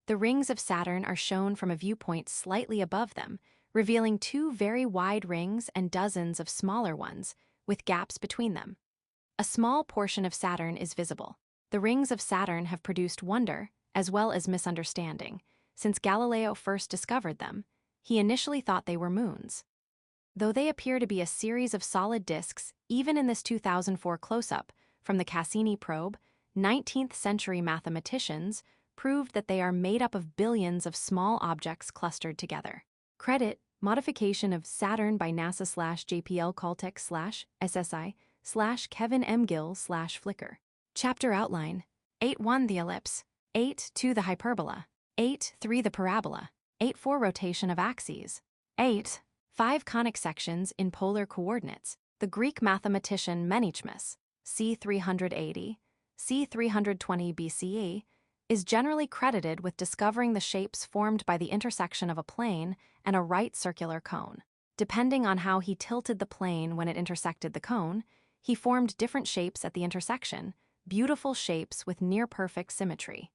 The rings of Saturn are shown from a viewpoint slightly above them, revealing two very wide rings and dozens of smaller ones, with gaps between them. A small portion of Saturn is visible. The rings of Saturn have produced wonder, as well as misunderstanding. Since Galileo first discovered them, he initially thought they were moons. Though they appear to be a series of solid disks, even in this 2004 close-up from the Cassini probe, 19th-century mathematicians proved that they are made up of billions of small objects clustered together. Credit, modification of Saturn by NASA/JPL Caltech/SSI/Kevin M. Gill/Flickr. Chapter outline: 8.1 The ellipse, 8.2 the hyperbola, 8.3 the parabola, 8.4 rotation of axes, 8.5 conic sections in polar coordinates. The Greek mathematician Menaechmus, c. 380, c. 320 BCE, is generally credited with discovering the shapes formed by the intersection of a plane and a right circular cone. Depending on how he tilted the plane when it intersected the cone, he formed different shapes at the intersection, beautiful shapes with near-perfect symmetry.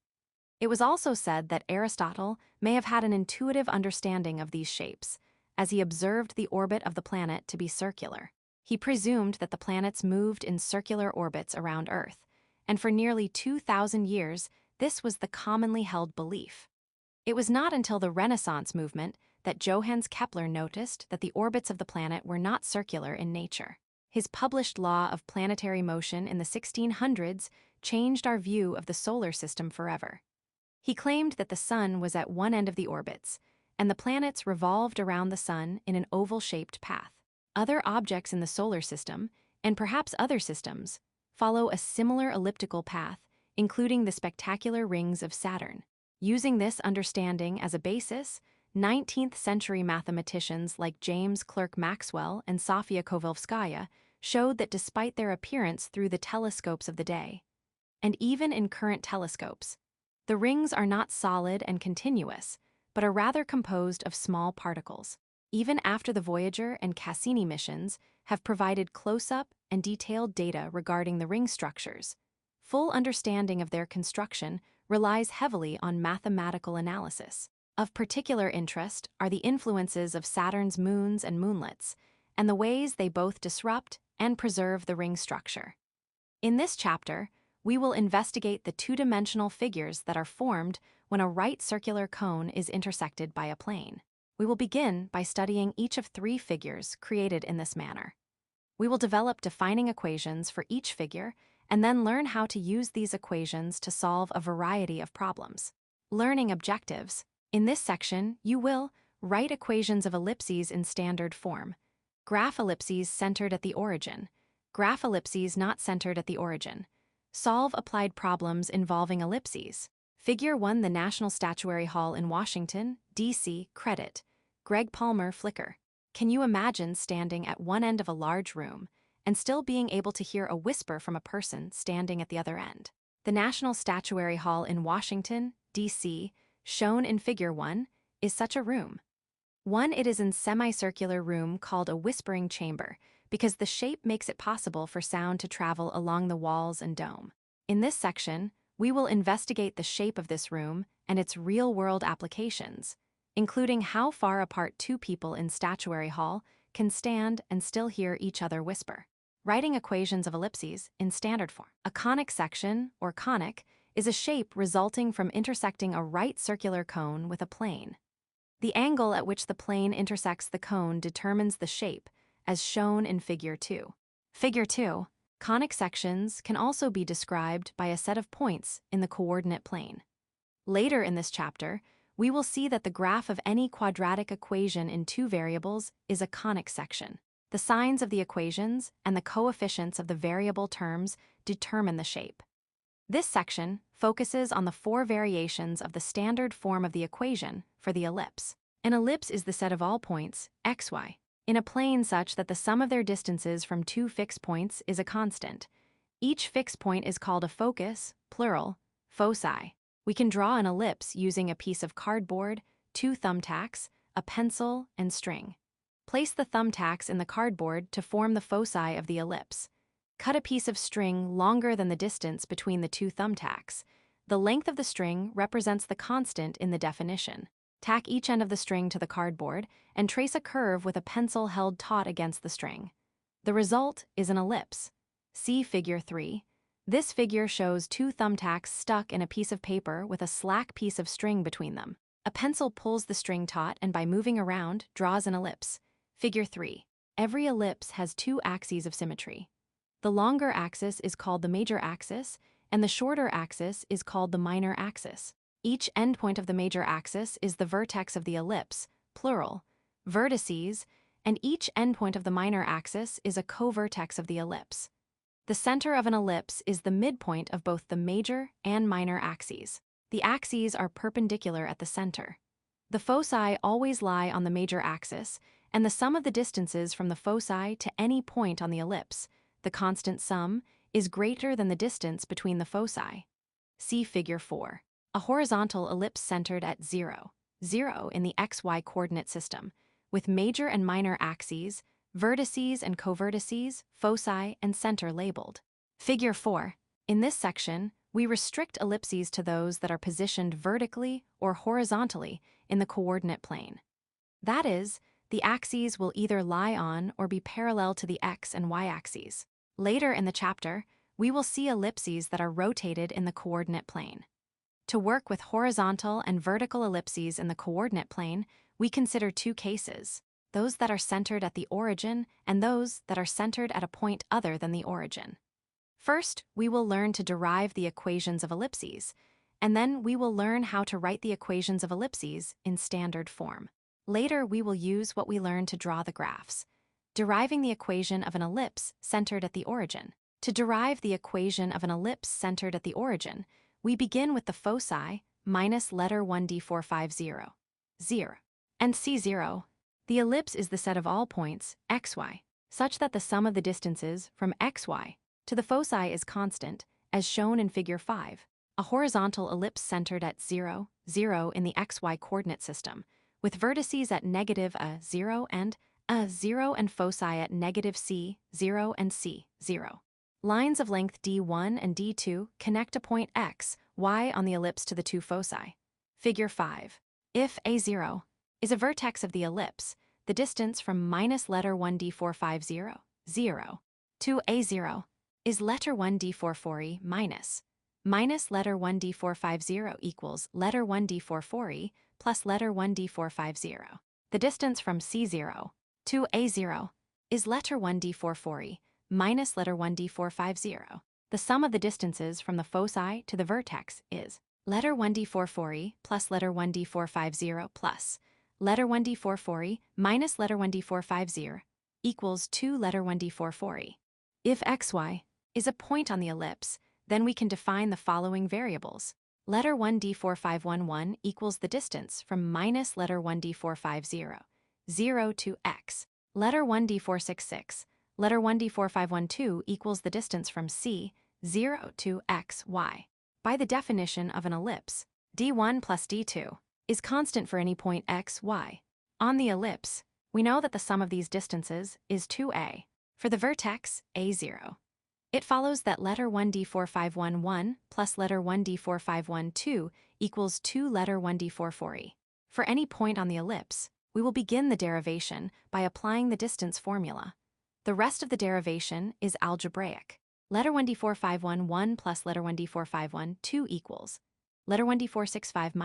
It was also said that Aristotle may have had an intuitive understanding of these shapes, as he observed the orbit of the planet to be circular. He presumed that the planets moved in circular orbits around Earth, and for nearly 2,000 years, this was the commonly held belief. It was not until the Renaissance movement that Johannes Kepler noticed that the orbits of the planet were not circular in nature. His published law of planetary motion in the 1600s changed our view of the solar system forever. He claimed that the Sun was at one end of the orbits, and the planets revolved around the Sun in an oval-shaped path. Other objects in the solar system, and perhaps other systems, follow a similar elliptical path, including the spectacular rings of Saturn. Using this understanding as a basis, 19th-century mathematicians like James Clerk Maxwell and Sofia Kovalevskaya showed that despite their appearance through the telescopes of the day, and even in current telescopes, the rings are not solid and continuous, but are rather composed of small particles. Even after the Voyager and Cassini missions have provided close-up and detailed data regarding the ring structures, full understanding of their construction relies heavily on mathematical analysis. Of particular interest are the influences of Saturn's moons and moonlets, and the ways they both disrupt and preserve the ring structure. In this chapter, we will investigate the two-dimensional figures that are formed when a right circular cone is intersected by a plane. We will begin by studying each of three figures created in this manner. We will develop defining equations for each figure and then learn how to use these equations to solve a variety of problems. Learning objectives. In this section, you will write equations of ellipses in standard form, graph ellipses centered at the origin, graph ellipses not centered at the origin, solve applied problems involving ellipses. Figure 1 The National Statuary Hall in Washington, D.C. Credit, Greg Palmer Flickr. Can you imagine standing at one end of a large room and still being able to hear a whisper from a person standing at the other end? The National Statuary Hall in Washington, D.C., shown in Figure 1, is such a room. It is a semicircular room called a whispering chamber because the shape makes it possible for sound to travel along the walls and dome. In this section, we will investigate the shape of this room and its real-world applications, including how far apart two people in Statuary Hall can stand and still hear each other whisper. Writing equations of ellipses in standard form. A conic section, or conic, is a shape resulting from intersecting a right circular cone with a plane. The angle at which the plane intersects the cone determines the shape, as shown in Figure 2. Figure 2. Conic sections can also be described by a set of points in the coordinate plane. Later in this chapter, we will see that the graph of any quadratic equation in two variables is a conic section. The signs of the equations and the coefficients of the variable terms determine the shape. This section focuses on the four variations of the standard form of the equation for the ellipse. An ellipse is the set of all points, xy, in a plane such that the sum of their distances from two fixed points is a constant. Each fixed point is called a focus, plural, foci. We can draw an ellipse using a piece of cardboard, two thumbtacks, a pencil, and string. Place the thumbtacks in the cardboard to form the foci of the ellipse. Cut a piece of string longer than the distance between the two thumbtacks. The length of the string represents the constant in the definition. Tack each end of the string to the cardboard and trace a curve with a pencil held taut against the string. The result is an ellipse. See Figure 3. This figure shows two thumbtacks stuck in a piece of paper with a slack piece of string between them. A pencil pulls the string taut and by moving around, draws an ellipse. Figure 3. Every ellipse has two axes of symmetry. The longer axis is called the major axis, and the shorter axis is called the minor axis. Each endpoint of the major axis is the vertex of the ellipse, plural, vertices, and each endpoint of the minor axis is a co-vertex of the ellipse. The center of an ellipse is the midpoint of both the major and minor axes. The axes are perpendicular at the center. The foci always lie on the major axis, and the sum of the distances from the foci to any point on the ellipse, the constant sum, is greater than the distance between the foci. See Figure 4. A horizontal ellipse centered at 0, 0 in the xy coordinate system, with major and minor axes, vertices and covertices, foci, and center labeled. Figure 4. In this section, we restrict ellipses to those that are positioned vertically or horizontally in the coordinate plane. That is, the axes will either lie on or be parallel to the x and y axes. Later in the chapter, we will see ellipses that are rotated in the coordinate plane. To work with horizontal and vertical ellipses in the coordinate plane, we consider two cases, those that are centered at the origin and those that are centered at a point other than the origin. First, we will learn to derive the equations of ellipses, and then we will learn how to write the equations of ellipses in standard form. Later, we will use what we learned to draw the graphs, deriving the equation of an ellipse centered at the origin. To derive the equation of an ellipse centered at the origin, we begin with the foci minus letter 1d450, 0, and c0. The ellipse is the set of all points, xy, such that the sum of the distances from xy to the foci is constant, as shown in Figure 5, a horizontal ellipse centered at 0, 0 in the xy coordinate system, with vertices at negative a 0 and a 0 and foci at negative c, 0 and c, 0. Lines of length d1 and d2 connect a point x, y on the ellipse to the two foci. Figure 5. If a0 is a vertex of the ellipse, the distance from minus letter 1d450, 0, to a0 is letter 1d440 minus letter 1d450 equals letter 1d440 plus letter 1d450. The distance from c0 to a0 is letter 1d440 minus letter 1d450. The sum of the distances from the foci to the vertex is letter 1d440 plus letter 1d450 plus letter 1d440 minus letter 1d450 equals 2 letter 1d440. If xy is a point on the ellipse, then we can define the following variables. Letter 1d4511 equals the distance from minus letter 1d450, 0 to x. Letter 1d466, letter 1d4512 equals the distance from c, 0 to x, y. By the definition of an ellipse, d1 plus d2 is constant for any point x, y. On the ellipse, we know that the sum of these distances is 2a. For the vertex, a0. It follows that letter 1d4511 plus letter 1d4512 equals 2 letter 1d440. For any point on the ellipse, we will begin the derivation by applying the distance formula. The rest of the derivation is algebraic. Letter 1d4511 plus letter 1d4512 equals letter 1d465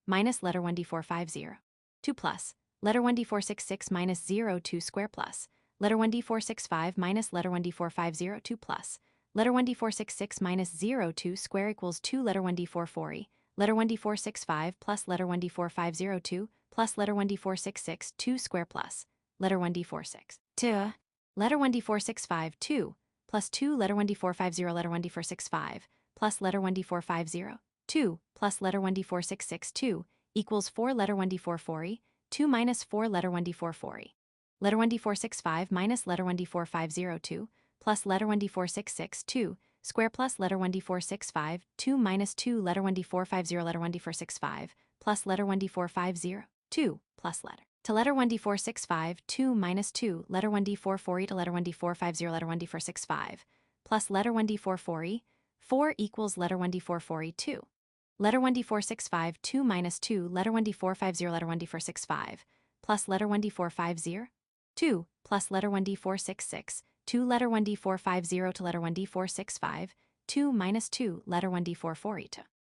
minus letter 1d450, 2 plus letter 1d466 minus 0 2 square plus letter 1d465 minus letter 1d450 2 plus letter 1d466 minus 0 2 square equals 2 letter 1d440, letter 1d465 plus letter 1d450 2 plus letter 1d466 2 square plus letter 1d46 2 letter 1d465 2 plus 2 letter 1d450 letter 1d465 plus letter 1d450 2 plus letter 1d466 2 equals 4 letter 1d440 2 minus 4 letter 1d440. Letter 1d465 minus letter 1d4502 2 plus letter 1d466 2 square plus letter 1d465 2 minus 2 letter 1d450 letter 1d465 plus letter 1d450 2 plus letter to letter 1d465 2 minus 2 letter 1d440 to letter 1d450 letter 1d465 plus letter 1d440 4 equals letter 1d440 2. letter 1d465 2 minus 2 letter 1d450 letter 1d465 plus letter 1d450 2 plus letter 1d466 2 letter 1d450 to letter 1d465 2 minus 2 letter 1d440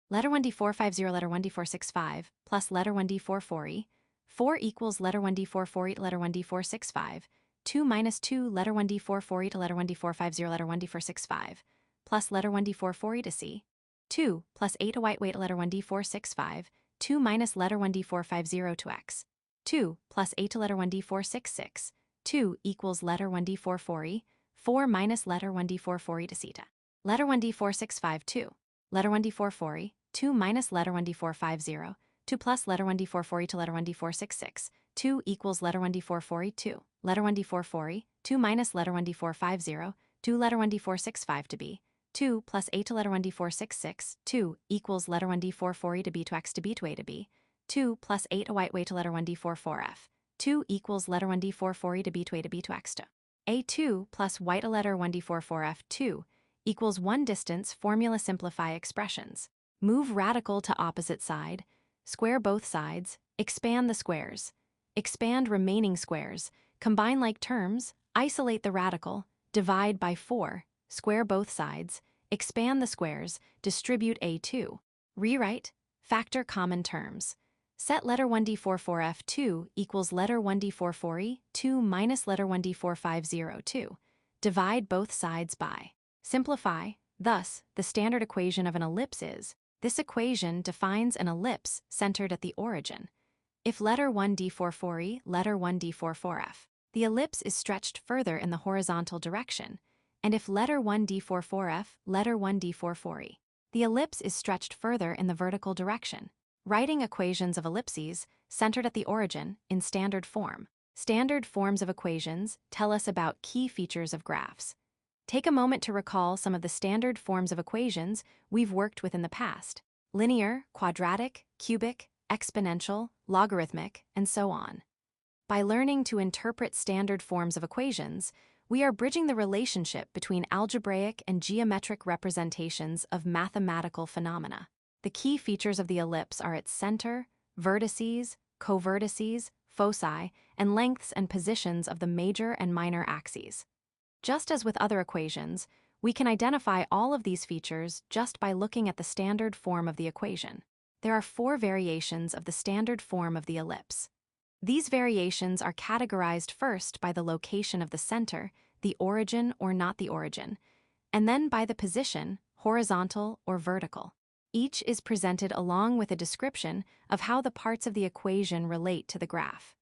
letter 1d450 letter 1d465 plus letter 1d440 4 equals letter 1d440 to letter 1d465 2 minus 2 letter 1d440 to letter 1d450 letter 1d465 plus letter 1d440 to C 2 plus 8 to white weight letter 1d465 2 minus letter 1d450 to X 2 plus 8 to letter 1d466 2 equals letter 1d440 4 minus letter 1d440 to theta letter 1d465 2 letter 1d440 2 minus letter 1d450 2 plus letter 1d440 to letter 1d466 2 equals letter 1d440 letter 1d440 2 minus letter 1d450 2 letter 1d465 to B 2 plus 8 to letter 1d466 2 equals letter 1d440 to B to X to B to A to B 2 plus 8 to white way to letter 1d44F 2 equals letter 1d440 to B to A to B to X to A2 plus white to letter 1d44F 2 equals 1 distance formula simplify expressions. Move radical to opposite side, square both sides, expand the squares, expand remaining squares, combine like terms, isolate the radical, divide by 4, square both sides, expand the squares, distribute A2. Rewrite, factor common terms. Set letter 1d44F2 equals letter 1d440 2 minus letter 1d4502. Divide both sides by. Simplify, thus, the standard equation of an ellipse is, this equation defines an ellipse centered at the origin. If letter 1d440, letter 1d44F, the ellipse is stretched further in the horizontal direction, and if letter 1d44F, letter 1d440, the ellipse is stretched further in the vertical direction. Writing equations of ellipses centered at the origin in standard form. Standard forms of equations tell us about key features of graphs. Take a moment to recall some of the standard forms of equations we've worked with in the past: linear, quadratic, cubic, exponential, logarithmic, and so on. By learning to interpret standard forms of equations, we are bridging the relationship between algebraic and geometric representations of mathematical phenomena. The key features of the ellipse are its center, vertices, covertices, foci, and lengths and positions of the major and minor axes. Just as with other equations, we can identify all of these features just by looking at the standard form of the equation. There are 4 variations of the standard form of the ellipse. These variations are categorized first by the location of the center, the origin or not the origin, and then by the position, horizontal or vertical. Each is presented along with a description of how the parts of the equation relate to the graph.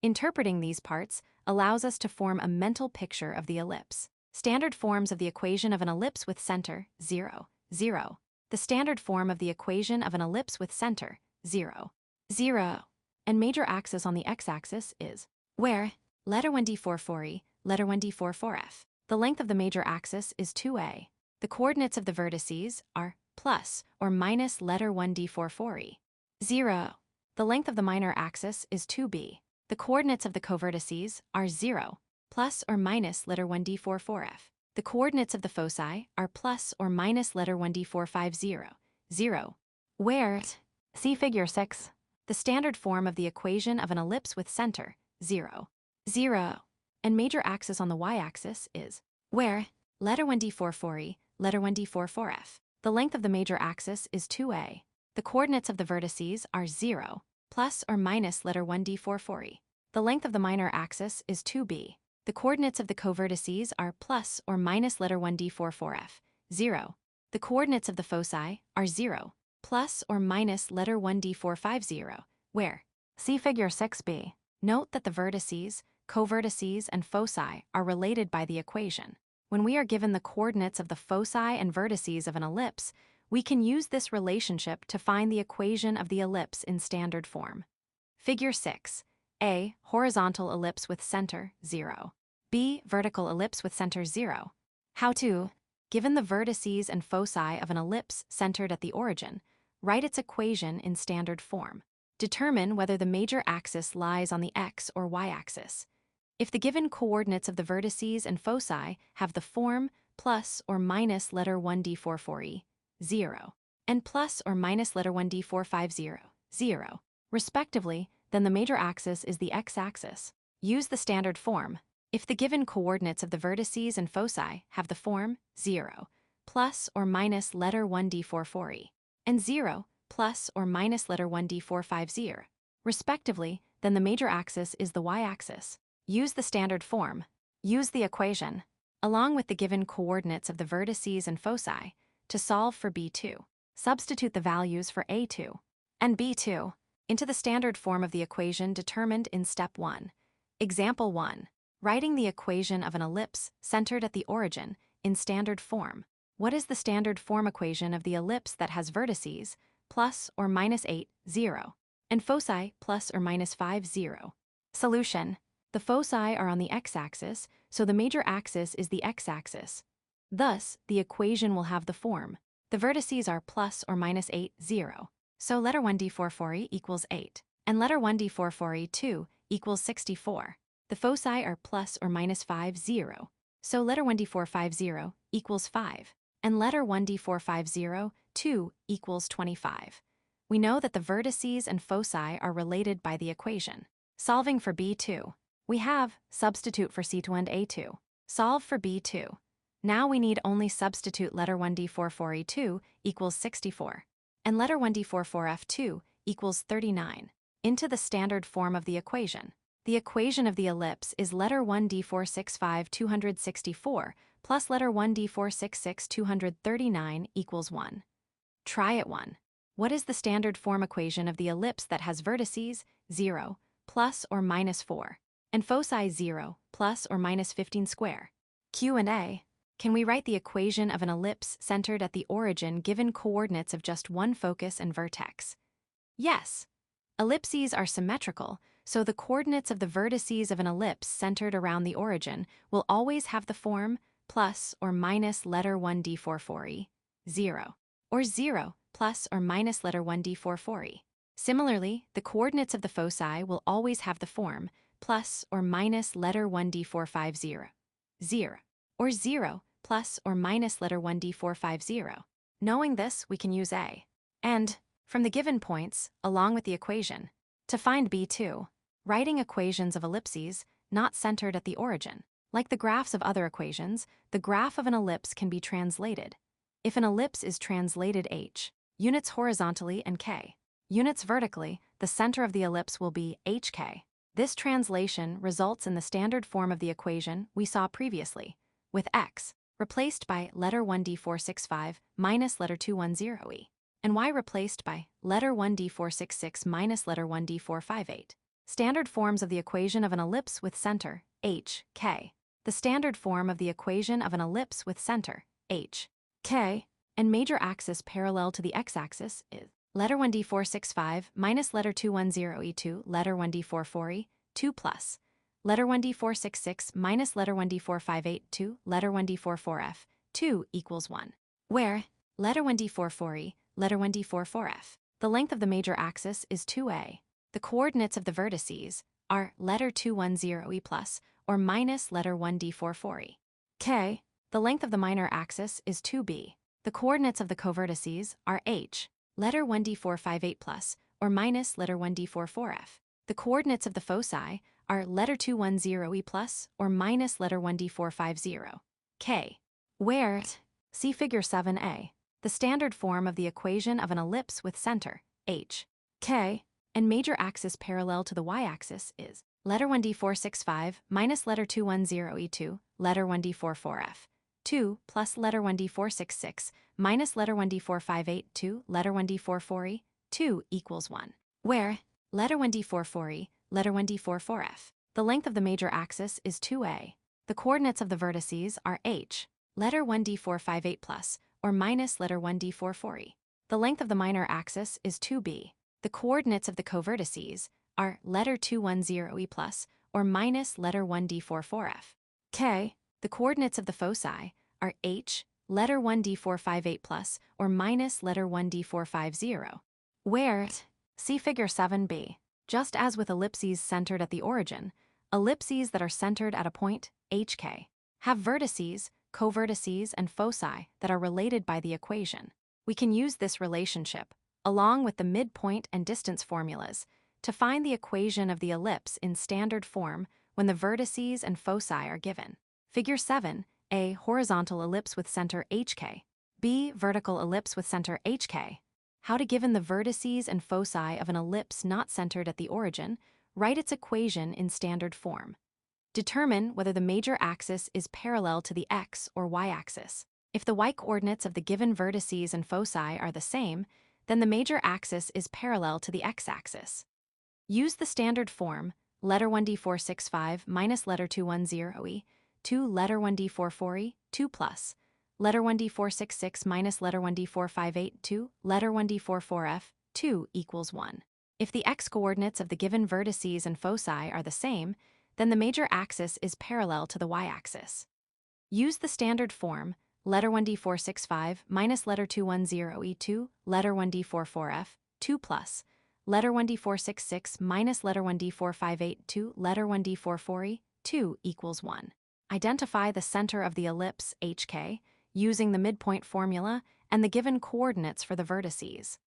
Interpreting these parts allows us to form a mental picture of the ellipse. Standard forms of the equation of an ellipse with center, 0, 0. The standard form of the equation of an ellipse with center, 0, 0. And major axis on the x-axis is, where, letter 1d440, letter 1d44F. The length of the major axis is 2a. The coordinates of the vertices are plus or minus letter 1d440, 0. The length of the minor axis is 2b. The coordinates of the covertices are 0, plus or minus letter 1d44F. The coordinates of the foci are plus or minus letter 1d450, 0. Where, see figure 6. The standard form of the equation of an ellipse with center, 0, 0. And major axis on the y-axis is, where, letter 1d440, letter 1d44F. The length of the major axis is 2a. The coordinates of the vertices are 0, plus or minus letter 1d440. The length of the minor axis is 2b. The coordinates of the covertices are plus or minus letter 1d44F, 0. The coordinates of the foci are 0, plus or minus letter 1d450, where, see figure 6b. Note that the vertices, covertices, and foci are related by the equation. When we are given the coordinates of the foci and vertices of an ellipse, we can use this relationship to find the equation of the ellipse in standard form. Figure 6. A. Horizontal ellipse with center, 0. B. Vertical ellipse with center, 0. How to? Given the vertices and foci of an ellipse centered at the origin, write its equation in standard form. Determine whether the major axis lies on the x or y-axis. If the given coordinates of the vertices and foci have the form plus or minus letter 1d440, 0, and plus or minus letter 1d450, 0, respectively, then the major axis is the x-axis. Use the standard form. If the given coordinates of the vertices and foci have the form 0, plus or minus letter 1d440, and 0, plus or minus letter 1d450, respectively, then the major axis is the y-axis. Use the standard form. Use the equation, along with the given coordinates of the vertices and foci, to solve for B2. Substitute the values for A2 and B2 into the standard form of the equation determined in Step 1. Example 1. Writing the equation of an ellipse centered at the origin in standard form. What is the standard form equation of the ellipse that has vertices plus or minus 8, 0, and foci plus or minus 5, 0? Solution. The foci are on the x-axis, so the major axis is the x-axis. Thus, the equation will have the form. The vertices are plus or minus 8, 0. So letter 1d440 equals 8, and letter 1d440 2 equals 64. The foci are plus or minus 5, 0. So letter 1d450 equals 5, and letter 1d450 2 equals 25. We know that the vertices and foci are related by the equation. Solving for B2. We have substitute for C2 and A2. Solve for B2. Now we need only substitute letter 1d442 equals 64, and letter 1d44f2 equals 39 into the standard form of the equation. The equation of the ellipse is letter 1d465 264 plus letter 1d466 239 equals 1. Try it 1. What is the standard form equation of the ellipse that has vertices 0 plus or minus 4 and foci 0 plus or minus 15 square? Q&A. Can we write the equation of an ellipse centered at the origin given coordinates of just one focus and vertex? Yes. Ellipses are symmetrical, so the coordinates of the vertices of an ellipse centered around the origin will always have the form plus or minus letter 1d440, 0, or 0 plus or minus letter 1d440. Similarly, the coordinates of the foci will always have the form plus or minus letter 1d450, 0, or 0 plus or minus letter 1d450. Knowing this, we can use A and from the given points, along with the equation, to find B2. Writing equations of ellipses not centered at the origin. Like the graphs of other equations, the graph of an ellipse can be translated. If an ellipse is translated h, units horizontally and k, units vertically, the center of the ellipse will be hk. This translation results in the standard form of the equation we saw previously, with x replaced by letter 1d465 minus letter 210e, and y replaced by letter 1d466 minus letter 1d458. Standard forms of the equation of an ellipse with center, h, k. The standard form of the equation of an ellipse with center, h, k, and major axis parallel to the x-axis is letter 1d465 minus letter 210e2, letter 1d440, 2 plus letter 1d466 minus letter 1d458, letter 1d44f, 2 equals 1, where letter 1d440, letter 1d44f, the length of the major axis is 2a. The coordinates of the vertices are letter 210e plus or minus letter 1d440. K, the length of the minor axis is 2b. The coordinates of the covertices are h, letter 1d458 plus or minus letter 1d44f. The coordinates of the foci are letter 210e plus or minus letter 1d450. K, where see figure 7a. The standard form of the equation of an ellipse with center, h, k, and major axis parallel to the y-axis is letter 1d465 minus letter 210e2, letter 1d44f, 2 plus letter 1d466 minus letter 1d458, letter 1d440, 2 equals 1, where letter 1d440, letter 1d44f, the length of the major axis is 2a. The coordinates of the vertices are h, letter 1d458 plus or minus letter 1d440. The length of the minor axis is 2b. The coordinates of the covertices are letter 210e plus or minus letter 1d44f. K, the coordinates of the foci are h, letter 1d458 plus or minus letter 1d450. Where see figure 7b. Just as with ellipses centered at the origin, ellipses that are centered at a point, hk, have vertices, covertices, and foci that are related by the equation. We can use this relationship, along with the midpoint and distance formulas, to find the equation of the ellipse in standard form when the vertices and foci are given. Figure 7, A. Horizontal ellipse with center HK. B. Vertical ellipse with center HK. How to, given the vertices and foci of an ellipse not centered at the origin, write its equation in standard form. Determine whether the major axis is parallel to the x or y-axis. If the y-coordinates of the given vertices and foci are the same, then the major axis is parallel to the x-axis. Use the standard form, letter 1d465 minus letter 210e, 2 letter 1d44e, 2 plus, letter 1d466 minus letter 1d458, 2, letter 1d44f, 2 equals 1. If the x-coordinates of the given vertices and foci are the same, then the major axis is parallel to the y-axis. Use the standard form, letter 1d465 minus letter 210e, 2, letter 1d44f, 2 plus, letter 1d466 minus letter 1d458, 2, letter 1d44e, 2 equals 1. Identify the center of the ellipse, HK, using the midpoint formula and the given coordinates for the vertices.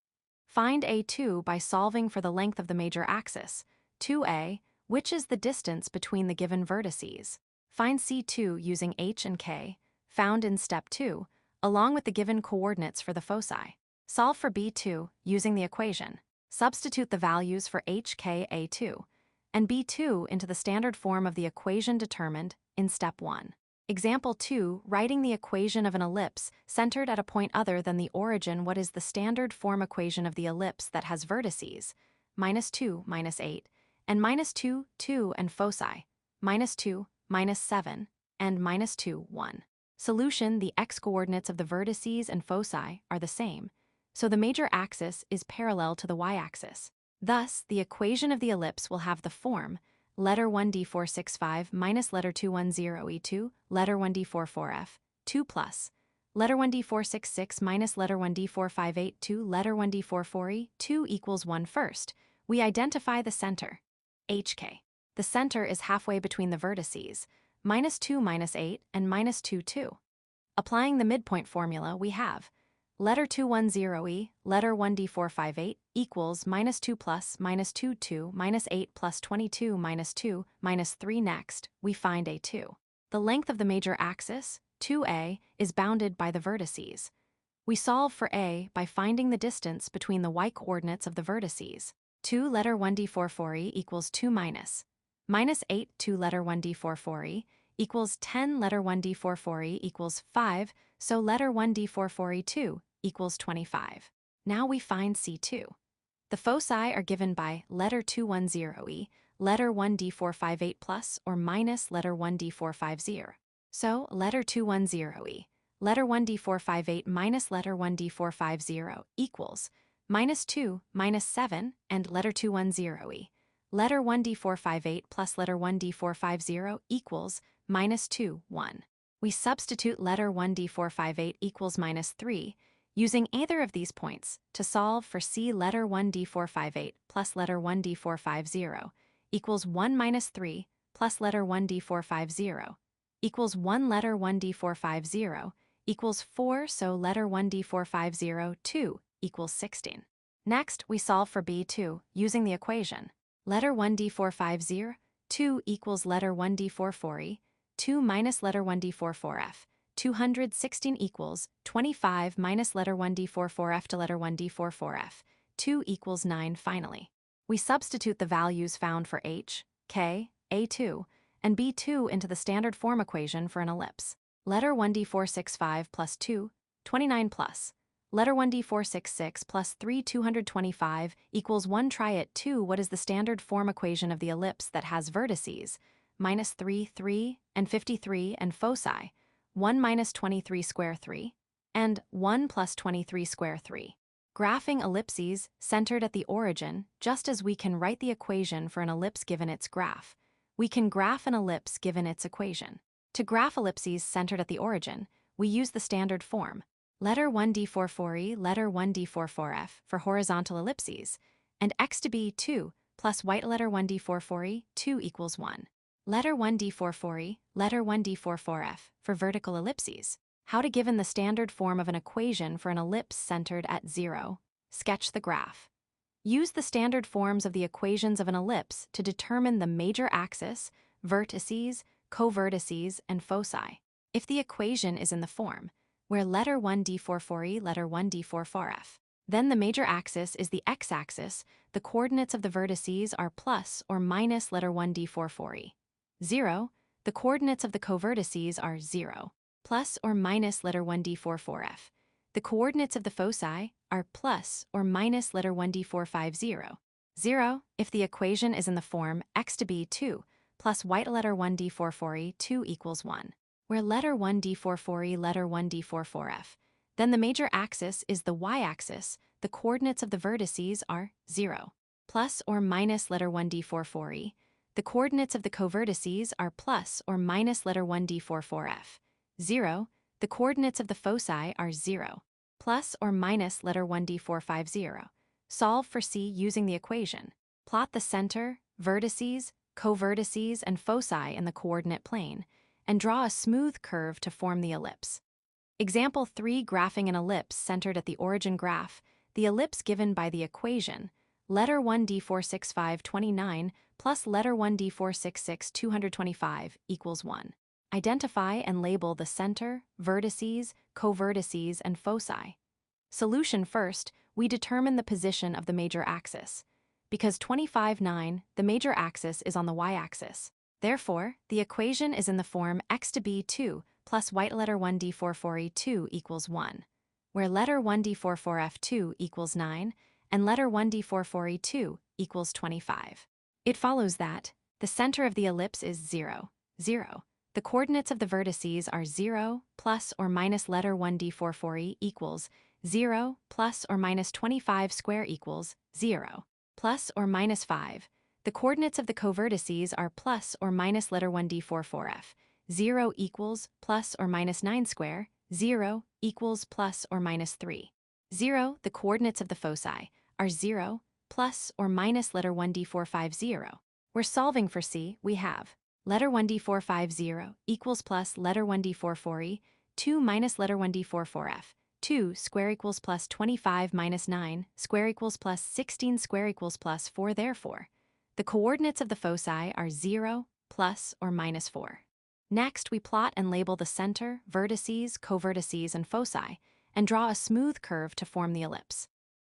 Find A2 by solving for the length of the major axis, 2a, which is the distance between the given vertices. Find C2 using H and K, found in step 2, along with the given coordinates for the foci. Solve for B2 using the equation. Substitute the values for HKA2 and B2 into the standard form of the equation determined in step 1. Example 2, writing the equation of an ellipse centered at a point other than the origin. What is the standard form equation of the ellipse that has vertices, -2, -8, and -2, 2, and foci, -2, -7, and -2, 1. Solution: the x-coordinates of the vertices and foci are the same, so the major axis is parallel to the y-axis. Thus, the equation of the ellipse will have the form letter 1d465 minus letter 210e2, letter 1d44f, 2 plus, letter 1d466 minus letter 1d458, 2, letter 1d44e, 2 equals 1. First, we identify the center, HK. The center is halfway between the vertices, -2, -8, and -2, 2. Applying the midpoint formula, we have letter 210e, letter 1d458 equals -2 plus -2, 2, -8 plus 22 -2, -3. Next, we find A2. The length of the major axis, 2a, is bounded by the vertices. We solve for a by finding the distance between the y-coordinates of the vertices. 2 letter 1d44e equals 2 minus -8 2 letter 1d44e equals 10 letter 1d44e equals 5, so letter 1d44e 2 equals 25. Now we find C2. The foci are given by letter 210e, letter 1d458 plus or minus letter 1d450. So letter 210e, letter 1d458 minus letter 1d450 equals -2, -7, and letter 210e, letter 1d458 plus letter 1d450 equals -2, 1. We substitute letter 1d458 equals -3, using either of these points to solve for C. Letter 1d458 plus letter 1d450 equals 1 minus 3 plus letter 1d450 equals 1 letter 1d450 equals 4, so letter 1d450 2 equals 16. Next, we solve for B2 using the equation. Letter 1d450 2 equals letter 1d440, 2 minus letter 1d44f. 216 equals 25 minus letter 1d44f to letter 1d44f, 2 equals 9. Finally, we substitute the values found for h, k, a2, and b2 into the standard form equation for an ellipse. Letter 1d465 plus 2, 29 plus, letter 1d466 plus 3, 225 equals 1. Try it. 2. What is the standard form equation of the ellipse that has vertices, -3, 3, and 53, and foci, 1 minus 23 square 3, and 1 plus 23 square 3. Graphing ellipses centered at the origin. Just as we can write the equation for an ellipse given its graph, we can graph an ellipse given its equation. To graph ellipses centered at the origin, we use the standard form, letter 1d44e, letter 1d44f for horizontal ellipses, and x to be 2 plus white letter 1d44e, 2 equals 1. Letter 1d44e, letter 1d44f for vertical ellipses. How to given the standard form of an equation for an ellipse centered at 0. Sketch the graph. Use the standard forms of the equations of an ellipse to determine the major axis, vertices, covertices, and foci. If the equation is in the form where letter 1 d4 letter 1 d4 f, then the major axis is the x-axis, the coordinates of the vertices are plus or minus letter 1 d4 0, the coordinates of the covertices are 0, plus or minus letter 1 d4 f. The coordinates of the foci are plus or minus letter 1 d4 0, if the equation is in the form x to b 2 plus white letter 1 d4 2 equals 1, where letter 1 d4 letter 1 d4 f, then the major axis is the y-axis, the coordinates of the vertices are 0, plus or minus letter 1 d4 the coordinates of the covertices are plus or minus letter 1 d4 f, 0, the coordinates of the foci are 0, plus or minus letter 1 d4 0. Solve for C using the equation. Plot the center, vertices, covertices, and foci in the coordinate plane, and draw a smooth curve to form the ellipse. Example 3. Graphing an ellipse centered at the origin graph, the ellipse given by the equation, letter 1 d465 29 plus letter 1 d466 225 equals 1. Identify and label the center, vertices, covertices, and foci. Solution first, we determine the position of the major axis. Because 25 9, the major axis is on the y-axis. Therefore, the equation is in the form x to b 2 plus white letter 1 d4 2 equals 1, where letter 1 d4 f 2 equals 9 and letter 1 d4 2 equals 25. It follows that the center of the ellipse is 0, 0. The coordinates of the vertices are 0 plus or minus letter 1 d4 equals 0 plus or minus 25 square equals 0, plus or minus 5. The coordinates of the covertices are plus or minus letter 1 d4 f, 0 equals plus or minus 9 square, 0 equals plus or minus 3. 0, the coordinates of the foci are 0 plus or minus letter 1 d4 0. We're solving for C, we have letter 1 d4 0 equals plus letter 1 d4 2 minus letter 1 d4 f, 2 square equals plus 25 minus 9 square equals plus 16 square equals plus 4. Therefore, the coordinates of the foci are 0 plus or minus 4. Next, we plot and label the center, vertices, covertices, and foci, and draw a smooth curve to form the ellipse.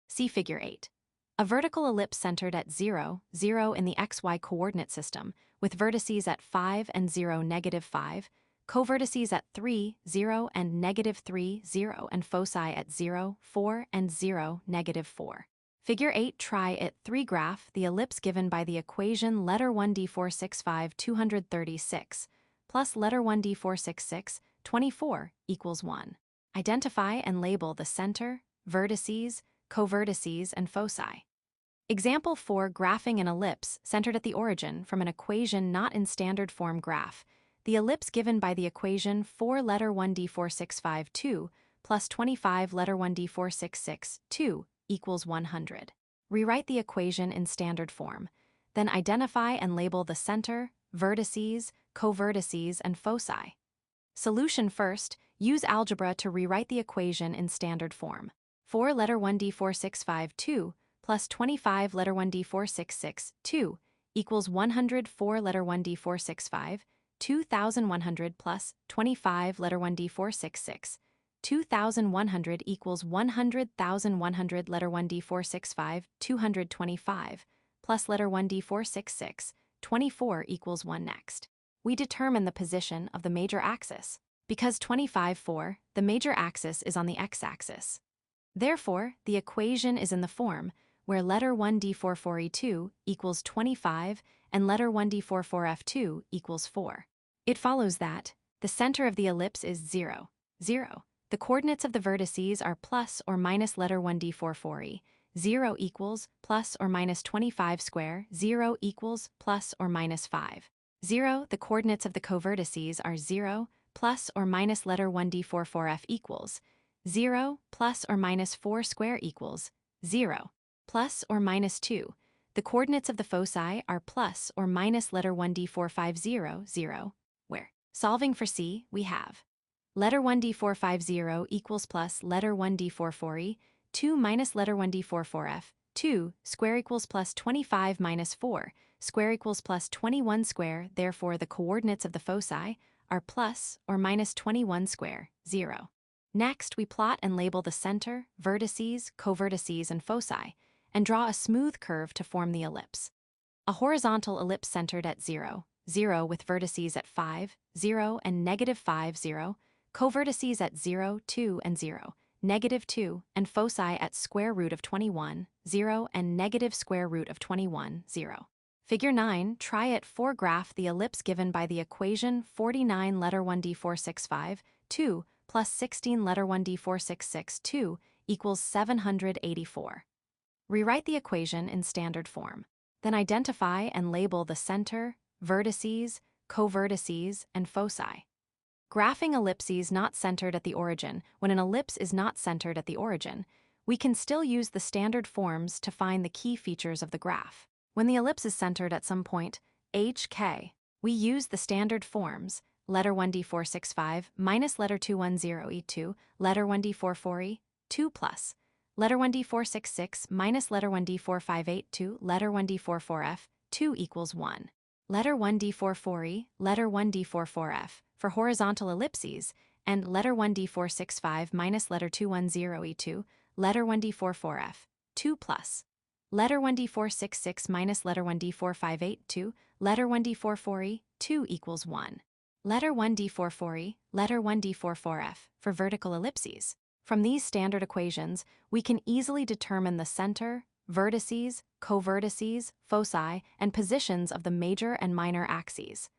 See Figure 8. A vertical ellipse centered at 0, 0 in the xy coordinate system, with vertices at 5 and 0, -5, covertices at 3, 0 and -3, 0, and foci at 0, 4 and 0, -4. Figure 8. Try it 3 graph the ellipse given by the equation letter 1 d465 236 plus letter 1 d466 24 equals 1. Identify and label the center, vertices, covertices, and foci. Example 4. Graphing an ellipse centered at the origin from an equation not in standard form graph. The ellipse given by the equation 4 letter 1 d465 2 plus 25 letter 1 d466 2 equals 100. Rewrite the equation in standard form. Then identify and label the center, vertices, covertices, and foci. Solution first, use algebra to rewrite the equation in standard form. 4 letter 1 d465 2 plus 25 letter 1 d466 2 equals 104 letter 1 d465 2100 plus 25 letter 1 d466 2100 equals 100,100 letter 1 d465 225 plus letter 1 d466 24 equals 1. Next, we determine the position of the major axis. Because 25 4, the major axis is on the x-axis. Therefore, the equation is in the form where letter 1 d4 2 equals 25 and letter 1 d4 f 2 equals 4. It follows that the center of the ellipse is 0, 0. The coordinates of the vertices are plus or minus letter 1 d4 0 equals plus or minus 25 square, 0 equals plus or minus 5. 0, the coordinates of the covertices are 0 plus or minus letter 1 d4 f equals 0 plus or minus 4 square equals 0, plus or minus 2. The coordinates of the foci are plus or minus letter 1 d4 0, 0, where, solving for C, we have letter 1d450 equals plus letter 1d44e, 2 minus letter 1d44f, 2 square equals plus 25 minus 4, square equals plus 21 square, therefore the coordinates of the foci are plus or minus 21 square, 0. Next, we plot and label the center, vertices, covertices, and foci, and draw a smooth curve to form the ellipse. A horizontal ellipse centered at 0, 0 with vertices at 5, 0 and negative 5, 0, covertices at 0, 2 and 0, negative 2, and foci at square root of 21, 0 and negative square root of 21, 0. Figure 9, try it. Graph the ellipse given by the equation 49 letter 1d465, 2 plus 16 letter 1d4662 2 equals 784. Rewrite the equation in standard form. Then identify and label the center, vertices, covertices, and foci. Graphing ellipses not centered at the origin. When an ellipse is not centered at the origin, we can still use the standard forms to find the key features of the graph. When the ellipse is centered at some point, hk, we use the standard forms, letter 1d465 minus letter 210e2, letter 1d44e, 2 plus, letter 1d466 minus letter 1d4582, letter 1d44f, 2 equals 1. Letter 1d44e, letter 1d44f, for horizontal ellipses, and letter 1d465 minus letter 210e2, letter 1d44f, 2 plus, letter 1d466 minus letter 1d4582, letter 1d44e, 2 equals 1. Letter 1d44e, letter 1d44f, for vertical ellipses. From these standard equations, we can easily determine the center, vertices, covertices, foci, and positions of the major and minor axes.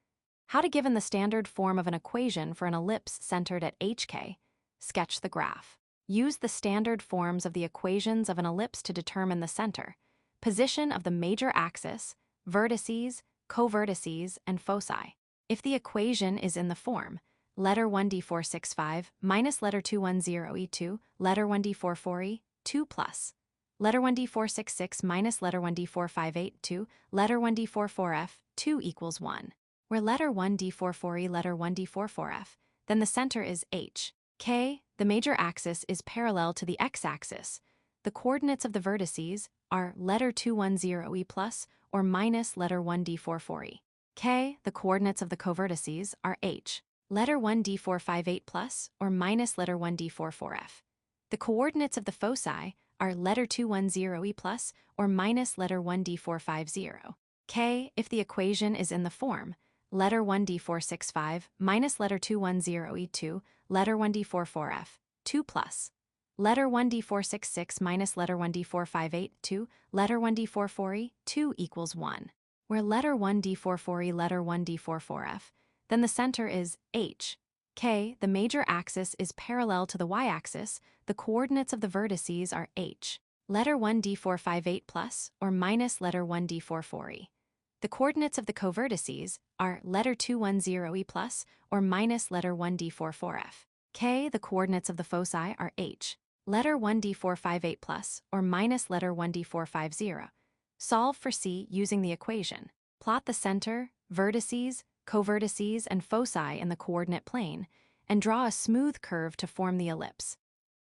How to given the standard form of an equation for an ellipse centered at hk, sketch the graph. Use the standard forms of the equations of an ellipse to determine the center, position of the major axis, vertices, covertices, and foci. If the equation is in the form letter 1d465 minus letter 210e2, letter 1d44e, 2 plus, letter 1d466 minus letter 1d4582, letter 1d44f, 2 equals 1. Where letter 1d44e, letter 1d44f, then the center is h. K, the major axis is parallel to the x-axis. The coordinates of the vertices are letter 210e plus or minus letter 1d44e. K, the coordinates of the covertices are h, letter 1d458 plus or minus letter 1d44f. The coordinates of the foci are letter 210e plus or minus letter 1d450. K, if the equation is in the form letter 1d465 minus letter 210e2, letter 1d44f, 2 plus, letter 1d466 minus letter 1d4582, letter 1d44e, 2 equals 1. Where letter 1d44e, letter 1d44f, then the center is h. K, the major axis is parallel to the y-axis. The coordinates of the vertices are h, letter 1d458 plus or minus letter 1d44e. The coordinates of the covertices are letter 210e plus or minus letter 1d44f. K, the coordinates of the foci are h, letter 1d458 plus or minus letter 1d450. Solve for C using the equation. Plot the center, vertices, covertices, and foci in the coordinate plane, and draw a smooth curve to form the ellipse.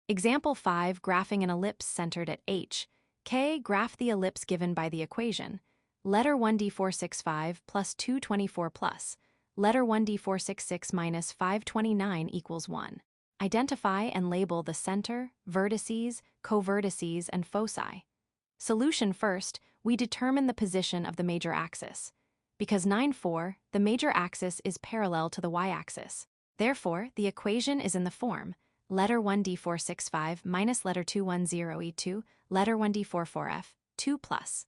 Example 5, graphing an ellipse centered at h. K, graph the ellipse given by the equation letter 1d465 plus 224 plus, letter 1d466 minus 529 equals 1. Identify and label the center, vertices, covertices, and foci. Solution first, we determine the position of the major axis. Because 9,4, the major axis is parallel to the y-axis. Therefore, the equation is in the form letter 1d465 minus letter 210e2, letter 1d44f, 2 plus,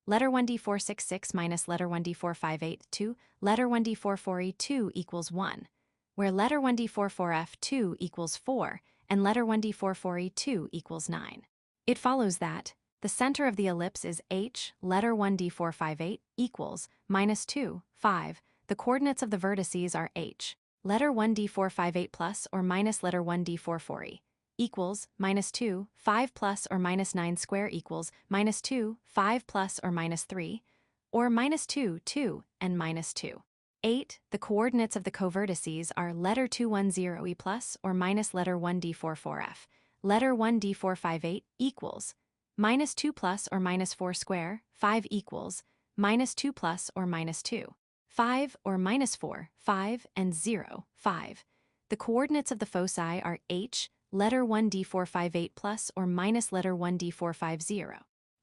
letter 1d466 minus letter 1d4582, letter 1d44e2 equals 1, where letter 1d44f2 equals 4 and letter 1d44e2 equals 9. It follows that the center of the ellipse is h, letter 1d458 equals minus 2, 5. The coordinates of the vertices are h, letter 1d458 plus or minus letter 1d44e, equals minus 2, 5 plus or minus 9 square equals minus 2, 5 plus or minus 3, or minus 2, 2, and minus 2. 8. The coordinates of the covertices are letter 210e plus or minus letter 1d44f. Letter 1d458 equals minus 2 plus or minus 4 square, 5 equals minus 2 plus or minus 2. 5 or minus 4, 5, and 0, 5. The coordinates of the foci are h, letter 1d458 plus or minus letter 1d450.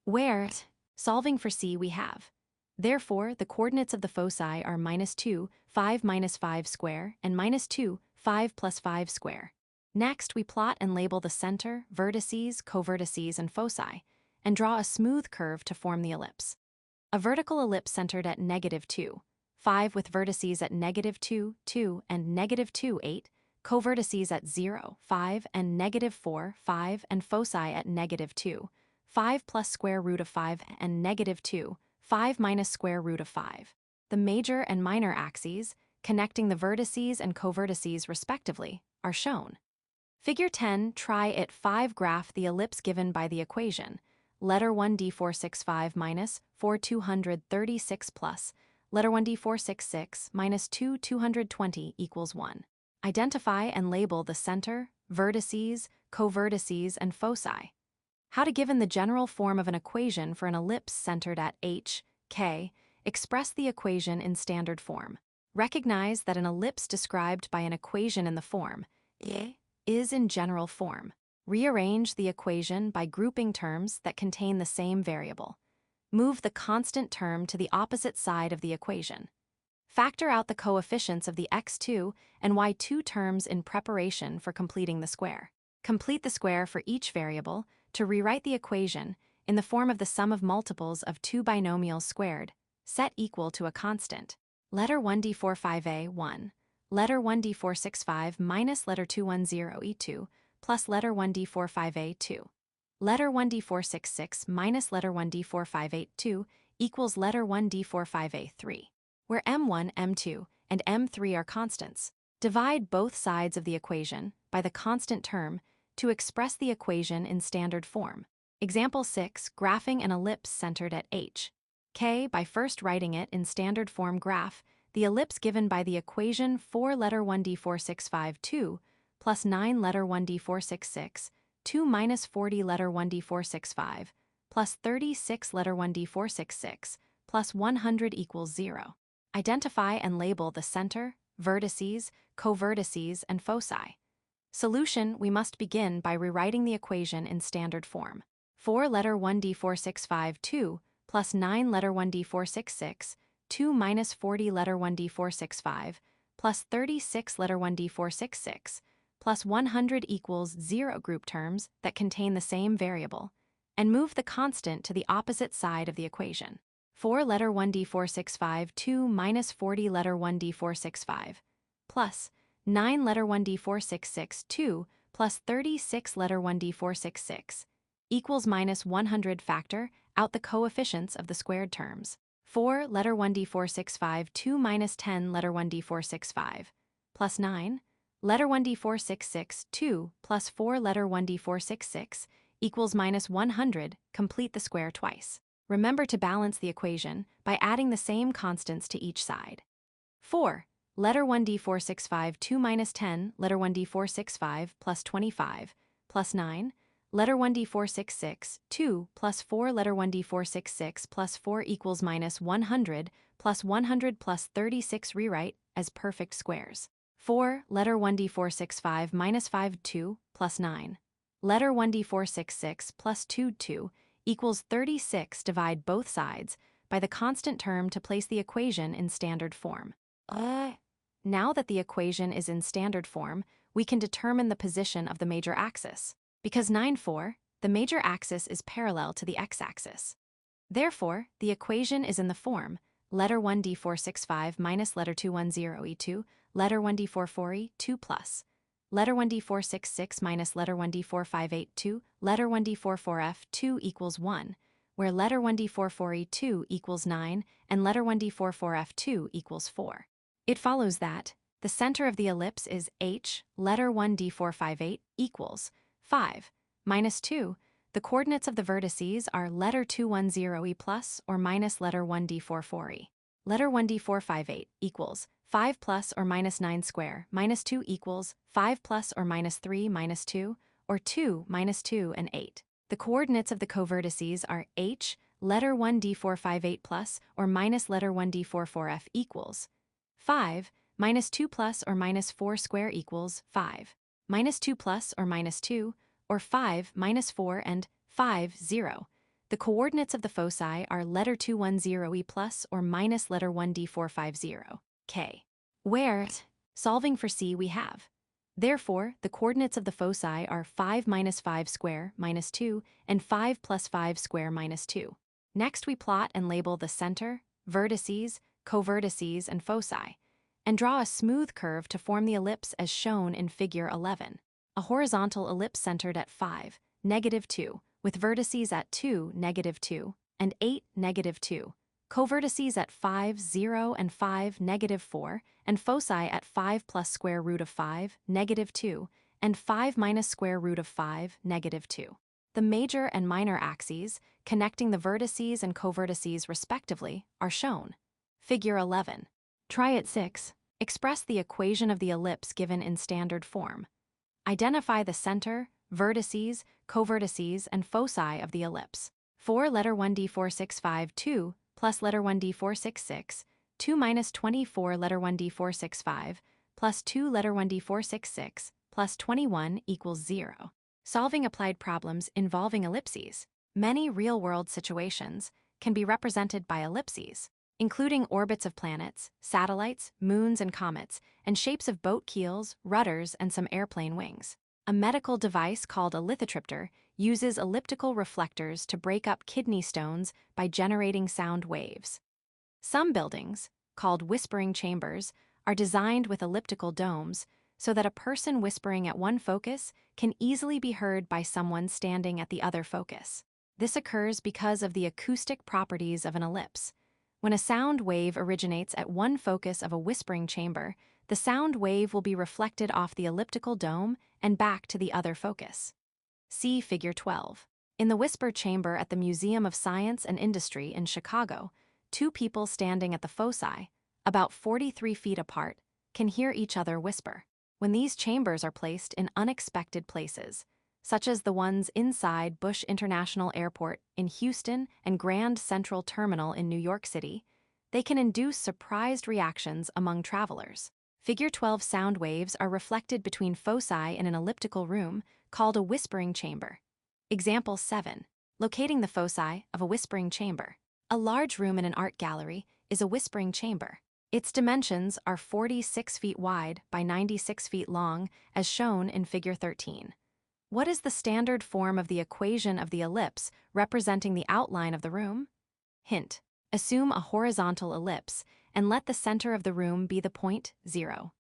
Where, solving for c, we have. Therefore, the coordinates of the foci are minus 2, 5 minus 5 square, and minus 2, 5 plus 5 square. Next, we plot and label the center, vertices, covertices, and foci, and draw a smooth curve to form the ellipse. A vertical ellipse centered at -2, 5 with vertices at -2, 2, and -2, 8, covertices at 0, 5, and -4, 5, and foci at -2, 5 plus square root of 5, and -2, 5 minus square root of 5. The major and minor axes, connecting the vertices and covertices respectively, are shown. Figure 10, try it 5 graph the ellipse given by the equation, letter 1d465 minus 4,236 plus, letter 1d466 minus 2,220 equals 1. Identify and label the center, vertices, covertices, and foci. How to, given the general form of an equation for an ellipse centered at h, k, express the equation in standard form. Recognize that an ellipse described by an equation in the form is in general form. Rearrange the equation by grouping terms that contain the same variable. Move the constant term to the opposite side of the equation. Factor out the coefficients of the x2 and y2 terms in preparation for completing the square. Complete the square for each variable to rewrite the equation in the form of the sum of multiples of two binomials squared, set equal to a constant. Letter 1d45a 1, letter 1d465 minus letter 210e2 plus letter 1d45a 2. Letter 1d466 minus letter 1d4582 equals letter 1d45a 3, where m1, m2, and m3 are constants. Divide both sides of the equation by the constant term to express the equation in standard form. Example 6, graphing an ellipse centered at h, k by first writing it in standard form graph the ellipse given by the equation 4 letter 1d465 2 plus 9 letter 1d466, 2 minus 40 letter 1d465, plus 36 letter 1d466, plus 100 equals 0. Identify and label the center, vertices, covertices, and foci. Solution, we must begin by rewriting the equation in standard form. 4 letter 1d465 2 plus 9 letter 1d466, 2 minus 40 letter 1d465, plus 36 letter 1d466, plus 100 equals 0 group terms that contain the same variable, and move the constant to the opposite side of the equation. 4 letter 1d465 2 minus 40 letter 1d465, plus 9 letter 1d466 2 plus 36 letter 1d466 equals minus 100. Factor out the coefficients of the squared terms. 4 letter 1d465 2 minus 10 letter 1d465 plus 9 letter 1d466 2 plus 4 letter 1d466 equals minus 100. Complete the square twice. Remember to balance the equation by adding the same constants to each side. 4 letter 1d465 2 minus 10 letter 1d465 plus 25 plus 9 letter 1d466 2 plus 4 letter 1d466 plus 4 equals minus 100 plus 100 plus 36. Rewrite as perfect squares. 4 letter 1d465 minus 5 2 plus 9 letter 1d466 plus 2 2 equals 36. Divide both sides by the constant term to place the equation in standard form. Now that the equation is in standard form, we can determine the position of the major axis. Because 9, 4, the major axis is parallel to the x-axis. Therefore, the equation is in the form letter 1d465 minus letter 210e2, letter 1d44e2 plus, letter 1d466 minus letter 1d4582, letter 1d44f2 equals 1, where letter 1d44e2 equals 9 and letter 1d44f2 equals 4. It follows that the center of the ellipse is h, letter 1d458 equals 5, minus 2. The coordinates of the vertices are letter 210e plus or minus letter 1d44e. letter 1d458 equals 5 plus or minus 9 square minus 2 equals 5 plus or minus 3 minus 2, or 2 minus 2 and 8. The coordinates of the covertices are h, letter 1d458 plus or minus letter 1d44f equals 5, minus 2 plus or minus 4 square equals 5, minus 2 plus or minus 2, or 5 minus 4 and 5, 0. The coordinates of the foci are letter 210e plus or minus letter 1d450, k. Where, solving for c, we have. Therefore, the coordinates of the foci are 5 minus 5 square minus 2 and 5 plus 5 square minus 2. Next, we plot and label the center, vertices, covertices, and foci, and draw a smooth curve to form the ellipse as shown in Figure 11. A horizontal ellipse centered at 5, -2, with vertices at 2, -2, and 8, -2, covertices at 5, 0, and 5, -4, and foci at 5 plus square root of 5, -2, and 5 minus square root of 5, -2. The major and minor axes, connecting the vertices and covertices respectively, are shown. Figure 11. Try at 6. Express the equation of the ellipse given in standard form. Identify the center, vertices, covertices, and foci of the ellipse. For letter 1d465, 2 plus letter 1d466, 2 minus 24 letter 1d465, plus 2 letter 1d466, plus 21 equals 0. Solving applied problems involving ellipses. Many real-world situations can be represented by ellipses, including orbits of planets, satellites, moons, and comets, and shapes of boat keels, rudders, and some airplane wings. A medical device called a lithotripter uses elliptical reflectors to break up kidney stones by generating sound waves. Some buildings, called whispering chambers, are designed with elliptical domes so that a person whispering at one focus can easily be heard by someone standing at the other focus. This occurs because of the acoustic properties of an ellipse. When a sound wave originates at one focus of a whispering chamber, the sound wave will be reflected off the elliptical dome and back to the other focus. See Figure 12. In the whisper chamber at the Museum of Science and Industry in Chicago, two people standing at the foci, about 43 feet apart, can hear each other whisper. When these chambers are placed in unexpected places, such as the ones inside Bush International Airport in Houston and Grand Central Terminal in New York City, they can induce surprised reactions among travelers. Figure 12 sound waves are reflected between foci in an elliptical room called a whispering chamber. Example 7. Locating the foci of a whispering chamber. A large room in an art gallery is a whispering chamber. Its dimensions are 46 feet wide by 96 feet long, as shown in Figure 13. What is the standard form of the equation of the ellipse representing the outline of the room? Hint: assume a horizontal ellipse and let the center of the room be the point 0.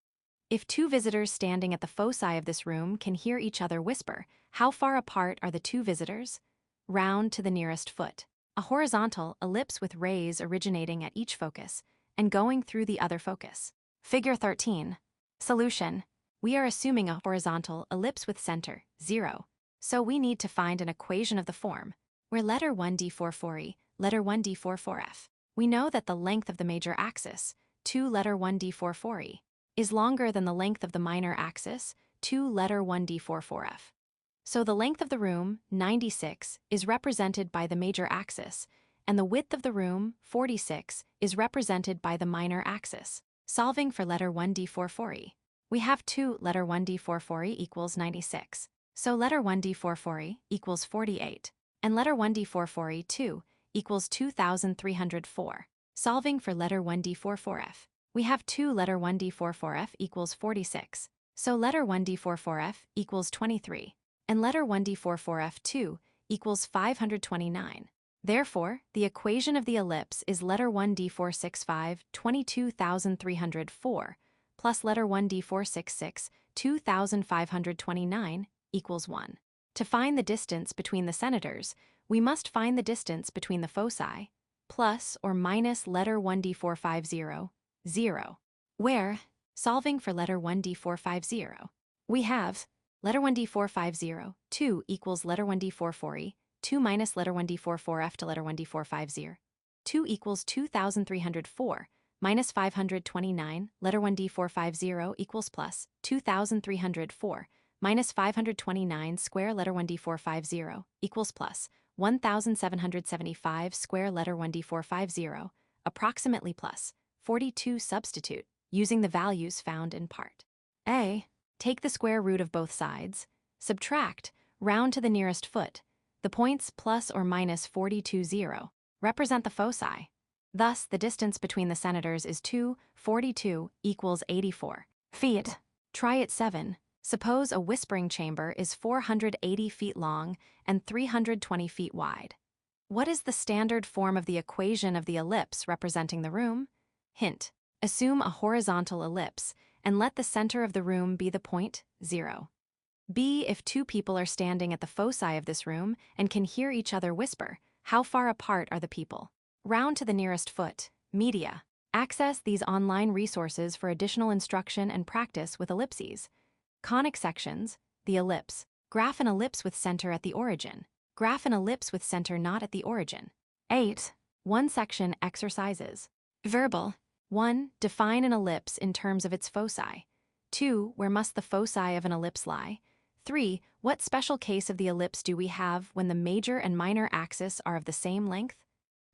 If two visitors standing at the foci of this room can hear each other whisper, how far apart are the two visitors? Round to the nearest foot. A horizontal ellipse with rays originating at each focus and going through the other focus. Figure 13. Solution. We are assuming a horizontal ellipse with center 0, so we need to find an equation of the form where letter 1d44e, letter 1d44f. We know that the length of the major axis, 2 letter 1d44e, is longer than the length of the minor axis, 2 letter 1d44f. So the length of the room, 96, is represented by the major axis, and the width of the room, 46, is represented by the minor axis. Solving for letter 1d44e. We have 2 letter 1d44e equals 96, so letter 1d44e equals 48, and letter 1d44e 2 equals 2304. Solving for letter 1d44f. We have 2 letter 1d44f equals 46, so letter 1d44f equals 23, and letter 1d44f2 equals 529. Therefore, the equation of the ellipse is letter 1d465, 22,304, plus letter 1d466, 2,529, equals 1. To find the distance between the centers, we must find the distance between the foci, plus or minus letter 1d450, 0. Where, solving for letter 1d450, we have letter 1d450, 2 equals letter 1d44e, 2 minus letter 1d44f to letter 1d450, 2 equals 2,304, minus 529, letter 1 D450 equals plus 2,304, minus 529 square letter 1 D450 equals plus 1,775 square letter 1 D450, approximately plus 42. Substitute, using the values found in part A. Take the square root of both sides, subtract, round to the nearest foot. The points plus or minus 42, 0 represent the foci. Thus, the distance between the centers is 242 equals 84 feet. Try it 7. Suppose a whispering chamber is 480 feet long and 320 feet wide. What is the standard form of the equation of the ellipse representing the room? Hint: assume a horizontal ellipse and let the center of the room be the point 0. B. If two people are standing at the foci of this room and can hear each other whisper, how far apart are the people? Round to the nearest foot. Media. Access these online resources for additional instruction and practice with ellipses. Conic sections. The ellipse. Graph an ellipse with center at the origin. Graph an ellipse with center not at the origin. 8. One section exercises. Verbal. 1. Define an ellipse in terms of its foci. 2. Where must the foci of an ellipse lie? 3. What special case of the ellipse do we have when the major and minor axis are of the same length?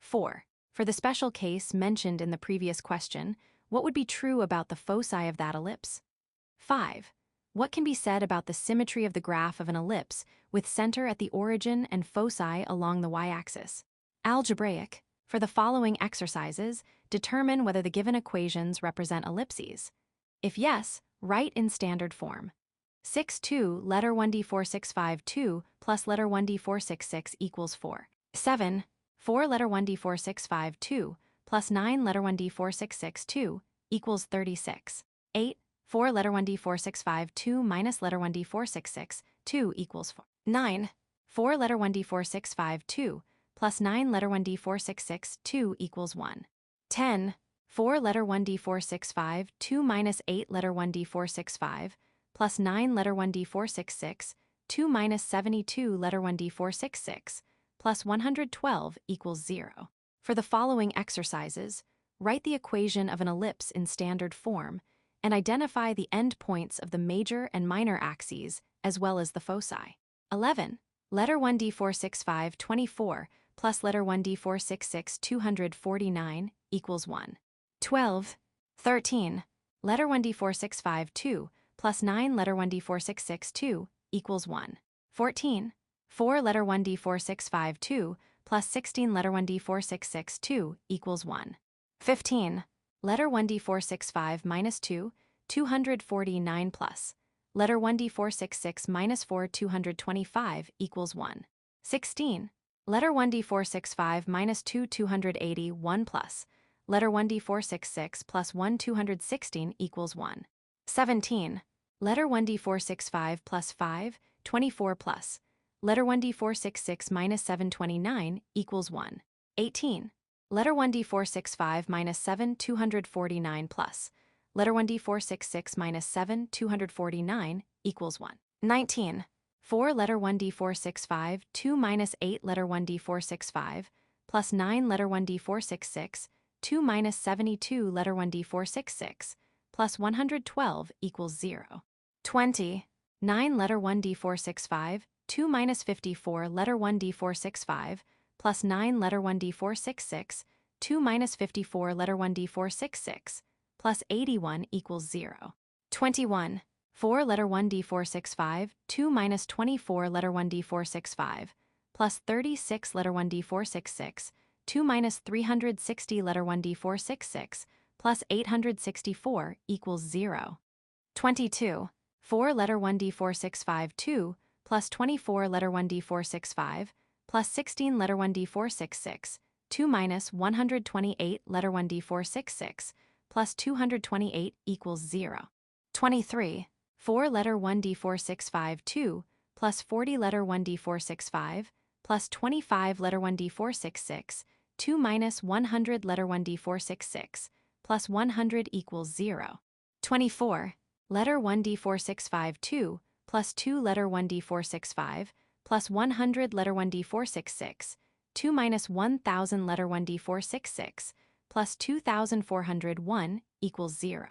4. For the special case mentioned in the previous question, what would be true about the foci of that ellipse? 5. What can be said about the symmetry of the graph of an ellipse with center at the origin and foci along the y-axis? Algebraic. For the following exercises, determine whether the given equations represent ellipses. If yes, write in standard form. 6-2 letter 1D4652 plus letter 1D466 equals 4. 7. 4 letter 1D4652 plus 9 letter 1D4662 equals 36. 8. 4 letter 1D4652 minus letter 1D4662 equals 4. 9. 4 letter 1D4652 plus 9 letter 1D4662 equals 1. 10. 4 letter 1D465 minus 8 letter 1D465 plus 9 letter 1D466 minus 72 letter 1D466 plus 112 equals 0. For the following exercises, write the equation of an ellipse in standard form and identify the endpoints of the major and minor axes as well as the foci. 11. Letter 1D465 24 plus letter 1D466 249 equals 1. 12. 13. Letter 1D4652 plus 9 letter 1D4662 equals 1. 14. 4 letter 1D4652 plus 16 letter 1D4662 equals 1. 15. Letter 1D465 minus 2, 249 plus. Letter 1D466 minus 4, 225 equals 1. 16. Letter 1D465 minus 2, 281 plus. Letter 1D466 plus 1, 216 equals 1. 17. Letter 1D465 plus 5, 24 plus. Letter 1D466 minus 729 equals 1. 18. Letter 1D465 minus 7, 249 plus. Letter 1D466 minus 7, 249 equals 1. 19. 4 letter 1D465 2 minus 8 letter 1D465 plus 9 letter 1D466 2 minus 72 letter 1D466 plus 112 equals 0. 20. 9 letter 1D465 2 minus 54 letter 1D465 plus 9 letter 1D466 2 minus 54 letter 1D466 plus 81 equals 0. 21. 4 letter 1D465 2 minus 24 letter 1D465 plus 36 letter 1D466 2 minus 360 letter 1D466 plus 864 equals 0. 22. 4 letter 1D465 2 plus 24 letter 1D465 plus 16 letter 1D466 2 minus 128 letter 1D466 plus 228 equals 0. 23. 4 letter 1D465 2 plus 40 letter 1D465 plus 25 letter 1D466 2 minus 100 letter 1D466 plus 100 equals 0. 24. Letter 1D465 2 plus 2 letter 1D465 plus 100 letter 1D466 2 minus 1000 letter 1d466 plus 2401 equals 0.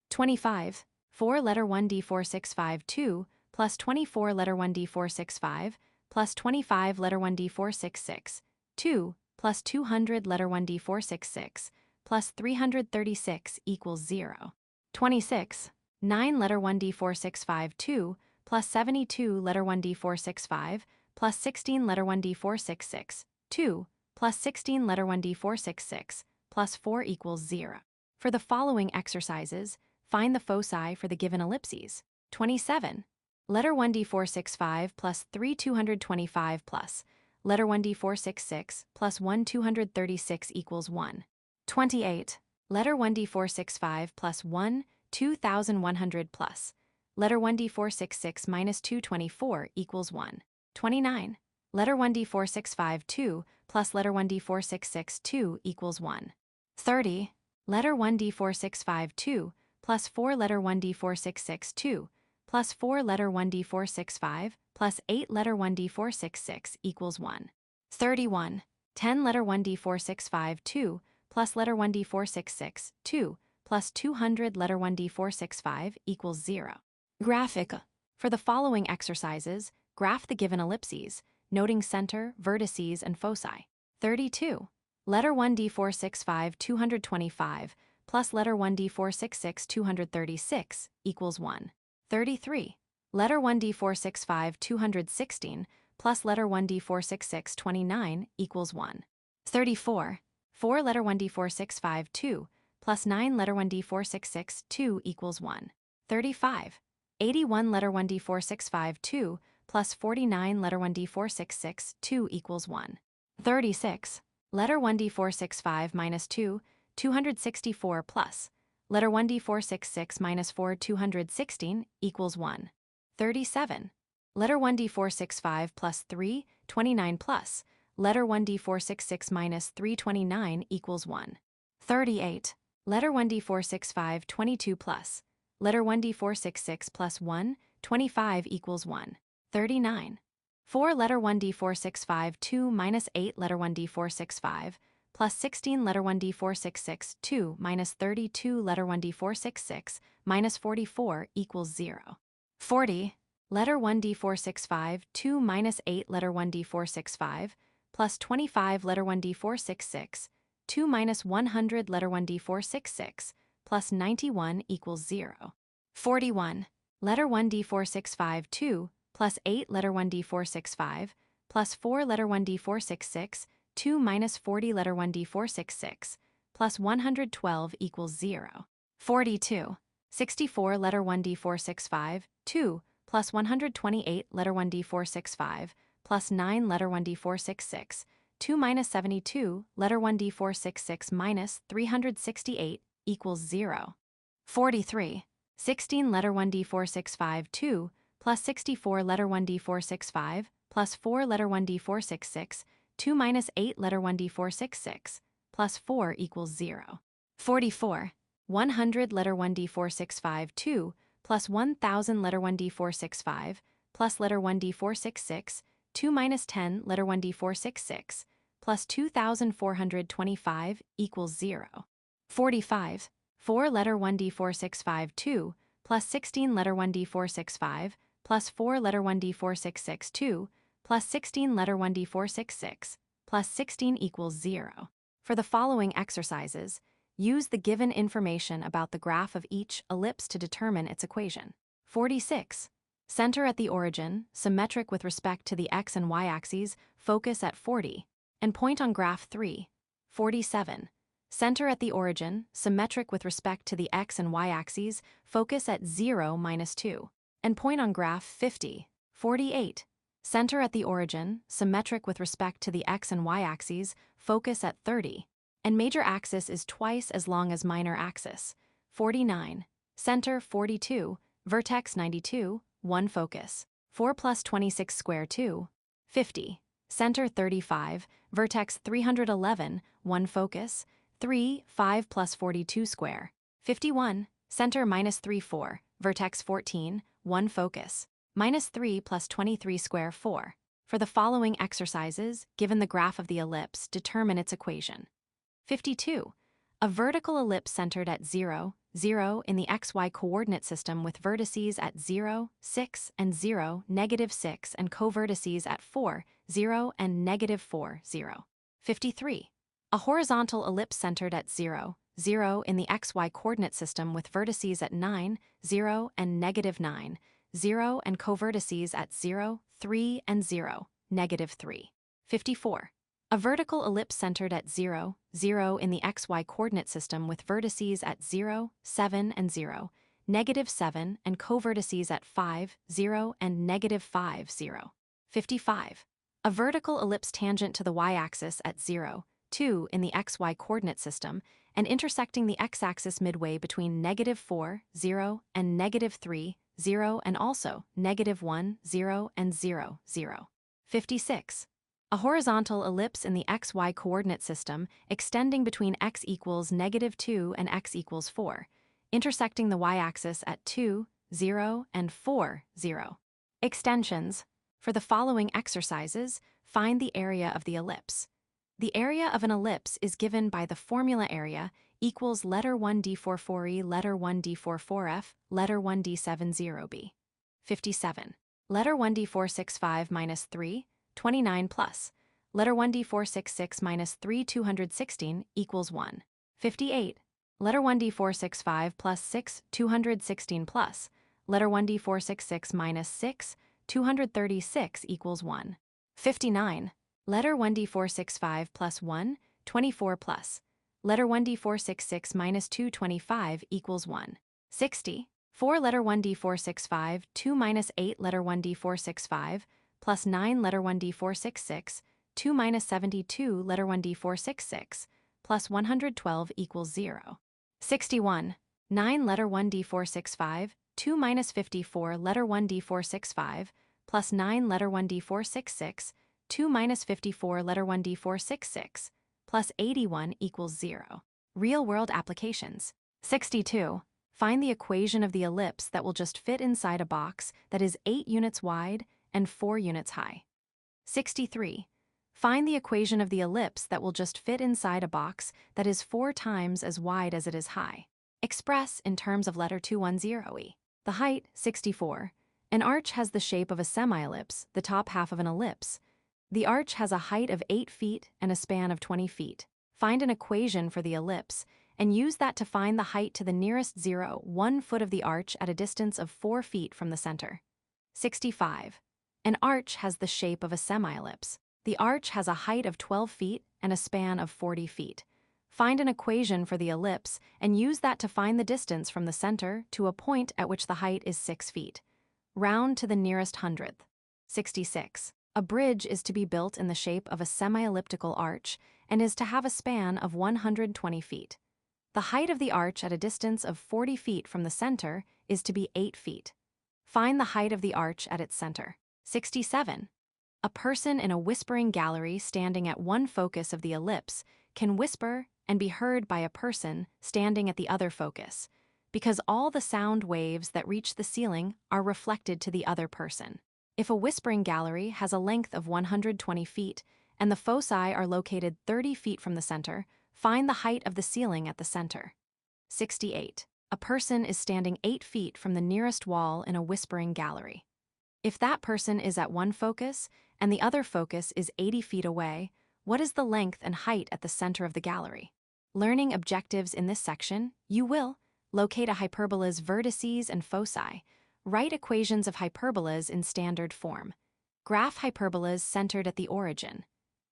25. 4 letter 1d4652 plus 24 letter 1d465 plus 25 letter 1d466 2 plus 200 letter 1d466 plus 336 equals 0. 26. 9 letter 1d4652 plus 72 letter 1d465 plus 16 letter 1d466 2 plus 16 letter 1d466 plus 4 equals 0. For the following exercises, find the foci for the given ellipses. 27. Letter 1d465 plus 3 225 plus letter 1d466 plus 1 236 equals 1. 28. Letter 1d465 plus 1 2100 plus letter 1d466 minus 224 equals 1. 29. Letter 1d4652 plus letter 1d4662 equals 1. 30. Letter 1d4652 plus 4 letter 1d4662 plus 4 letter 1d465 plus 8 letter 1d466 equals 1. 31. 10 letter 1d4652 plus letter 1d466 plus 200 letter 1d465 equals 0. Graphic. For the following exercises, graph the given ellipses, noting center, vertices, and foci. 32. Letter 1d465 225 plus letter 1d466 236 equals 1. 33. Letter 1d465 216 plus letter 1d466 29 equals 1. 34. 4 letter 1d465 2 plus 9 letter 1d466 2 equals 1. 35. 81 letter 1d465 2 plus 49 letter 1d466 2 equals 1. 36. Letter 1d465 minus 2, 264 plus letter 1d466 minus 4 216 equals 1. 37. Letter 1d465 plus 3, 29 plus letter 1d466 minus 329 equals 1. 38. Letter 1d465 22 plus letter 1d466 plus 1, 25 equals 1. 39. 4 letter 1d465 2 minus 8 letter 1d465 plus 16 letter 1d466 2 minus 32 letter 1d466 minus 44 equals 0. 40. Letter 1d465 2 minus 8 letter 1d465 plus 25 letter 1d466 2 minus 100 letter 1d466 plus 91 equals 0. 41. Letter 1d465 2 plus 8 letter 1d465 plus 4 letter 1d466 2 minus 40 letter 1d466 plus 112 equals 0. 42. 64 letter 1d465 2 plus 128 letter 1d465 plus 9 letter 1d466 2 minus 72 letter 1d466 minus 368 equals 0. 43. 16 letter 1d465 2 plus 64 letter 1d465 plus 4 letter 1d466 2 minus 8 letter 1d466 plus 4 equals 0. 44. 100 letter 1d465 2 plus 1000 letter 1d465 plus letter 1d466 2 minus 10 letter 1d466 plus 2425 equals 0. 45. 4 letter 1d465 2 plus 16 letter 1d465 plus 4 letter 1d466 2 plus 16 letter 1d466 plus 16 equals 0. For the following exercises, use the given information about the graph of each ellipse to determine its equation. 46. Center at the origin, symmetric with respect to the x and y axes, focus at 40, and point on graph 3. 47. Center at the origin, symmetric with respect to the x and y axes, focus at 0 minus 2, and point on graph 50. 48. Center at the origin, symmetric with respect to the x and y axes, focus at 30, and major axis is twice as long as minor axis. 49. Center 42, vertex 92, 1 focus. 4 plus 26 square 2. 50. Center 35, vertex 311, 1 focus. 3, 5 plus 42 square. 51. Center minus 3 4, vertex 14, 1 focus. Minus 3 plus 23 square 4. For the following exercises, given the graph of the ellipse, determine its equation. 52. A vertical ellipse centered at 0, 0 in the xy coordinate system with vertices at 0, 6, and 0, -6 and covertices at 4, 0, and -4, 0. 53. A horizontal ellipse centered at 0, 0 in the xy coordinate system with vertices at 9, 0, and -9, 0, and covertices at 0, 3, and 0, -3. 54. A vertical ellipse centered at 0, 0 in the xy coordinate system with vertices at 0, 7, and 0, -7, and covertices at 5, 0, and -5, 0. 55. A vertical ellipse tangent to the y-axis at 0, 2 in the xy coordinate system and intersecting the x-axis midway between -4, 0, and -3, 0, and also -1, 0, and 0, 0. 56. A horizontal ellipse in the xy coordinate system extending between x equals -2 and x equals 4, intersecting the y-axis at 2, 0, and 4, 0. Extensions. For the following exercises, find the area of the ellipse. The area of an ellipse is given by the formula area equals letter 1 d44e, letter 1 d44f, letter 1 d70b. 57. Letter 1 d465 minus 3, 29 plus. Letter 1 d466 minus 3, 216 equals 1. 58. Letter 1 d465 plus 6, 216 plus. Letter 1 d466 minus 6, 236 equals 1. 59. Letter 1 d465 plus 1, 24 plus. Letter 1 d466 minus 225 equals 1. 60. 4 letter 1 d465, 2 minus 8 letter 1 d465, plus 9 letter 1 d466, 2 minus 72 letter 1 d466, plus 112 equals 0. 61. 9 letter 1 d465, 2 minus 54 letter 1 d465, plus 9 letter 1 d466, 2 minus 54 letter 1 d466, plus 81 equals 0. Real-world applications. 62. Find the equation of the ellipse that will just fit inside a box that is 8 units wide and 4 units high. 63. Find the equation of the ellipse that will just fit inside a box that is 4 times as wide as it is high. Express in terms of letter 210e. The height, 64. An arch has the shape of a semi-ellipse, the top half of an ellipse. The arch has a height of 8 feet and a span of 20 feet. Find an equation for the ellipse and use that to find the height to the nearest 0, 1 foot of the arch at a distance of 4 feet from the center. 65. An arch has the shape of a semi-ellipse. The arch has a height of 12 feet and a span of 40 feet. Find an equation for the ellipse and use that to find the distance from the center to a point at which the height is 6 feet. Round to the nearest hundredth. 66. A bridge is to be built in the shape of a semi-elliptical arch and is to have a span of 120 feet. The height of the arch at a distance of 40 feet from the center is to be 8 feet. Find the height of the arch at its center. 67. A person in a whispering gallery standing at one focus of the ellipse can whisper and be heard by a person standing at the other focus, because all the sound waves that reach the ceiling are reflected to the other person. If a whispering gallery has a length of 120 feet and the foci are located 30 feet from the center, find the height of the ceiling at the center. 68. A person is standing 8 feet from the nearest wall in a whispering gallery. If that person is at one focus and the other focus is 80 feet away, what is the length and height at the center of the gallery? Learning objectives in this section, you will locate a hyperbola's vertices and foci, write equations of hyperbolas in standard form, graph hyperbolas centered at the origin,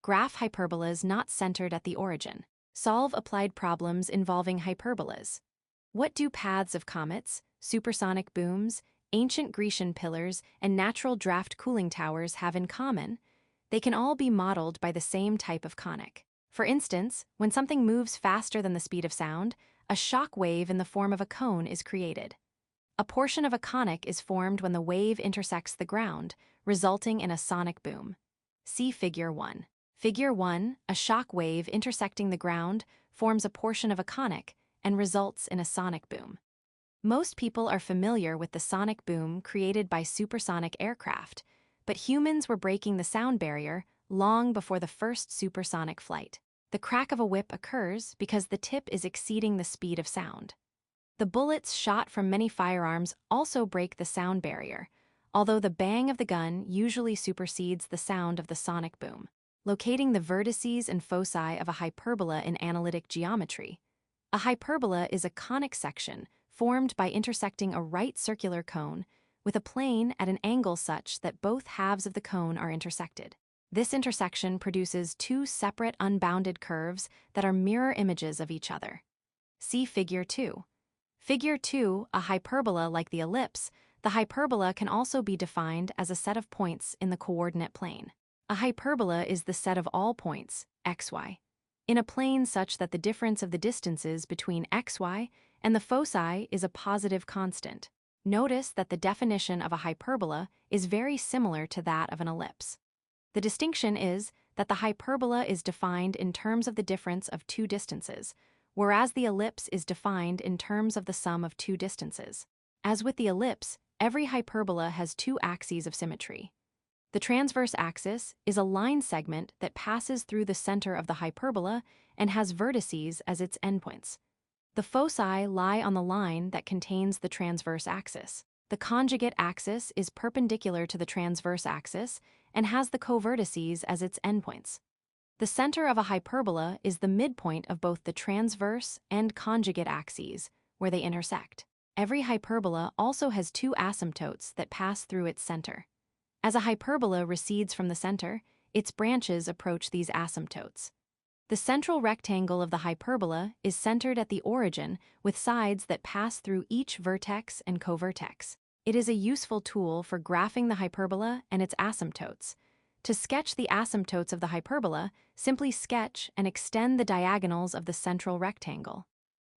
graph hyperbolas not centered at the origin, solve applied problems involving hyperbolas. What do paths of comets, supersonic booms, ancient Grecian pillars, and natural draft cooling towers have in common? They can all be modeled by the same type of conic. For instance, when something moves faster than the speed of sound, a shock wave in the form of a cone is created. A portion of a conic is formed when the wave intersects the ground, resulting in a sonic boom. See Figure 1. Figure 1, a shock wave intersecting the ground forms a portion of a conic and results in a sonic boom. Most people are familiar with the sonic boom created by supersonic aircraft, but humans were breaking the sound barrier long before the first supersonic flight. The crack of a whip occurs because the tip is exceeding the speed of sound. The bullets shot from many firearms also break the sound barrier, although the bang of the gun usually supersedes the sound of the sonic boom. Locating the vertices and foci of a hyperbola in analytic geometry. A hyperbola is a conic section formed by intersecting a right circular cone with a plane at an angle such that both halves of the cone are intersected. This intersection produces two separate unbounded curves that are mirror images of each other. See Figure 2. Figure 2, a hyperbola like the ellipse, the hyperbola can also be defined as a set of points in the coordinate plane. A hyperbola is the set of all points, xy, in a plane such that the difference of the distances between xy and the foci is a positive constant. Notice that the definition of a hyperbola is very similar to that of an ellipse. The distinction is that the hyperbola is defined in terms of the difference of two distances, whereas the ellipse is defined in terms of the sum of two distances. As with the ellipse, every hyperbola has two axes of symmetry. The transverse axis is a line segment that passes through the center of the hyperbola and has vertices as its endpoints. The foci lie on the line that contains the transverse axis. The conjugate axis is perpendicular to the transverse axis and has the covertices as its endpoints. The center of a hyperbola is the midpoint of both the transverse and conjugate axes, where they intersect. Every hyperbola also has two asymptotes that pass through its center. As a hyperbola recedes from the center, its branches approach these asymptotes. The central rectangle of the hyperbola is centered at the origin with sides that pass through each vertex and covertex. It is a useful tool for graphing the hyperbola and its asymptotes. To sketch the asymptotes of the hyperbola, simply sketch and extend the diagonals of the central rectangle.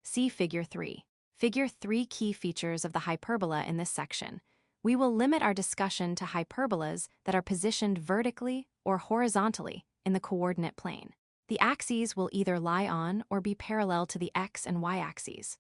See Figure 3. Figure 3 key features of the hyperbola in this section. We will limit our discussion to hyperbolas that are positioned vertically or horizontally in the coordinate plane. The axes will either lie on or be parallel to the x and y axes.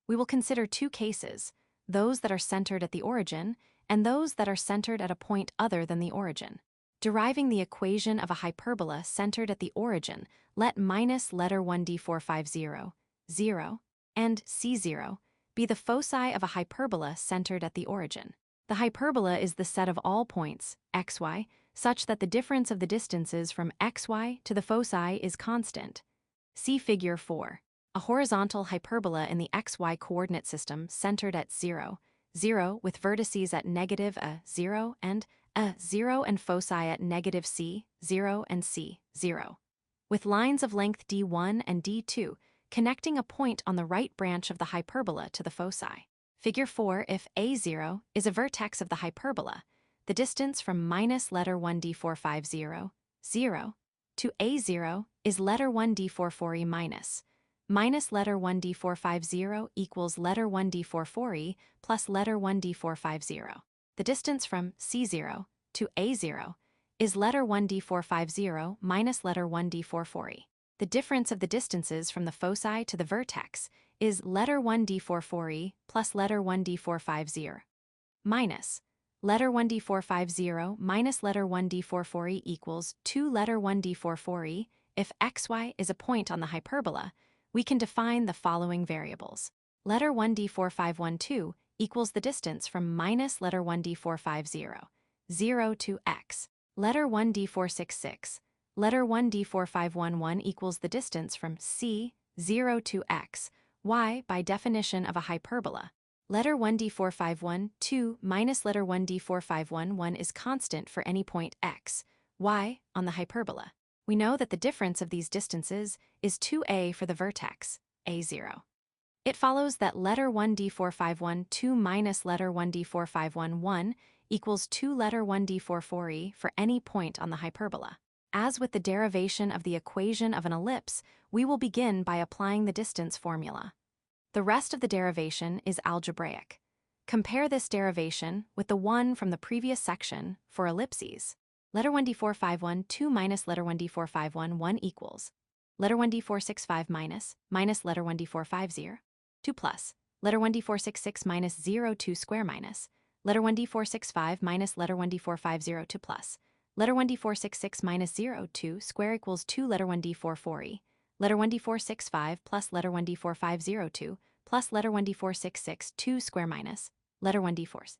We will consider two cases, those that are centered at the origin and those that are centered at a point other than the origin. Deriving the equation of a hyperbola centered at the origin, let minus letter 1d450, 0, and c0 be the foci of a hyperbola centered at the origin. The hyperbola is the set of all points, xy, such that the difference of the distances from xy to the foci is constant. See Figure 4. A horizontal hyperbola in the xy coordinate system centered at 0, 0 with vertices at negative 0 and 0 and foci at negative c, 0 and c, 0. With lines of length d1 and d2 connecting a point on the right branch of the hyperbola to the foci. Figure 4, if A0 is a vertex of the hyperbola, the distance from minus letter 1d450, 0, to A0 is letter 1d44e minus letter 1d450 equals letter 1d44e plus letter 1d450. The distance from C0 to A0 is letter 1d450 minus letter 1d44e. The difference of the distances from the foci to the vertex is letter 1d44e plus letter 1d450 minus letter 1d450 minus letter 1d44e equals 2 letter 1d44e. If xy is a point on the hyperbola, we can define the following variables. Letter 1d4512 equals the distance from minus letter 1d450, 0 to x. Letter 1d466, letter 1d4511 equals the distance from c, 0 to x, y by definition of a hyperbola. Letter 1d4512 minus letter 1d4511 is constant for any point x, y on the hyperbola. We know that the difference of these distances is 2a for the vertex, a0. It follows that letter 1d4512 minus letter 1d4511 equals 2 letter 1d44e for any point on the hyperbola. As with the derivation of the equation of an ellipse, we will begin by applying the distance formula. The rest of the derivation is algebraic. Compare this derivation with the one from the previous section for ellipses. Letter 1d4512 minus letter 1d4511 equals letter 1d465 minus letter 1d450, 2 plus letter 1d466 minus 0 2 square minus letter 1d465 minus letter 1d450 plus letter 1d466 minus 02 square equals 2 letter 1d440, letter 1d465 plus letter 1d4502 plus letter 1d466 2 square minus letter 1d4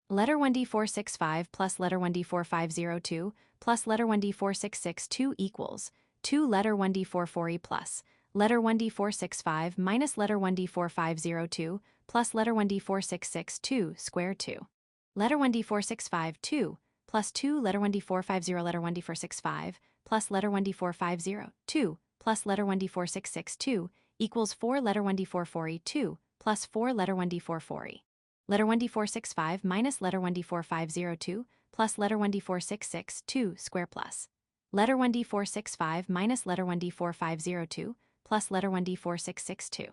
letter 1d465 plus letter 1d4502 plus letter 1d466 2 equals 2 letter 1d440 plus letter 1d465 minus letter 1d4502 plus letter 1d466 2 square 2. Letter 1d465 2 plus 2 letter 1d450 letter 1d465 plus letter 1d450 2 plus letter 1d466 2 equals 4 letter 1d440 2 plus 4 letter 1d440. Letter 1d465 minus letter 1d4502 plus letter 1d466 2 square plus letter 1d465 minus letter 1d4502 plus letter 1d466 2.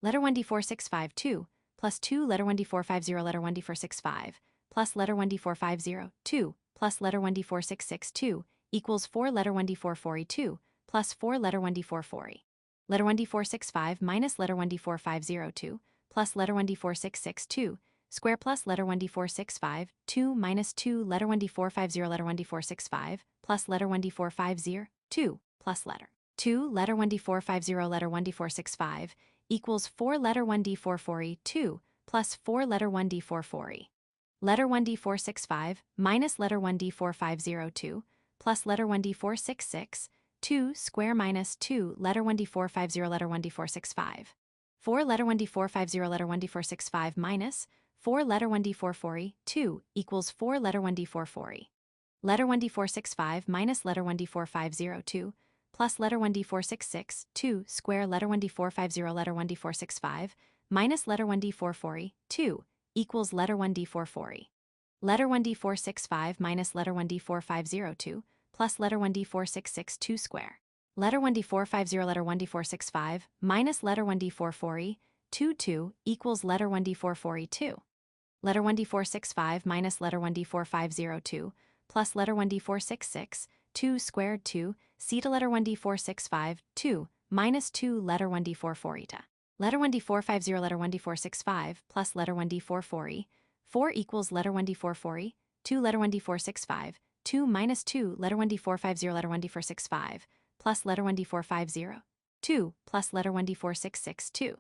Letter 1d465 2 plus 2 letter 1d450 letter 1d465 plus letter 1d450 2 plus letter 1d466 2 equals 4 letter 1d440 2 plus 4 letter 1d440. Letter 1d465 minus letter 1d4502 plus letter 1d466 2 square plus letter 1d465 2 minus 2 letter 1d450 letter 1d465 plus letter 1d450 2 plus letter 2 letter 1d450 letter 1d465 equals 4 letter 1d440 2 plus 4 letter 1d440. Letter 1d465 minus letter 1d4502 plus letter 1d466 2 square minus 2 letter 1d450 letter 1d465. 4 letter 1d450 letter 1d465 minus 4 letter 1d440 2 equals 4 letter 1d440. Letter 1d465 minus letter 1d4502 plus letter 1d466 2 square letter 1d450 letter 1d465 minus letter 1d440 2 equals letter 1d440. Letter 1d465 minus letter 1d4502 plus letter 1d466 2 square. Letter 1d450 letter 1d465 minus letter 1d440 2 equals letter 1d440 2. Letter 1d465 minus letter 1d4502 plus letter 1d466 2 squared 2 c to letter 1d465 2 minus 2 letter 1d440 to. Letter 1d450 letter 1d465 plus letter 1d440 4 equals letter 1d440 2 letter 1d465 2 minus 2 letter 1d450 letter 1d465 plus letter 1d450 2 plus letter 1d466 2.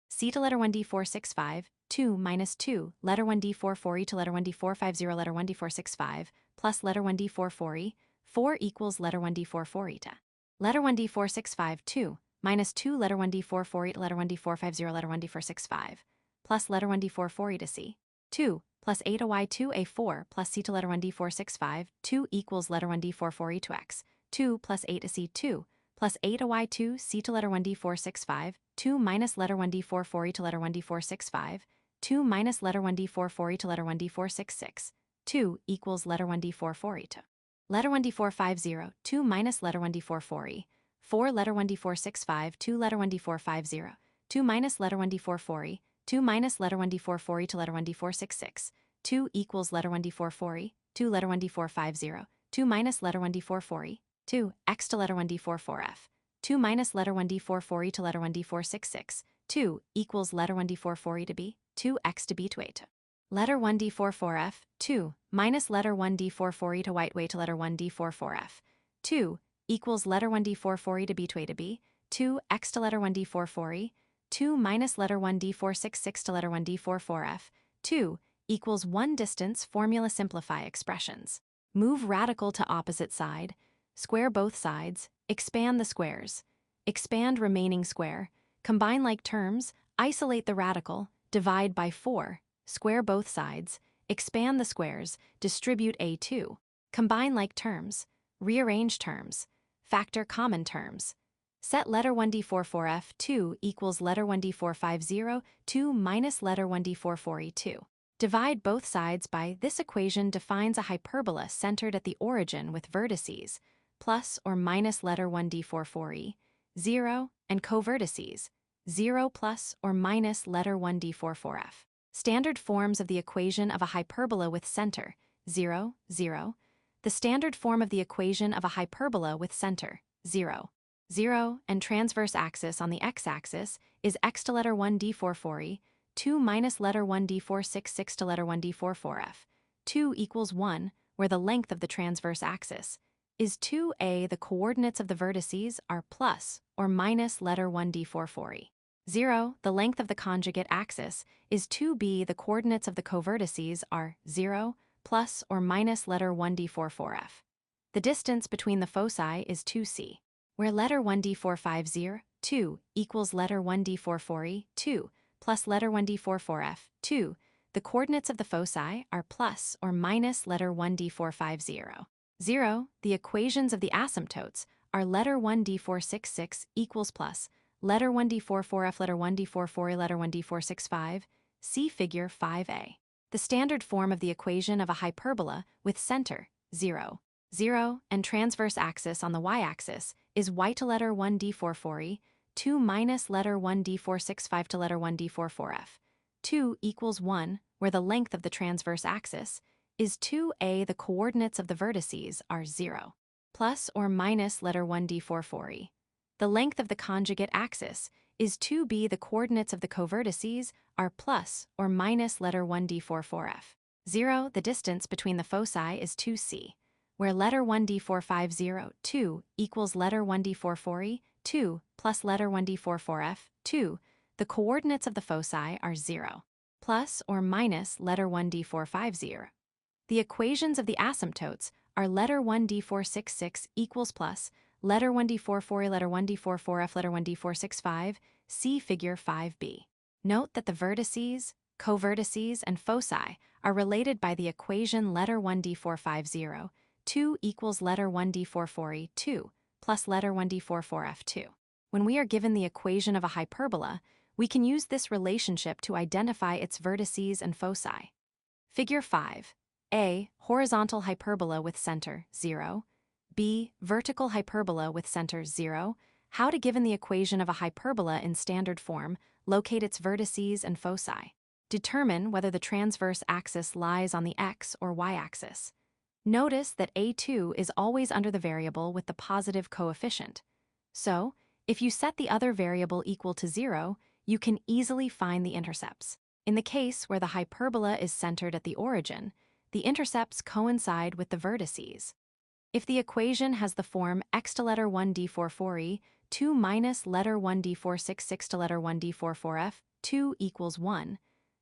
C to letter 1d465 2 minus 2 letter 1d440 to letter 1d450 letter 1d465 plus letter 1d440 4 equals letter 1d440 to. Letter 1d465 2 minus 2 letter 1d440 to letter 1d450 letter 1d465 plus letter 1d440 to c 2 plus a to y2 a4 plus c to letter 1d465 2 equals letter 1d440 to x 2 plus a to c2 plus a to y2 c to letter 1d465 2 minus letter 1d440 to letter 1d465 2 minus letter 1d440 to letter 1d466 2 equals letter 1d440 to. Letter 1d450 2 minus letter 1d440 4 letter 1d465 2 letter 1d450 2 minus letter 1d440 2 minus letter 1d440 to letter 1d466 2 equals letter 1d440 2 letter 1d450 2 minus letter 1d440 2 x to letter 1d44f 2 minus letter 1d440 to letter 1d466 2 equals letter 1d440 to b 2 x to b to a to. Letter 1d44f 2 minus letter 1d440 to white way to letter 1d44f 2 equals letter 1d440 to b to a to b 2 x to letter 1d440 2 minus letter 1d466 to letter 1d44f 2 equals 1 distance. Formula simplify expressions. Move radical to opposite side, square both sides, expand the squares, expand remaining square, combine like terms, isolate the radical, divide by 4, square both sides, expand the squares, distribute a2, combine like terms, rearrange terms, factor common terms. Set letter 1d44f 2 equals letter 1d450 2 minus letter 1d440 Divide both sides by this equation defines a hyperbola centered at the origin with vertices plus or minus letter 1d440, 0, and covertices 0 plus or minus letter 1d44f. Standard forms of the equation of a hyperbola with center 0, 0. The standard form of the equation of a hyperbola with center 0, 0 and transverse axis on the x-axis is x to letter 1d440, 2 minus letter 1d466 to letter 1d44f, 2 equals 1, where the length of the transverse axis is 2a. The coordinates of the vertices are plus or minus letter 1d44e. 0. The length of the conjugate axis is 2b. The coordinates of the covertices are 0, plus or minus letter 1d44f. The distance between the foci is 2c, where letter 1d450, 2, equals letter 1d44e, 2, plus letter 1d44f, 2. The coordinates of the foci are plus or minus letter 1d450. 0. The equations of the asymptotes are letter 1d466 equals plus letter 1d44f, letter 1d44e, letter 1d465. See figure 5a. The standard form of the equation of a hyperbola with center 0, 0, and transverse axis on the y-axis is y to letter 1d44e, 2 minus letter 1d465 to letter 1d44f. 2 equals 1, where the length of the transverse axis is 2a. The coordinates of the vertices are 0, plus or minus letter 1d44e. The length of the conjugate axis is 2b. The coordinates of the covertices are plus or minus letter 1d44f. 0. The distance between the foci is 2c, where letter 1d450, 2, equals letter 1d44e, 2, plus letter 1d44f, 2. The coordinates of the foci are 0, plus or minus letter 1d450. The equations of the asymptotes are letter 1d466 equals plus letter 1d44e, letter 1d44f, letter 1d465. See figure 5b. Note that the vertices, covertices, and foci are related by the equation letter 1d450, 2 equals letter 1d44e, 2, plus letter 1d44f, 2. When we are given the equation of a hyperbola, we can use this relationship to identify its vertices and foci. Figure 5. A. Horizontal hyperbola with center 0. B. Vertical hyperbola with center 0. How to, given the equation of a hyperbola in standard form, locate its vertices and foci. Determine whether the transverse axis lies on the x or y-axis. Notice that a2 is always under the variable with the positive coefficient. So, if you set the other variable equal to 0, you can easily find the intercepts. In the case where the hyperbola is centered at the origin, the intercepts coincide with the vertices. If the equation has the form x to letter 1d44e, 2 minus letter 1d466 to letter 1d44f, 2 equals 1,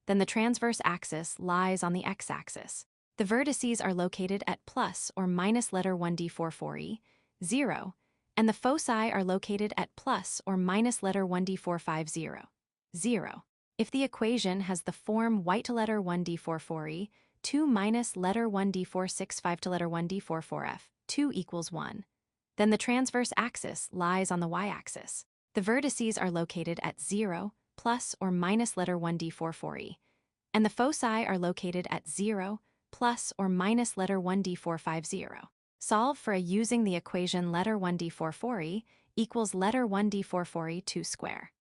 then the transverse axis lies on the x-axis. The vertices are located at plus or minus letter 1d44e, 0, and the foci are located at plus or minus letter 1d450, 0. If the equation has the form y to letter 1d44e, 2 minus letter 1d465 to letter 1d44f, 2 equals 1, then the transverse axis lies on the y-axis. The vertices are located at 0, plus or minus letter 1d44e, and the foci are located at 0, plus or minus letter 1d450. Solve for a using the equation letter 1d44e equals letter 1d44e 2 square.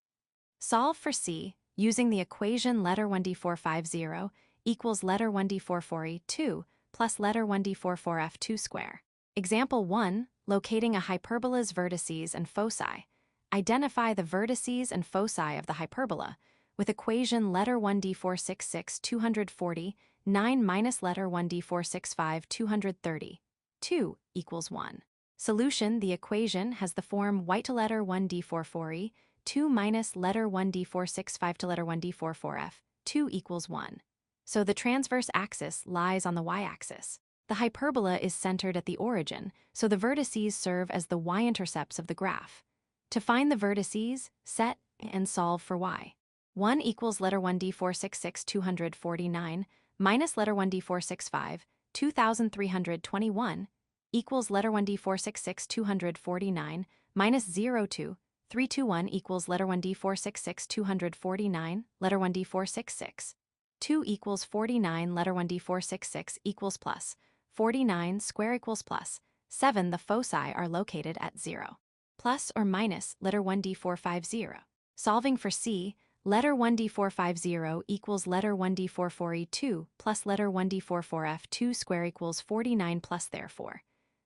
Solve for C using the equation letter 1d450 equals letter 1d44e 2 plus letter 1d44f 2 square. Example 1, locating a hyperbola's vertices and foci. Identify the vertices and foci of the hyperbola with equation letter 1d466 240, 9 minus letter 1d465 230, 2 equals 1. Solution: the equation has the form y to letter 1d44e, 2 minus letter 1d465 to letter 1d44f, 2 equals 1. So the transverse axis lies on the y-axis. The hyperbola is centered at the origin, so the vertices serve as the y-intercepts of the graph. To find the vertices, set and solve for y. 1 equals letter 1d466 249 minus letter 1d465 2321 equals letter 1d466 249 minus 02 321 equals letter 1d466 249 letter 1d466 2 equals 49 letter 1d466 equals plus 49 square equals plus 7. The foci are located at 0 plus or minus letter 1d450. Solving for C, letter 1d450 equals letter 1d44e2 plus letter 1d44f2 square equals 49 plus. Therefore,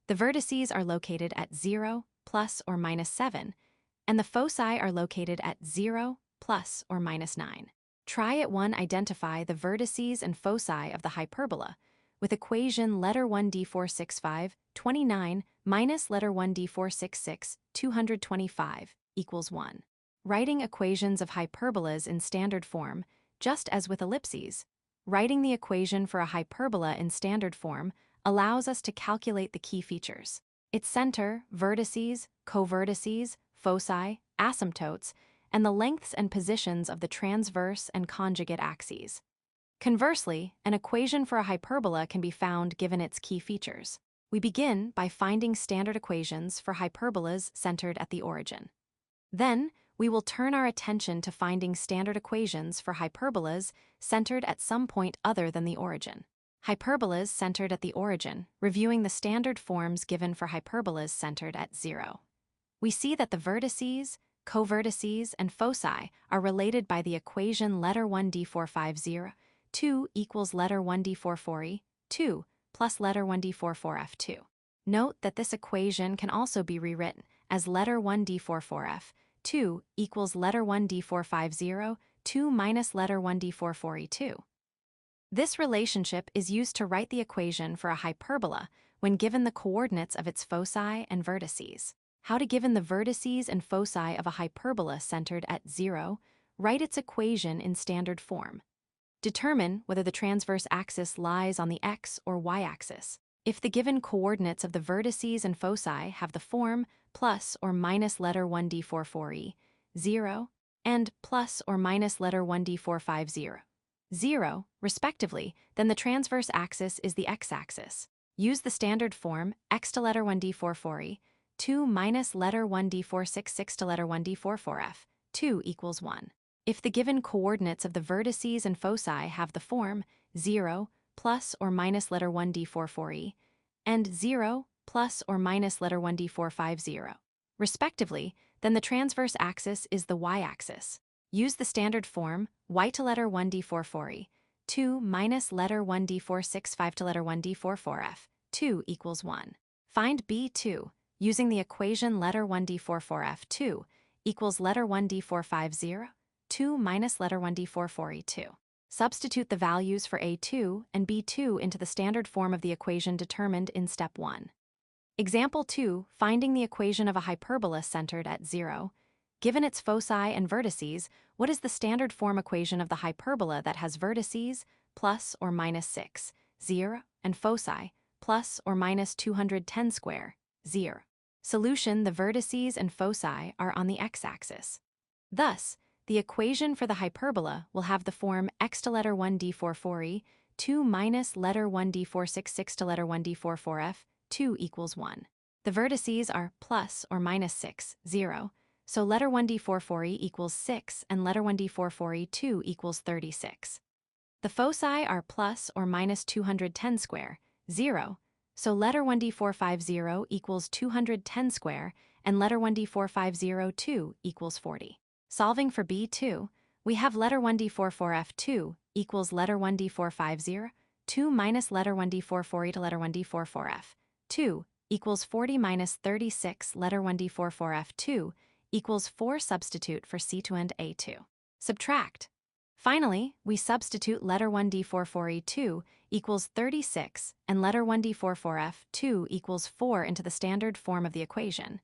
the vertices are located at 0 plus or minus 7, and the foci are located at 0 plus or minus 9. Try at 1. Identify the vertices and foci of the hyperbola with equation letter 1 d465 29 minus letter 1 d466 225 equals 1. Writing equations of hyperbolas in standard form, just as with ellipses. Writing the equation for a hyperbola in standard form allows us to calculate the key features: its center, vertices, covertices, foci, asymptotes, and the lengths and positions of the transverse and conjugate axes. Conversely, an equation for a hyperbola can be found given its key features. We begin by finding standard equations for hyperbolas centered at the origin. Then, we will turn our attention to finding standard equations for hyperbolas centered at some point other than the origin. Hyperbolas centered at the origin, reviewing the standard forms given for hyperbolas centered at 0. We see that the vertices, covertices, and foci are related by the equation letter 1 d450, 2 equals letter 1 d440, 2 plus letter 1 d44f2. Note that this equation can also be rewritten as letter 1 d44f, 2 equals letter 1 d450, 2 minus letter 1 d442. This relationship is used to write the equation for a hyperbola when given the coordinates of its foci and vertices. How to given the vertices and foci of a hyperbola centered at 0, write its equation in standard form. Determine whether the transverse axis lies on the x or y axis. If the given coordinates of the vertices and foci have the form plus or minus letter 1 d440, 0, and plus or minus letter 1 d450, 0, respectively, then the transverse axis is the x-axis. Use the standard form x to letter 1 d440, 2 minus letter 1 d466 to letter 1 d44f, 2 equals 1. If the given coordinates of the vertices and foci have the form 0 plus or minus letter 1 d440 and 0 plus or minus letter 1 d450, respectively, then the transverse axis is the y-axis. Use the standard form y to letter 1 d440, 2 minus letter 1 d465 to letter 1 d44f, 2 equals 1. Find B2 using the equation letter 1 d44f2 equals letter 1 d450, 2 minus letter 1 d442. Substitute the values for A2 and B2 into the standard form of the equation determined in step 1. Example 2, finding the equation of a hyperbola centered at 0. Given its foci and vertices, what is the standard form equation of the hyperbola that has vertices plus or minus 6, 0, and foci plus or minus 210 square, 0? Solution: the vertices and foci are on the x-axis. Thus, the equation for the hyperbola will have the form x to letter 1 d440, 2 minus letter 1 d466 to letter 1 d44f, 2 equals 1. The vertices are plus or minus 6, 0, so letter 1 d440 equals 6 and letter 1 d440 2 equals 36. The foci are plus or minus 210 square, 0, so letter 1 d450 equals 210 square and letter 1 d450 2 equals 40. Solving for B2, we have letter 1 d44f2 equals letter 1 d450, 2 minus letter 1 d440 to letter 1 d44f, 2 equals 40 minus 36 letter 1 d44f2 equals 4. Substitute for C2 and A2. Subtract. Finally, we substitute letter 1 d442 equals 36 and letter 1 d44f2 equals 4 into the standard form of the equation.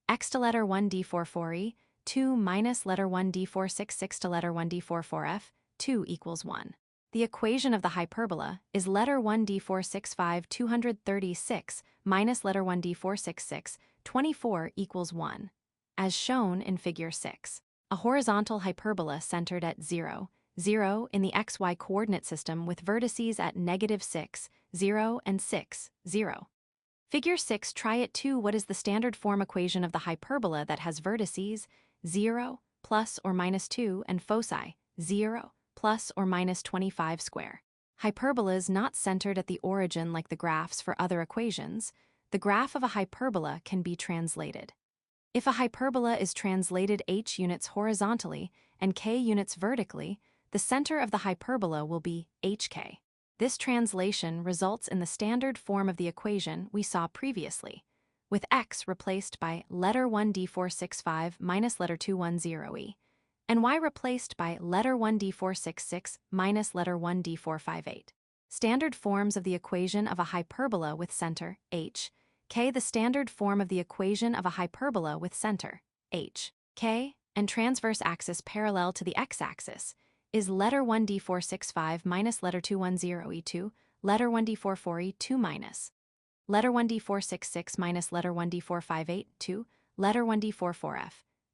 X to letter 1 d440, 2 minus letter 1 d466 to letter 1 d44f, 2 equals 1. The equation of the hyperbola is letter 1 d465 236 minus letter 1 d466 24 equals 1, as shown in figure 6. A horizontal hyperbola centered at 0, 0 in the xy coordinate system with vertices at -6, 0, and 6, 0. Figure 6. Try it too. What is the standard form equation of the hyperbola that has vertices 0 plus or minus 2 and foci 0 plus or minus 25 square? Hyperbolas not centered at the origin like the graphs for other equations, the graph of a hyperbola can be translated. If a hyperbola is translated h units horizontally and k units vertically, the center of the hyperbola will be hk. This translation results in the standard form of the equation we saw previously, with x replaced by letter 1 d465 minus letter 210e, and y replaced by letter 1d466 minus letter 1d458. Standard forms of the equation of a hyperbola with center, h, k. The standard form of the equation of a hyperbola with center, h, k, and transverse axis parallel to the x-axis is letter 1d465 minus letter 210e2, letter 1d442 minus letter 1d466 minus letter 1d458, 2, letter 1d44f.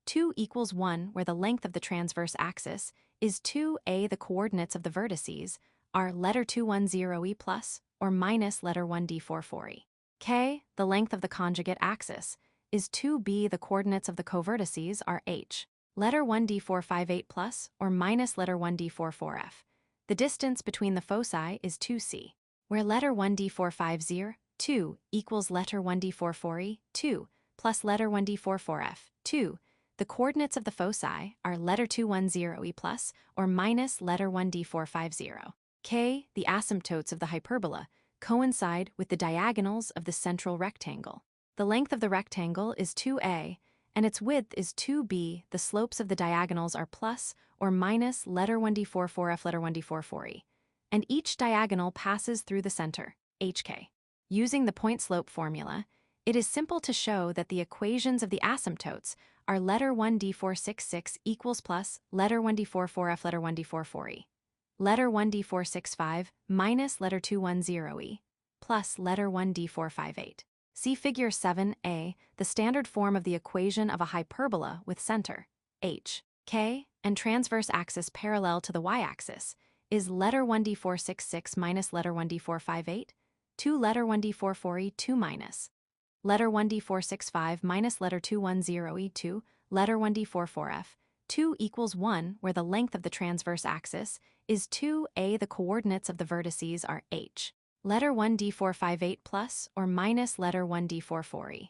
2 equals 1 where the length of the transverse axis is 2a. The coordinates of the vertices are letter 210e plus or minus letter 1d44e. K, the length of the conjugate axis, is 2b. The coordinates of the covertices are h, letter 1d458 plus or minus letter 1d44f. The distance between the foci is 2c, where letter 1d450, 2, equals letter 1d44e, 2, plus letter 1d44f, 2. The coordinates of the foci are letter 210e plus or minus letter 1d450. K, the asymptotes of the hyperbola, coincide with the diagonals of the central rectangle. The length of the rectangle is 2a, and its width is 2b. The slopes of the diagonals are plus or minus letter 1d44f, letter 1d44e, and each diagonal passes through the center, hk. Using the point slope formula, it is simple to show that the equations of the asymptotes are letter 1d466 equals plus letter 1d44f, letter 1d44e, letter 1d465 minus letter 210e, plus letter 1d458. See Figure 7a. The standard form of the equation of a hyperbola with center, h, k, and transverse axis parallel to the y-axis is letter 1d466 minus letter 1d458, 2, letter 1d44e, 2 minus letter 1d465 minus letter 210e, 2, letter 1d44f, 2 equals 1 where the length of the transverse axis is 2a. The coordinates of the vertices are h, letter 1d458 plus or minus letter 1d44e.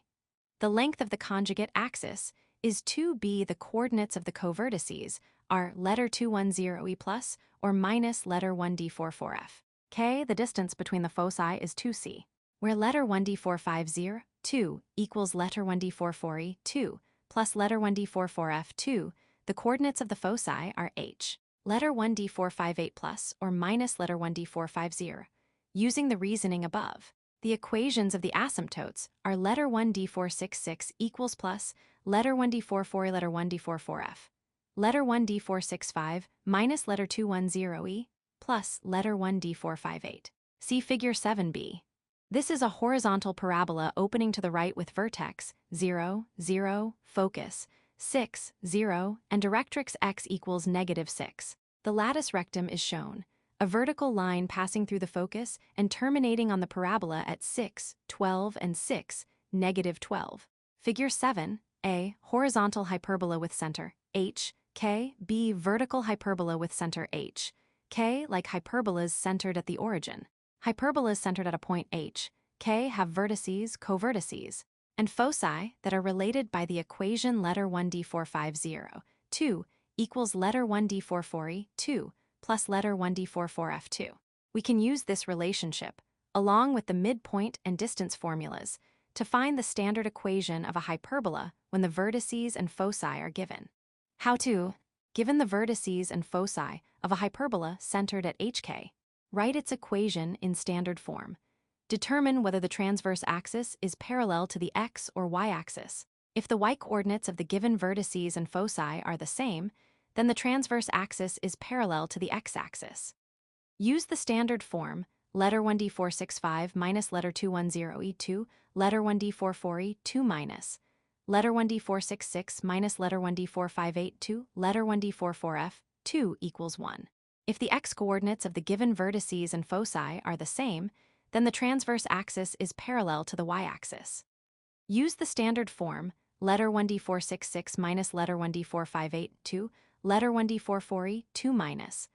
The length of the conjugate axis is 2b. The coordinates of the covertices are letter 210e plus or minus letter 1d44f. K, the distance between the foci is 2c, where letter 1d450, 2, equals letter 1d44e, 2, plus letter 1d44f, 2. The coordinates of the foci are h, letter 1d458 plus or minus letter 1d450. Using the reasoning above, the equations of the asymptotes are letter 1d466 equals plus letter 1d44e, letter 1d44f, letter 1d465 minus letter 210e, plus letter 1d458. See Figure 7b. This is a horizontal parabola opening to the right with vertex 0, 0, focus 6, 0, and directrix x equals -6. The lattice rectum is shown, a vertical line passing through the focus and terminating on the parabola at 6, 12, and 6, -12. Figure 7a, horizontal hyperbola with center h, k, b, vertical hyperbola with center h, k. Like hyperbolas centered at the origin, hyperbolas centered at a point h, k have vertices, covertices, and foci that are related by the equation letter 1d450, 2, equals letter 1d44e, 2, plus letter 1d44f2. We can use this relationship, along with the midpoint and distance formulas, to find the standard equation of a hyperbola when the vertices and foci are given. How to? Given the vertices and foci of a hyperbola centered at hk, write its equation in standard form. Determine whether the transverse axis is parallel to the x or y-axis. If the y-coordinates of the given vertices and foci are the same, then the transverse axis is parallel to the x-axis. Use the standard form, letter 1d465 minus letter 210e, 2, letter 1d44e, 2 minus letter 1d466 minus letter 1d458, 2, letter 1d44f, 2 equals 1. If the x-coordinates of the given vertices and foci are the same, then the transverse axis is parallel to the y-axis. Use the standard form, letter 1d466 minus letter 1d458, 2, letter 1d44e, 2 minus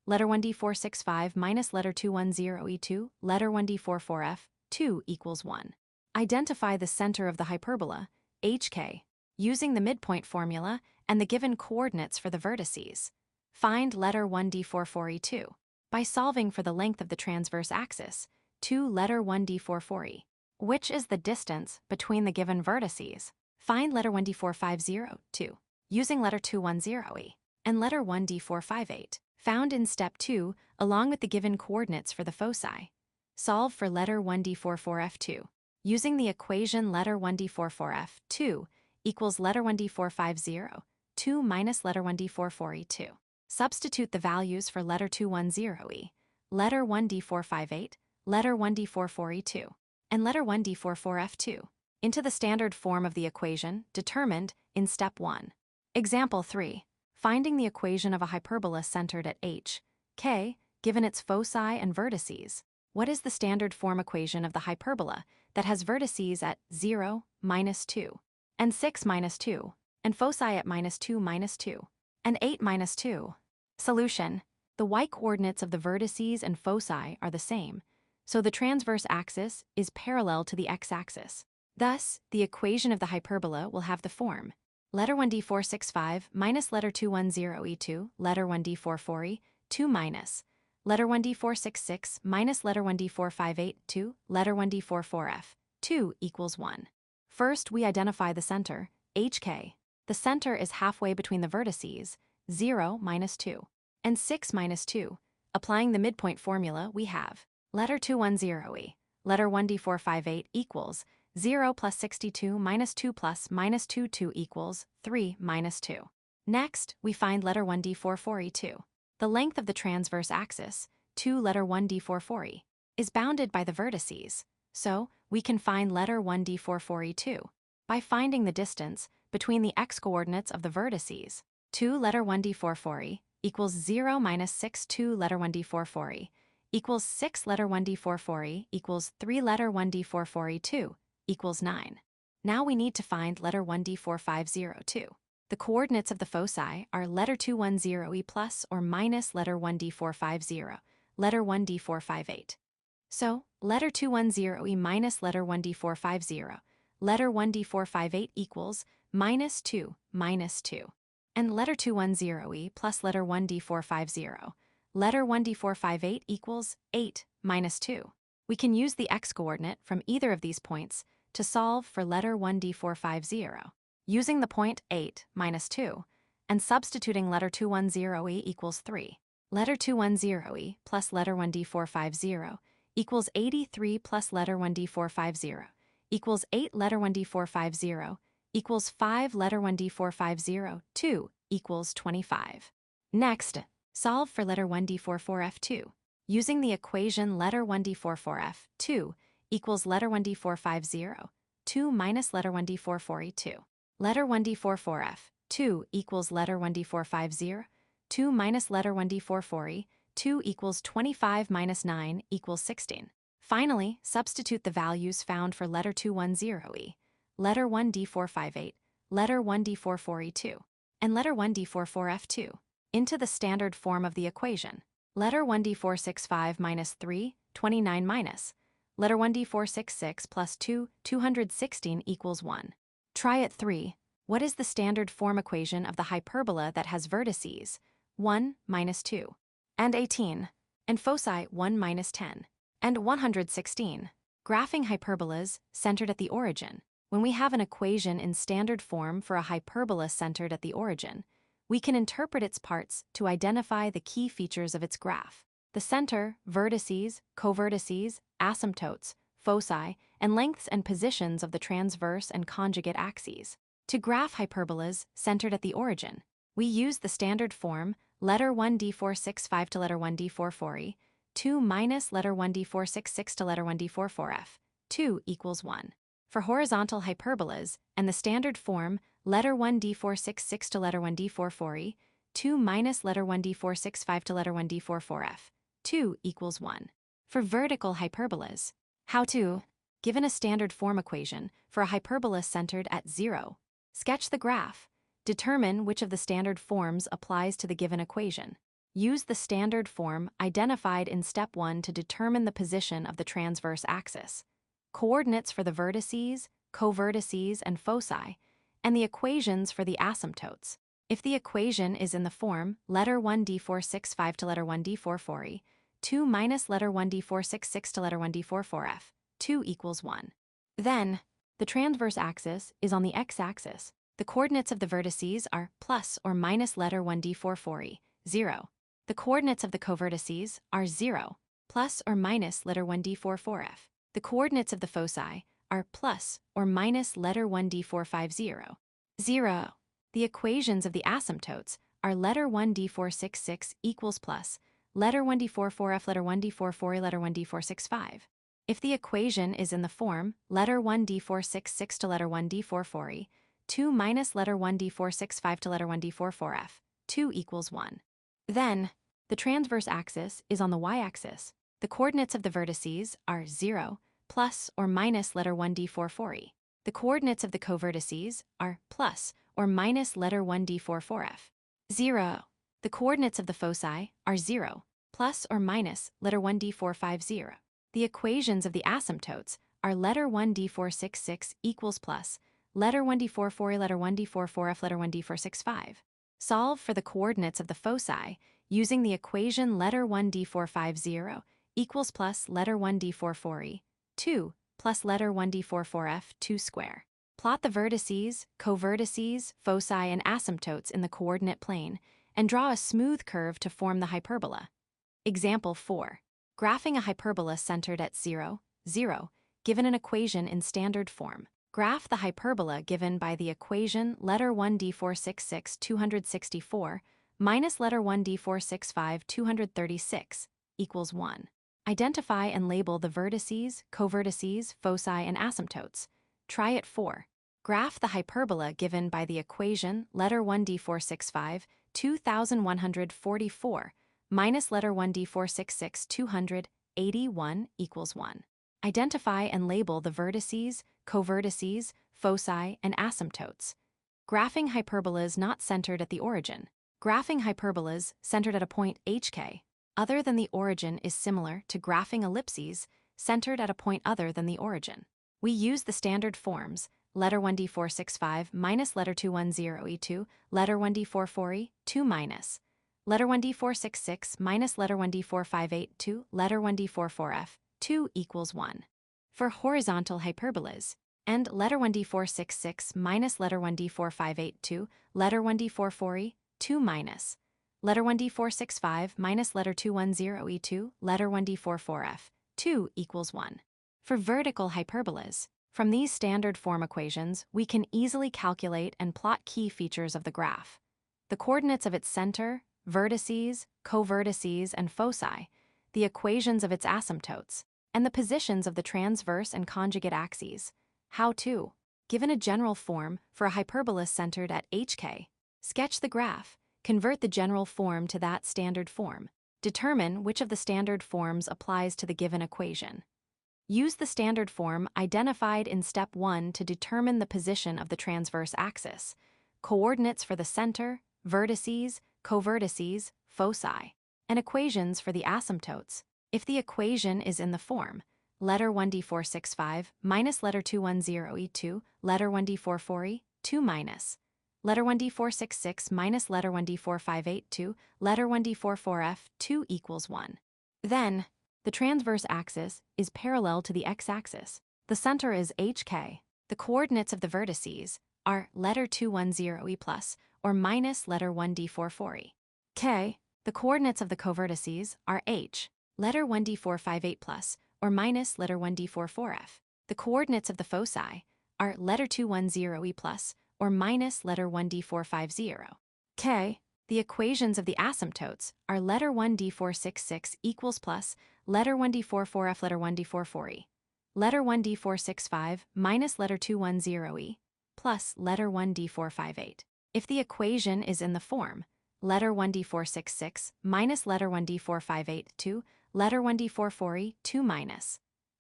letter 1d465 minus letter 210e, 2, letter 1d44f, 2 equals 1. Identify the center of the hyperbola, hk, using the midpoint formula and the given coordinates for the vertices. Find letter 1d44e, 2 by solving for the length of the transverse axis, 2, letter 1d44e. Which is the distance between the given vertices? Find letter 1d450, 2, using letter 210e, and letter 1d458, found in step 2 along with the given coordinates for the foci. Solve for letter 1d44f2. Using the equation letter 1d44f2 equals letter 1d450, 2 minus letter 1d44e2. Substitute the values for letter 210e, letter 1d458, letter 1d44e2, and letter 1d44f2 into the standard form of the equation determined in step 1. Example 3. Finding the equation of a hyperbola centered at h, k, given its foci and vertices. What is the standard form equation of the hyperbola that has vertices at 0, -2, and 6, -2, and foci at -2, -2, and 8, -2? Solution. The y-coordinates of the vertices and foci are the same, so the transverse axis is parallel to the x-axis. Thus, the equation of the hyperbola will have the form letter 1d465 minus letter 210e2, letter 1d44e, 2 minus letter 1d466 minus letter 1d458, letter 1d44f, 2 equals 1. First, we identify the center, hk. The center is halfway between the vertices, 0, -2, and 6, -2. Applying the midpoint formula, we have letter 210e, letter 1d458 equals 0 plus 62 minus 2 plus -2, 2 equals 3 -2. Next, we find letter 1d44e2. The length of the transverse axis, 2 letter 1d44e, is bounded by the vertices, so we can find letter 1d44e2 by finding the distance between the x-coordinates of the vertices. 2 letter 1d44e equals 0 minus 6 2 letter 1d44e equals 6 letter 1d44e equals 3 letter 1d44e2 equals 9. Now we need to find letter 1d450 The coordinates of the foci are letter 210e plus or minus letter 1d450, letter 1d458. So, letter 210e minus letter 1d450, letter 1d458 equals -2, -2. And letter 210e plus letter 1d450, letter 1d458 equals 8, -2. We can use the x-coordinate from either of these points to solve for letter 1d450. Using the point 8, -2, and substituting letter 210e equals 3. Letter 210e plus letter 1d450 equals 83 plus letter 1d450 equals 8 letter 1d450 equals 5 letter 1d450, 2 equals 25. Next, solve for letter 1d44f2. Using the equation letter 1d44f, 2 equals letter 1d450, 2 minus letter 1d44e2. Letter 1d44f, 2 equals letter 1d450, 2 minus letter 1d44e, 2 equals 25 minus 9 equals 16. Finally, substitute the values found for letter 210e, letter 1d458, letter 1d44e2, and letter 1d44f2 into the standard form of the equation. Letter 1d465 minus 3, 29 minus. Letter 1d466 plus 2, 216 equals 1. Try at 3. What is the standard form equation of the hyperbola that has vertices 1, -2, and 18, and foci 1, -10, and 116? Graphing hyperbolas centered at the origin. When we have an equation in standard form for a hyperbola centered at the origin, we can interpret its parts to identify the key features of its graph. The center, vertices, covertices, asymptotes, foci, and lengths and positions of the transverse and conjugate axes. To graph hyperbolas centered at the origin, we use the standard form letter 1d465 to letter 1d44e, 2 minus letter 1d466 to letter 1d44f, 2 equals 1. For horizontal hyperbolas and the standard form letter 1d466 to letter 1d44e, 2 minus letter 1d465 to letter 1d44f, 2 equals 1. For vertical hyperbolas, how to? Given a standard form equation for a hyperbola centered at 0, sketch the graph. Determine which of the standard forms applies to the given equation. Use the standard form identified in step 1 to determine the position of the transverse axis, coordinates for the vertices, covertices, and foci, and the equations for the asymptotes. If the equation is in the form letter 1d465 to letter 1d44e, 2 minus letter 1d466 to letter 1d44f, 2 equals 1. Then, the transverse axis is on the x-axis, The coordinates of the vertices are plus or minus letter 1d44e, 0. The coordinates of the covertices are 0, plus or minus letter 1d44f. The coordinates of the foci are plus or minus letter 1d450, 0. The equations of the asymptotes are letter 1d466 equals plus letter 1d44f, letter 1d44e, letter 1d465. If the equation is in the form letter 1d466 to letter 1d44e, 2 minus letter 1d465 to letter 1d44f, 2 equals 1. Then, the transverse axis is on the y-axis. The coordinates of the vertices are 0, plus or minus letter 1d44e. The coordinates of the covertices are plus or minus letter 1d44f, 0. The coordinates of the foci are 0, plus or minus letter 1d450. The equations of the asymptotes are letter 1d466 equals plus letter 1d44e, letter 1d44f, letter 1d465. Solve for the coordinates of the foci using the equation letter 1d450 equals plus letter 1d44e, 2 plus letter 1d44f, 2 square. Plot the vertices, covertices, foci, and asymptotes in the coordinate plane and draw a smooth curve to form the hyperbola. Example 4. Graphing a hyperbola centered at 0, 0, given an equation in standard form. Graph the hyperbola given by the equation letter 1d466 264 minus letter 1d465 236 equals 1. Identify and label the vertices, covertices, foci, and asymptotes. Try it 4. Graph the hyperbola given by the equation letter 1d465 2144 minus letter 1d466 281 equals 1. Identify and label the vertices, covertices, foci, and asymptotes. Graphing hyperbolas not centered at the origin. Graphing hyperbolas centered at a point hk other than the origin is similar to graphing ellipses centered at a point other than the origin. We use the standard forms letter 1d465 minus letter 210e2, letter 1d44e, 2 minus letter 1d466 minus letter 1d4582, letter 1d44f, 2 equals 1. For horizontal hyperbolas, and letter 1d466 minus letter 1d4582, letter 1d44e, 2 minus letter 1d465 minus letter 210e2, letter 1d44f, 2 equals 1. For vertical hyperbolas, from these standard form equations, we can easily calculate and plot key features of the graph. The coordinates of its center, vertices, covertices, and foci, the equations of its asymptotes, and the positions of the transverse and conjugate axes. How to? Given a general form for a hyperbola centered at hk, sketch the graph, convert the general form to that standard form. Determine which of the standard forms applies to the given equation. Use the standard form identified in step 1 to determine the position of the transverse axis, coordinates for the center, vertices, covertices, foci, and equations for the asymptotes. If the equation is in the form letter 1d465 minus letter 210e2, letter 1d44e, 2 minus letter 1d466 minus letter 1d4582, letter 1d44f, 2 equals 1. Then, the transverse axis is parallel to the x-axis. The center is hk. The coordinates of the vertices are letter 210e plus or minus letter 1d44e. K. The coordinates of the covertices are h, letter 1d458 plus or minus letter 1d44f. The coordinates of the foci are letter 210e plus or minus letter 1d450. K. The equations of the asymptotes are letter 1d466 equals plus letter 1d44f, letter 1d44e, letter 1d465 minus letter 210e plus letter 1d458. If the equation is in the form letter 1d466 minus letter 1d4582, letter 1d44e, 2 minus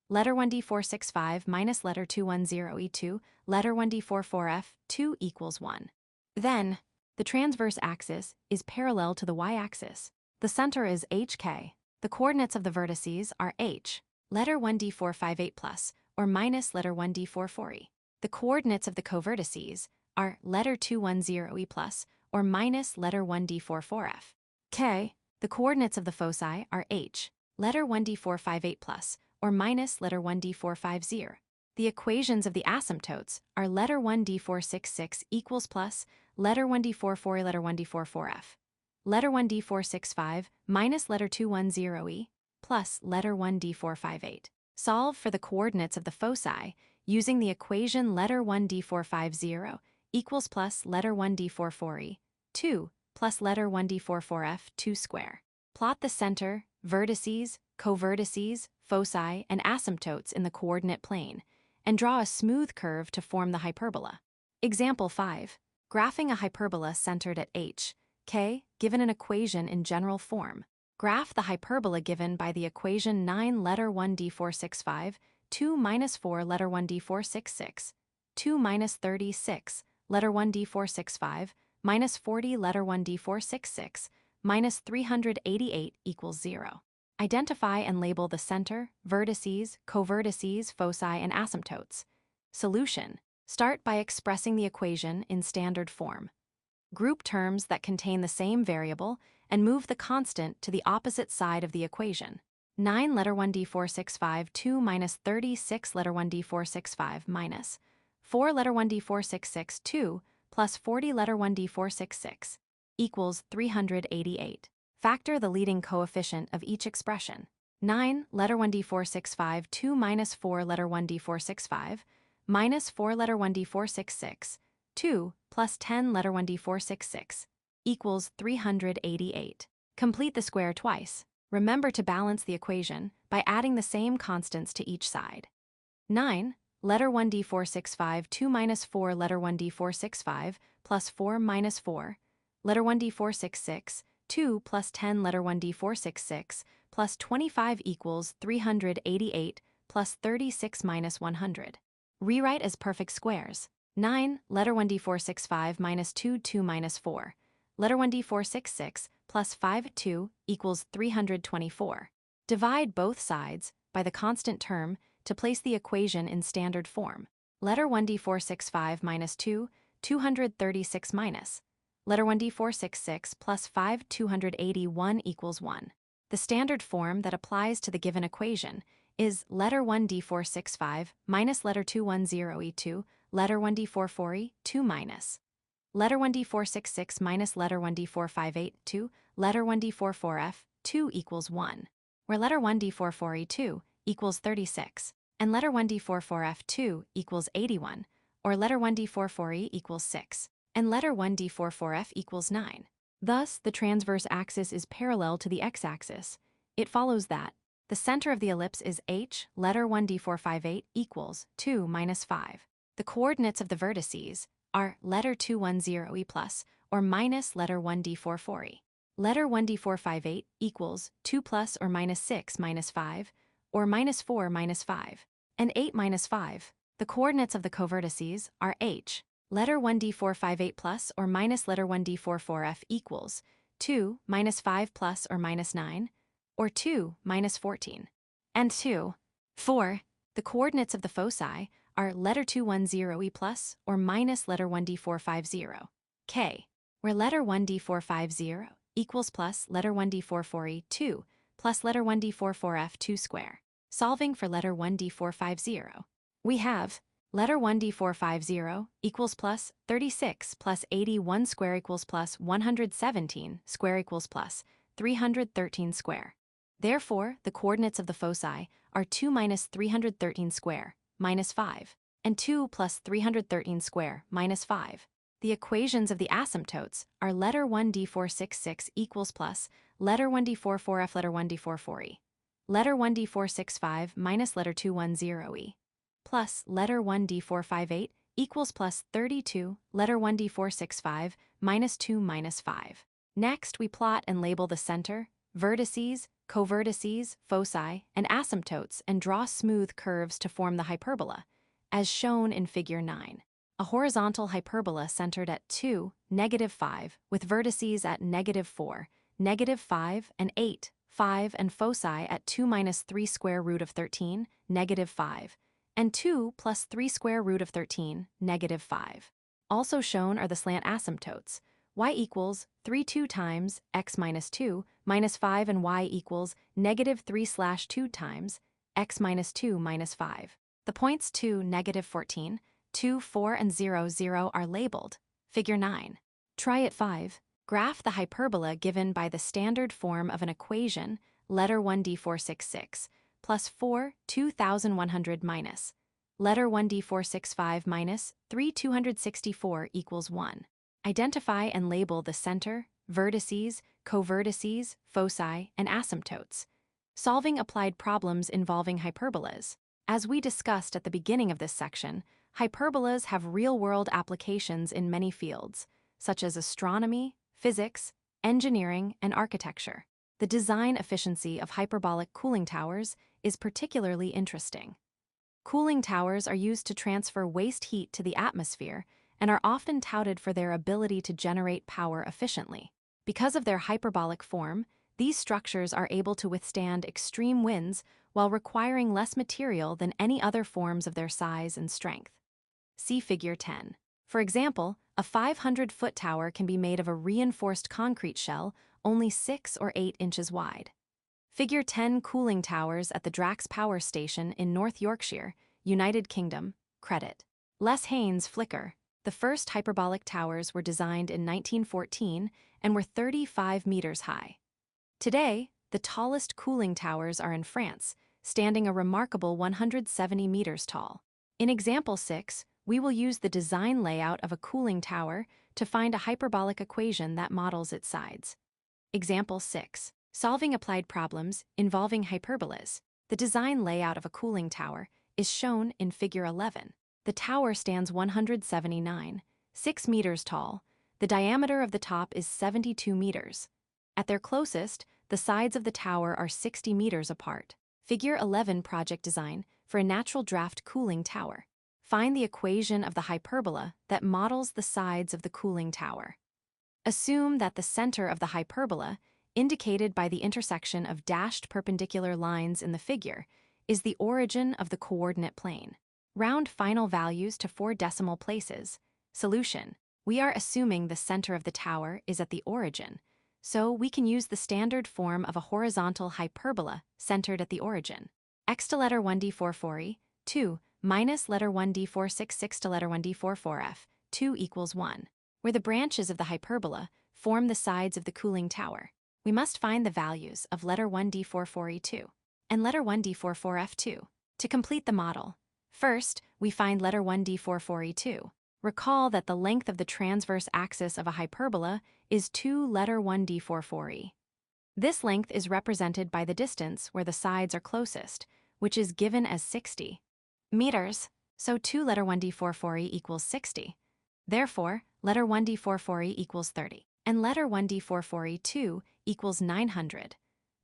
letter 1d465 minus letter 210e2, letter 1d44f, 2 equals 1. Then, the transverse axis is parallel to the y-axis. The center is hk. The coordinates of the vertices are h, letter 1d458 plus or minus letter 1d44e. The coordinates of the covertices are letter 210e plus or minus letter 1d44f. K. The coordinates of the foci are h, letter 1d458 plus or minus letter 1d450. the equations of the asymptotes are letter 1 d466 equals plus letter 1 d44 letter 1 d44f, letter 1 d465 minus letter 210e plus letter 1 d458. Solve for the coordinates of the foci using the equation letter 1 d450 equals plus letter 1 d44e 2 plus letter 1 d44f 2 square. Plot the center, vertices, covertices, foci, and asymptotes in the coordinate plane, and draw a smooth curve to form the hyperbola. Example 5. Graphing a hyperbola centered at h, k, given an equation in general form. Graph the hyperbola given by the equation 9 letter 1 d465, 2 minus 4 letter 1 d466, 2 minus 36 letter 1 d465, minus 40 letter 1 d466, minus 388 equals 0. Identify and label the center, vertices, covertices, foci, and asymptotes. Solution. Start by expressing the equation in standard form. Group terms that contain the same variable and move the constant to the opposite side of the equation. 9 letter 1 d465 2 minus 36 letter 1 d465 minus 4 letter 1 d466 2 plus 40 letter 1 d466 equals 388. Factor the leading coefficient of each expression. 9 letter 1 d465 2 minus 4 letter 1 d465 minus 4 letter 1 d466 2 plus 10 letter 1 d466 equals 388. Complete the square twice. Remember to balance the equation by adding the same constants to each side. 9 letter 1 d465 2 minus 4 letter 1 d465 plus 4 minus 4 letter 1 d466 2 plus 10 letter 1 d466 plus 25 equals 388 plus 36 minus 100. Rewrite as perfect squares. 9 letter 1 d465 minus 2 2 minus 4 letter 1 d466 plus 5 2 equals 324. Divide both sides by the constant term to place the equation in standard form. Letter 1 d465 minus 2 236 minus letter 1 d466 plus 5 281 equals 1. The standard form that applies to the given equation is letter 1 d465 minus letter 210e2 letter 1 d44e 2 minus letter 1 d466 minus letter 1 d458 2 letter 1 d44f 2 equals 1, where letter 1 d44e 2 equals 36 and letter 1 d44f 2 equals 81, or letter 1 d44e equals 6 and letter 1 d44f equals 9. Thus, the transverse axis is parallel to the x-axis. It follows that the center of the ellipse is h, letter 1 d458 equals 2 minus 5. The coordinates of the vertices are letter 210e plus or minus letter 1 d44e. Letter 1 d458 equals 2 plus or minus 6 minus 5, or minus 4 minus 5, and 8 minus 5. The coordinates of the covertices are h, letter 1 d458 plus or minus letter 1 d44f equals 2 minus 5 plus or minus 9, or 2 minus 14, and 2, 4. The coordinates of the foci are letter 210e plus or minus letter 1 d450, k, where letter 1 d450 equals plus letter 1 d44e 2 plus letter 1 d44f 2 square. Solving for letter 1 d450, we have letter 1 d450 equals plus 36 plus 81 square equals plus 117 square equals plus 313 square. Therefore, the coordinates of the foci are 2 minus 313 square minus 5, and 2 plus 313 square minus 5. The equations of the asymptotes are letter 1 d466 equals plus letter 1 d44f letter 1 d44e, letter 1 d465 minus letter 210e, plus letter 1 d458 equals plus 32 letter 1 d465 minus 2 minus 5. Next, we plot and label the center, vertices, covertices, foci, and asymptotes and draw smooth curves to form the hyperbola, as shown in figure 9. A horizontal hyperbola centered at 2, -5, with vertices at -4, -5, and 8, 5, and foci at 2 minus 3 square root of 13, -5, and 2 plus 3 square root of 13, -5. Also shown are the slant asymptotes, y equals 3 2 times x minus 2 minus 5 and y equals -3/2 times x minus 2 minus 5. The points 2, -14, 2, 4, and 0, 0 are labeled. Figure 9. Try it 5. Graph the hyperbola given by the standard form of an equation, letter 1d466, plus 4, 2100 minus, letter 1d465 minus 3264 equals 1. Identify and label the center, vertices, covertices, foci, and asymptotes. Solving applied problems involving hyperbolas. As we discussed at the beginning of this section, hyperbolas have real-world applications in many fields, such as astronomy, physics, engineering, and architecture. The design efficiency of hyperbolic cooling towers is particularly interesting. Cooling towers are used to transfer waste heat to the atmosphere and are often touted for their ability to generate power efficiently. Because of their hyperbolic form, these structures are able to withstand extreme winds while requiring less material than any other forms of their size and strength. See Figure 10. For example, a 500-foot tower can be made of a reinforced concrete shell only 6 or 8 inches wide. Figure 10 cooling towers at the Drax Power Station in North Yorkshire, United Kingdom, credit Les Haynes Flicker. The first hyperbolic towers were designed in 1914 and were 35 meters high. Today, the tallest cooling towers are in France, standing a remarkable 170 meters tall. In example 6, we will use the design layout of a cooling tower to find a hyperbolic equation that models its sides. Example 6. Solving applied problems involving hyperbolas. The design layout of a cooling tower is shown in Figure 11. The tower stands 179.6 meters tall. The diameter of the top is 72 meters. At their closest, the sides of the tower are 60 meters apart. Figure 11 project design for a natural draft cooling tower. Find the equation of the hyperbola that models the sides of the cooling tower. Assume that the center of the hyperbola, indicated by the intersection of dashed perpendicular lines in the figure, is the origin of the coordinate plane. Round final values to 4 decimal places. Solution. We are assuming the center of the tower is at the origin, so we can use the standard form of a horizontal hyperbola centered at the origin. X to letter 1d44e, 2, minus letter 1d466 to letter 1d44f, 2 equals 1. Where the branches of the hyperbola form the sides of the cooling tower, we must find the values of letter 1d44e2 and letter 1d44f2 to complete the model. First, we find letter 1d44e2. Recall that the length of the transverse axis of a hyperbola is 2 letter 1d44e. This length is represented by the distance where the sides are closest, which is given as 60 meters, so 2 letter 1d44e equals 60. Therefore, letter 1d44e equals 30, and letter 1d44e2 equals 900.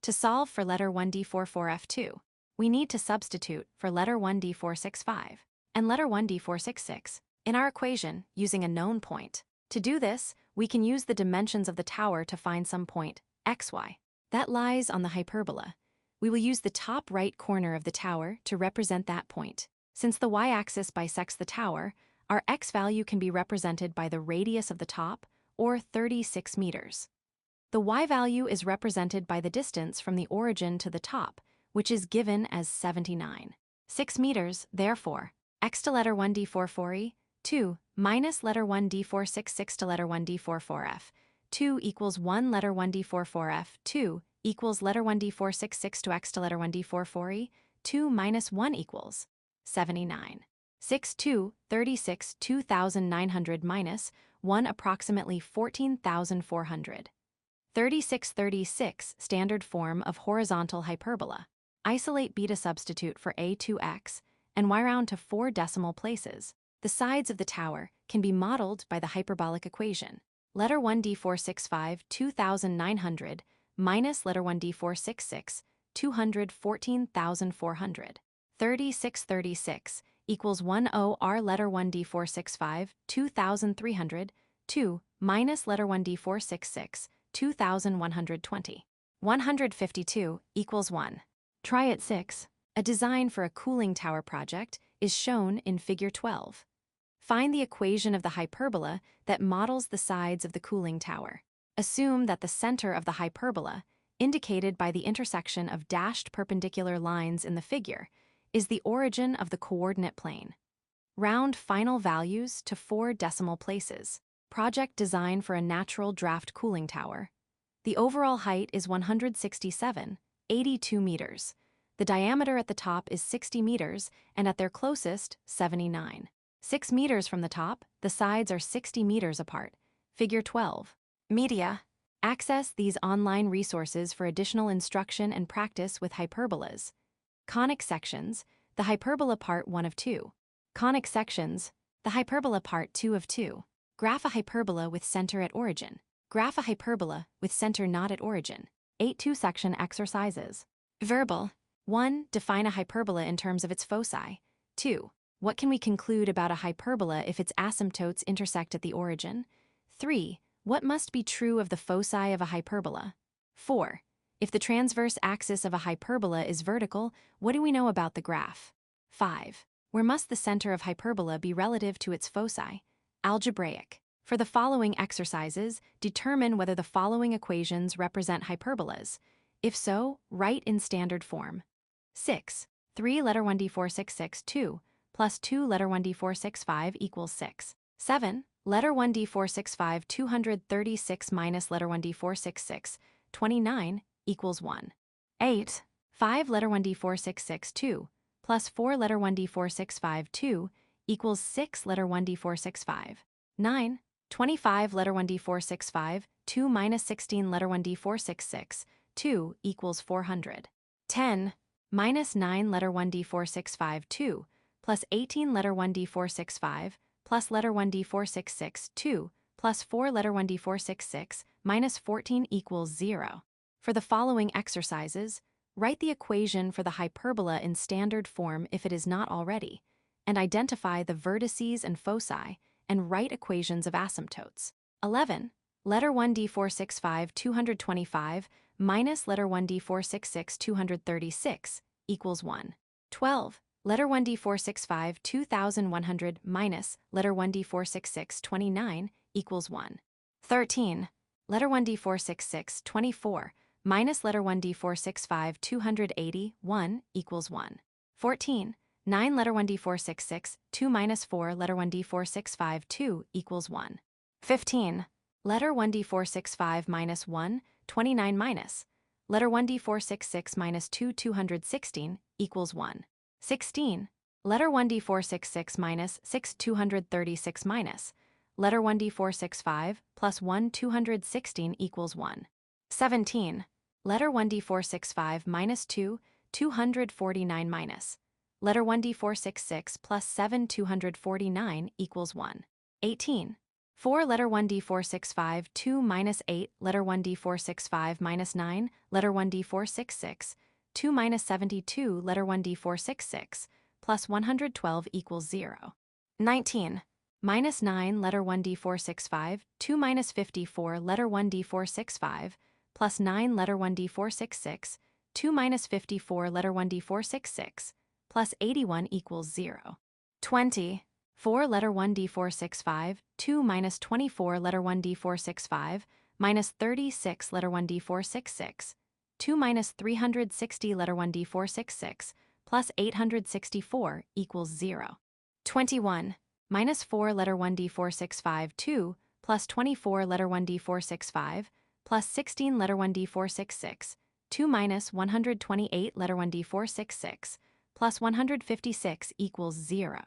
To solve for letter 1d44f2, we need to substitute for letter 1d465 and letter 1d466 in our equation using a known point. To do this, we can use the dimensions of the tower to find some point, xy, that lies on the hyperbola. We will use the top right corner of the tower to represent that point. Since the y-axis bisects the tower, our x value can be represented by the radius of the top, or 36 meters. The y value is represented by the distance from the origin to the top, which is given as 79.6 meters. Therefore, x to letter 1d44e, 2, minus letter 1d466 to letter 1d44f, 2 equals 1 letter 1d44f, 2 equals letter 1d466 to x to letter 1d44e, 2 minus 1 equals 79. 6, 2, 36, 2,900 minus 1 approximately 14,400. 36 standard form of horizontal hyperbola. Isolate beta substitute for a2x and y round to 4 decimal places. The sides of the tower can be modeled by the hyperbolic equation. Letter 1d465 2,900 minus letter 1d466 214,400. 36 equals 10 r letter 1d465 2,300 2 minus letter 1d466 2,120. 152 equals 1. Try it 6. A design for a cooling tower project is shown in Figure 12. Find the equation of the hyperbola that models the sides of the cooling tower. Assume that the center of the hyperbola, indicated by the intersection of dashed perpendicular lines in the figure, is the origin of the coordinate plane. Round final values to 4 decimal places. Project design for a natural draft cooling tower. The overall height is 167.82 meters. The diameter at the top is 60 meters, and at their closest, 79. 6 meters from the top, the sides are 60 meters apart. Figure 12. Media. Access these online resources for additional instruction and practice with hyperbolas. Conic sections, the hyperbola part 1 of 2. Conic sections, the hyperbola part 2 of 2. Graph a hyperbola with center at origin. Graph a hyperbola with center not at origin. 8 2-section exercises. Verbal. 1. Define a hyperbola in terms of its foci. 2. What can we conclude about a hyperbola if its asymptotes intersect at the origin? 3. What must be true of the foci of a hyperbola? 4. If the transverse axis of a hyperbola is vertical, what do we know about the graph? 5. Where must the center of hyperbola be relative to its foci? Algebraic. For the following exercises, determine whether the following equations represent hyperbolas. If so, write in standard form. 6. 3 letter 1 d466 2 plus 2 letter 1 d465 equals 6. 7. Letter 1 d465 236 minus letter 1 d466 29 equals 1. 8. 5 letter 1 d466 2 plus 4 letter 1 d465 2 equals 6 letter 1 d465. 9. 25 letter 1 d465 2 minus 16 letter 1 d466 2 equals 400. 10. Minus 9 letter 1 d465 2 plus 18 letter 1 d465 plus letter 1 d466 2 plus 4 letter 1 d466 minus 14 equals 0. For the following exercises, write the equation for the hyperbola in standard form if it is not already, and identify the vertices and foci, and write equations of asymptotes. 11. Letter 1 d465 225 minus letter 1 d466 236 equals 1. 12. Letter 1 d465 2100 minus letter 1 d466 29 equals 1. 13. Letter 1 d466 24 minus letter 1 d465 281 equals 1. 14. 9 letter 1 d466 2 minus 4 letter 1 d465 2 equals 1. 15. Letter 1 d465 minus 1 29 minus letter 1 d466 minus 2 216 equals 1. 16. Letter 1 d466 minus 6 236 minus letter 1 d465 plus 1 216 equals 1. 17. Letter 1 d465 minus 2 249 minus letter 1 d466 plus 7 249 equals 1. 18. 4 letter 1 d465 2 minus 8 letter 1 d465 minus 9 letter 1 d466 2 minus 72 letter 1 d466 plus 112 equals 0. 19. Minus 9 letter 1 d465 2 minus 54 letter 1 d465 plus 9 letter 1 d466 2 minus 54 letter 1 d466 plus 81 equals 0. 20. 4 letter 1 d465 2 minus 24 letter 1 d465 minus 36 letter 1 d466 2 minus 360 letter 1 d466 plus 864 equals 0. 21. Minus 4 letter 1 d465 2 plus 24 letter 1 d465 plus 16 letter 1 d466 2 minus 128 letter 1 d466 plus 156 equals 0.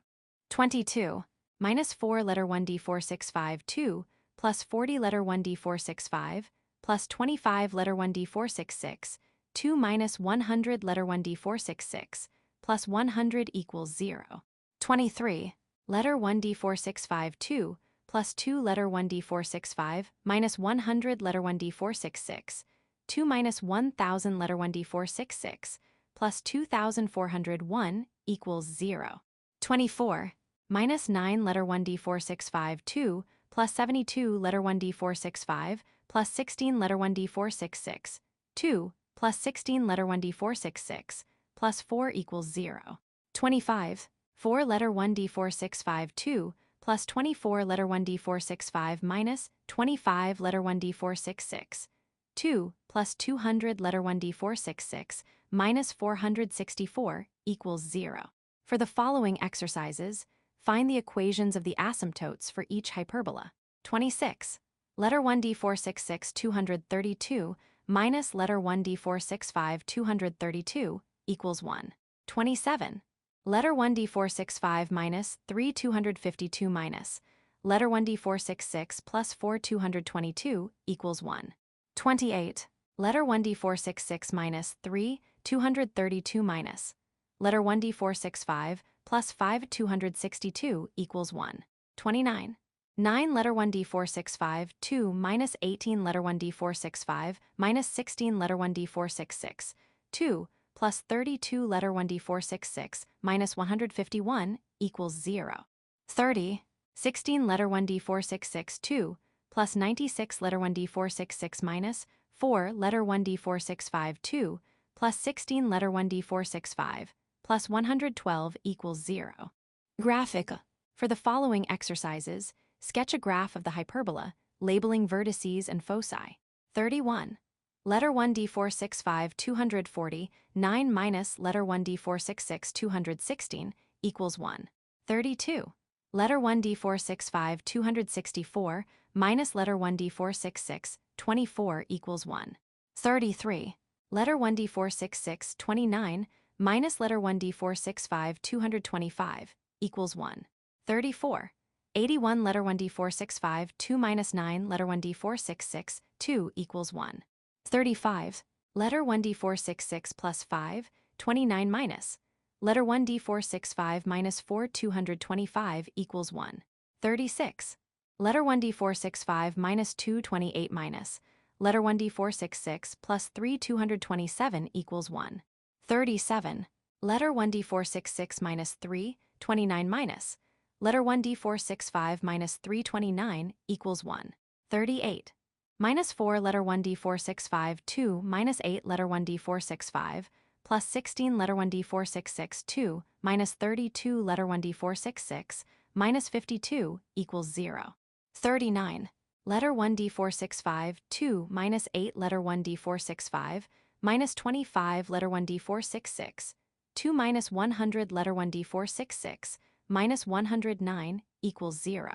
22. Minus 4 letter 1 d465 2 plus 40 letter 1 d465 plus 25 letter 1 d466 2 minus 100 letter 1 d466 plus 100 equals 0. 23. Letter 1 d465 2 plus 2 letter 1 d465 minus 100 letter 1 d466 2 minus 1000 letter 1 d466 plus 2401 equals 0. 24. Minus 9 letter 1 d465 2 plus 72 letter 1 d465 plus 16 letter 1 d466 2 plus 16 letter 1 d466 plus 4 equals 0. 25. 4 letter 1 d465 2 plus 24 letter 1 d465 minus 25 letter 1 d466 2 plus 200 letter 1 d466 minus 464 equals 0. For the following exercises, find the equations of the asymptotes for each hyperbola. 26. Letter 1d466 232 minus letter 1d465 232 equals 1. 27. Letter 1d465 minus 3 252 minus letter 1d466 plus 4 222 equals 1. 28. Letter 1d466 minus 3 232 minus letter 1d465 plus 5 262 equals 1. 29. 9 letter 1d465 2 minus 18 letter 1d465 minus 16 letter 1d466 2 plus 32 letter 1d466 minus 151 equals 0. 30. 16 letter 1d466 2 plus 96 letter 1d466 minus 4 letter 1d465 2 plus 16 letter 1d465 plus 112 equals 0. Graphic. For the following exercises, sketch a graph of the hyperbola, labeling vertices and foci. 31. Letter 1d465 240 9 minus letter 1d466 216 equals 1. 32. Letter 1d465 264 minus letter 1d466 24 equals 1. 33. Letter 1d466 29 minus letter 1d465 225 equals 1. 34. 81 letter 1d465 2 minus 9 letter 1d466 2 equals 1. 35. Letter 1d466 plus 5 29 minus letter 1d465 minus 4 225 equals 1. 36. Letter 1d465 minus 2 28 minus letter 1d466 plus 3 227 equals 1. 37. Letter 1d466 minus 3 29 minus letter 1d465 minus 329 equals 1. 38. Minus 4 letter 1d465 2 minus 8 letter 1d465 plus 16 letter 1d466 2 minus 32 letter 1d466 minus 52 equals 0. 39. Letter 1d465 2 minus 8 letter 1d465 minus 25 letter 1d466 2 minus 100 letter 1d466 minus 109 equals 0.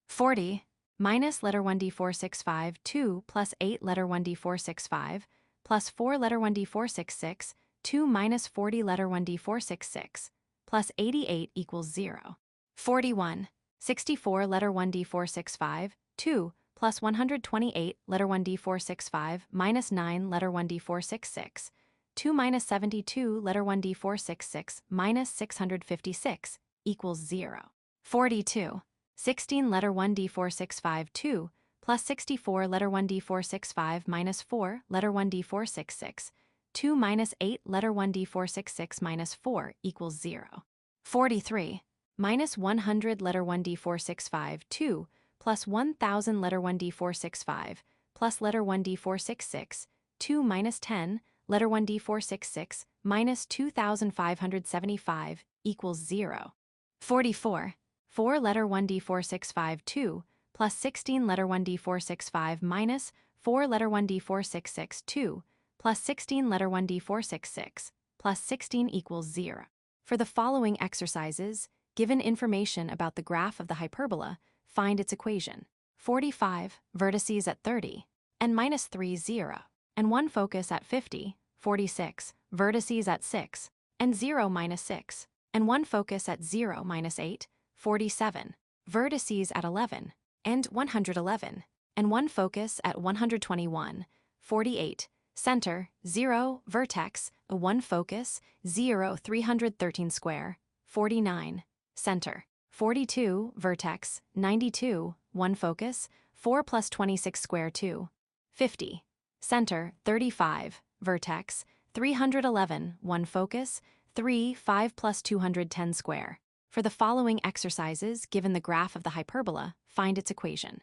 40. Minus letter 1d465 2 plus 8 letter 1d465 plus 4 letter 1d466 2 minus 40 letter 1d466 plus 88 equals 0. 41. 64 letter 1d465 2 plus 128 letter 1d465 minus 9 letter 1d466 2 minus 72 letter 1d466 minus 656 equals 0. 42. 16 letter 1d465 2 plus 64 letter 1d465 minus 4 letter 1d466 2 minus 8 letter 1d466 minus 4 equals 0. 43. Minus 100 letter 1d465 2 plus 1000 letter 1d465 plus letter 1d466 2 minus 10 letter 1d466 minus 2575 equals 0. 44. 4 letter 1d465 2 plus 16 letter 1d465 minus 4 letter 1d466 2 plus 16 letter 1d466 plus 16 equals 0. For the following exercises, given information about the graph of the hyperbola, find its equation. 45, vertices at 30, and minus 3, 0, and 1 focus at 50, 46, vertices at 6, and 0 minus 6, and 1 focus at 0 minus 8, 47, vertices at 11, and 111, and 1 focus at 121, 48, center, 0, vertex, 1 focus, 0, 313 square, 49, center, 42, vertex, 92, 1 focus, 4 plus 26 square 2, 50, center, 35, vertex, 311, 1 focus, 3, 5 plus 210 square. For the following exercises, given the graph of the hyperbola, find its equation.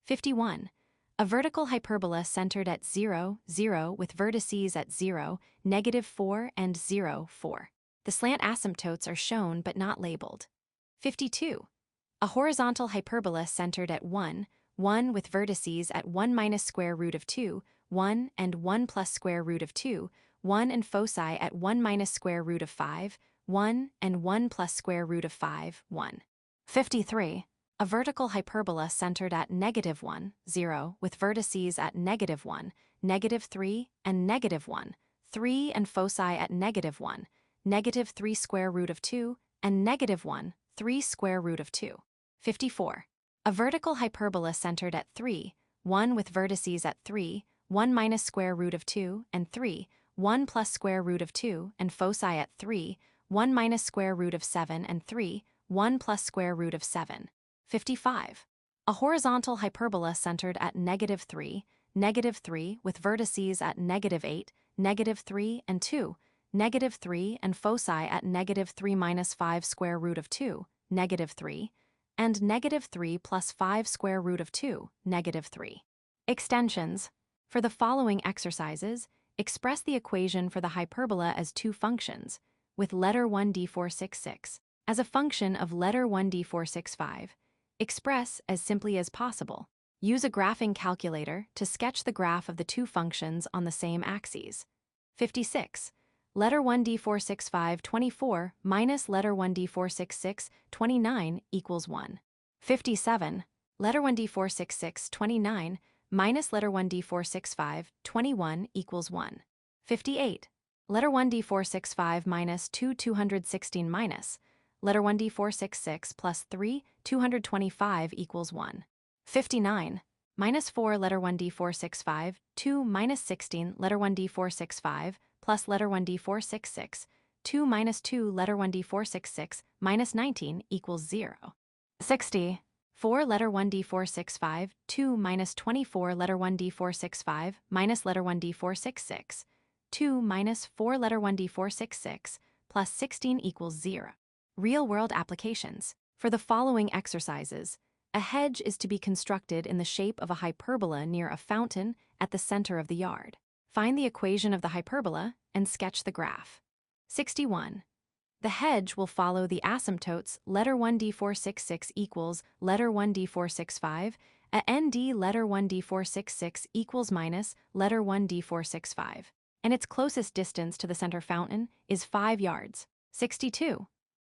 51. A vertical hyperbola centered at 0, 0 with vertices at 0, -4 and 0, 4. The slant asymptotes are shown but not labeled. 52. A horizontal hyperbola centered at 1, 1 with vertices at 1 minus square root of 2, 1 and 1 plus square root of 2, 1 and foci at 1 minus square root of 5, 1, and 1 plus square root of 5, 1. 53. A vertical hyperbola centered at -1, 0, with vertices at -1, -3, and -1, 3 and foci at -1, -3 square root of 2, and -1, 3 square root of 2. 54. A vertical hyperbola centered at 3, 1 with vertices at 3, 1 minus square root of 2, and 3, 1 plus square root of 2, and foci at 3, 1 minus square root of 7, and 3, 1 plus square root of 7. 55. A horizontal hyperbola centered at -3, -3 with vertices at -8, -3 and 2, -3 and foci at -3 minus 5 square root of 2, -3, and -3 plus 5 square root of 2, -3. Extensions. For the following exercises, express the equation for the hyperbola as two functions, with letter 1d466 as a function of letter 1d465. Express as simply as possible. Use a graphing calculator to sketch the graph of the two functions on the same axes. 56. Letter 1d465 24 minus letter 1d466 29 equals 1. 57. Letter 1d466 29 minus letter 1d465 21 equals 1. 58. Letter 1d465 minus 216 minus letter 1d466 plus 3 225 equals 1. 59. Minus 4 letter 1d465 2 minus 16 letter 1d465 plus letter 1d466 2 minus 2 letter 1d466 minus 19 equals 0. 60. 4 letter 1d465 2 minus 24 letter 1d465 minus letter 1d466 2 minus 4 letter 1d466 plus 16 equals 0. Real-world applications. For the following exercises, a hedge is to be constructed in the shape of a hyperbola near a fountain at the center of the yard. Find the equation of the hyperbola and sketch the graph. 61. The hedge will follow the asymptotes letter 1d466 equals letter 1d465 at nd letter 1d466 equals minus letter 1d465, and its closest distance to the center fountain is 5 yards. 62.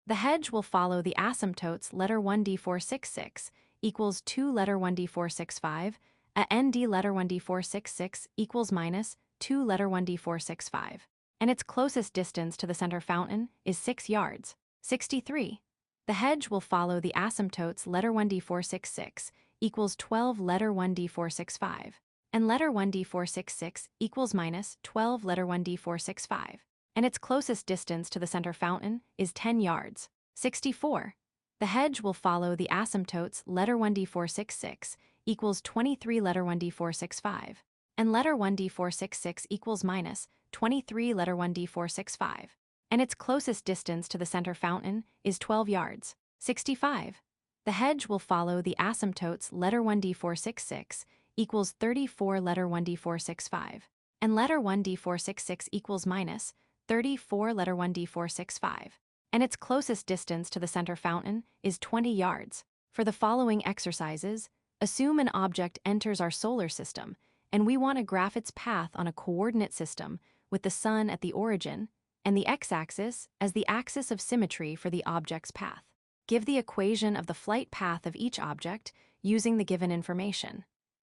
The hedge will follow the asymptotes letter 1d466 equals 2 letter 1d465 at nd letter 1d466 equals minus 2 letter 1d465, and its closest distance to the center fountain is 6 yards. 63. The hedge will follow the asymptotes letter 1d466 equals 12 letter 1d465, and letter 1d466 equals minus 12 letter 1d465, and its closest distance to the center fountain is 10 yards. 64. The hedge will follow the asymptotes letter 1d466 equals 23 letter 1d465, and letter 1d466 equals minus 23 letter 1d465, and its closest distance to the center fountain is 12 yards. 65. The hedge will follow the asymptotes letter 1d466 equals 34 letter 1d465, and letter 1d466 equals minus 34 letter 1d465, and its closest distance to the center fountain is 20 yards. For the following exercises, assume an object enters our solar system, and we want to graph its path on a coordinate system with the sun at the origin and the x-axis as the axis of symmetry for the object's path. Give the equation of the flight path of each object using the given information.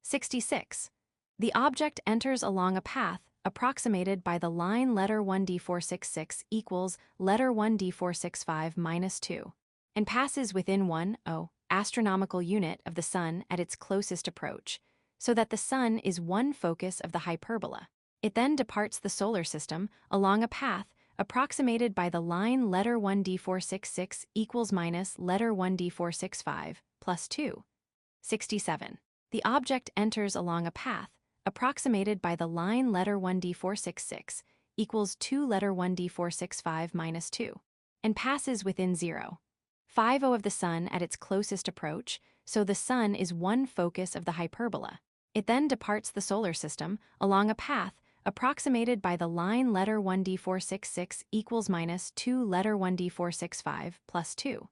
66. The object enters along a path approximated by the line letter 1d466 equals letter 1d465 minus 2, and passes within 1 astronomical unit of the sun at its closest approach, so that the sun is one focus of the hyperbola. It then departs the solar system along a path approximated by the line letter 1d466 equals minus letter 1d465 plus 2. 67. The object enters along a path approximated by the line letter 1d466 equals 2 letter 1d465 minus 2, and passes within 0.50 of the sun at its closest approach, so the sun is one focus of the hyperbola. It then departs the solar system along a path approximated by the line letter 1d466 equals minus 2 letter 1d465 plus 2.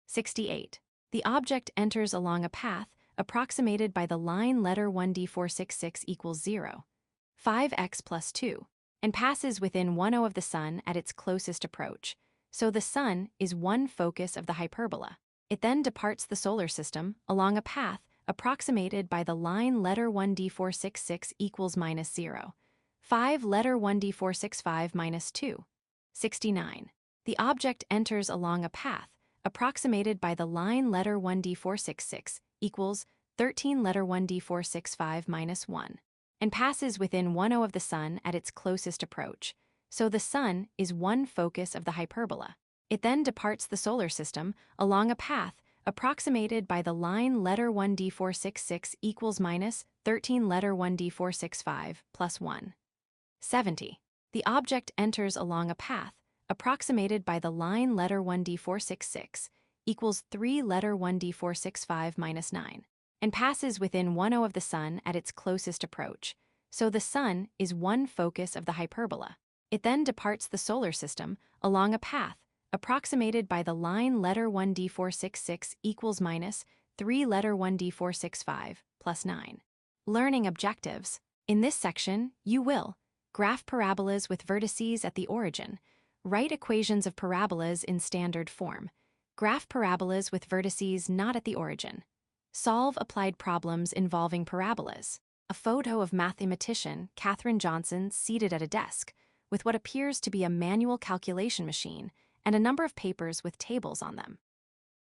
68. The object enters along a path approximated by the line letter 1d466 equals 0.5x plus 2, and passes within 1/0 of the Sun at its closest approach, so the Sun is one focus of the hyperbola. It then departs the solar system along a path approximated by the line letter 1d466 equals -0, 5 letter 1d465 -2, 69. The object enters along a path approximated by the line letter 1d466 equals 13 letter 1d465 -1, and passes within 1/0 of the Sun at its closest approach, so the Sun is one focus of the hyperbola. It then departs the solar system along a path approximated by the line letter 1d466 equals -13 letter 1d465 +1. 70. The object enters along a path approximated by the line letter 1d466 equals 3 letter 1d465 -9, and passes within 1/0 of the Sun at its closest approach, so the Sun is one focus of the hyperbola. It then departs the solar system along a path approximated by the line letter 1d466 equals -3 letter 1d465 +9. Learning objectives. In this section, you will graph parabolas with vertices at the origin, write equations of parabolas in standard form, graph parabolas with vertices not at the origin, solve applied problems involving parabolas. A photo of mathematician Katherine Johnson seated at a desk with what appears to be a manual calculation machine and a number of papers with tables on them.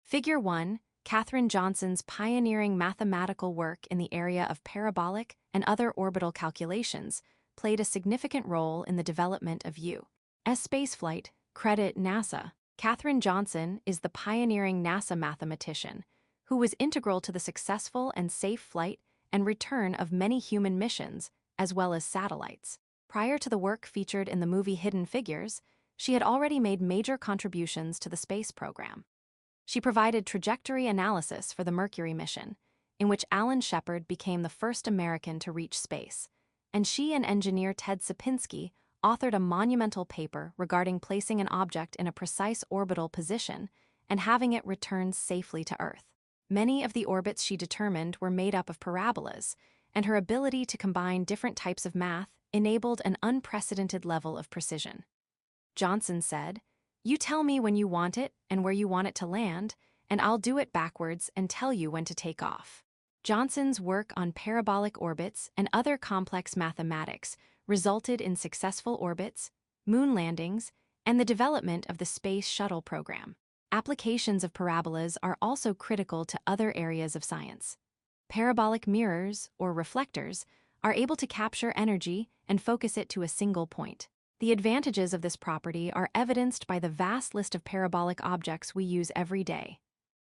Figure 1, Katherine Johnson's pioneering mathematical work in the area of parabolic and other orbital calculations played a significant role in the development of U.S. spaceflight. Credit NASA. Katherine Johnson is the pioneering NASA mathematician who was integral to the successful and safe flight and return of many human missions, as well as satellites. Prior to the work featured in the movie Hidden Figures, she had already made major contributions to the space program. She provided trajectory analysis for the Mercury mission, in which Alan Shepard became the first American to reach space, and she and engineer Ted Sierpinski authored a monumental paper regarding placing an object in a precise orbital position and having it return safely to Earth. Many of the orbits she determined were made up of parabolas, and her ability to combine different types of math enabled an unprecedented level of precision. Johnson said, "You tell me when you want it and where you want it to land, and I'll do it backwards and tell you when to take off." Johnson's work on parabolic orbits and other complex mathematics resulted in successful orbits, moon landings, and the development of the Space Shuttle program. Applications of parabolas are also critical to other areas of science. Parabolic mirrors, or reflectors, are able to capture energy and focus it to a single point. The advantages of this property are evidenced by the vast list of parabolic objects we use every day.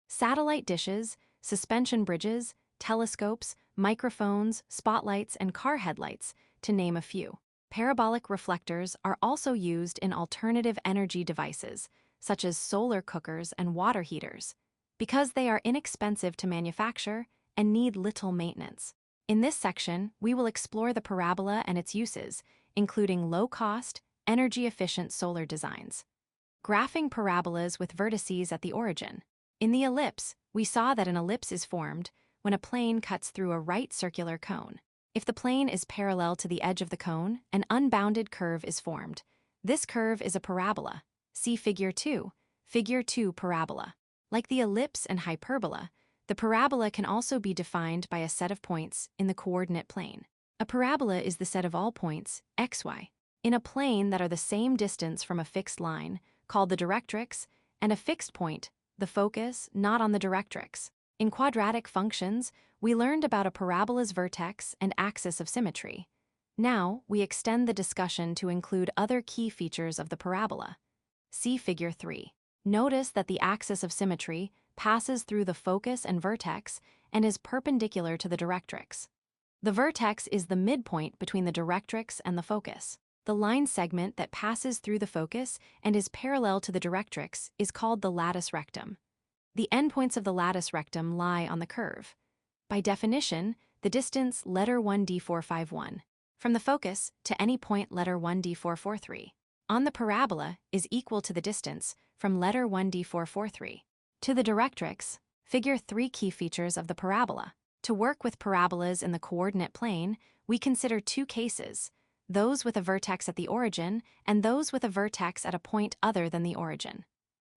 Satellite dishes, suspension bridges, telescopes, microphones, spotlights, and car headlights, to name a few. Parabolic reflectors are also used in alternative energy devices, such as solar cookers and water heaters, because they are inexpensive to manufacture and need little maintenance. In this section, we will explore the parabola and its uses, including low-cost, energy-efficient solar designs. Graphing parabolas with vertices at the origin. In the ellipse, we saw that an ellipse is formed when a plane cuts through a right circular cone. If the plane is parallel to the edge of the cone, an unbounded curve is formed. This curve is a parabola. See Figure 2, Figure 2 parabola. Like the ellipse and hyperbola, the parabola can also be defined by a set of points in the coordinate plane. A parabola is the set of all points, xy, in a plane that are the same distance from a fixed line, called the directrix, and a fixed point, the focus, not on the directrix. In quadratic functions, we learned about a parabola's vertex and axis of symmetry. Now, we extend the discussion to include other key features of the parabola. See Figure 3. Notice that the axis of symmetry passes through the focus and vertex and is perpendicular to the directrix. The vertex is the midpoint between the directrix and the focus. The line segment that passes through the focus and is parallel to the directrix is called the lattice rectum. The endpoints of the lattice rectum lie on the curve. By definition, the distance letter 1d451 from the focus to any point letter 1d443 on the parabola is equal to the distance from letter 1d443 to the directrix. Figure 3 key features of the parabola. To work with parabolas in the coordinate plane, we consider two cases. those with a vertex at the origin, and those with a vertex at a point other than the origin.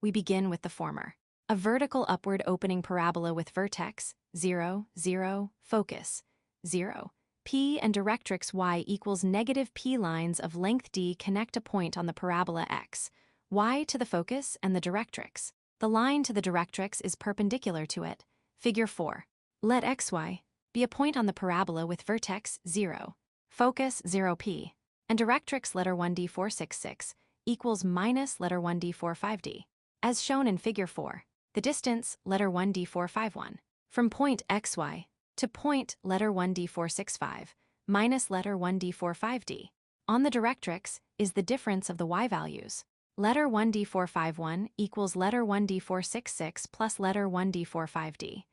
We begin with the former. A vertical upward opening parabola with vertex 0, 0, focus 0, p and directrix y equals negative p lines of length d connect a point on the parabola x, y to the focus and the directrix. The line to the directrix is perpendicular to it. Figure 4. Let xy be a point on the parabola with vertex 0, focus 0p, and directrix letter 1d466 equals minus letter 1d45d. As shown in Figure 4, the distance letter 1d451 from point xy to point letter 1d465 minus letter 1d45d on the directrix is the difference of the y values. Letter 1d451 equals letter 1d466 plus letter 1d45d.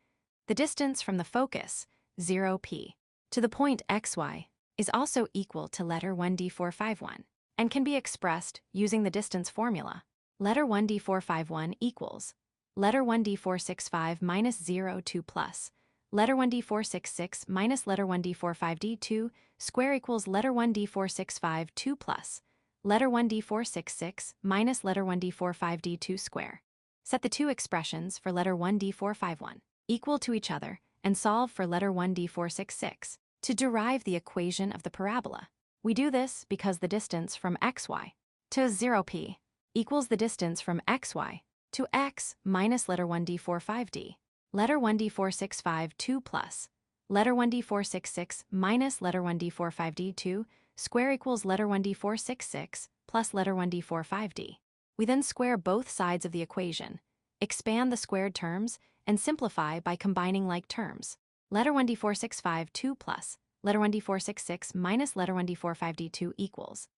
The distance from the focus, 0p, to the point xy is also equal to letter 1d451 and can be expressed using the distance formula. Letter 1d451 equals letter 1d465 minus 0, 2 plus letter 1d466 minus letter 1d45d 2 square equals letter 1d465 2 plus letter 1d466 minus letter 1d45d 2 square. Set the two expressions for letter 1d451 equal to each other and solve for letter 1d466 to derive the equation of the parabola. We do this because the distance from xy to 0p equals the distance from xy to x minus letter 1d45d, letter 1d465 2 plus letter 1d466 minus letter 1d45d 2 square equals letter 1d466 plus letter 1d45d. We then square both sides of the equation, expand the squared terms, and simplify by combining like terms. Letter 1d465 2 plus letter 1d466 minus letter 1d45d 2 equals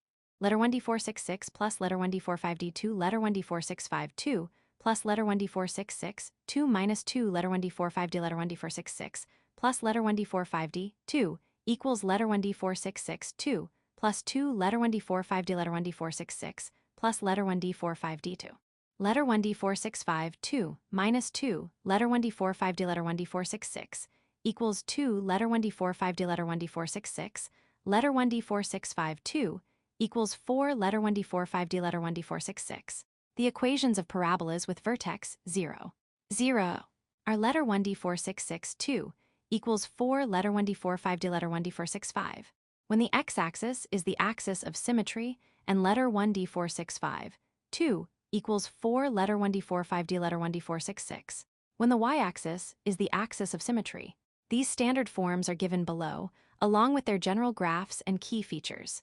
letter 1d466 plus letter 1d45d2 letter 1d465 2 plus letter 1d466 2 minus 2 letter 1d45d letter 1d466 plus letter 1d45d 2 equals letter 1d466 2 plus 2 letter 1d45d letter 1d466 plus letter 1d45d2. Letter 1d465 2 minus 2 letter 1d45d letter 1d466 equals 2 letter 1d45d letter 1d466 letter 1d465 2 equals 4 letter 1d45d letter 1d466. The equations of parabolas with vertex 0, 0 are letter 1d466 2 equals 4 letter 1d45d letter 1d465. When the x-axis is the axis of symmetry and letter 1d465 2 equals 4 letter 1d45d letter 1d466. When the y-axis is the axis of symmetry, these standard forms are given below, along with their general graphs and key features.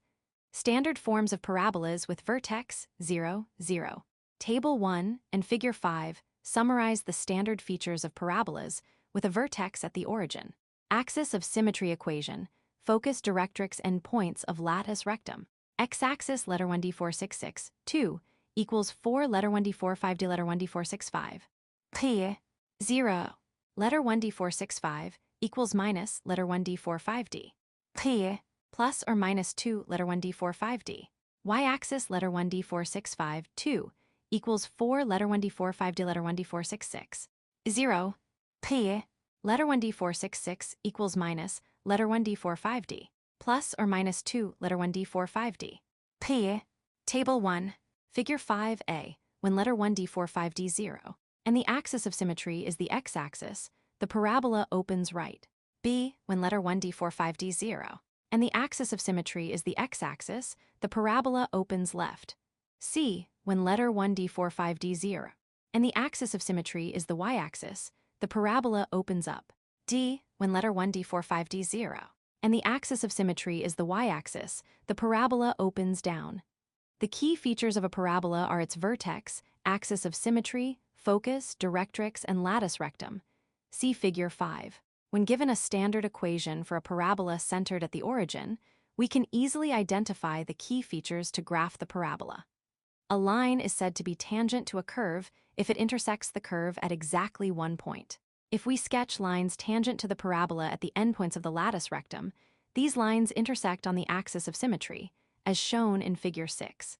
Standard forms of parabolas with vertex 0, 0. Table 1 and Figure 5 summarize the standard features of parabolas with a vertex at the origin. Axis of symmetry equation, focus directrix and points of latus rectum. X-axis letter 1d466 2 equals 4 letter 1d45d letter 1d465. P 0 letter 1d465 equals minus letter 1d45d. P plus or minus 2 letter 1d45d. Y-axis letter 1d465 2 equals 4 letter 1d45d letter 1d466. 0 p letter 1d466 equals minus letter 1d45d plus or minus 2 letter 1d45d. P Table 1 Figure 5a when letter 1d45d 0 and the axis of symmetry is the x-axis, the parabola opens right. B when letter 1d45d 0 and the axis of symmetry is the x-axis, the parabola opens left. C when letter 1d45d 0 and the axis of symmetry is the y-axis, the parabola opens up. D when letter 1d45d 0 and the axis of symmetry is the y-axis, the parabola opens down. The key features of a parabola are its vertex, axis of symmetry, focus, directrix, and latus rectum. See Figure 5. When given a standard equation for a parabola centered at the origin, we can easily identify the key features to graph the parabola. A line is said to be tangent to a curve if it intersects the curve at exactly one point. If we sketch lines tangent to the parabola at the endpoints of the latus rectum, these lines intersect on the axis of symmetry, as shown in Figure 6.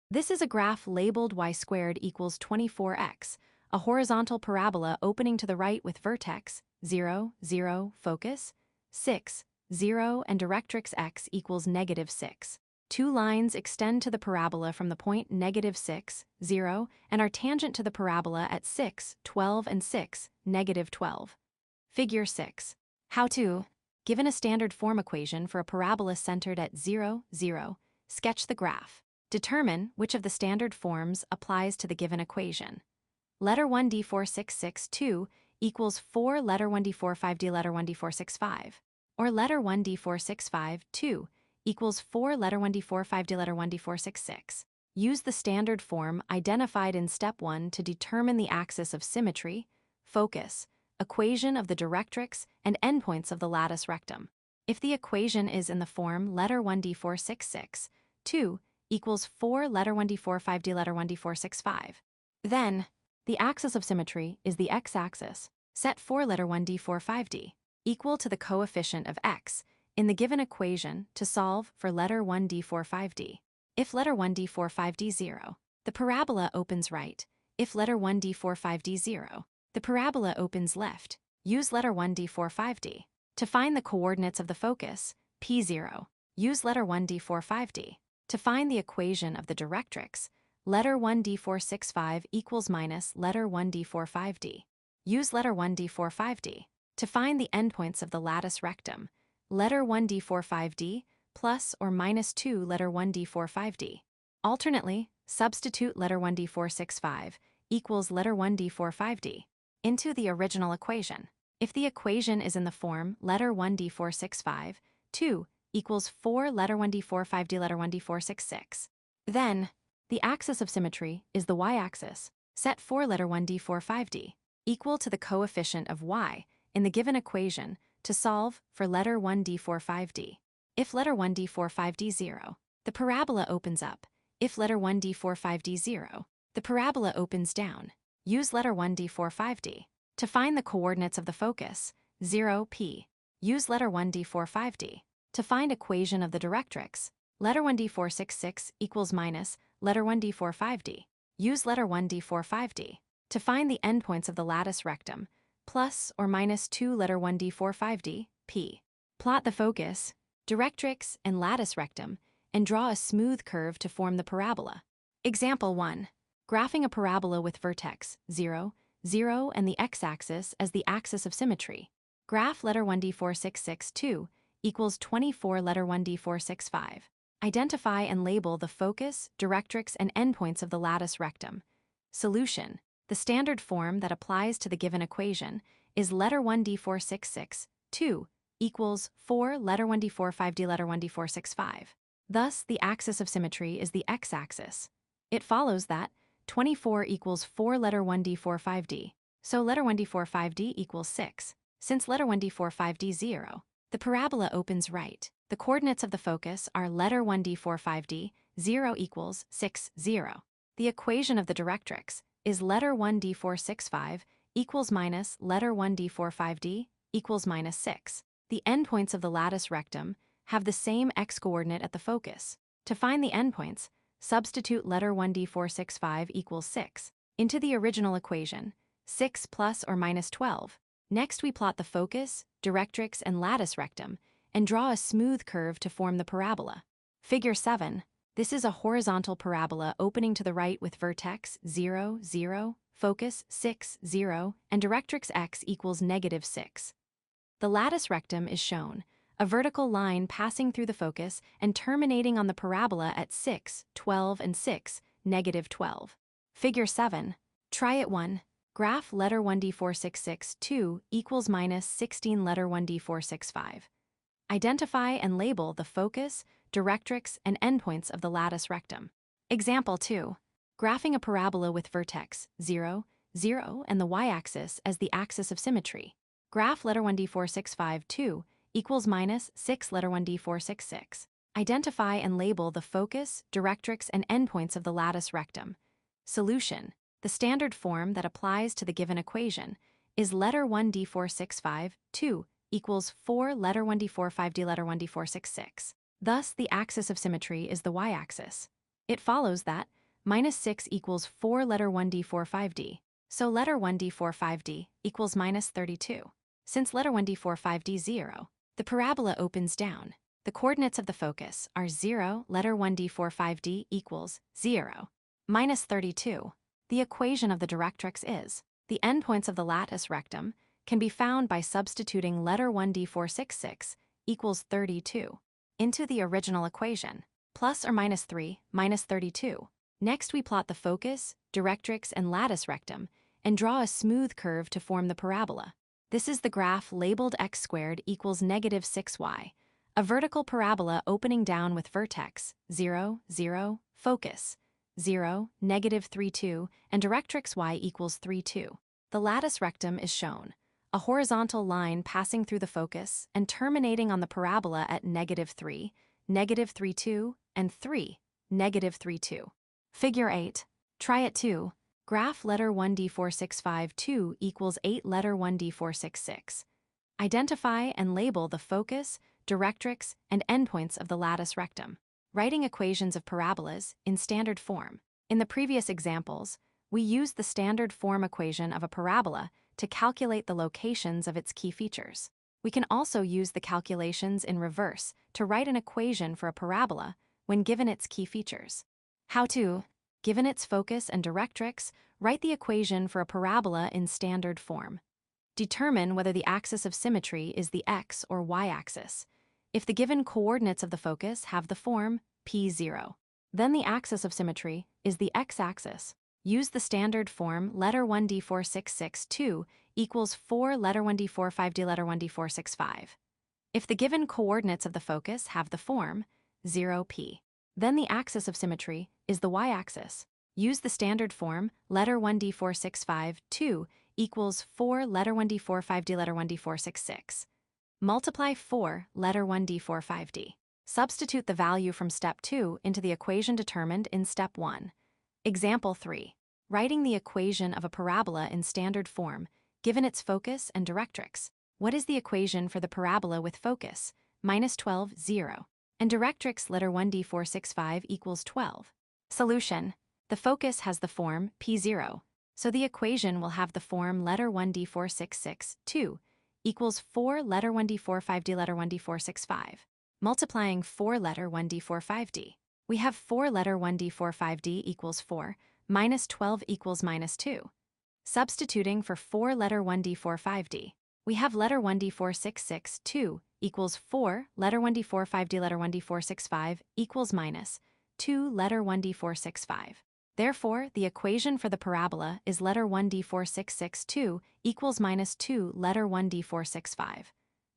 This is a graph labeled y squared equals 24x, a horizontal parabola opening to the right with vertex 0, 0, focus, 6, 0, and directrix x equals -6. two lines extend to the parabola from the point -6, 0, and are tangent to the parabola at 6, 12, and 6, -12. Figure 6. How to, given a standard form equation for a parabola centered at 0, 0, sketch the graph. Determine which of the standard forms applies to the given equation. Letter 1 D4662 equals 4 letter 1 D45D letter 1 D465, or letter 1 D4652 equals 4 letter 1 D45D letter 1 D466. Use the standard form identified in step 1 to determine the axis of symmetry, focus, equation of the directrix, and endpoints of the lattice rectum. If the equation is in the form letter 1 D466, 2 equals 4 letter 1 D45D letter 1 D465, then the axis of symmetry is the x-axis, set for letter 1 D45D, equal to the coefficient of x in the given equation to solve for letter 1 D45D. If letter 1 D45D 0, the parabola opens right. If letter 1 D45D 0, the parabola opens left. Use letter 1 D45D. To find the coordinates of the focus, P0, use letter 1 D45D. To find the equation of the directrix, letter 1 D465 equals minus letter 1 D45D. Use letter 1 D45D. To find the endpoints of the lattice rectum, letter 1 D45D plus or minus 2 letter 1 D45D. Alternately, substitute letter 1 D465 equals letter 1 D45D into the original equation. If the equation is in the form letter 1 D465, 2 equals 4 letter 1 D45D letter 1 D466, then the axis of symmetry is the y-axis, set for letter 1 D45D, equal to the coefficient of y in the given equation to solve for letter 1 D45D. If letter 1 D45D 0, the parabola opens up. If letter 1 D45D 0, the parabola opens down. Use letter 1 D45D. To find the coordinates of the focus, 0, P, use letter 1 D45D. To find equation of the directrix, letter 1 D466 equals minus letter 1 D45D. Use letter 1 D45D. To find the endpoints of the lattice rectum, plus or minus 2 letter 1 D45D, P. Plot the focus, directrix, and lattice rectum, and draw a smooth curve to form the parabola. Example 1. Graphing a parabola with vertex 0, 0, and the x-axis as the axis of symmetry. Graph letter 1 D4662 equals 24 letter 1 D465. Identify and label the focus, directrix, and endpoints of the lattice rectum. Solution. The standard form that applies to the given equation is letter 1 D466, 2 equals 4 letter 1 D45D letter 1 D465. Thus, the axis of symmetry is the x-axis. It follows that 24 equals 4 letter 1 D45D, so letter 1 D45D equals 6. Since letter 1 D45D 0, the parabola opens right. The coordinates of the focus are letter 1 D45D, 0 equals 6, 0. The equation of the directrix is letter 1 D465 equals minus letter 1 D45D equals minus 6. The endpoints of the lattice rectum have the same x-coordinate at the focus. To find the endpoints, substitute letter 1 D465 equals 6 into the original equation, 6 plus or minus 12. Next, we plot the focus, directrix, and lattice rectum, and draw a smooth curve to form the parabola. Figure 7. This is a horizontal parabola opening to the right with vertex 0, 0, focus 6, 0, and directrix x equals -6. The lattice rectum is shown, a vertical line passing through the focus and terminating on the parabola at 6, 12, and 6, -12. Figure 7. Try it 1. Graph letter 1 D466 2 equals minus 16 letter 1 D465. Identify and label the focus, directrix, and endpoints of the lattice rectum. Example 2. Graphing a parabola with vertex 0, 0, and the y-axis as the axis of symmetry. Graph letter 1 D465 2 equals minus 6 letter 1 D466. Identify and label the focus, directrix, and endpoints of the lattice rectum. Solution. The standard form that applies to the given equation is letter 1 D465 2 equals 4 letter 1 D45D letter 1 D466. Thus, the axis of symmetry is the y-axis. It follows that minus 6 equals 4 letter 1 D45D, so letter 1 D45D equals minus 32. Since letter 1 D45D 0, the parabola opens down. The coordinates of the focus are 0, letter 1d45d equals 0, minus 32. The equation of the directrix is, the endpoints of the lattice rectum can be found by substituting letter 1d466 equals 32 into the original equation, plus or minus 3 minus 32. Next, we plot the focus, directrix, and lattice rectum and draw a smooth curve to form the parabola. This is the graph labeled x squared equals negative 6y, a vertical parabola opening down with vertex 0, 0, focus 0, negative 3, 2, and directrix y equals 3, 2. The lattice rectum is shown, a horizontal line passing through the focus and terminating on the parabola at negative 3, negative 3, 2, and 3, negative 3, 2. Figure 8. Try it too. Graph letter 1d465 2 equals 8 letter 1d466. Identify and label the focus, directrix, and endpoints of the lattice rectum. Writing equations of parabolas in standard form. In the previous examples, we used the standard form equation of a parabola to calculate the locations of its key features. We can also use the calculations in reverse to write an equation for a parabola when given its key features. How to? Given its focus and directrix, write the equation for a parabola in standard form. Determine whether the axis of symmetry is the x or y axis. If the given coordinates of the focus have the form p0, then the axis of symmetry is the x-axis. Use the standard form letter 1d466 2 equals 4 letter 1d45d letter 1d465. If the given coordinates of the focus have the form 0p, then the axis of symmetry is the y-axis. Use the standard form letter 1d465 2 equals 4 letter 1d45d letter 1d466. Multiply 4 letter 1d45d. Substitute the value from step 2 into the equation determined in step 1. Example 3. Writing the equation of a parabola in standard form, given its focus and directrix. What is the equation for the parabola with focus? Minus 12, 0. And directrix letter 1d465 equals 12. Solution. The focus has the form p0, so the equation will have the form letter 1d466 2 equals 4 letter 1d45d letter 1d465. Multiplying 4 letter 1d45d. We have 4 letter 1d45d equals 4, minus 12 equals minus 2. Substituting for 4 letter 1d45d, we have letter 1d466 2 equals 4 letter 1d45d letter 1d465 equals minus 2 letter 1d465. Therefore, the equation for the parabola is letter 1d466 2 equals minus 2 letter 1d465.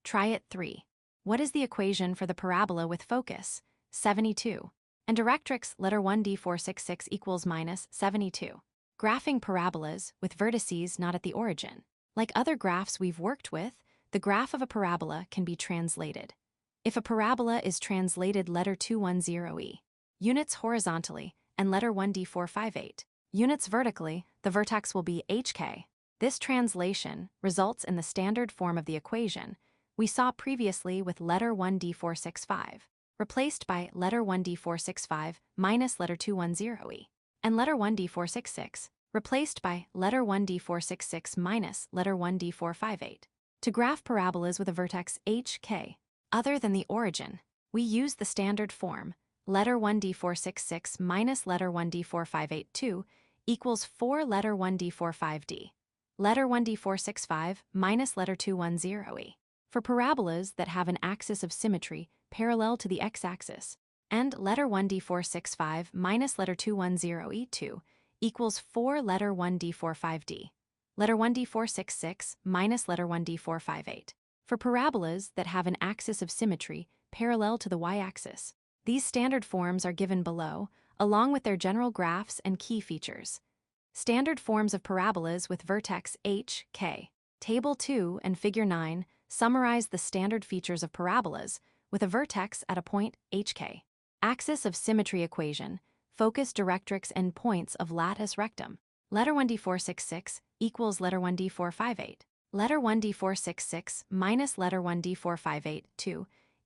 Try it 3. What is the equation for the parabola with focus? 72. And directrix letter 1d466 equals minus 72. Graphing parabolas with vertices not at the origin. Like other graphs we've worked with, the graph of a parabola can be translated. If a parabola is translated letter 210e, units horizontally, and letter 1d458, units vertically, the vertex will be hk. This translation results in the standard form of the equation we saw previously with letter 1d465, replaced by letter 1d465 minus letter 210e, and letter 1d466, replaced by letter 1d466 minus letter 1d458. To graph parabolas with a vertex hk, other than the origin, we use the standard form letter 1d466 minus letter 1d4582 equals 4 letter 1d45d, letter 1d465 minus letter 210e. For parabolas that have an axis of symmetry parallel to the x-axis, and letter 1d465 minus letter 210e2 equals 4 letter 1d45d, letter 1d466 minus letter 1d458. For parabolas that have an axis of symmetry parallel to the y-axis, these standard forms are given below, along with their general graphs and key features. Standard forms of parabolas with vertex h, k. Table 2 and Figure 9 summarize the standard features of parabolas with a vertex at a point hk. Axis of symmetry equation, focus, directrix, and points of lattice rectum. Letter 1d466 equals letter 1d458. Letter 1d466 minus letter 1d458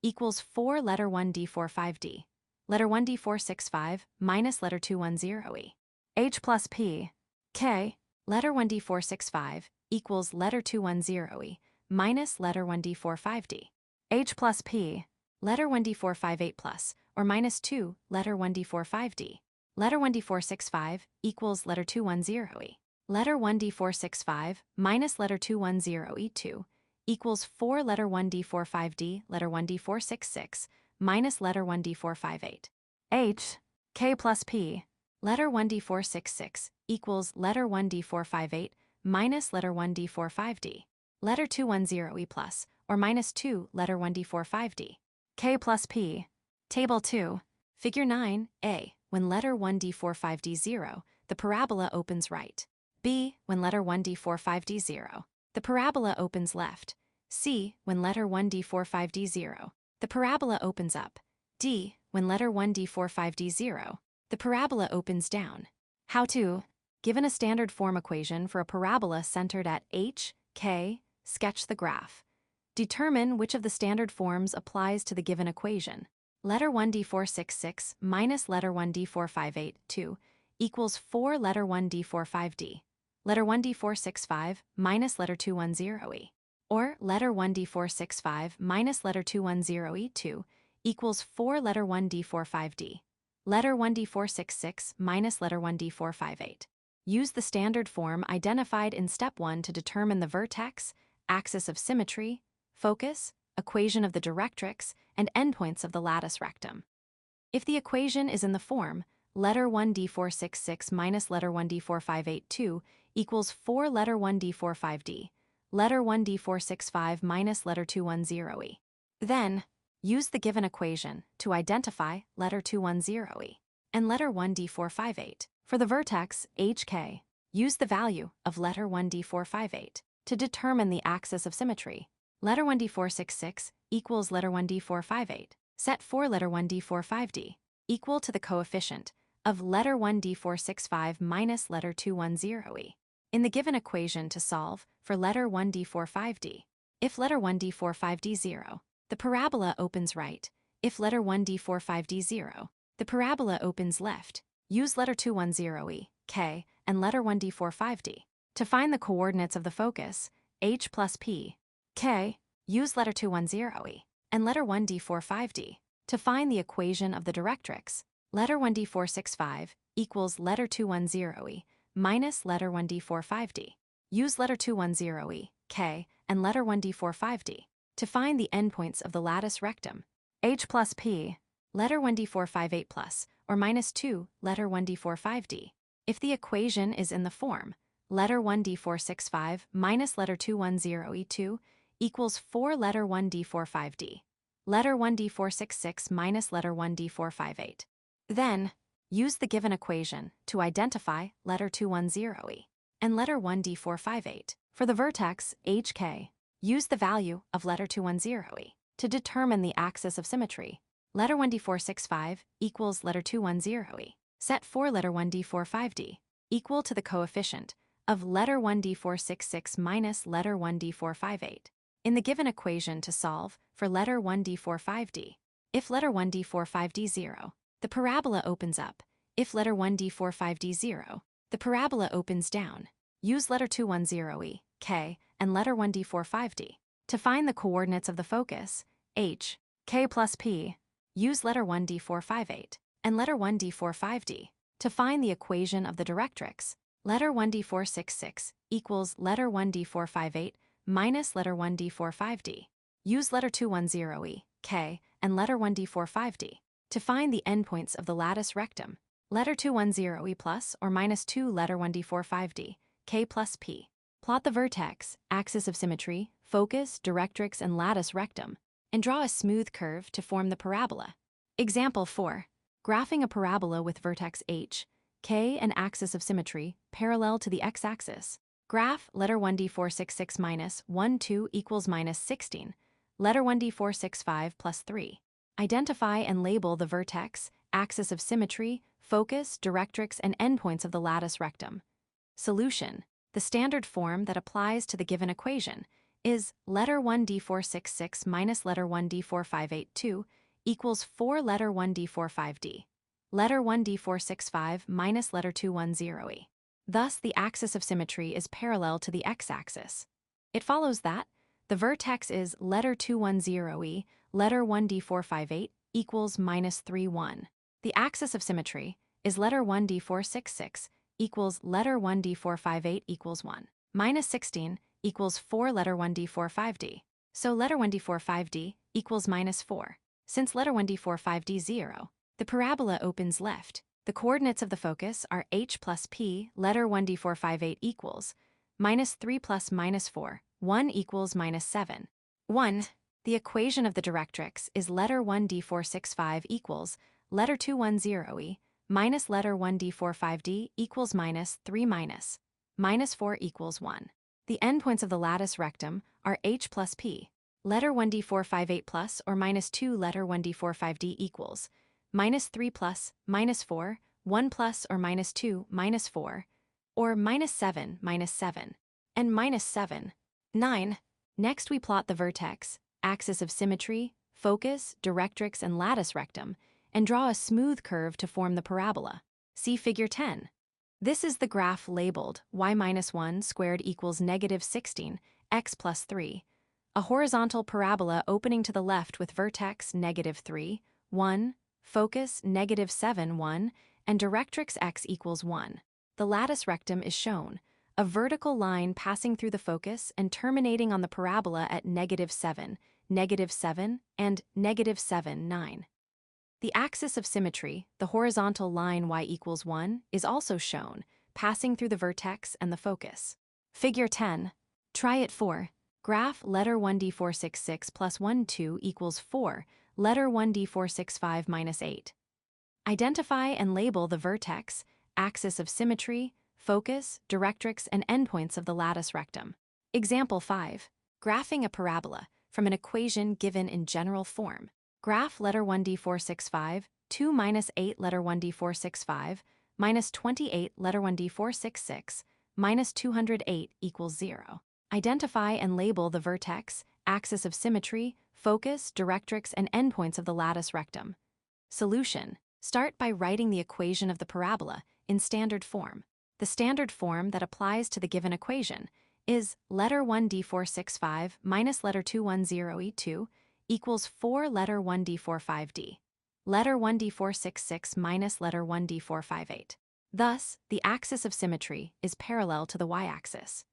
equals 4 letter 1d45d. Letter 1d465 minus letter 210e. H plus p. K. Letter 1d465 equals letter 210e minus letter 1d45d. H plus p. letter 1d458 plus, or minus 2, letter 1d45d. Letter 1d465 equals letter 210e. Letter 1d465 minus letter 210e2 equals 4 letter 1d45d, letter 1d466 minus letter 1d458. H, k plus p. Letter 1d466 equals letter 1d458 minus letter 1d45d. Letter 210e plus, or minus 2, letter 1d45d. K plus p. Table 2. Figure 9a. When letter 1d45d 0, the parabola opens right. B. When letter 1d45d 0, the parabola opens left. C. When letter 1d45d 0, the parabola opens up. D. When letter 1d45d 0, the parabola opens down. How to? Given a standard form equation for a parabola centered at h, k, sketch the graph. Determine which of the standard forms applies to the given equation. Letter 1d466 minus letter 1d458 2 equals 4 letter 1d45d. Letter 1d465 minus letter 210e. Or letter 1d465 minus letter 210e2 equals 4 letter 1d45d. Letter 1d466 minus letter 1d458. Use the standard form identified in step 1 to determine the vertex, axis of symmetry, focus, equation of the directrix, and endpoints of the lattice rectum. If the equation is in the form letter 1d466 minus letter 1d4582 equals 4 letter 1d45d, letter 1d465 minus letter 210e. Then, use the given equation to identify letter 210e and letter 1d458. For the vertex hk, use the value of letter 1d458 to determine the axis of symmetry. Letter 1d466 equals letter 1d458. Set for letter 1d45d equal to the coefficient of letter 1d465 minus letter 210e. In the given equation to solve for letter 1d45d, if letter 1d45d 0, the parabola opens right. If letter 1d45d 0, the parabola opens left. Use letter 210e, k, and letter 1d45d. To find the coordinates of the focus, h plus p, k, use letter 210e, and letter 1d45d. To find the equation of the directrix, letter 1d465 equals letter 210e minus letter 1d45d. Use letter 210e, k, and letter 1d45d. To find the endpoints of the lattice rectum, h plus p, letter 1d458 plus, or minus 2, letter 1d45d. If the equation is in the form letter 1d465 minus letter 210e2 equals 4 letter 1d45d, letter 1d466 minus letter 1d458. Then, use the given equation to identify letter 210e and letter 1d458. For the vertex hk, use the value of letter 210e to determine the axis of symmetry. Letter 1d465 equals letter 210e. Set for letter 1d45d equal to the coefficient of letter 1d466 minus letter 1d458. In the given equation to solve for letter 1d45d, if letter 1d45d 0, the parabola opens up. If letter 1d45d 0, the parabola opens down. Use letter 210e, k, and letter 1d45d. To find the coordinates of the focus, h, k plus p, use letter 1d458 and letter 1d45d. To find the equation of the directrix, letter 1d466 equals letter 1d458 minus letter 1d45d. Use letter 210e, k, and letter 1d45d. To find the endpoints of the lattice rectum, letter 210e plus or minus 2 letter 1d45d, k plus p. Plot the vertex, axis of symmetry, focus, directrix, and lattice rectum, and draw a smooth curve to form the parabola. Example 4. Graphing a parabola with vertex h, k, and axis of symmetry parallel to the x-axis. Graph letter 1d466 minus 1, 2 equals minus 16, letter 1d465 plus 3. Identify and label the vertex, axis of symmetry, focus, directrix, and endpoints of the lattice rectum. Solution. The standard form that applies to the given equation is letter 1d466 minus letter 1d4582 equals 4 letter 1d45d, letter 1d465 minus letter 210e. Thus, the axis of symmetry is parallel to the x-axis. It follows that The vertex is letter 210e, letter 1d458 equals minus 3, 1. The axis of symmetry is letter 1d466 equals letter 1d458 equals 1. Minus 16 equals 4 letter 1d45d. So letter 1d45d equals minus 4. Since letter 1d45d 0, the parabola opens left. The coordinates of the focus are h plus p, letter 1d458 equals minus 3 plus minus 4, 1 equals minus 7. 1. The equation of the directrix is letter 1d465 equals letter 210e minus letter 1d45d equals minus 3 minus 4 equals 1. The endpoints of the lattice rectum are h plus p. Letter 1d458 plus or minus 2 letter 1d45d equals minus 3 plus minus 4, 1 plus or minus 2 minus 4, or minus 7, and minus 7, 9. Next we plot the vertex, axis of symmetry, focus, directrix, and lattice rectum, and draw a smooth curve to form the parabola. See Figure 10. This is the graph labeled y minus 1 squared equals negative 16, x plus 3, a horizontal parabola opening to the left with vertex negative 3, 1, focus negative 7, 1, and directrix x equals 1. The lattice rectum is shown, a vertical line passing through the focus and terminating on the parabola at negative 7, and negative 7, 9. The axis of symmetry, the horizontal line y equals 1, is also shown, passing through the vertex and the focus. Figure 10. Try it for. Graph letter 1d466 plus 1, 2 equals 4, letter 1d465 minus 8. Identify and label the vertex, axis of symmetry, focus, directrix, and endpoints of the lattice rectum. Example 5. Graphing a parabola from an equation given in general form. Graph letter 1d465, 2 minus 8 letter 1d465, minus 28 letter 1d466, minus 208 equals 0. Identify and label the vertex, axis of symmetry, focus, directrix, and endpoints of the lattice rectum. Solution. Start by writing the equation of the parabola in standard form. The standard form that applies to the given equation is letter 1d465 minus letter 210e2 equals 4 letter 1d45d. Letter 1d466 minus letter 1d458. Thus, the axis of symmetry is parallel to the y-axis.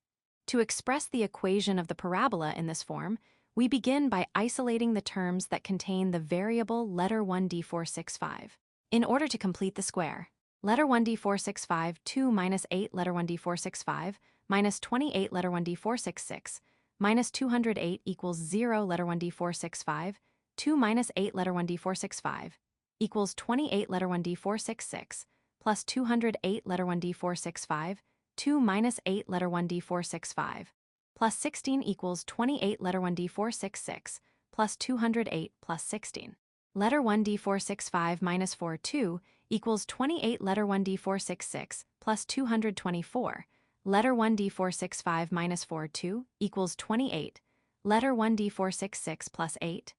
To express the equation of the parabola in this form, we begin by isolating the terms that contain the variable letter 1d465. In order to complete the square, letter 1d465, 2 minus 8 letter 1d465, minus 28 letter 1d466, minus 208 equals 0 letter 1d465, 2 minus 8 letter 1d465, equals 28 letter 1d466, plus 208 letter 1d465, 2 minus 8 letter 1d465, plus 16 equals 28 letter 1d466, plus 208 plus 16. Letter 1d465 minus 4, 2 equals 28 letter 1d466, plus 224. Letter 1d465 minus 4, 2 equals 28. Letter 1d466 plus 8.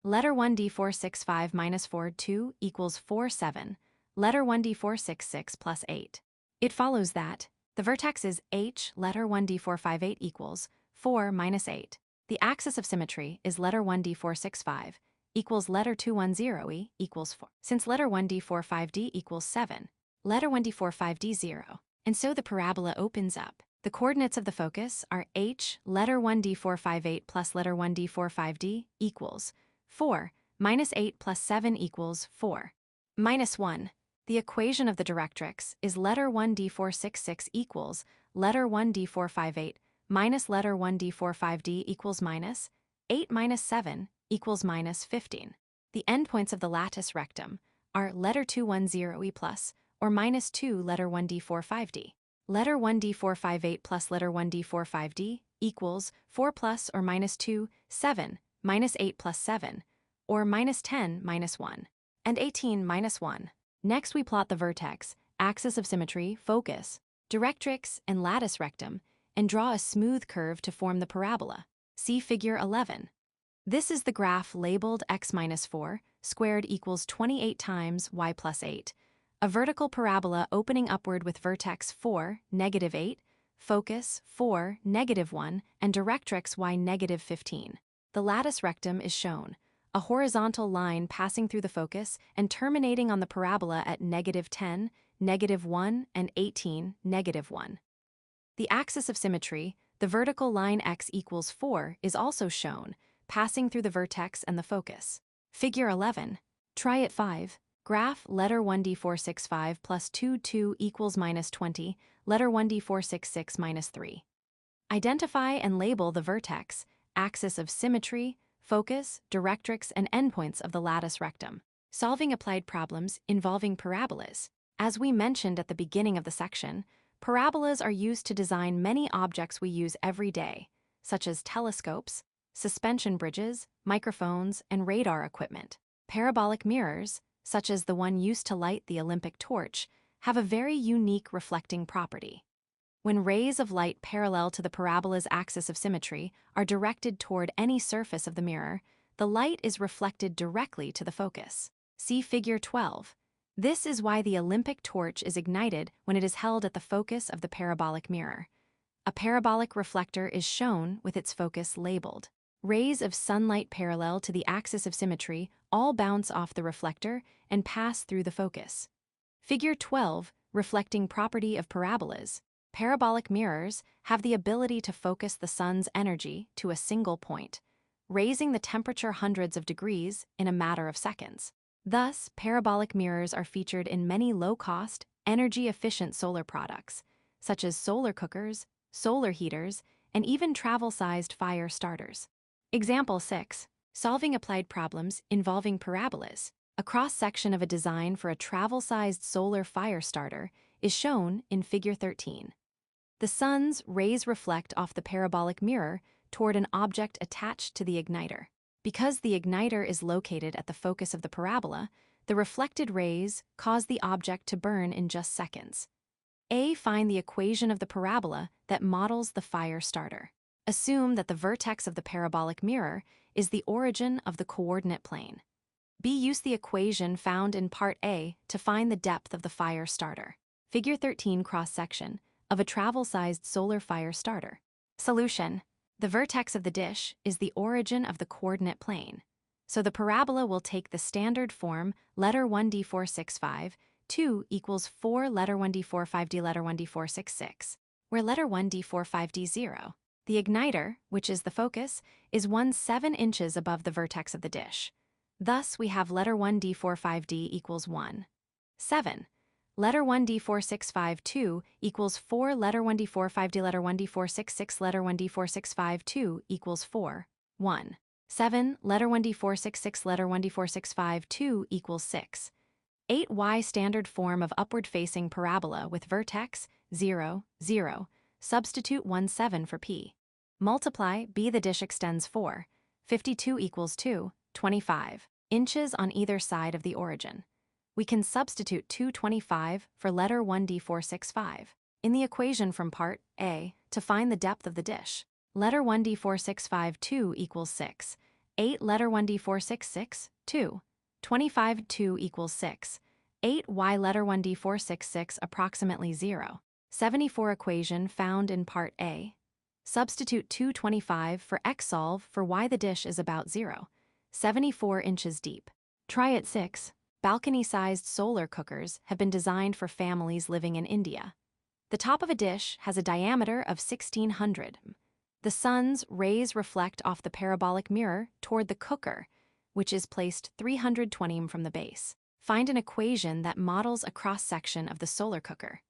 Letter 1d465 minus 4, 2 equals 4, 7. Letter 1d466 plus 8. It follows that the vertex is h letter 1d458 equals 4 minus 8. The axis of symmetry is letter 1d465 equals letter 210e equals 4. Since letter 1d45d equals 7, letter 1d45d 0. And so the parabola opens up. The coordinates of the focus are h letter 1d458 plus letter 1d45d equals 4 minus 8 plus 7 equals 4. Minus 1. The equation of the directrix is letter 1d466 equals letter 1d458 minus letter 1d45d equals minus 8 minus 7 equals minus 15. The endpoints of the lattice rectum are letter 210e plus or minus 2 letter 1d45d. Letter 1d458 plus letter 1d45d equals 4 plus or minus 2, 7, minus 8 plus 7, or minus 10 minus 1, and 18 minus 1. Next we plot the vertex, axis of symmetry, focus, directrix, and lattice rectum, and draw a smooth curve to form the parabola. See Figure 11. This is the graph labeled x minus 4 squared equals 28 times y plus 8, a vertical parabola opening upward with vertex 4, negative 8, focus 4, -1, and directrix y -15. The lattice rectum is shown, a horizontal line passing through the focus and terminating on the parabola at -10, -1, and 18, -1. The axis of symmetry, the vertical line x equals 4, is also shown, passing through the vertex and the focus. Figure 11. Try it 5. Graph letter 1d465 plus 2 equals -20, letter 1d466 -3. Identify and label the vertex, axis of symmetry, focus, directrix, and endpoints of the lattice rectum. Solving applied problems involving parabolas. As we mentioned at the beginning of the section, parabolas are used to design many objects we use every day, such as telescopes, suspension bridges, microphones, and radar equipment. Parabolic mirrors, such as the one used to light the Olympic torch, have a very unique reflecting property. When rays of light parallel to the parabola's axis of symmetry are directed toward any surface of the mirror, the light is reflected directly to the focus. See Figure 12. This is why the Olympic torch is ignited when it is held at the focus of the parabolic mirror. A parabolic reflector is shown with its focus labeled. Rays of sunlight parallel to the axis of symmetry all bounce off the reflector and pass through the focus. Figure 12, reflecting property of parabolas. Parabolic mirrors have the ability to focus the sun's energy to a single point, raising the temperature hundreds of degrees in a matter of seconds. Thus, parabolic mirrors are featured in many low-cost, energy-efficient solar products, such as solar cookers, solar heaters, and even travel-sized fire starters. Example 6. Solving applied problems involving parabolas. A cross-section of a design for a travel-sized solar fire starter is shown in Figure 13. The sun's rays reflect off the parabolic mirror toward an object attached to the igniter. Because the igniter is located at the focus of the parabola, the reflected rays cause the object to burn in just seconds. Find the equation of the parabola that models the fire starter. Assume that the vertex of the parabolic mirror is the origin of the coordinate plane. Use the equation found in Part A to find the depth of the fire starter. Figure 13 cross-section of a travel-sized solar fire starter. Solution. The vertex of the dish is the origin of the coordinate plane, so the parabola will take the standard form letter 1d465, 2 equals 4 letter 1d45d letter 1d466, where letter 1d45d 0. The igniter, which is the focus, is 7 inches above the vertex of the dish. Thus, we have letter 1d45d equals 1, 7. Letter 1d465 2 equals 4 letter 1d45d letter 1d466 letter 1d465 2 equals 4, 1. 7 letter 1d466 letter 1d465 2 equals 6. 8y standard form of upward-facing parabola with vertex 0, 0. Substitute 1, 7 for p. Multiply b. The dish extends 4, 52 equals 2, 25 inches on either side of the origin. We can substitute 225 for letter 1d465 in the equation from Part A to find the depth of the dish. Letter 1d465 2 equals 6, 8 letter 1d466 2, 25 2 equals 6, 8y letter 1d466 approximately 0, 74 equation found in Part A. Substitute 225 for x. Solve for y. The dish is about 0, 74 inches deep. Try it 6. Balcony-sized solar cookers have been designed for families living in India. The top of a dish has a diameter of 1600. The sun's rays reflect off the parabolic mirror toward the cooker, which is placed 320 from the base. Find an equation that models a cross-section of the solar cooker.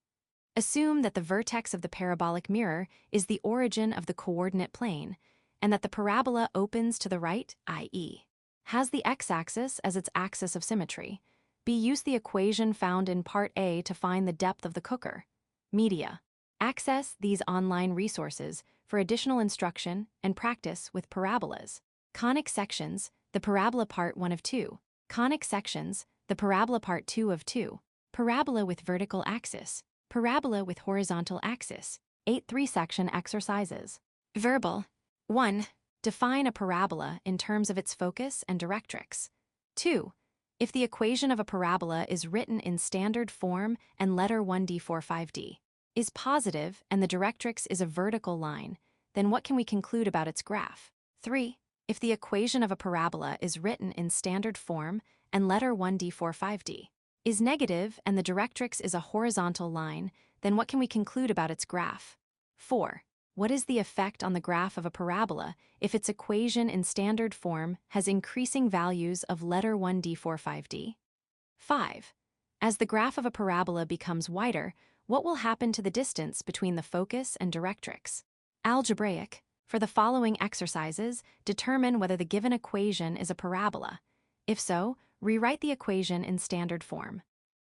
Assume that the vertex of the parabolic mirror is the origin of the coordinate plane, and that the parabola opens to the right, i.e., has the x-axis as its axis of symmetry. Use the equation found in Part A to find the depth of the cooker. Media. Access these online resources for additional instruction and practice with parabolas. Conic sections, the parabola part 1 of 2. Conic sections, the parabola part 2 of 2. Parabola with vertical axis. Parabola with horizontal axis. 8 3-section exercises. Verbal. 1. Define a parabola in terms of its focus and directrix. 2. If the equation of a parabola is written in standard form and letter 1d45d. is positive and the directrix is a vertical line, then what can we conclude about its graph? 3. If the equation of a parabola is written in standard form and letter 1d45d is negative and the directrix is a horizontal line, then what can we conclude about its graph? 4. What is the effect on the graph of a parabola if its equation in standard form has increasing values of letter 1d45d? 5. As the graph of a parabola becomes wider, what will happen to the distance between the focus and directrix? Algebraic. For the following exercises, determine whether the given equation is a parabola. If so, rewrite the equation in standard form.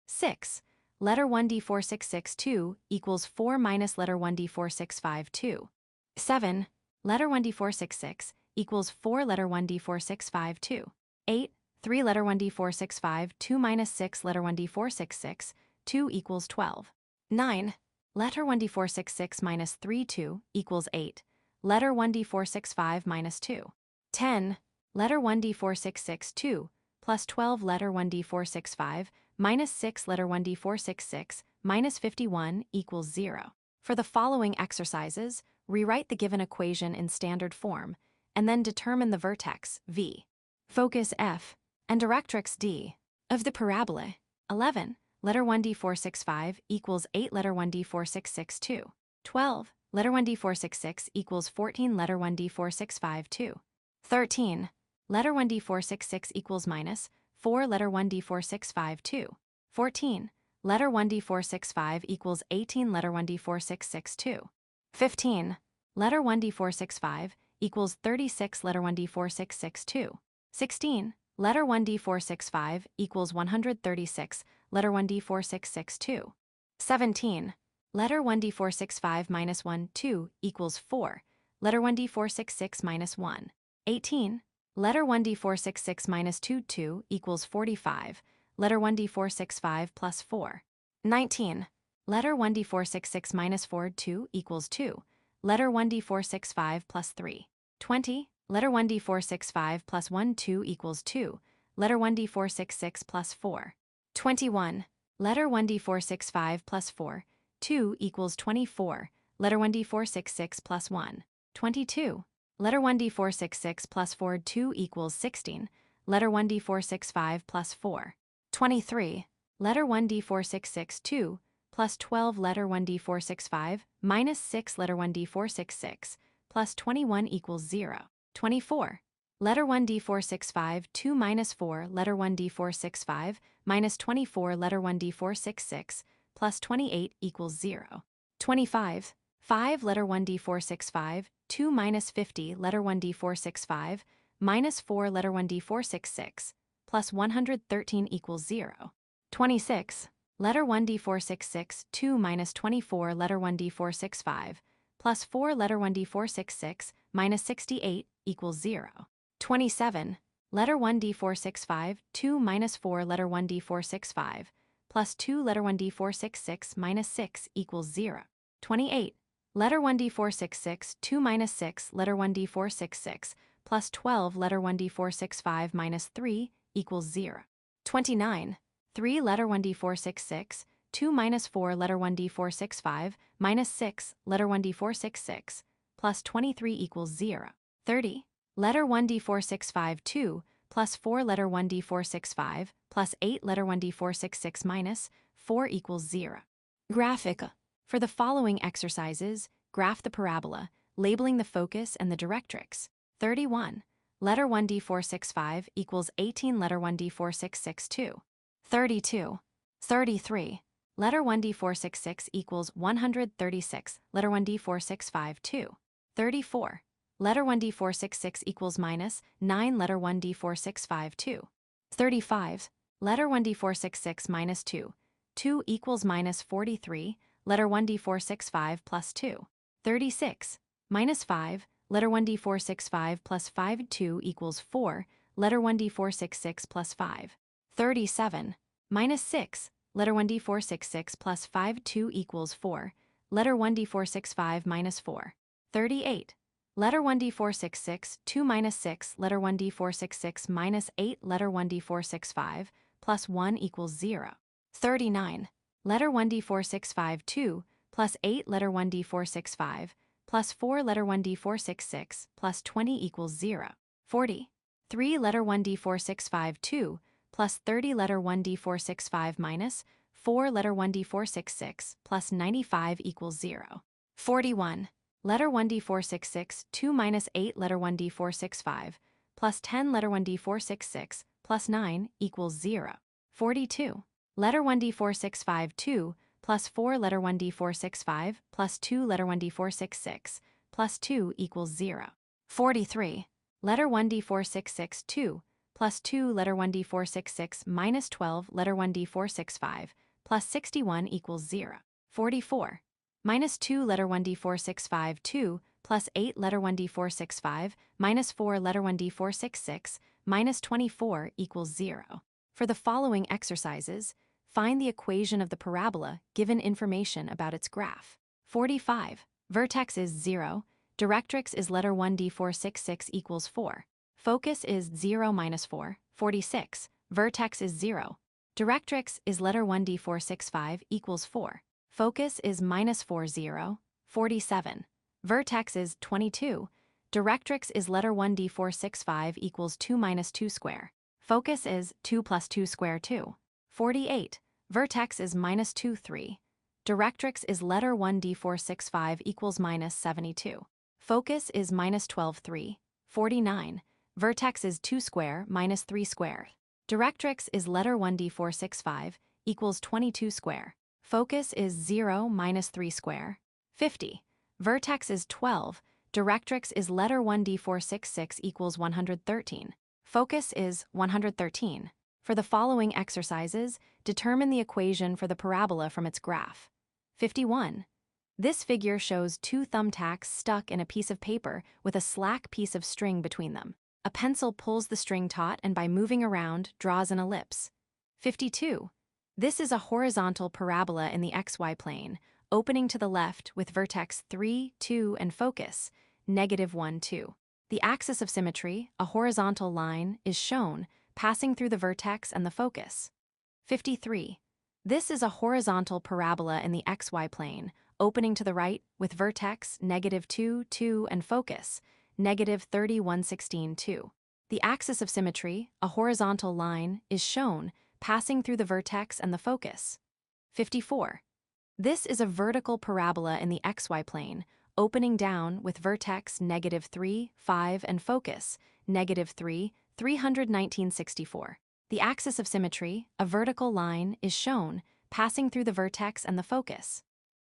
6. Letter 1d4662 equals 4 minus letter 1d4652. 7. Letter 1d466 equals 4 letter 1d4652. 8. 3 letter 1d465, 2 minus 6 letter 1d466, 2 equals 12. 9. Letter 1d466 minus 3 2 equals 8. Letter 1d465 minus 2. 10. Letter 1d466 2 plus 12 letter 1d465 minus 6 letter 1d466 minus 51 equals 0. For the following exercises, rewrite the given equation in standard form, and then determine the vertex, v, focus f, and directrix d, of the parabola. 11. Letter 1d465 equals 8 letter 1d4662. 12. Letter 1d466 equals 14 letter 1d4652. 13. Letter 1d466 equals minus 4 letter 1d4652. 14. Letter 1d465 equals 18 letter 1d4662. 15. Letter 1d465 equals 36 letter 1d4662. 16. Letter 1d465 equals 136 letter 1d4662. 17. Letter 1d465 minus 1 2 equals 4. Letter 1d466 minus 1. 18. Letter 1d466 minus 2 2 equals 45. Letter 1d465 plus 4. 19. Letter 1d466 minus 4 2 equals 2. Letter 1d465 plus 3. 20. Letter 1d465 plus 1 2 equals 2. Letter 1d466 plus 4. 21. Letter 1d465 plus 4. 2 equals 24. Letter 1d466 plus 1. 22. Letter 1d466 plus 4 2 equals 16. Letter 1d465 plus 4. 23. Letter 1d466 2 plus 12 letter 1d465 minus 6 letter 1d466 plus 21 equals 0. 24. Letter 1d465 2 minus 4 letter 1d465 minus 24 letter 1d466 plus 28 equals 0. 25. 5 letter 1d465 2 minus 50 letter 1d465 minus 4 letter 1d466 plus 113 equals 0. 26. Letter 1d466 2 minus 24 letter 1d465 plus 4 letter 1d466 minus 68 equals 0. 27. Letter 1d465 2 minus 4 letter 1d465 plus 2 letter 1d466 minus 6 equals 0. 28. Letter 1d466 2 minus 6 letter 1d466 plus 12 letter 1d465 minus 3 equals 0. 29. 3 letter 1d466 2 minus 4 letter 1d465 minus 6 letter 1d466 plus 23 equals 0. 30. Letter 1d465 2 plus 4 letter 1d465 plus 8 letter 1d466 minus 4 equals 0. Graphic. For the following exercises, graph the parabola, labeling the focus and the directrix. 31. Letter 1d465 equals 18 letter 1d466 32. 33. Letter 1d466 equals 136 letter 1d465 34. Letter 1d466 equals minus 9 letter 1d465 35. Letter 1d466 minus 2. 2 equals minus 43. Letter 1d465 plus 2. 36. Minus 5. Letter 1d465 plus 5 2 equals 4. Letter 1d466 plus 5. 37. Minus 6. Letter 1d466 plus 5 2 equals 4. Letter 1d465 minus 4. 38. Letter 1d466 2 minus 6 letter 1d466 minus 8 letter 1d465 plus 1 equals 0. 39. Letter 1d465 2 plus 8 letter 1d465 plus 4 letter 1d466 plus 20 equals 0. 40. 3 letter 1d465 2 plus 30 letter 1d465 minus 4 letter 1d466 plus 95 equals 0. 41. Letter 1d466 2 minus 8 letter 1d465 plus 10 letter 1d466 plus 9 equals 0. 42. Letter 1d465 2 plus 4 letter 1d465 plus 2 letter 1d466 plus 2 equals 0. 43. Letter 1d466 2 plus 2 letter 1d466 minus 12 letter 1d465 plus 61 equals 0. 44. Minus 2 letter 1d465 2 plus 8 letter 1d465 minus 4 letter 1d466 minus 24 equals 0. For the following exercises, find the equation of the parabola given information about its graph. 45. Vertex is 0. Directrix is letter 1d466 equals 4. Focus is 0 minus 4. 46. Vertex is 0. Directrix is letter 1d465 equals 4. Focus is minus 4 0. 47. Vertex is 22. Directrix is letter 1d465 equals 2 minus 2 square. Focus is 2 plus 2 square 2. 48. Vertex is minus 2 3. Directrix is letter 1d465 equals minus 72. Focus is minus 12 3. 49. Vertex is 2 square minus 3 square. Directrix is letter 1d465 equals 22 square. Focus is 0 minus 3 square. 50. Vertex is 12. Directrix is letter 1d466 equals 113. Focus is 113. For the following exercises, determine the equation for the parabola from its graph. 51. This figure shows two thumbtacks stuck in a piece of paper with a slack piece of string between them. A pencil pulls the string taut and by moving around draws an ellipse. 52. This is a horizontal parabola in the xy plane, opening to the left with vertex 3, 2, and focus, -1, 2. The axis of symmetry, a horizontal line, is shown, passing through the vertex and the focus. 53. This is a horizontal parabola in the xy plane, opening to the right with vertex -2, 2, and focus, -30, 116, 2. The axis of symmetry, a horizontal line, is shown, passing through the vertex and the focus. 54. This is a vertical parabola in the xy plane, opening down with vertex -3, 5, and focus, -3, 319, 64. The axis of symmetry, a vertical line, is shown, passing through the vertex and the focus.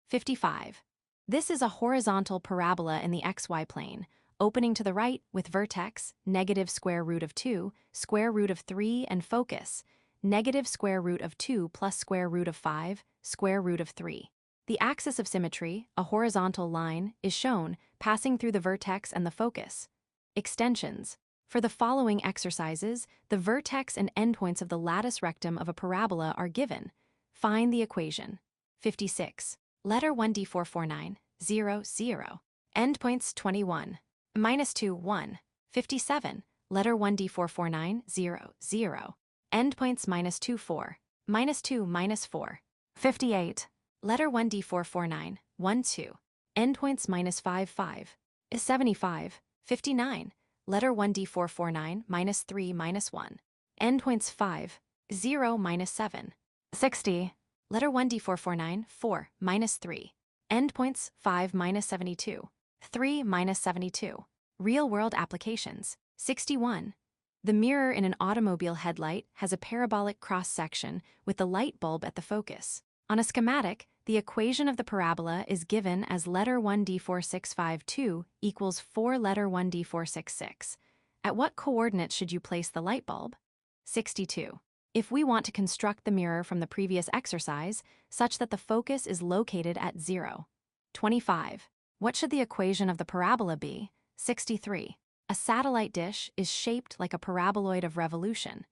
55. This is a horizontal parabola in the xy plane, opening to the right with vertex -√2, √3, and focus, -√2 plus √5, √3. The axis of symmetry, a horizontal line, is shown, passing through the vertex and the focus. Extensions. For the following exercises, the vertex and endpoints of the lattice rectum of a parabola are given. Find the equation. 56. Letter 1d449, 0, 0. Endpoints 21. -2, 1. 57. Letter 1d449, 0, 0. Endpoints -2, 4. -2, -4. 58. Letter 1d449, 1, 2. Endpoints -5, 5. 75. 59. Letter 1d449, -3, -1. Endpoints 5, 0, -7. 60. Letter 1d449, 4, -3. Endpoints 5, -72. 3, -72. Real-world applications. 61. The mirror in an automobile headlight has a parabolic cross-section with the light bulb at the focus. On a schematic, the equation of the parabola is given as letter 1d4652 equals 4 letter 1d466. At what coordinates should you place the light bulb? 62. If we want to construct the mirror from the previous exercise, such that the focus is located at 0. 25. What should the equation of the parabola be? 63. A satellite dish is shaped like a paraboloid of revolution.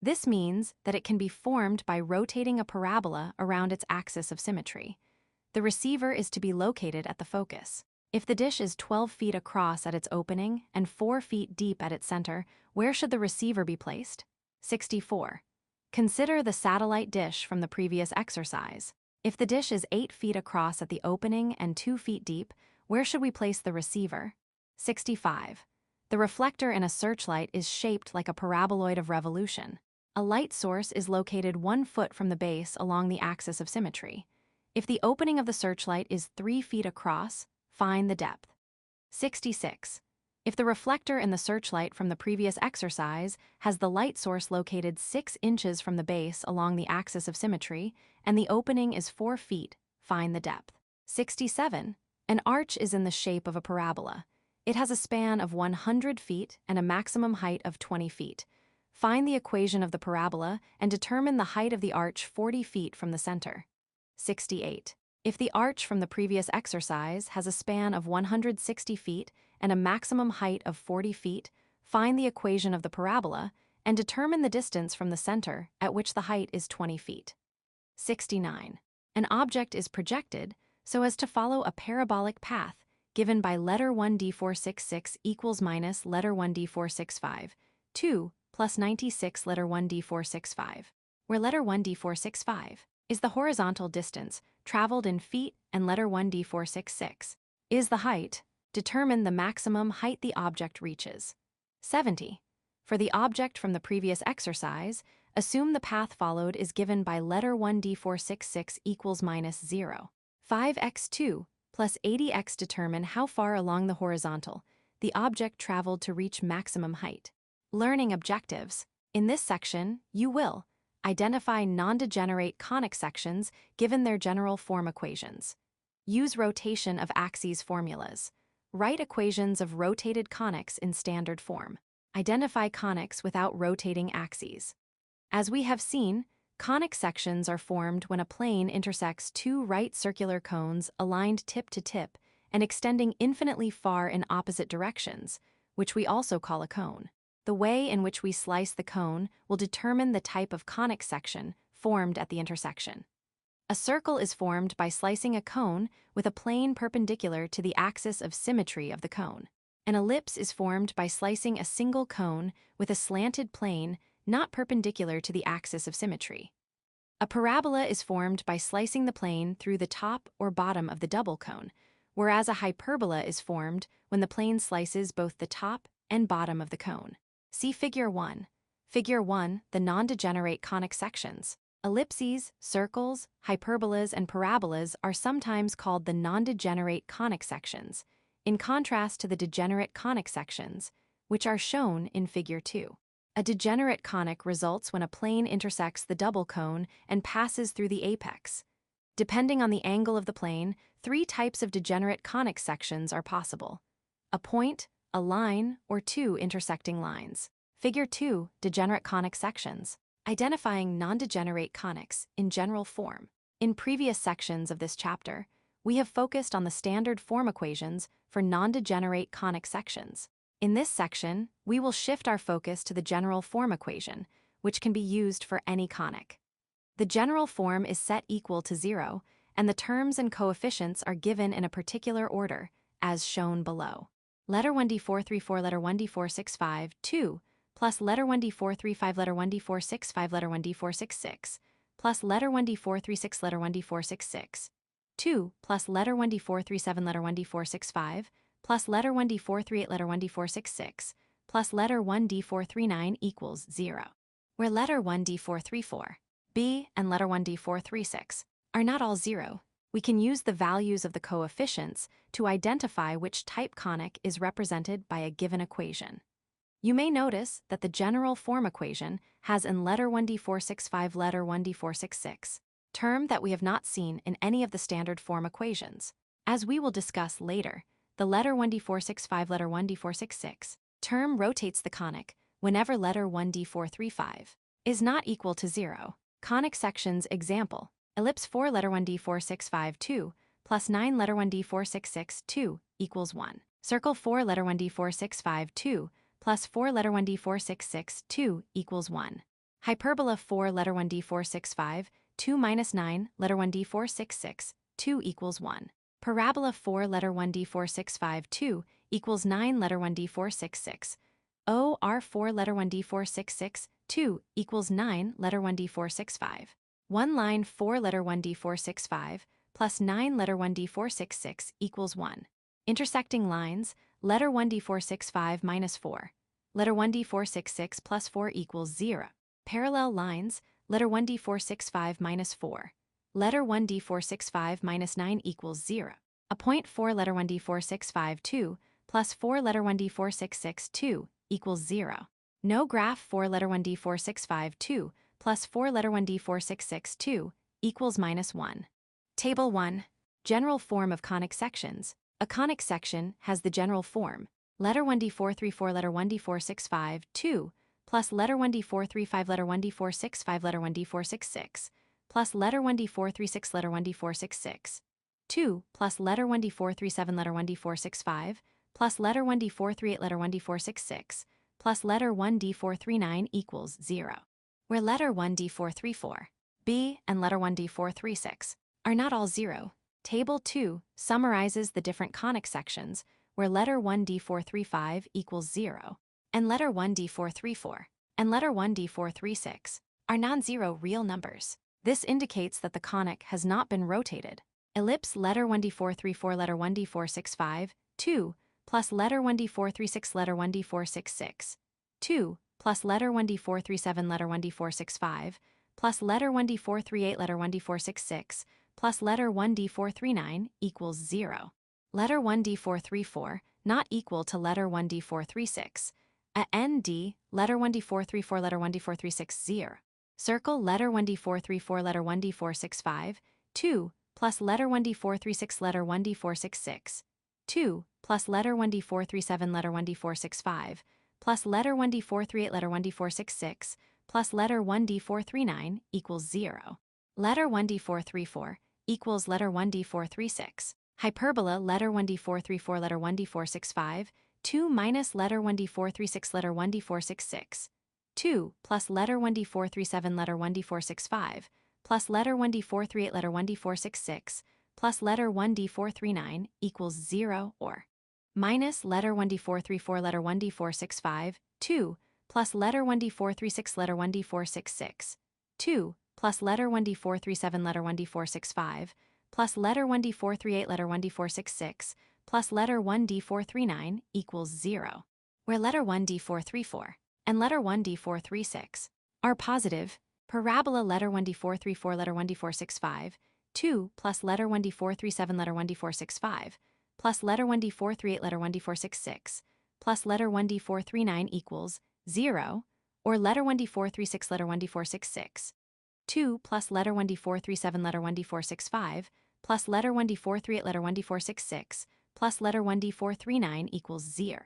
This means that it can be formed by rotating a parabola around its axis of symmetry. The receiver is to be located at the focus. If the dish is 12 feet across at its opening and 4 feet deep at its center, where should the receiver be placed? 64. Consider the satellite dish from the previous exercise. If the dish is 8 feet across at the opening and 2 feet deep, where should we place the receiver? 65. The reflector in a searchlight is shaped like a paraboloid of revolution. A light source is located 1 foot from the base along the axis of symmetry. If the opening of the searchlight is 3 feet across, find the depth. 66. If the reflector in the searchlight from the previous exercise has the light source located 6 inches from the base along the axis of symmetry, and the opening is 4 feet, find the depth. 67. An arch is in the shape of a parabola. It has a span of 100 feet and a maximum height of 20 feet. Find the equation of the parabola and determine the height of the arch 40 feet from the center. 68. If the arch from the previous exercise has a span of 160 feet and a maximum height of 40 feet, find the equation of the parabola and determine the distance from the center at which the height is 20 feet. 69. An object is projected so as to follow a parabolic path given by letter 1d466 equals minus letter 1d465, 2 plus 96 letter 1d465, where letter 1d465 is the horizontal distance traveled in feet and letter 1d466 is the height. Determine the maximum height the object reaches. 70. For the object from the previous exercise, assume the path followed is given by letter 1d466 equals minus 0. 5x2 plus 80x determine how far along the horizontal the object traveled to reach maximum height. Learning objectives. In this section, you will identify non-degenerate conic sections given their general form equations. Use rotation of axes formulas. Write equations of rotated conics in standard form. Identify conics without rotating axes. As we have seen, conic sections are formed when a plane intersects 2 right circular cones aligned tip to tip and extending infinitely far in opposite directions, which we also call a cone. The way in which we slice the cone will determine the type of conic section formed at the intersection. A circle is formed by slicing a cone with a plane perpendicular to the axis of symmetry of the cone. An ellipse is formed by slicing a single cone with a slanted plane not perpendicular to the axis of symmetry. A parabola is formed by slicing the plane through the top or bottom of the double cone, whereas a hyperbola is formed when the plane slices both the top and bottom of the cone. See Figure 1. Figure 1, the non-degenerate conic sections. Ellipses, circles, hyperbolas, and parabolas are sometimes called the non-degenerate conic sections, in contrast to the degenerate conic sections, which are shown in Figure 2. A degenerate conic results when a plane intersects the double cone and passes through the apex. Depending on the angle of the plane, 3 types of degenerate conic sections are possible: a point, a line, or 2 intersecting lines. Figure 2, degenerate conic sections. Identifying non-degenerate conics in general form. In previous sections of this chapter, we have focused on the standard form equations for non-degenerate conic sections. In this section, we will shift our focus to the general form equation, which can be used for any conic. The general form is set equal to 0, and the terms and coefficients are given in a particular order, as shown below. Letter 1d434, letter 1d465, 2, plus letter 1d435, letter 1d465, letter 1d466, plus letter 1d436, letter 1d466, 2, plus letter 1d437, letter 1d465, plus letter 1d438, letter 1d466, plus letter 1d439 equals 0. Where letter 1d434, b, and letter 1d436 are not all 0, we can use the values of the coefficients to identify which type conic is represented by a given equation. You may notice that the general form equation has in letter 1d465 letter 1d466, term that we have not seen in any of the standard form equations. As we will discuss later, the letter 1d465 letter 1d466 term rotates the conic whenever letter 1d435 is not equal to 0. Conic sections example: ellipse 4 letter 1d465 2 plus 9 letter 1d466 2 equals 1. Circle 4 letter 1d465 2 plus 4 letter 1d466 2 equals 1. Hyperbola 4 letter 1d465 2 minus 9 letter 1d466 2 equals 1. Parabola 4 letter 1d465 2 equals 9 letter 1d466. OR 4 letter 1d466 2 equals 9 letter 1d465. 1 line 4 letter 1d465 plus 9 letter 1d466 equals 1. Intersecting lines, letter 1d465 minus 4. Letter 1d466 plus 4 equals 0. Parallel lines, letter 1d465 minus 4. Letter 1d465 minus 9 equals 0. A point 4 letter 1d465 2 plus 4 letter 1d466 2 equals 0. No graph 4 letter 1d465 2 plus 4 letter 1d466 2 equals minus 1. Table 1. General form of conic sections. A conic section has the general form, letter 1d434 letter 1d465 2 plus letter 1d435 letter 1d465 letter 1d466 plus letter 1d436 letter 1d466 2 plus letter 1d437 letter 1d465 plus letter 1d438 letter 1d466 plus letter 1d439 equals 0. Where letter 1d434, b, and letter 1d436 are not all 0, Table 2 summarizes the different conic sections where letter 1d435 equals 0, and letter 1d434 and letter 1d436 are non-zero real numbers. This indicates that the conic has not been rotated. Ellipse letter 1d434 letter 1d465 2 plus letter 1d436 letter 1d466 2 plus letter 1d437 letter 1d465 plus letter 1d438 letter 1d466 plus letter 1d439 equals 0. Letter 1d434 not equal to letter 1d436. A nd, letter 1d434 letter 1d436 0. Circle letter 1d434 letter 1d465 2 plus letter 1d436 letter 1d466 2 plus letter 1d437 letter 1d465 plus letter 1d438 letter 1d466 plus letter 1d439 equals 0. Letter 1d434 equals letter 1d436. Hyperbola letter 1d434 letter 1d465 2 minus letter 1d436 letter 1d466 2 plus letter 1d437 letter 1d465 plus letter 1d438 letter 1d466 plus letter 1d439 equals 0 or minus letter 1d434 letter 1d465 2 plus letter 1d436 letter 1d466 2 plus letter 1d437 letter 1d465 plus letter 1d438 letter 1d466 plus letter 1d439 equals 0. Where letter 1d434 and letter 1d436 are positive, parabola letter 1d434 letter 1d465 2 plus letter 1d437 letter 1d465 plus letter 1d438 letter 1d466 plus letter 1d439 equals 0, or letter 1d436 letter 1d466 2 plus letter 1d437 letter 1d465 plus letter 1d438 letter 1d466 plus letter 1d439 equals 0.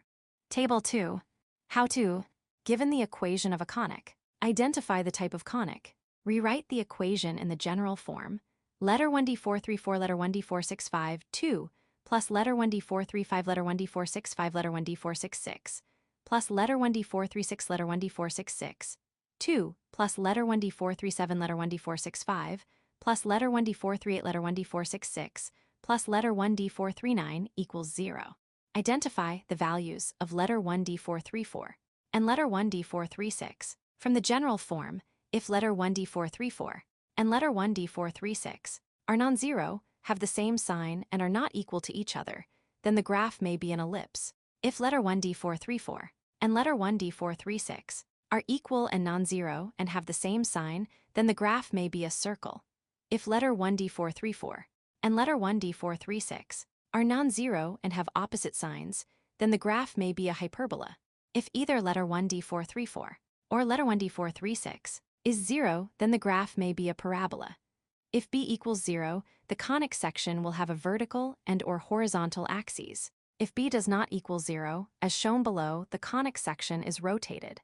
Table 2. How to, given the equation of a conic, identify the type of conic. Rewrite the equation in the general form, letter 1d434 letter 1d465 2 plus letter 1d435 letter 1d465 letter 1d466 plus letter 1d436 letter 1d466 2 plus letter 1d437 letter 1d465 plus letter 1d438 letter 1d466 plus letter 1d439 equals 0. Identify the values of letter 1d434 and letter 1d436 from the general form. If letter 1d434 and letter 1d436 are non-zero, have the same sign, and are not equal to each other, then the graph may be an ellipse. If letter 1d434 and letter 1d436 are equal and non-zero and have the same sign, then the graph may be a circle. If letter 1d434 and letter 1d436 are non-zero and have opposite signs, then the graph may be a hyperbola. If either letter 1d434 or letter 1d436 is 0, then the graph may be a parabola. If b equals 0, the conic section will have a vertical and/or horizontal axes. If b does not equal 0, as shown below, the conic section is rotated.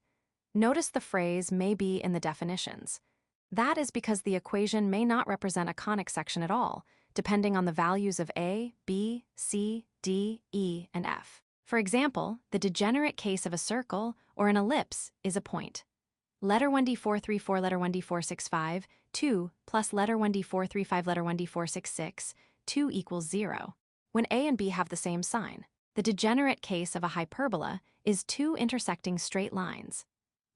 Notice the phrase may be in the definitions. That is because the equation may not represent a conic section at all, depending on the values of a, b, c, d, e, and f. For example, the degenerate case of a circle or an ellipse is a point. Letter 1d434 letter 1d465 2 plus letter 1d435 letter 1d466 2 equals 0. When a and b have the same sign, the degenerate case of a hyperbola is two intersecting straight lines.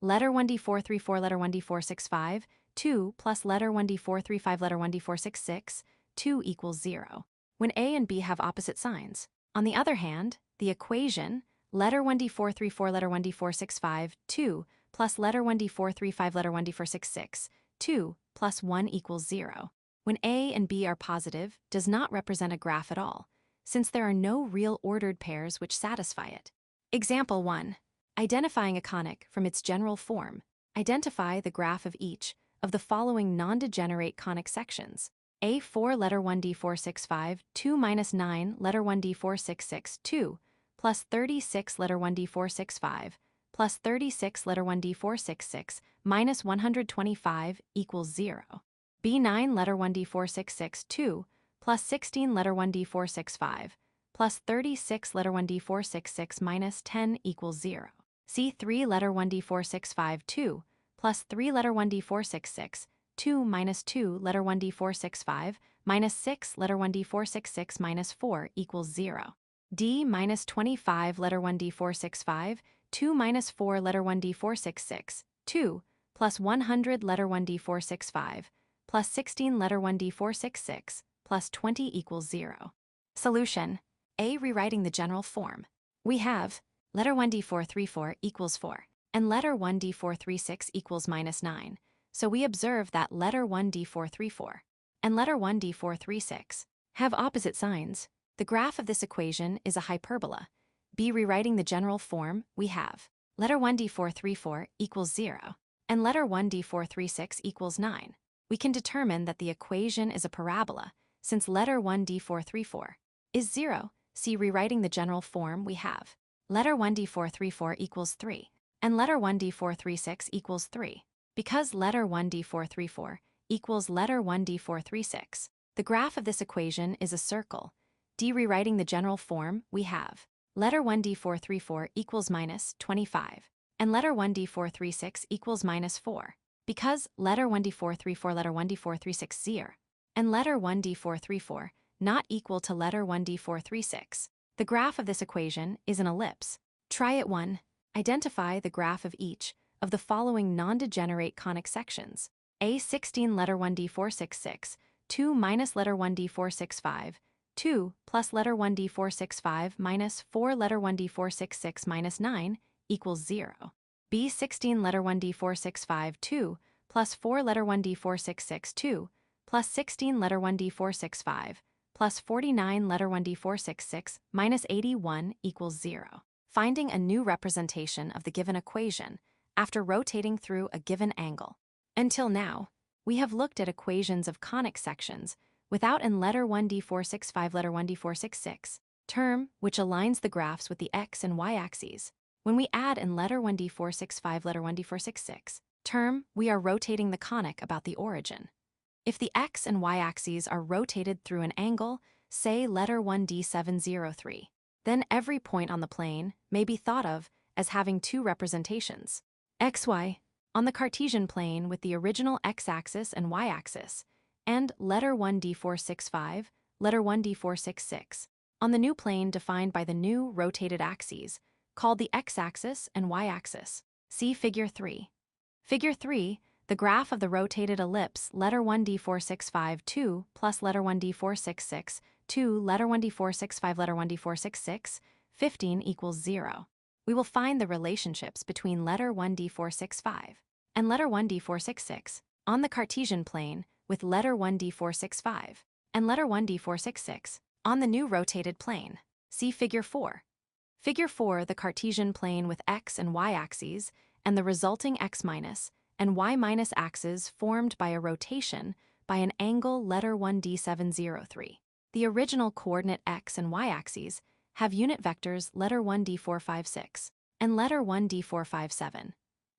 Letter 1d434 letter 1d465 2 plus letter 1d435 letter 1d466, 2 equals 0, when A and B have opposite signs. On the other hand, the equation letter 1d434 letter 1d465, 2 plus letter 1d435 letter 1d466, 2 plus 1 equals 0, when A and B are positive, does not represent a graph at all, since there are no real ordered pairs which satisfy it. Example 1. Identifying a conic from its general form. Identify the graph of each of the following non-degenerate conic sections. A4 letter 1d465, 2 minus 9 letter 1d466, 2 plus 36 letter 1d465 plus 36 letter 1d466 minus 125 equals 0. B9 letter 1d466, 2 plus 16 letter 1d465 plus 36 letter 1d466 minus 10 equals 0. C3 letter 1d465, 2 plus 3 letter 1d466, 2 minus 2 letter 1d465 minus 6 letter 1d466 minus 4 equals 0. D minus 25 letter 1d465, 2 minus 4 letter 1d466, 2 plus 100 letter 1d465 plus 16 letter 1d466 plus 20 equals 0. Solution. A. Rewriting the general form. We have letter 1d434 equals 4, and letter 1d436 equals minus 9, so we observe that letter 1d434 and letter 1d436 have opposite signs. The graph of this equation is a hyperbola. B. Rewriting the general form, we have letter 1d434 equals 0, and letter 1d436 equals 9. We can determine that the equation is a parabola, since letter 1d434 is 0. C. Rewriting the general form, we have letter 1d434 equals 3, and letter 1d436 equals 3. Because letter 1d434 equals letter 1d436, the graph of this equation is a circle. D. Rewriting the general form, we have letter 1d434 equals minus 25, and letter 1d436 equals minus 4. Because letter 1d434 letter 1d436 0, and letter 1d434 not equal to letter 1d436, the graph of this equation is an ellipse. Try it 1. Identify the graph of each of the following non-degenerate conic sections. A16 letter 1d466, 2 minus letter 1d465, 2 plus letter 1d465 minus 4 letter 1d466 minus 9 equals 0. B16 letter 1d465, 2 plus 4 letter 1d466, 2 plus 16 letter 1d465 plus 49 letter 1d466 minus 81 equals 0. Finding a new representation of the given equation after rotating through a given angle. Until now, we have looked at equations of conic sections without an letter 1d465 letter 1d466 term, which aligns the graphs with the x and y axes. When we add in letter 1d465 letter 1d466 term, we are rotating the conic about the origin. If the x and y axes are rotated through an angle, say letter 1d703, then every point on the plane may be thought of as having two representations. xy, on the Cartesian plane with the original x-axis and y-axis, and letter 1d465, letter 1d466, on the new plane defined by the new rotated axes, called the x-axis and y-axis. See Figure 3. Figure 3, the graph of the rotated ellipse letter 1d465, 2 plus letter 1d466, 2 letter 1d465 letter 1d466, 15 equals 0. We will find the relationships between letter 1d465 and letter 1d466 on the Cartesian plane with letter 1d465 and letter 1d466 on the new rotated plane. See Figure 4. Figure 4, the Cartesian plane with x and y axes and the resulting x minus and y minus axes formed by a rotation by an angle letter 1d703. The original coordinate x and y axes have unit vectors letter 1d456 and letter 1d457.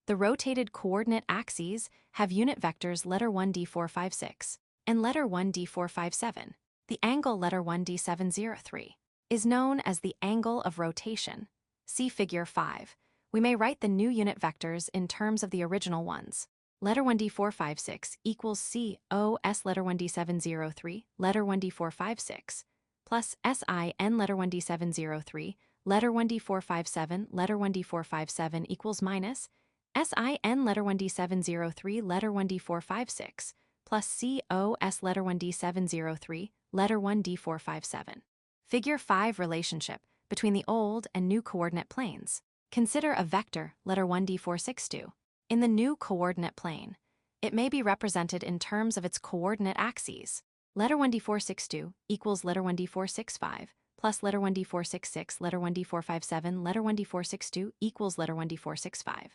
The rotated coordinate axes have unit vectors letter 1d456 and letter 1d457. The angle letter 1d703 is known as the angle of rotation. See Figure 5. We may write the new unit vectors in terms of the original ones. Letter 1d456 equals COS letter 1d703, letter 1d456, plus SIN letter 1d703, letter 1d457, letter 1d457 equals minus SIN letter 1D703 letter 1D456 plus COS letter 1D703 letter 1D457. Figure 5 relationship between the old and new coordinate planes. Consider a vector, letter 1D462. In the new coordinate plane, it may be represented in terms of its coordinate axes. Letter 1D462 equals letter 1D465 plus letter 1D466, letter 1D457, letter 1D462 equals letter 1D465.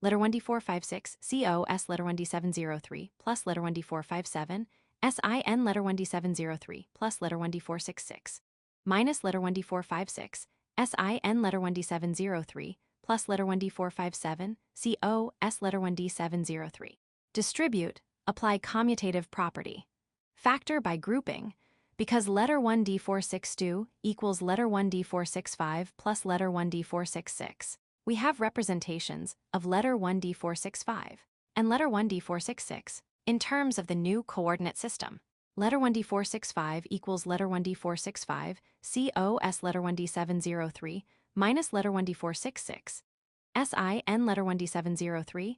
Letter 1D456, COS letter 1D703 plus letter 1D457, SIN letter 1D703 plus letter 1D466, minus letter 1D456, SIN letter 1D703 plus letter 1D457, COS letter 1D703. Distribute, apply commutative property. Factor by grouping, because letter 1D462 equals letter 1D465 plus letter 1D466. We have representations of letter 1D465 and letter 1D466 in terms of the new coordinate system. Letter 1D465 equals letter 1D465, COS letter 1D703 minus letter 1D466, SIN letter 1D703,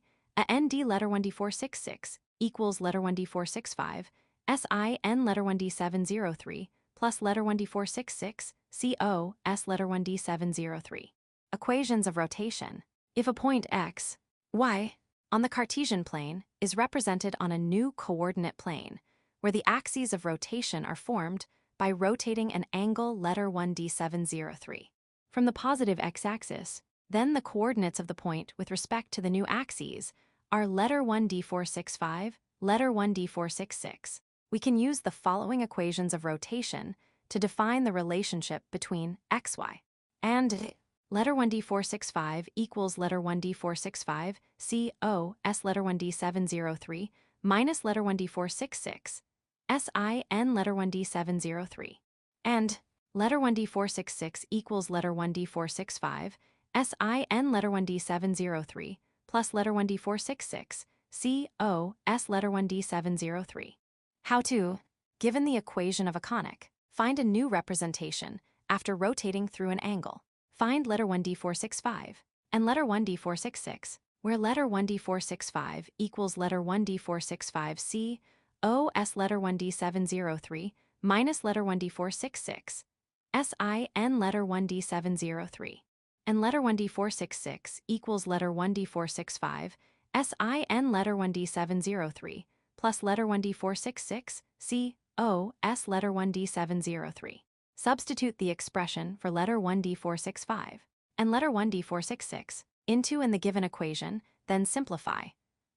ND letter 1D466 equals letter 1D465, SIN letter 1D703 plus letter 1D466, COS letter 1D703. Equations of rotation. If a point x, y, on the Cartesian plane is represented on a new coordinate plane, where the axes of rotation are formed by rotating an angle letter 1D703 from the positive x-axis, then the coordinates of the point with respect to the new axes are letter 1D465, letter 1D466. We can use the following equations of rotation to define the relationship between xy and letter 1D465 equals letter 1D465, COS letter 1D703 minus letter 1D466, SIN letter 1D703, and letter 1D466 equals letter 1D465, SIN letter 1D703 plus letter 1D466, COS letter 1D703. How to, given the equation of a conic, find a new representation after rotating through an angle. Find letter 1D465 and letter 1D466, where letter 1D465 equals letter 1D465 COS letter 1D703 minus letter 1D466, SIN letter 1D703, and letter 1D466 equals letter 1D465, SIN letter 1D703 plus letter 1D466, COS letter 1D703. Substitute the expression for letter 1D465 and letter 1D466 into in the given equation, then simplify.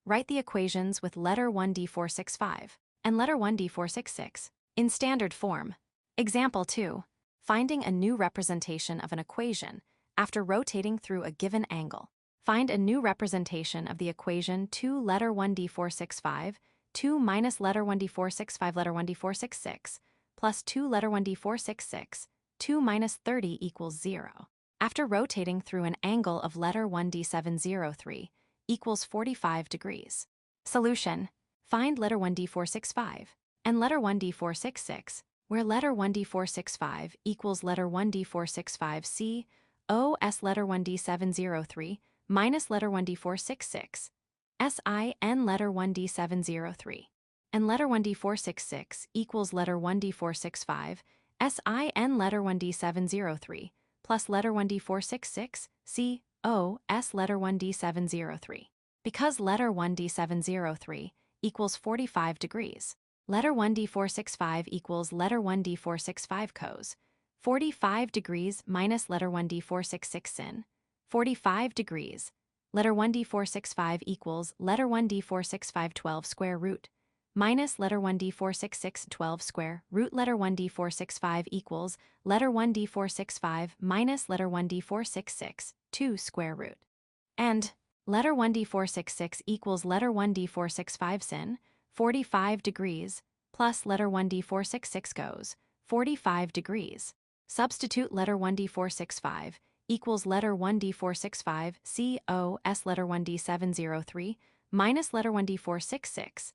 Write the equations with letter 1D465 and letter 1D466 in standard form. Example 2. Finding a new representation of an equation after rotating through a given angle. Find a new representation of the equation 2 letter 1D465, 2 minus letter 1D465 letter 1D466, plus 2 letter 1D466, 2 minus 30 equals 0. After rotating through an angle of letter 1D703 equals 45 degrees. Solution. Find letter 1D465 and letter 1D466, where letter 1D465 equals letter 1D465 COS letter 1D703 minus letter 1D466, SIN letter 1D703. And letter 1D466 equals letter 1D465, SIN letter 1D703, plus letter 1D466, COS letter 1D703. Because letter 1D703 equals 45 degrees, letter 1D465 equals letter 1D465 cos, 45 degrees minus letter 1D466 sin, 45 degrees. Letter 1D465 equals letter 1D465 12 square root, minus letter 1D466 12 square root letter 1D465 equals letter 1D465 minus letter 1D466 2 square root. And letter 1D466 equals letter 1D465 sin, 45 degrees, plus letter 1D466 goes, 45 degrees. Substitute letter 1D465 equals letter 1D465 COS letter 1D703 minus letter 1D466,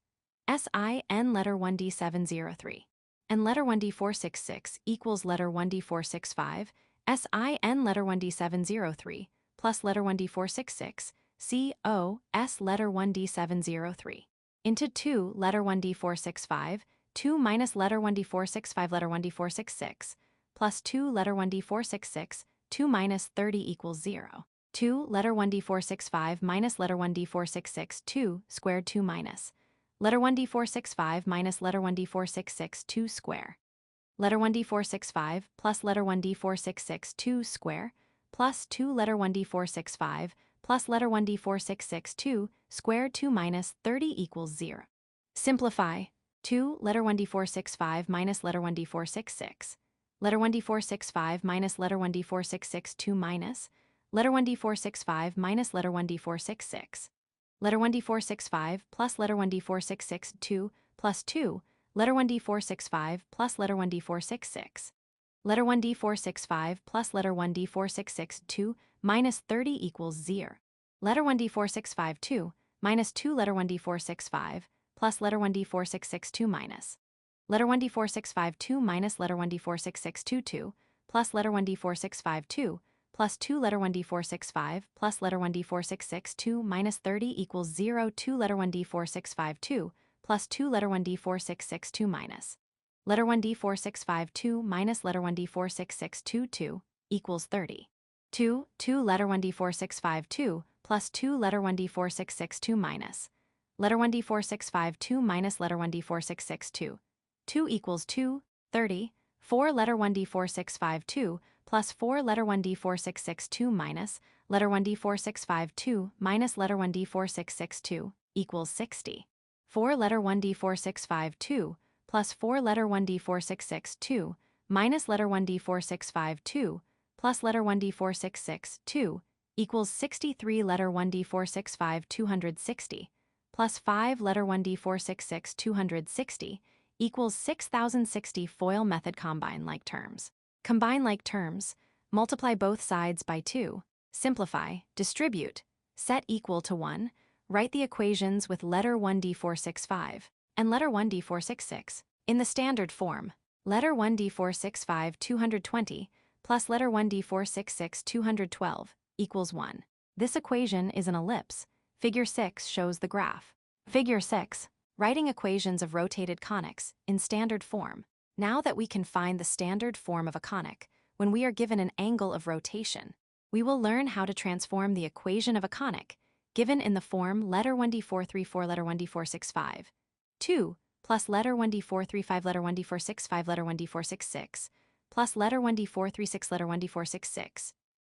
SIN letter 1D703, and letter 1D466 equals letter 1D465, SIN letter 1D703 plus letter 1D466, C-O-S letter 1D703 into 2 letter 1D465, 2 minus letter 1D465 letter 1D466, plus 2 letter 1D466, 2 minus 30 equals 0. 2 letter 1D465 minus letter 1D466, 2 squared 2 minus. Letter 1D465 minus letter 1D466, 2 square. Letter 1D465 plus letter 1D466, 2 square, plus 2 letter 1D465 plus letter 1D466, 2 squared 2 minus 30 equals 0. Simplify. 2 letter 1D465 minus letter 1D466. Letter 1D465 minus letter 1D466, 2 minus. Letter 1D465 minus letter 1D466. Letter 1D465 plus letter 1D466, 2 plus 2. Letter 1D465 plus letter 1D466. Letter 1D465 plus letter 1D466, 2 minus 30 equals 0. Letter 1D465, 2 minus 2 letter 1D465 plus letter 1D466, 2 minus. Letter 1D465, 2 minus letter 1D466, 2 2 plus letter 1D465, 2 plus 2 letter 1D465 plus letter 1D466, 2 minus 30 equals 0. 2 letter 1D465, 2 plus 2 letter 1D466, 2 minus. Letter 1D465, 2 minus letter 1D466, 2 2 equals 30. 2 letter 1D465, 2 plus 2 letter 1D466, 2 minus. Letter 1D465, 2 minus letter 1D466, 2. 2 equals 2, 30. 4 letter 1D465, 2 plus 4 letter 1D466, 2 minus letter 1D465, 2 minus letter 1D466, 2 equals 60. 4 letter 1D465, 2 plus 4 letter 1D466, 2 minus letter 1D465, 2 plus letter 1D466, 2 equals 63. Letter 1D465, 260 plus 5 letter 1D466, 260 equals 6060. FOIL method. Combine like terms. Combine like terms. Multiply both sides by 2. Simplify. Distribute. Set equal to 1. Write the equations with letter 1D465 and letter 1D466 in the standard form. Letter 1D465, 220 plus letter 1D466, 212 equals 1. This equation is an ellipse. Figure 6 shows the graph. Figure 6. Writing equations of rotated conics in standard form. Now that we can find the standard form of a conic when we are given an angle of rotation, we will learn how to transform the equation of a conic given in the form letter 1D434 letter 1D465, 2 plus letter 1D435 letter 1D465 letter 1D466 plus letter 1D436 letter 1D466,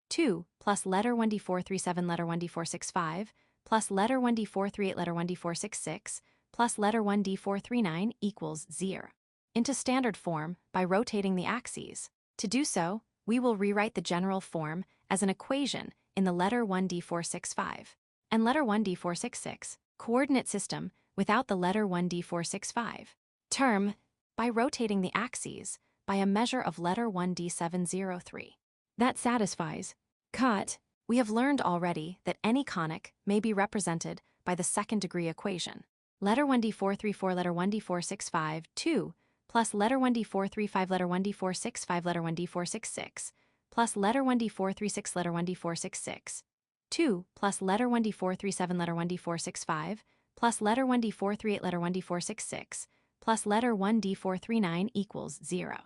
2 plus letter 1D437 letter 1D465 plus letter 1D438 letter 1D466 plus letter 1D439 equals 0. Into standard form by rotating the axes. To do so, we will rewrite the general form as an equation in the letter 1D465 and letter 1D466 coordinate system without the letter 1D465 term by rotating the axes by a measure of letter 1D703. That satisfies. Cut. We have learned already that any conic may be represented by the second degree equation. Letter 1D434 letter 1D465, 2 plus letter 1D435 letter 1D465 letter 1D466 plus letter 1D436 letter 1D466, 2 plus letter 1D437 letter 1D465 plus letter 1D438 letter 1D466 plus letter 1D439 equals 0.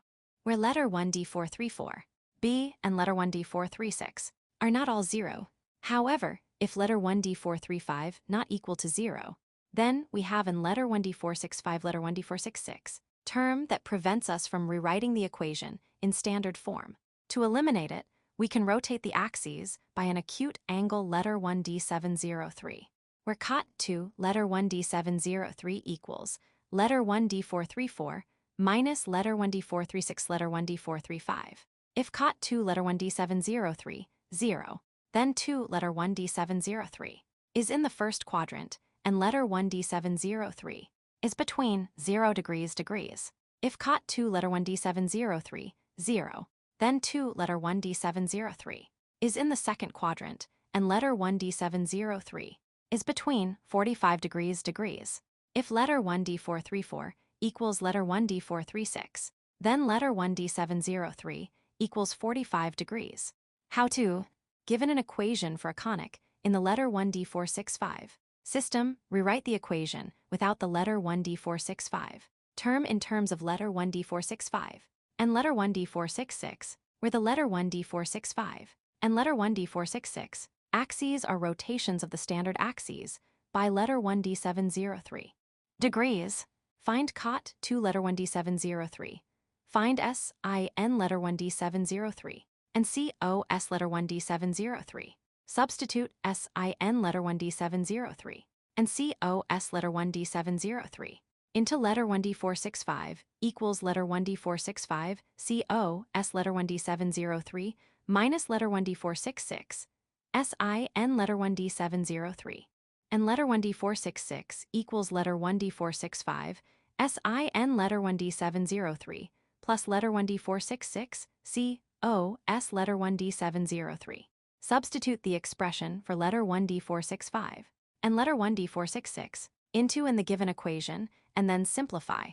Where letter 1D434, B and letter 1D436 are not all 0. However, if letter 1D435 not equal to 0, then we have in letter 1D465 letter 1D466 term that prevents us from rewriting the equation in standard form. To eliminate it, we can rotate the axes by an acute angle letter 1D703, where cot 2 letter 1D703 equals letter 1D434 minus letter 1D436 letter 1D435. If cot 2 letter 1D703, 0, then 2 letter 1D703 is in the first quadrant and letter 1D703 is between 0 degrees. If cot 2 letter 1D703, 0, then 2 letter 1D703 is in the second quadrant and letter 1D703 is between 45 degrees. If letter 1D434 equals letter 1D436, then letter 1D703 equals 45 degrees. How to? Given an equation for a conic in the letter 1d465. System, rewrite the equation without the letter 1d465. Term in terms of letter 1d465 and letter 1d466, where the letter 1d465 and letter 1d466 axes are rotations of the standard axes by letter 1d703. Degrees, find cot 2 letter 1d703. Find sin letter 1d703 and cos letter 1d703. Substitute sin letter 1d703 and cos letter 1d703 into letter 1d465 equals letter 1d465 cos letter 1d703 minus letter 1d466 sin letter 1d703 and letter 1d466 equals letter 1d465 sin letter 1d703 plus letter 1d466 cos letter 1d703. Substitute the expression for letter 1d465 and letter 1d466 into in the given equation and then simplify.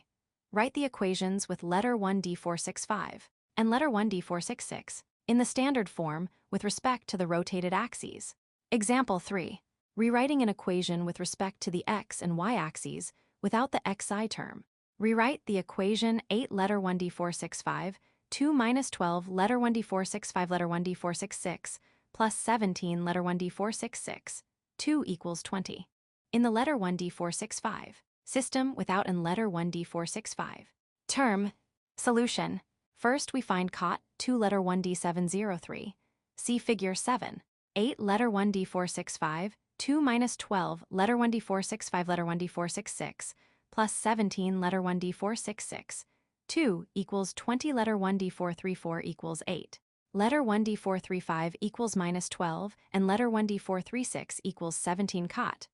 Write the equations with letter 1d465 and letter 1d466 in the standard form with respect to the rotated axes. Example 3. Rewriting an equation with respect to the x and y axes without the xi term. Rewrite the equation 8 letter 1d465, 2 minus 12 letter 1d465 letter 1d466 plus 17 letter 1d466, 2 equals 20. In the letter 1d465, system without in letter 1d465. Term, solution. First we find cot 2 letter 1d703, see figure 7, 8 letter 1d465, 2 minus 12 letter 1d465 letter 1d466 plus 17 letter 1d466, 2 equals 20 letter 1d434 equals 8. Letter 1d435 equals minus 12 and letter 1d436 equals 17 cot.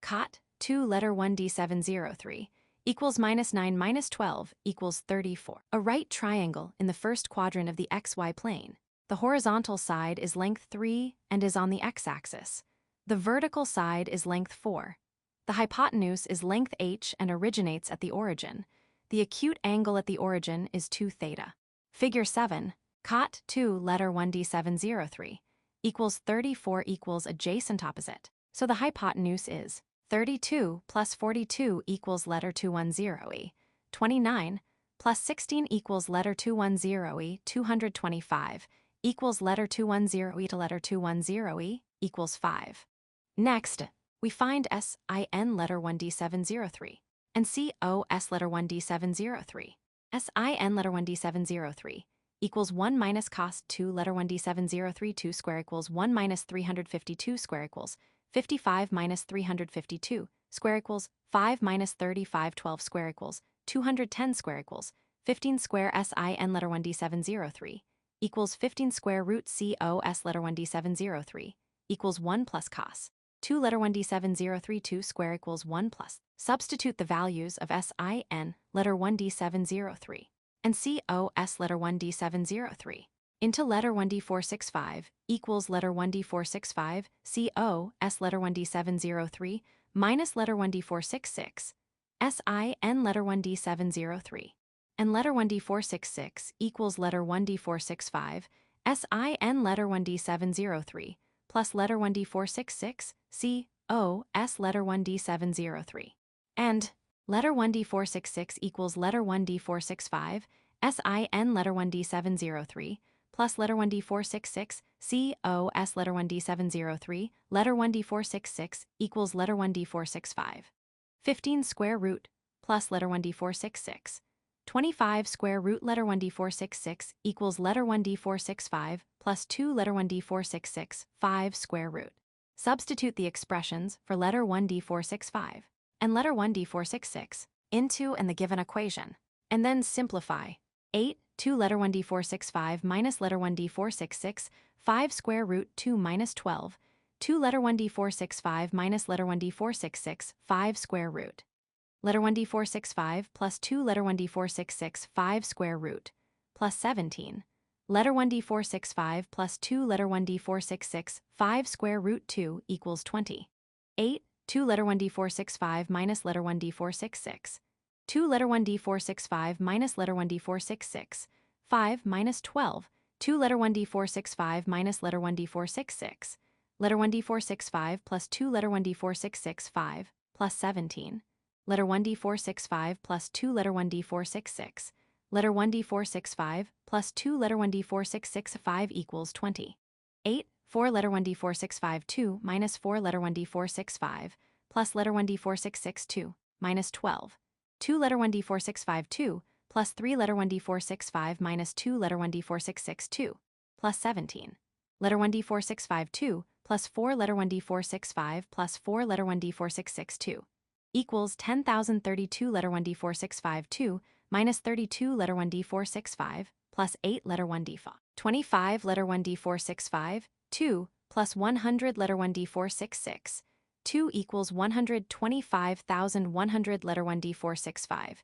Cot 2 letter 1d703 equals minus 9 minus 12 equals 34. A right triangle in the first quadrant of the xy plane. The horizontal side is length 3 and is on the x-axis. The vertical side is length 4. The hypotenuse is length h and originates at the origin. The acute angle at the origin is 2 theta. Figure 7, cot 2 letter 1d703 equals 34 equals adjacent opposite. So the hypotenuse is 32 plus 42 equals letter 210e, 29 plus 16 equals letter 210e, 225 equals letter 210e to letter 210e equals 5. Next, we find sin letter 1d703 and cos letter 1d703. Sin letter 1d703 equals 1 minus cos 2 letter 1d703 2 square equals 1 minus 352 square equals 55 minus 352 square equals 5 minus 35 12 square equals 210 square equals 15 square sin letter 1d703 equals 15 square root cos letter 1d703 equals 1 plus cos 2 letter 1d703 2 square equals 1 plus. Substitute the values of sin letter 1d703 and cos letter 1d703 into letter 1d465 equals letter 1d465 cos letter 1d703 minus letter 1d466 sin letter 1d703 and letter 1d466 equals letter 1d465 sin letter 1d703 plus letter 1d466 cos letter 1d703 and letter 1d466 equals letter 1d465 sin letter 1d703 plus letter 1d466 cos letter 1d703 letter 1d466 equals letter 1d465. 15 square root plus letter 1d466. 25 square root letter 1d466 equals letter 1d465 plus 2 letter 1d466 5 square root. Substitute the expressions for letter 1d465 and letter 1d466 into and the given equation, and then simplify. 8, 2 letter 1d465 minus letter 1d466, 5 square root 2 minus 12, 2 letter 1d465 minus letter 1d466, 5 square root. Letter 1d465 plus 2 letter 1d466, 5 square root, plus 17. Letter 1d465 plus 2 letter 1d466, 5 square root 2 equals 20. 8, 2 letter 1d465 minus letter 1d466. 2 letter 1d465 minus letter 1d466, 5 minus 12, 2 letter 1d465 minus letter 1d466, Letter 1d465 plus 2 letter 1d4665 plus 17. Letter 1d465 plus 2 letter 1d466. Letter 1d465 plus 2 letter 1d4665 equals 20. 8. 4 letter 1d4652 minus 4 letter 1d465 plus letter 1d4662 minus 12. 2 letter 1d4652 plus 3 letter 1d465 minus 2 letter 1d4662 plus 17. Letter 1d4652 plus 4 letter 1d465 plus 4 letter 1d4662 equals 10,032 letter 1d4652 minus 32 letter 1d465 plus 8 letter 1d4. 25 letter 1d465 2 plus 100 letter 1d466 2 equals 125,100 letter 1d465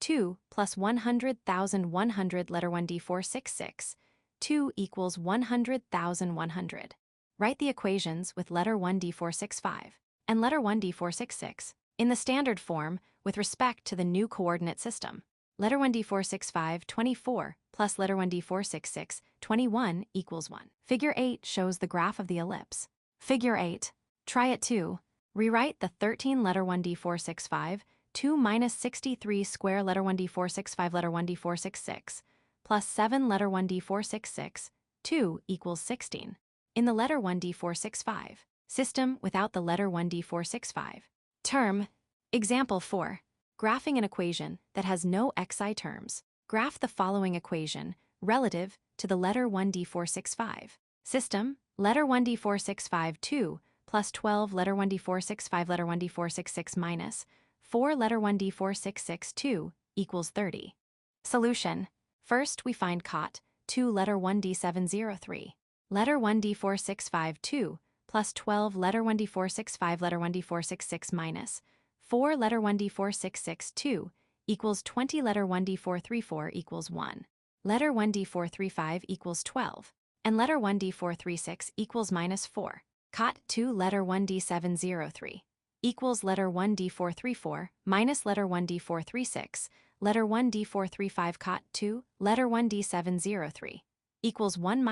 2 plus 100,100 letter 1d466 2 equals 100,100. Write the equations with letter 1d465 and letter 1d466 in the standard form with respect to the new coordinate system. Letter 1d465 24 plus letter 1d466 21 equals 1. Figure 8 shows the graph of the ellipse. Figure 8. Try it too. Rewrite the 13 letter 1d465 2 minus 63 square letter 1d465 letter 1d466 plus 7 letter 1d466 2 equals 16. In the letter 1d465 system without the letter 1d465 term. Example 4. Graphing an equation that has no xi terms. Graph the following equation relative to the letter 1d465. System, letter 1d465 2 plus 12 letter 1d465 letter 1d466 minus 4 letter 1d466 2 equals 30. Solution. First, we find cot 2 letter 1d703. Letter 1d465 2 plus 12 letter 1d465 letter 1d466 minus 4 letter 1d466 2 equals 20 letter 1d434 equals 1. Letter 1d435 equals 12. And letter 1d436 equals minus 4. Cot 2 letter 1d703 equals letter 1d434 minus letter 1d436, letter 1d435 cot 2, letter 1d703 equals 1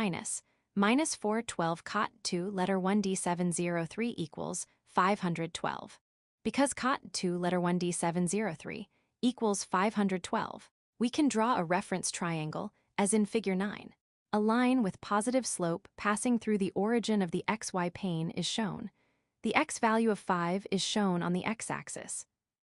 minus 412 cot 2 letter 1d703 equals 512. Because cot 2 letter 1d703 equals 512, we can draw a reference triangle as in figure 9. A line with positive slope passing through the origin of the xy plane is shown. The x value of 5 is shown on the x-axis.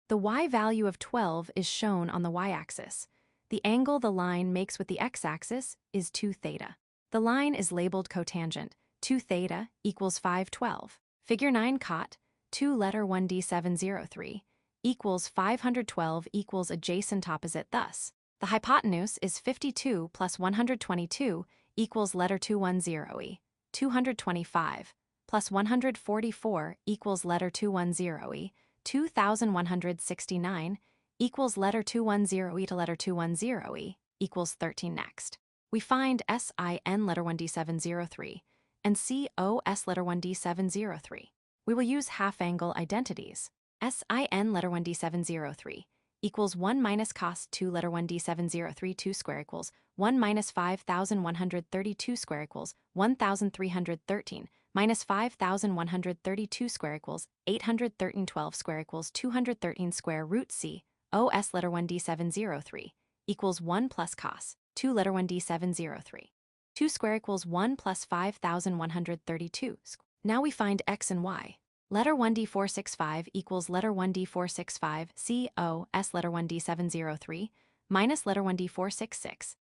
The y value of 12 is shown on the y-axis. The angle the line makes with the x-axis is 2 theta. The line is labeled cotangent. 2 theta equals 512. Figure 9 cot 2 letter 1d703 equals 512 equals adjacent opposite thus. The hypotenuse is 52 plus 122 equals letter 210e, 225 plus 144 equals letter 210e, 2169 equals letter 210e to letter 210e equals 13 next. We find SIN letter 1d703 and COS letter 1d703. We will use half-angle identities. SIN letter 1d703 equals 1 minus cos 2 letter 1d703 2 square equals 1 minus 5132 square equals 1313 minus 5132 square equals 813 12 square equals 213 square root C OS letter 1d703 equals 1 plus cos 2 letter 1d703. 2 square equals 1 plus 5132. Now we find x and y. Letter 1d465 equals letter 1d465 COS letter 1d703 minus letter 1d466.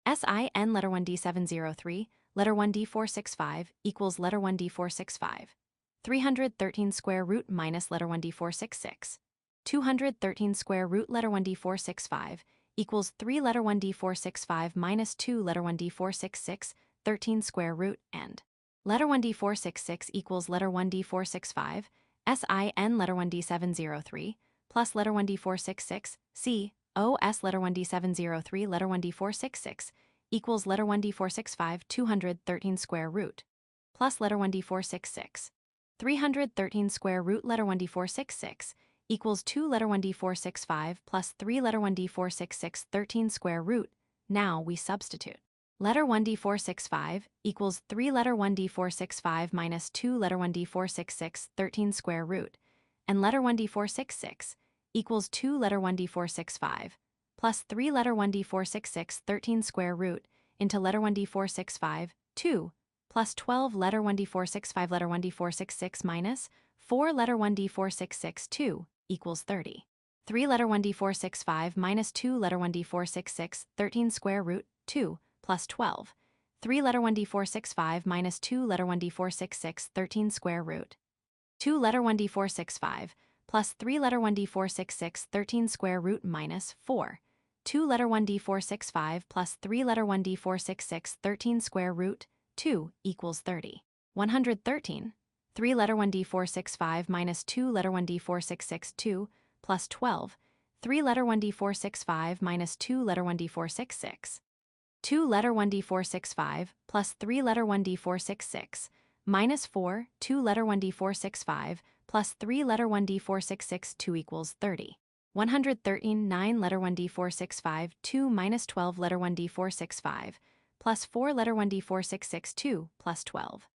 SIN letter 1d703, letter 1d465 equals letter 1d465. 313 square root minus letter 1d466. 213 square root letter 1d465 equals 3 letter 1d465 minus 2 letter 1d466, 13 square root and letter 1d466 equals letter 1d465, SIN letter 1d703, plus letter 1d466, COS letter 1d703, letter 1d466, equals letter 1d465, 213 square root, plus letter 1d466. 313 square root letter 1d466 equals 2 letter 1d465 plus 3 letter 1d466, 13 square root. Now we substitute. Letter 1d465 equals 3 letter 1d465 minus 2 letter 1d466 13 square root, and letter 1d466 equals 2 letter 1d465 plus 3 letter 1d466 13 square root into letter 1d465 2 plus 12 letter 1d465 letter 1d466 minus 4 letter 1d466 2 equals 30. 3 letter 1d465 minus 2 letter 1d466 13 square root 2 plus 12. 3 letter 1d465 minus 2 letter 1d466 13 square root. 2 letter 1d465 plus 3 letter 1d466 13 square root minus 4. 2 letter 1d465 plus 3 letter 1d466 13 square root 2 equals 30. 113. 3 letter 1d465 minus 2 letter 1d466 2 plus 12. 3 letter 1d465 minus 2 letter 1d466. 2 letter 1d465 plus 3 letter 1d466 minus 4 2 letter 1d465 plus 3 letter 1d466 2 equals 30. 113 9 letter 1d465 2 minus 12 letter 1d465 plus 4 letter 1d466 2 plus 12.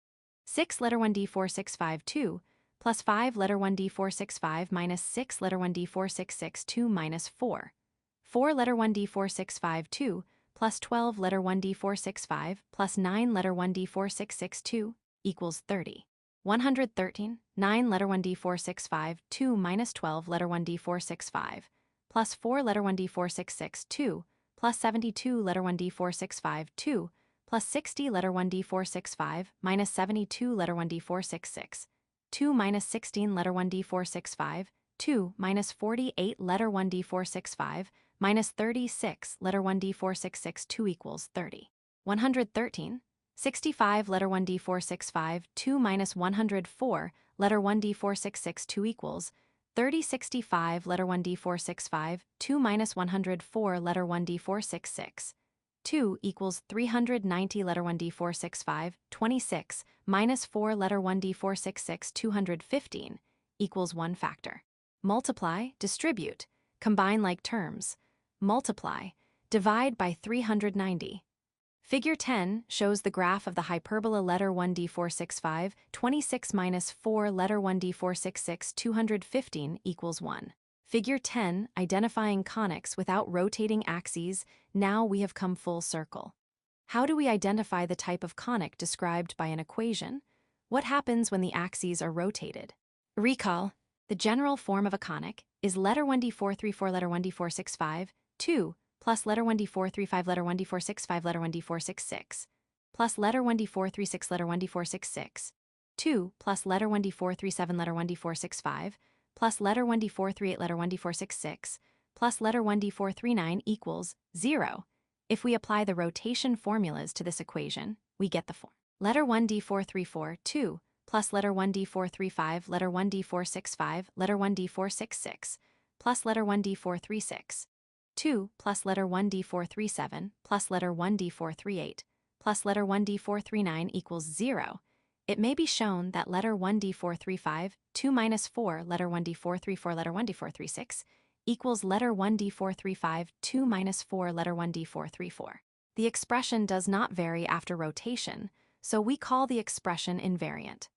6 letter 1d465 2 plus 5 letter 1d465 minus 6 letter 1d466 2 minus 4. 4 letter 1d465 2 plus 12 letter 1d465 plus 9 letter 1d4662 equals 30. 113, 9 letter 1d465 2 minus 12 letter 1d465 plus 4 letter 1d466 plus 72 letter 1d465 2 plus 60 letter 1d465 minus 72 letter 1d466 2 minus 16 letter 1d465 2 minus 48 letter 1d465 minus 36 letter 1d466 2 equals 30. 113. 65 letter 1d465 2 minus 104 letter 1d466 2 equals 30. 65 letter 1d465 2 minus 104 letter 1d466 2 equals 390 letter 1d465 26 minus 4 letter 1d466 215 equals 1 factor. Multiply, distribute, combine like terms. Multiply, divide by 390. Figure 10 shows the graph of the hyperbola letter 1d465 26 minus 4 letter 1d466 215 equals 1. Figure 10 identifying conics without rotating axes. Now we have come full circle. How do we identify the type of conic described by an equation? What happens when the axes are rotated? Recall, the general form of a conic is letter 1d434 letter 1d465 2 plus letter 1d435 letter 1d465 letter 1d466 plus letter 1d436 letter 1d466 2 plus letter 1d437 letter 1d465 plus letter 1d438 letter 1d466 plus letter 1d439 equals 0. If we apply the rotation formulas to this equation, we get the form. Letter 1d434 2 plus letter 1d435 letter 1d465 letter 1d466 plus letter 1d436 2 plus letter 1d437 plus letter 1d438 plus letter 1d439 equals 0. It may be shown that letter 1d435 2 minus 4 letter 1d434 letter 1d436 equals letter 1d435 2 minus 4 letter 1d434. The expression does not vary after rotation, so we call the expression invariant.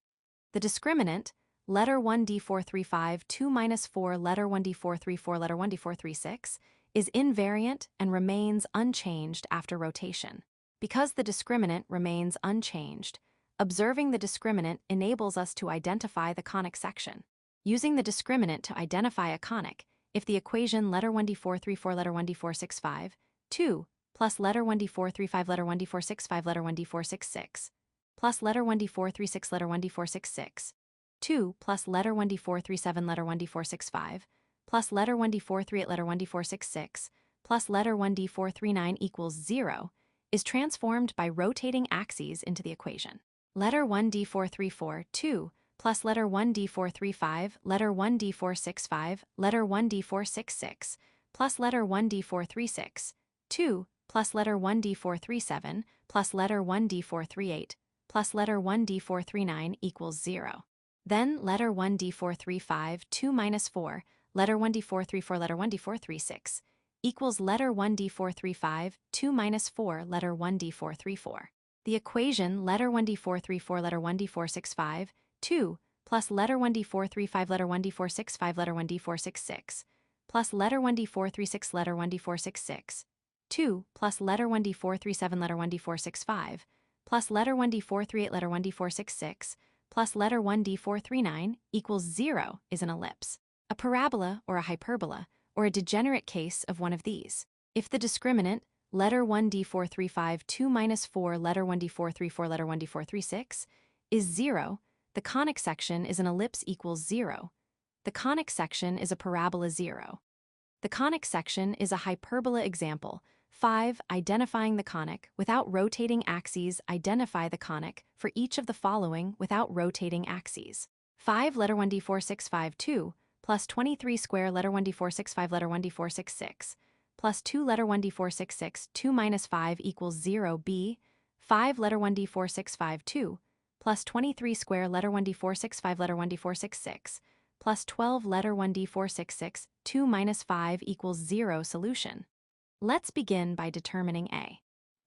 The discriminant, letter 1d435 2 minus 4 letter 1d434 letter 1d436, is invariant and remains unchanged after rotation. Because the discriminant remains unchanged, observing the discriminant enables us to identify the conic section. Using the discriminant to identify a conic, if the equation letter 1d434 letter 1d465 2 plus letter 1d435 letter 1d465 letter 1d466 plus letter 1d436 letter 1d466 2 plus letter 1d437 letter 1d465 plus letter 1d438 letter 1d466 plus letter 1d439 equals 0 is transformed by rotating axes into the equation. Letter 1d434 2 plus letter 1d435 letter 1d465 letter 1d466 plus letter 1d436 2 plus letter 1d437 plus letter 1d438 plus letter 1d439 equals 0. Then letter 1d435 2 minus 4 letter 1d434 letter 1d436 equals letter 1d435, 2 minus 4 letter 1d434. The equation letter 1d434 letter 1d465, 2 plus letter 1d435 letter 1d465 letter 1d466 plus letter 1d436 letter 1d466, 2 plus letter 1d437 letter 1d465 plus letter 1d438 letter 1d466 plus letter 1d439 equals 0 is an ellipse, a parabola or a hyperbola, or a degenerate case of one of these. If the discriminant, letter 1d435 2 minus 4 letter 1d434 letter 1d436, is 0, the conic section is an ellipse equals 0. The conic section is a parabola 0. The conic section is a hyperbola example. 5. Identifying the conic without rotating axes. Identify the conic for each of the following without rotating axes. 5 letter 1d465 2 plus 23 square letter 1d465 letter 1d466 plus 2 letter 1d466 2 minus 5 equals 0. B. 5 letter 1d465 2 plus 23 square letter 1d465 letter 1d466 plus 12 letter 1d466 2 minus 5 equals 0. Solution. Let's begin by determining A,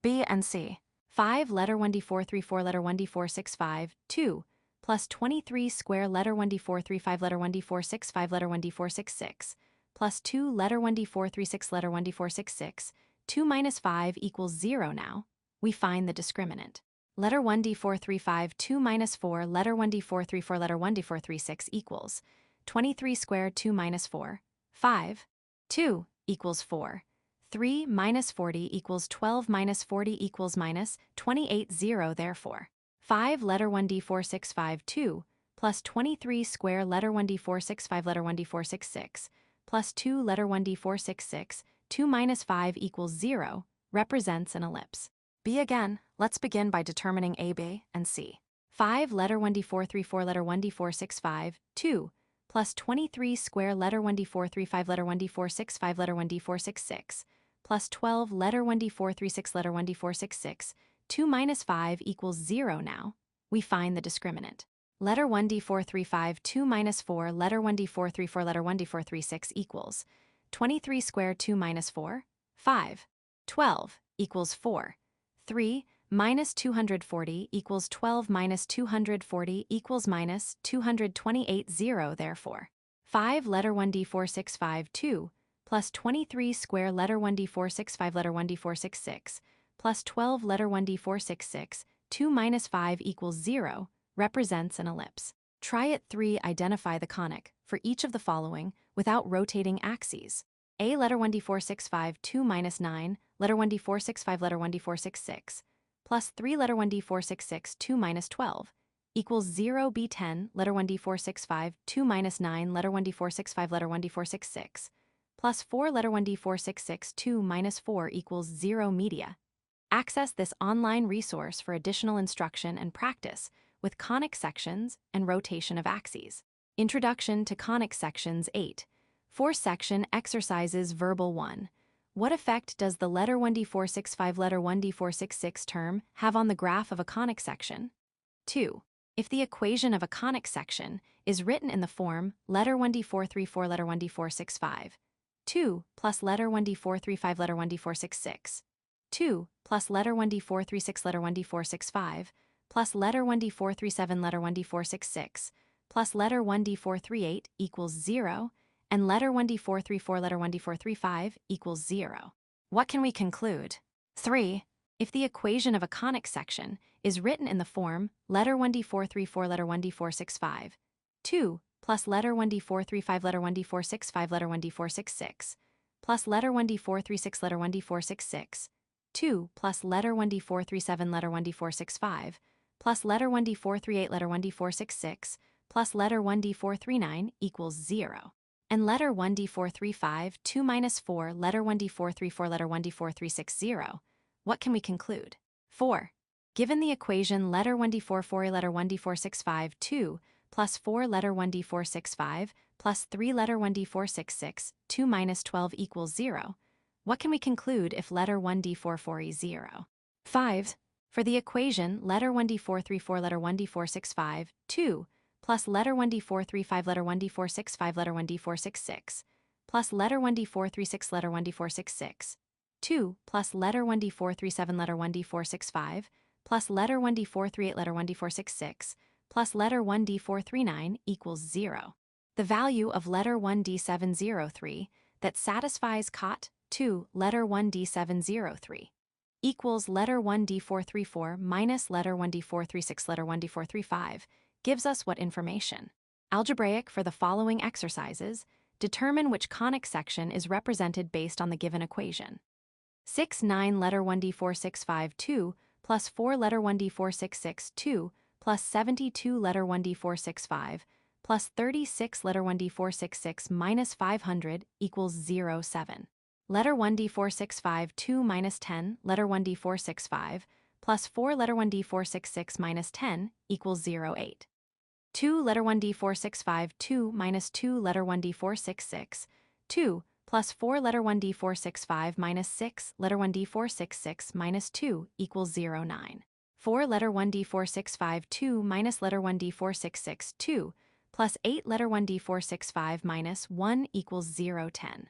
B, and C. 5 letter 1d434 letter 1d465 2 plus 23 square letter 1d435 letter 1d465 letter 1d466 plus 2 letter 1d436 letter 1d466 2 minus 5 equals 0. Now we find the discriminant. Letter 1d435 2 minus 4 letter 1d434 letter 1d436 equals 23 squared 2 minus 4, 5, 2 equals 4, 3 minus 40 equals 12 minus 40 equals minus 28 0. Therefore, 5 letter 1d465 2 plus 23 square letter 1d465 letter 1d466 plus 2 letter 1d466 2 minus 5 equals 0 represents an ellipse. B again, let's begin by determining A, B, and C. 5 letter 1d434 letter 1d465 2 plus 23 square letter 1d435 letter 1d465 letter 1d466 plus 12 letter 1d436 letter 1d466 2 minus 5 equals 0. Now we find the discriminant. Letter 1d435 2 minus 4 letter 1d434 letter 1d436 equals 23 squared 2 minus 4, 5, 12 equals 4, 3 minus 240 equals 12 minus 240 equals minus 228 0. Therefore, 5 letter 1d465 2 plus 23 square letter 1d465 letter 1d466 plus 12 letter 1d466 2 minus 5 equals 0 represents an ellipse. Try it. 3. Identify the conic for each of the following without rotating axes. A letter 1d465 2 minus 9 letter 1d465 letter 1d466 plus 3 letter 1d466 2 minus 12 equals 0. B 10 letter 1d465 2 minus 9 letter 1d465 letter 1d466 plus 4 letter 1d466 2 minus 4 equals 0. Media. Access this online resource for additional instruction and practice with conic sections and rotation of axes. Introduction to Conic Sections 8. 4 section exercises. Verbal 1. What effect does the letter 1d465 letter 1d466 term have on the graph of a conic section? 2. If the equation of a conic section is written in the form letter 1d434 letter 1d465, 2 plus letter 1d435 letter 1d466, 2 plus letter 1d436 letter 1d465, plus letter 1d437 letter 1d466, plus letter 1d438 equals 0, and letter 1d434 letter 1d435 equals 0. What can we conclude? 3. If the equation of a conic section is written in the form letter 1d434 letter 1d465, 2 plus letter 1d435 letter 1d465 letter 1d466, plus letter 1d436 letter 1d466, 2 plus letter 1d437 letter 1d465, plus letter 1d438 letter 1d466, plus letter 1d439 equals 0. And letter 1d435 2 minus 4 letter 1d434 letter 1d436 0. What can we conclude? 4. Given the equation letter 1d440 letter 1d465 2 plus 4 letter 1d465 plus 3 letter 1d466 2 minus 12 equals 0, what can we conclude if letter 1d440 0? 5. For the equation letter 1d434 letter 1d465 2 plus letter 1d435 letter 1d465 letter 1d466 plus letter 1D436 letter 1D466, 2 plus letter 1D437 letter 1D465, plus letter 1D438 letter 1D466, plus letter 1D439 equals 0. The value of letter 1D703 that satisfies COT 2 letter 1D703 equals letter 1D434 minus letter 1D436 letter 1D435 gives us what information? Algebraic for the following exercises, determine which conic section is represented based on the given equation. 9 letter 1D4652 plus 4 letter 1D4662 plus 72 letter 1D465 plus 36 letter 1D466 minus 500 equals 0.7. Letter 1D4652 minus 10 letter 1D465 plus 4 letter 1D466 minus 10 equals 0.8. 2 letter 1D4652 minus 2 letter 1D466, 2 plus 4 letter 1D465 minus 6 letter 1D466 minus 2 equals 0.9. 4 letter 1D4652 minus letter 1D4662 plus 8 letter 1D465 minus 1 equals 0.10.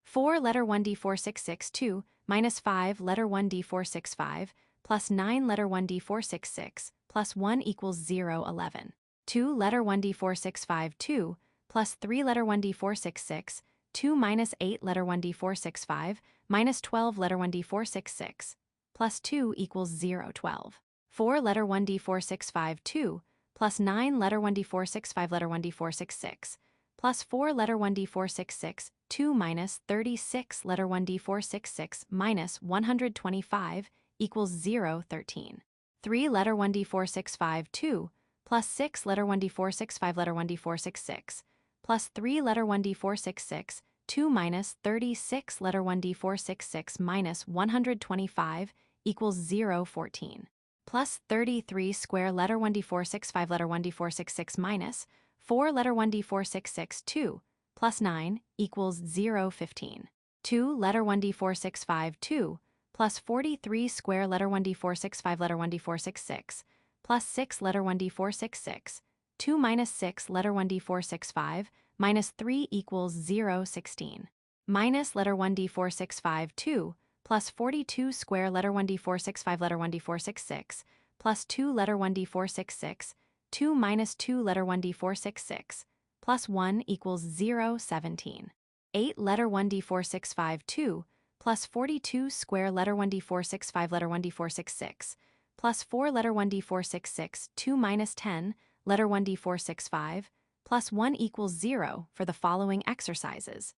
4 letter 1D4662 minus 5 letter 1D465 plus 9 letter 1D466 plus 1 equals 0.11. 2 letter 1D4652 plus 3 letter 1D466, 2 minus 8 letter 1D465 minus 12 letter 1D466 plus 2 equals 0.12. 4 letter 1D4652 plus 9 letter 1D465 letter 1D466 plus 4 letter 1D466, 2 minus 36 letter 1D466 minus 125 equals 0.13. 3 letter 1D4652 plus 6 letter 1D465 letter 1D466 plus 3 letter 1D466, 2 minus 36 letter 1D466 minus 125 equals 0.14. Plus 33 square letter 1D465 letter 1D466 minus 4 letter 1D466 plus 9 equals 0.15. 2 letter 1D4652 plus 43 square letter 1D465 letter 1D466 plus 6 letter 1D466, 2 minus 6 letter 1D465 minus 3 equals 0.16. Minus letter 1D4652 plus 42 square letter 1D465 letter 1D466 plus 2 letter 1D466, 2 minus 2 letter 1D466 plus 1 equals 0.17. 8 letter 1D4652 plus 42 square letter 1D465 letter 1D466 plus 4 letter 1D466, 2 minus 10 letter 1D465 plus 1 equals 0 for the following exercises.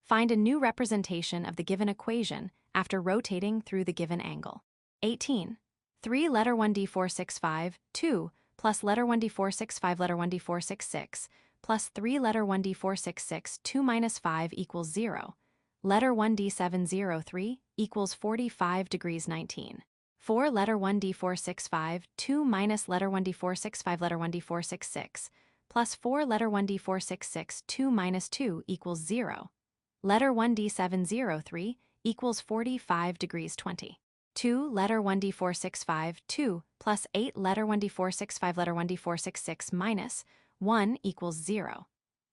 Find a new representation of the given equation after rotating through the given angle. 18. 3 letter 1D465, 2 plus letter 1D465 letter 1D466 plus 3 letter 1D466, 2 minus 5 equals 0. Letter 1D703 equals 45 degrees 19. 4 letter 1D465, 2 minus letter 1D465 letter 1D466 plus 4 letter 1D466, 2 minus 2 equals 0. Letter 1D703 equals 45 degrees 20. 2 letter 1D465, 2 plus 8 letter 1D465 letter 1D466 minus 1 equals 0.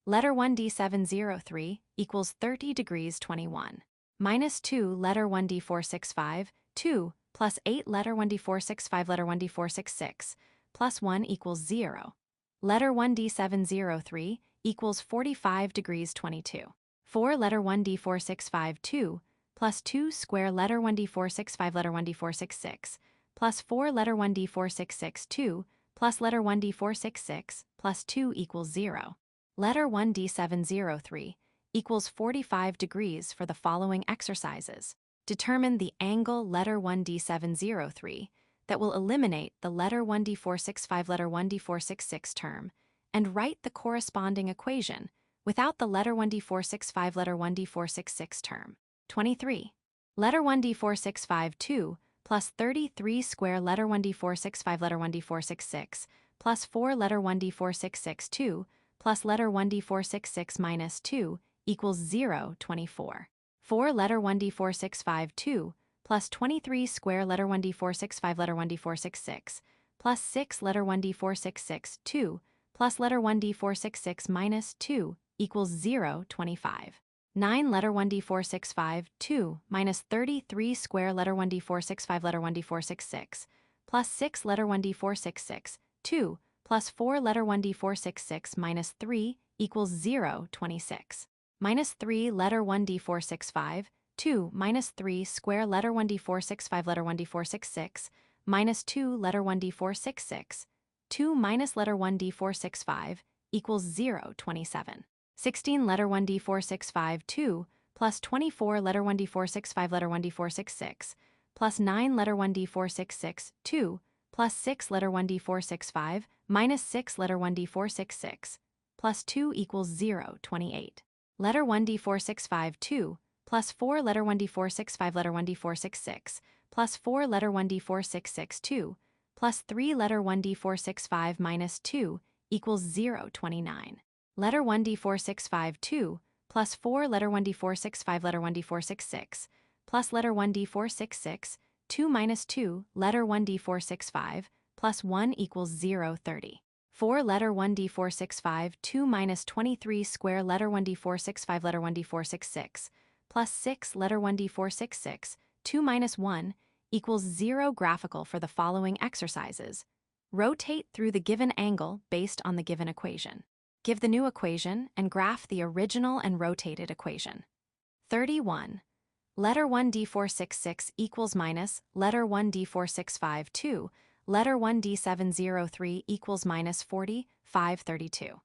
Letter 1D703 equals 30 degrees 21. Minus 2 letter 1D465, 2 plus 8 letter 1D465 letter 1D466 plus 1 equals 0. Letter 1D703 equals 45 degrees 22. 4 letter 1D465, 2 plus 2 square letter 1D465 letter 1D466 plus 4 letter 1D466, 2 plus letter 1D466 plus 2 equals 0. Letter 1D703 equals 45 degrees for the following exercises. Determine the angle letter 1D703 that will eliminate the letter 1D465 letter 1D466 term and write the corresponding equation without the letter 1D465 letter 1D466 term. 23. Letter 1D465, 2 plus 33 square letter 1D465 letter 1D466 plus 4 letter 1D466, 2 plus letter 1D466 minus 2 equals 0.24. 4 letter 1D465, 2 plus 23 square letter 1D465 letter 1D466 plus 6 letter 1D466, 2 plus letter 1D466 minus 2 equals 0.25. 9 letter 1d465 2 minus 33 square letter 1d465 letter 1d466 plus 6 letter 1d466 2 plus 4 letter 1d466 minus 3 equals 0 26. Minus 3 letter 1d465 2 minus 3 square letter 1d465 letter 1d466 minus 2 letter 1d466 2 minus letter 1d465 equals 0 27. 16 letter 1d465 2 plus 24 letter 1d465 letter 1d466 plus 9 letter 1d466 2 plus 6 letter 1d465 minus 6 letter 1d466 plus 2 equals 0 28. Letter 1d465 2 plus 4 letter 1d465 letter 1d466 plus 4 letter 1d466 2 plus 3 letter 1d465 minus 2 equals 0 29. Letter 1d465 2 plus 4 letter 1d465 letter 1d466 plus letter 1d466 2 minus 2 letter 1d465 plus 1 equals 0 30. 4 letter 1d465 2 minus 23 square letter 1d465 letter 1d466 plus 6 letter 1d466 2 minus 1 equals 0. Graphical for the following exercises. Rotate through the given angle based on the given equation. Give the new equation and graph the original and rotated equation. 31. Letter 1d466 equals minus letter 1d465 2, letter 1d703 equals minus 40, 532.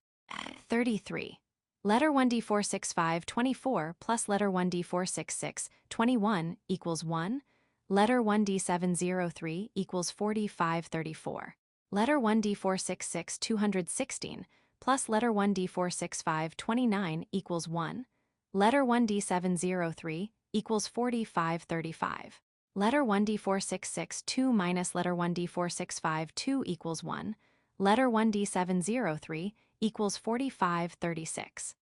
33. Letter 1d465 24 plus letter 1d466 21 equals 1, letter 1d703 equals 45, 34. Letter 1d466 216 plus letter 1d465 29 equals 1, letter 1d703 equals 45, 35. Letter 1d466 2 minus letter 1d465 2 equals 1, letter 1d703 equals 45, 36.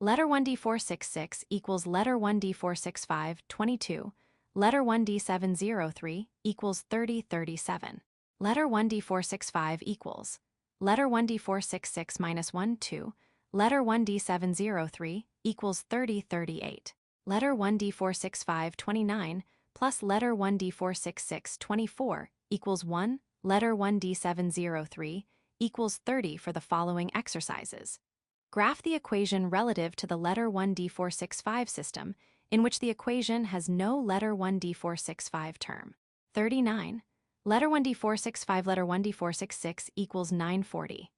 Letter 1d466 equals letter 1d465 22, letter 1d703 equals 30, 37. Letter 1d465 equals letter 1d466 minus 1 2, letter 1d703 equals 30, 38. Letter 1d465 29 plus letter 1d466 24 equals 1, letter 1d703 equals 30 for the following exercises. Graph the equation relative to the letter 1d465 system, in which the equation has no letter 1d465 term. 39. Letter 1d465 letter 1d466 equals 940.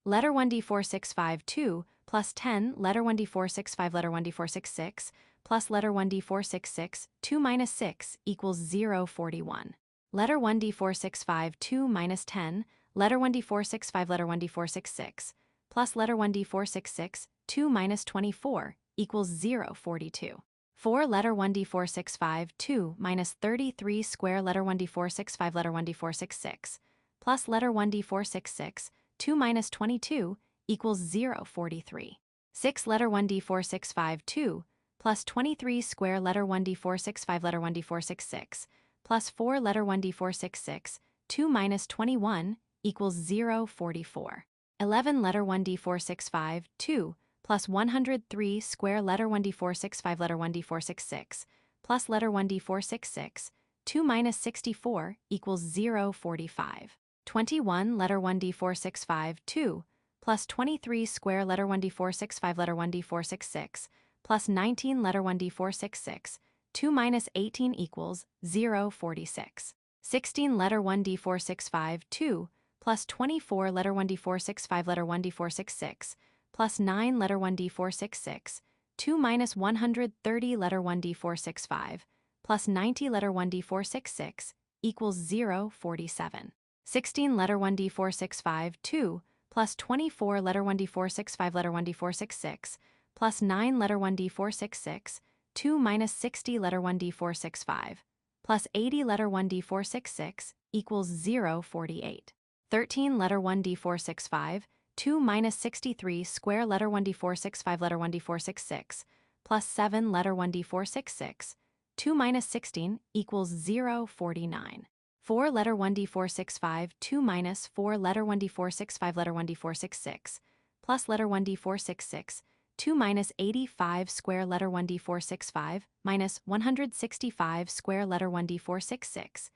Letter 1d465 2 plus 10 letter 1d465 letter 1d466 plus letter 1d466 2 minus 6 equals 0 41. Letter 1d465 2 minus 10 letter 1d465 letter 1d466 plus letter 1d466 2 minus 24 equals 0 42. 4 letter 1d465 2 minus 33 square letter 1d465 letter 1d466 plus letter 1d466 2 minus 22 equals 0 43. 6 letter 1d465 2 plus 23 square letter 1d465 letter 1d466 plus 4 letter 1d466 2 minus 21 equals 0 44. 11 letter 1d465 2 plus 103 square letter 1d465 letter 1d466 plus letter 1d466 2 minus 64 equals 0 45. 21 letter 1d465 2 plus 23 square letter 1d465 letter 1d466 plus 19 letter 1d466 2 minus 18 equals 0 46. 16 letter 1d465 2 plus 24 letter 1d465 letter 1d466 plus 9 letter 1d466 2 minus 130 letter 1d465 plus 90 letter 1d466 equals 0 47. 16 letter 1d465 2 plus 24 letter 1d465 letter 1d466 plus 9 letter 1d466 2 minus 60 letter 1d465 plus 80 letter 1d466 equals 0 48. 13 letter 1d465 2 minus 63 square letter 1d465 letter 1d466 plus 7 letter 1d466 2 minus 16 equals 0 49. 4 letter 1d465 2 minus 4 letter 1d465 letter 1d466 plus letter 1d466 2 minus 85 square letter 1d465 minus 165 square letter 1d466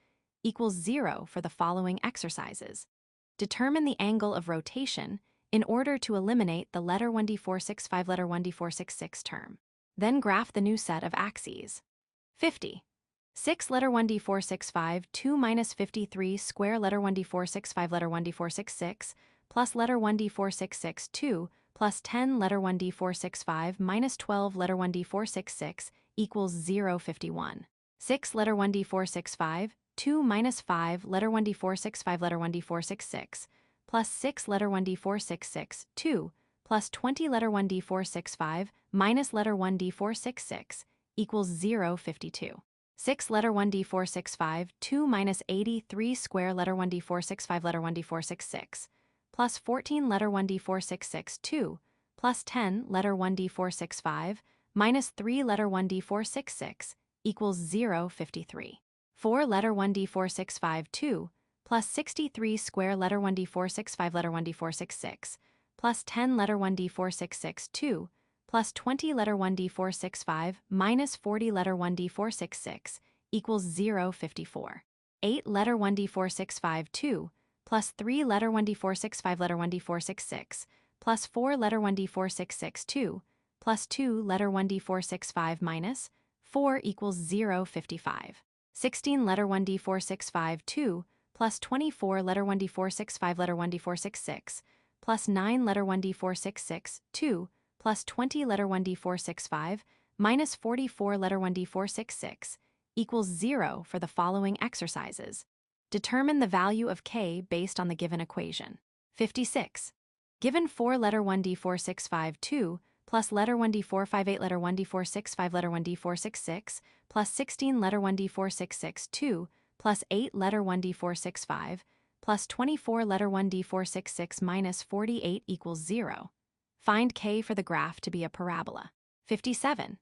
equals 0 for the following exercises. Determine the angle of rotation in order to eliminate the letter 1d465 letter 1d466 term. Then graph the new set of axes. 50. 6 letter 1d465 2 minus 53 square letter 1d465 letter 1d466 plus letter 1d466 2 plus 10 letter 1d465 minus 12 letter 1d466 equals 0.51. 6 letter 1d465 2 minus 5 letter 1d465 letter 1d466 plus 6 letter 1d466 2 plus 20 letter 1d465 minus letter 1d466 equals 0.52. 6 letter 1d465 2 minus 83 square letter 1d465 letter 1d466 plus 14 letter 1d466 2 plus 10 letter 1d465 minus 3 letter 1d466 equals 0.53. 4 letter 1d465 2 plus 63 square letter 1d465 letter 1d466 plus 10 letter 1d466 2 plus 20 letter 1d465 minus 40 letter 1d466 equals 0.54. 8 letter 1d465 2 plus 3 letter 1d465 letter 1d466 plus 4 letter 1d466 2 plus 2 letter 1d465 minus 4 equals 0.55. 16 letter 1d465 2 plus 24 letter 1d465 letter 1d466 plus 9 letter 1d466 2 plus 20 letter 1d465 minus 44 letter 1d466 equals 0 for the following exercises. Determine the value of k based on the given equation. 56. Given 4 letter 1d465 2 plus letter 1d458 letter 1d465 letter 1d466 plus 16 letter 1d466 2 plus 8 letter 1d465 plus 24 letter 1d466 minus 48 equals 0. Find k for the graph to be a parabola. 57.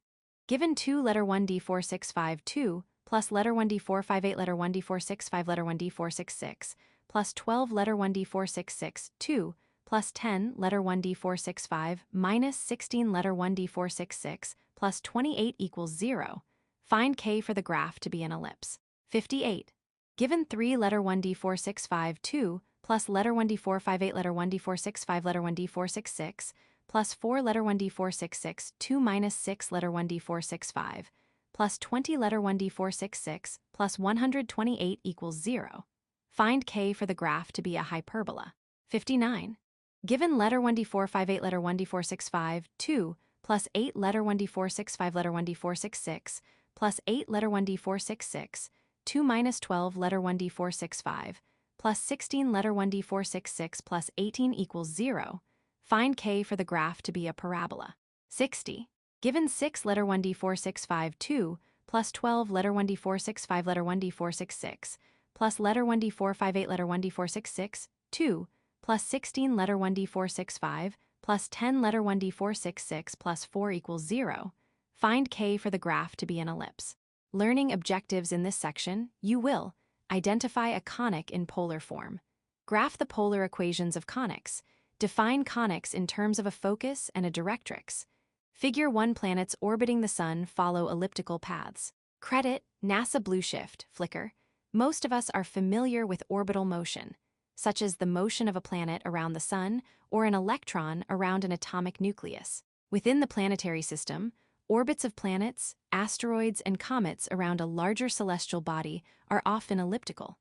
Given 2 letter 1d465 2 plus letter 1d458 letter 1d465 letter 1d466 plus 12 letter 1d466 2 plus 10 letter 1d465 minus 16 letter 1d466 plus 28 equals 0. Find k for the graph to be an ellipse. 58. Given 3 letter 1d465 2 plus letter 1d458 letter 1d465 letter 1d466 plus 4 letter 1d466 2 minus 6 letter 1d465 plus 20 letter 1d466 plus 128 equals 0. Find k for the graph to be a hyperbola. 59. Given letter 1d458 letter 1d465 2 plus 8 letter 1d465 letter 1d466 plus 8 letter 1d466 2 minus 12 letter 1d465 plus 16 letter 1d466 plus 18 equals 0. Find k for the graph to be a parabola. 60. Given 6 letter 1d465 2 plus 12 letter 1d465 letter 1d466 plus letter 1d458 letter 1d466 2 plus 16 letter 1d465 plus 10 letter 1d466 plus 4 equals 0. Find k for the graph to be an ellipse. Learning objectives in this section, you will identify a conic in polar form. Graph the polar equations of conics. Define conics in terms of a focus and a directrix. Figure 1 planets orbiting the Sun follow elliptical paths. Credit NASA Blueshift, Flickr. Most of us are familiar with orbital motion, such as the motion of a planet around the Sun or an electron around an atomic nucleus. Within the planetary system, orbits of planets, asteroids, and comets around a larger celestial body are often elliptical.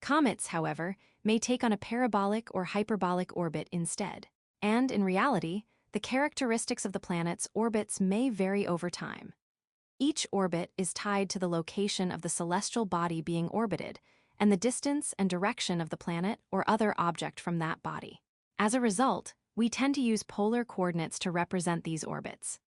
Comets, however, may take on a parabolic or hyperbolic orbit instead. And, in reality, the characteristics of the planet's orbits may vary over time. Each orbit is tied to the location of the celestial body being orbited and the distance and direction of the planet or other object from that body. As a result, we tend to use polar coordinates to represent these orbits.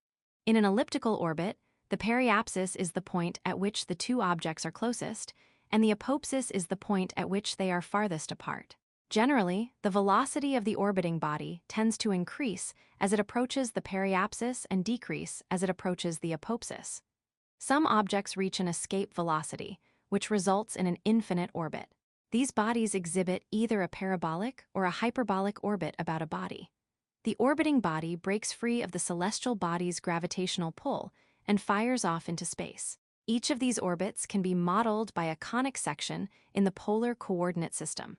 In an elliptical orbit, the periapsis is the point at which the two objects are closest, and the apopsis is the point at which they are farthest apart. Generally, the velocity of the orbiting body tends to increase as it approaches the periapsis and decrease as it approaches the apopsis. Some objects reach an escape velocity, which results in an infinite orbit. These bodies exhibit either a parabolic or a hyperbolic orbit about a body. The orbiting body breaks free of the celestial body's gravitational pull and fires off into space. Each of these orbits can be modeled by a conic section in the polar coordinate system.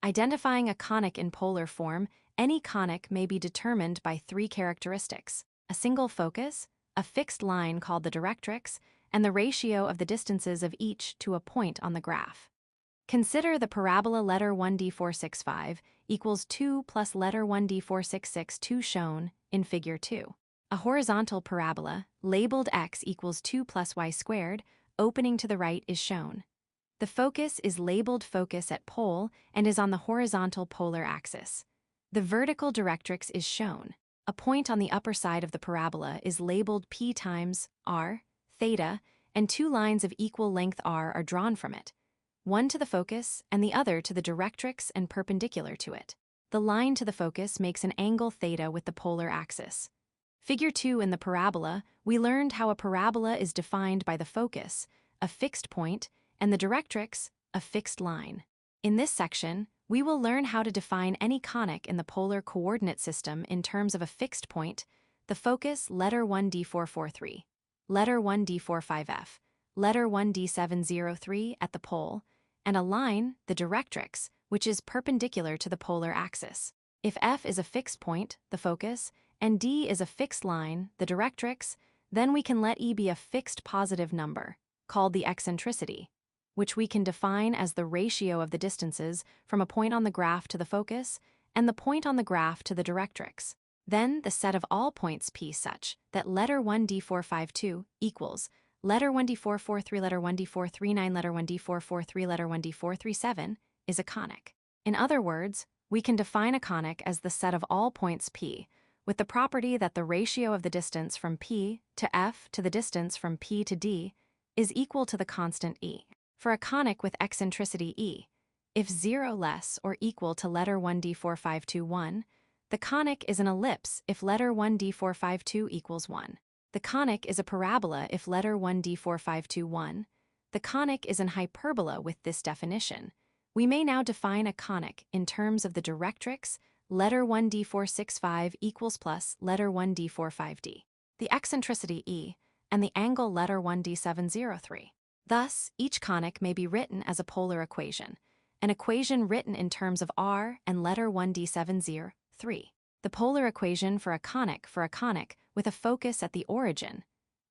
Identifying a conic in polar form, any conic may be determined by three characteristics: a single focus, a fixed line called the directrix, and the ratio of the distances of each to a point on the graph. Consider the parabola letter 1D465 equals 2 plus letter 1D4662 shown in Figure 2. A horizontal parabola, labeled x equals 2 plus y squared, opening to the right is shown. The focus is labeled focus at pole and is on the horizontal polar axis. The vertical directrix is shown. A point on the upper side of the parabola is labeled p times r, theta, and two lines of equal length r are drawn from it, one to the focus and the other to the directrix and perpendicular to it. The line to the focus makes an angle theta with the polar axis. Figure 2 in the parabola, we learned how a parabola is defined by the focus, a fixed point, and the directrix, a fixed line. In this section, we will learn how to define any conic in the polar coordinate system in terms of a fixed point, the focus letter 1D443, letter 1D45F, letter 1D703 at the pole, and a line, the directrix, which is perpendicular to the polar axis. If F is a fixed point, the focus, and D is a fixed line, the directrix, then we can let E be a fixed positive number, called the eccentricity, which we can define as the ratio of the distances from a point on the graph to the focus and the point on the graph to the directrix. Then the set of all points P such that letter 1D452 equals letter 1D443, letter 1D439, letter 1D443, letter 1D437 is a conic. In other words, we can define a conic as the set of all points P, with the property that the ratio of the distance from P to F to the distance from P to D is equal to the constant E. For a conic with eccentricity E, if 0 less or equal to letter 1D4521, the conic is an ellipse if letter 1D452 equals 1. The conic is a parabola if letter 1D4521. The conic is an hyperbola with this definition. We may now define a conic in terms of the directrix, letter 1D465 equals plus letter 1D45D, the eccentricity E, and the angle letter 1D703. Thus, each conic may be written as a polar equation, an equation written in terms of r and letter 1D703. The polar equation for a conic with a focus at the origin.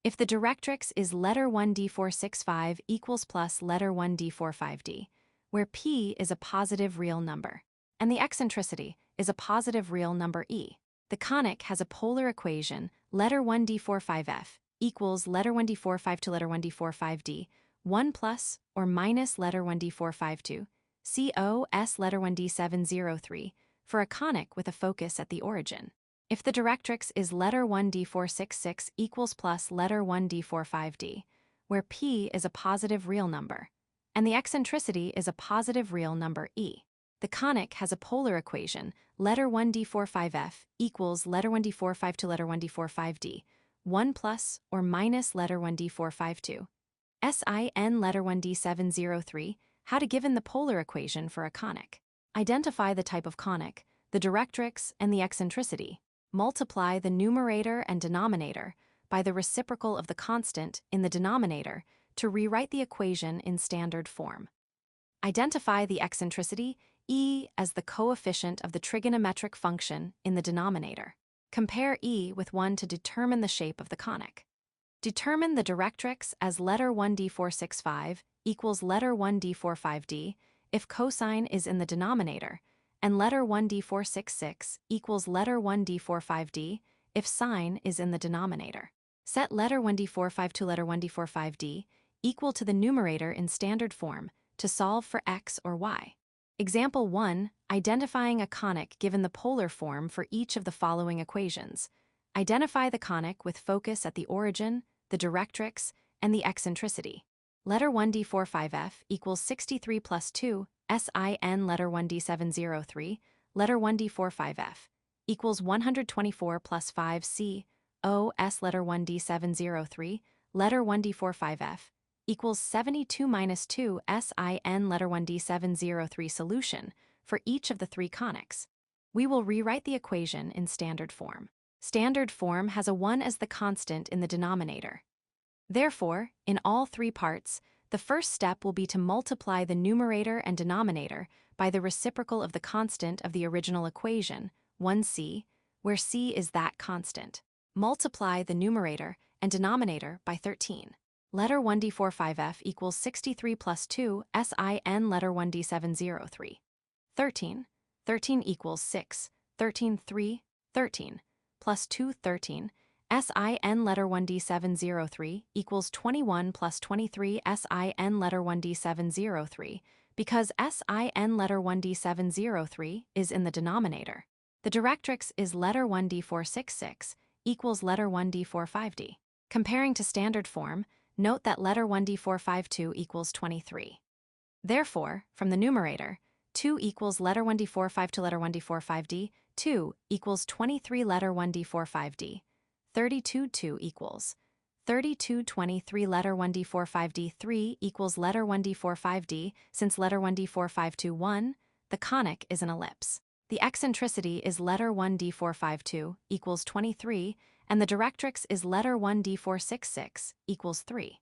If the directrix is letter 1D465 equals plus letter 1D45D, where P is a positive real number, and the eccentricity is a positive real number E, the conic has a polar equation letter 1D45F equals letter 1D45 to letter 1D45D, 1 plus or minus letter 1D452, COS letter 1D703, for a conic with a focus at the origin. If the directrix is letter 1D466 equals plus letter 1D45D, where P is a positive real number, and the eccentricity is a positive real number E, the conic has a polar equation letter 1D45F equals letter 1D45 to letter 1D45D, 1 plus or minus letter 1D452, SIN letter 1D703, how to given the polar equation for a conic. Identify the type of conic, the directrix, and the eccentricity. Multiply the numerator and denominator by the reciprocal of the constant in the denominator to rewrite the equation in standard form. Identify the eccentricity, E, as the coefficient of the trigonometric function in the denominator. Compare E with 1 to determine the shape of the conic. Determine the directrix as letter 1D465 equals letter 1D45D if cosine is in the denominator, and letter 1D466 equals letter 1D45D if sine is in the denominator. Set letter 1D45 to letter 1D45D equal to the numerator in standard form to solve for x or y. Example 1, identifying a conic given the polar form for each of the following equations. Identify the conic with focus at the origin, the directrix, and the eccentricity. Letter 1D45F equals 63 plus 2, SIN letter 1D703, letter 1D45F equals 124 plus 5 COS letter 1D703, letter 1D45F equals 72 minus 2 SIN letter 1D703 solution for each of the three conics. We will rewrite the equation in standard form. Standard form has a 1 as the constant in the denominator. Therefore, in all three parts, the first step will be to multiply the numerator and denominator by the reciprocal of the constant of the original equation, 1c, where c is that constant. Multiply the numerator and denominator by 13. Letter 1d45f equals 63 plus 2 sin letter 1d703. 13. 13 equals 6. 13 3. 13. Plus 2 13. sin letter 1d703 equals 21 plus 23 sin letter 1d703 because sin letter 1d703 is in the denominator. The directrix is letter 1d466 equals letter 1d45d. Comparing to standard form, note that letter 1d452 equals 23. Therefore, from the numerator, 2 equals letter 1d45 to letter 1d45d, 2 equals 23 letter 1d45d. 32 2 equals 32 23 letter 1d45d 3 equals letter 1d45d. Since letter 1d452 1, the conic is an ellipse. The eccentricity is letter 1d452 equals 23, and the directrix is letter 1d466 equals 3.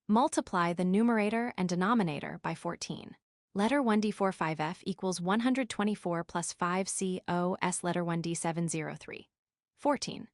Multiply the numerator and denominator by 14. Letter 1d45f equals 124 plus 5 cos letter 1d703. 14.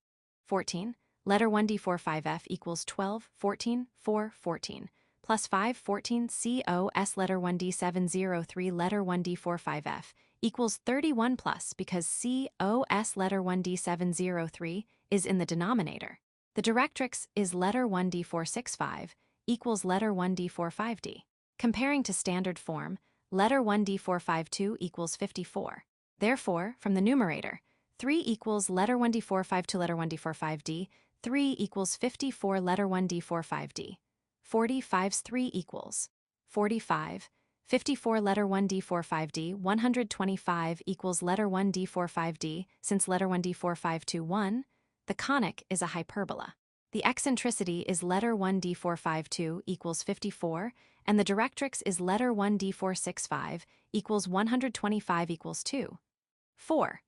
14. Letter 1d45f equals 12, 14, 4, 14. Plus 5, 14 cos letter 1d703 letter 1d45f equals 31 plus because cos letter 1d703 is in the denominator. The directrix is letter 1d465 equals letter 1d45d. Comparing to standard form, letter 1d452 equals 54. Therefore, from the numerator, 3 equals letter 1d45 to letter 1d45d, 3 equals 54 letter 1d45d. 45's 3 equals 45. 54 letter 1d45d, 125 equals letter 1d45d. Since letter 1d45 1, the conic is a hyperbola. The eccentricity is letter 1d452 equals 54, and the directrix is letter 1d465 equals 125 equals 2. 4.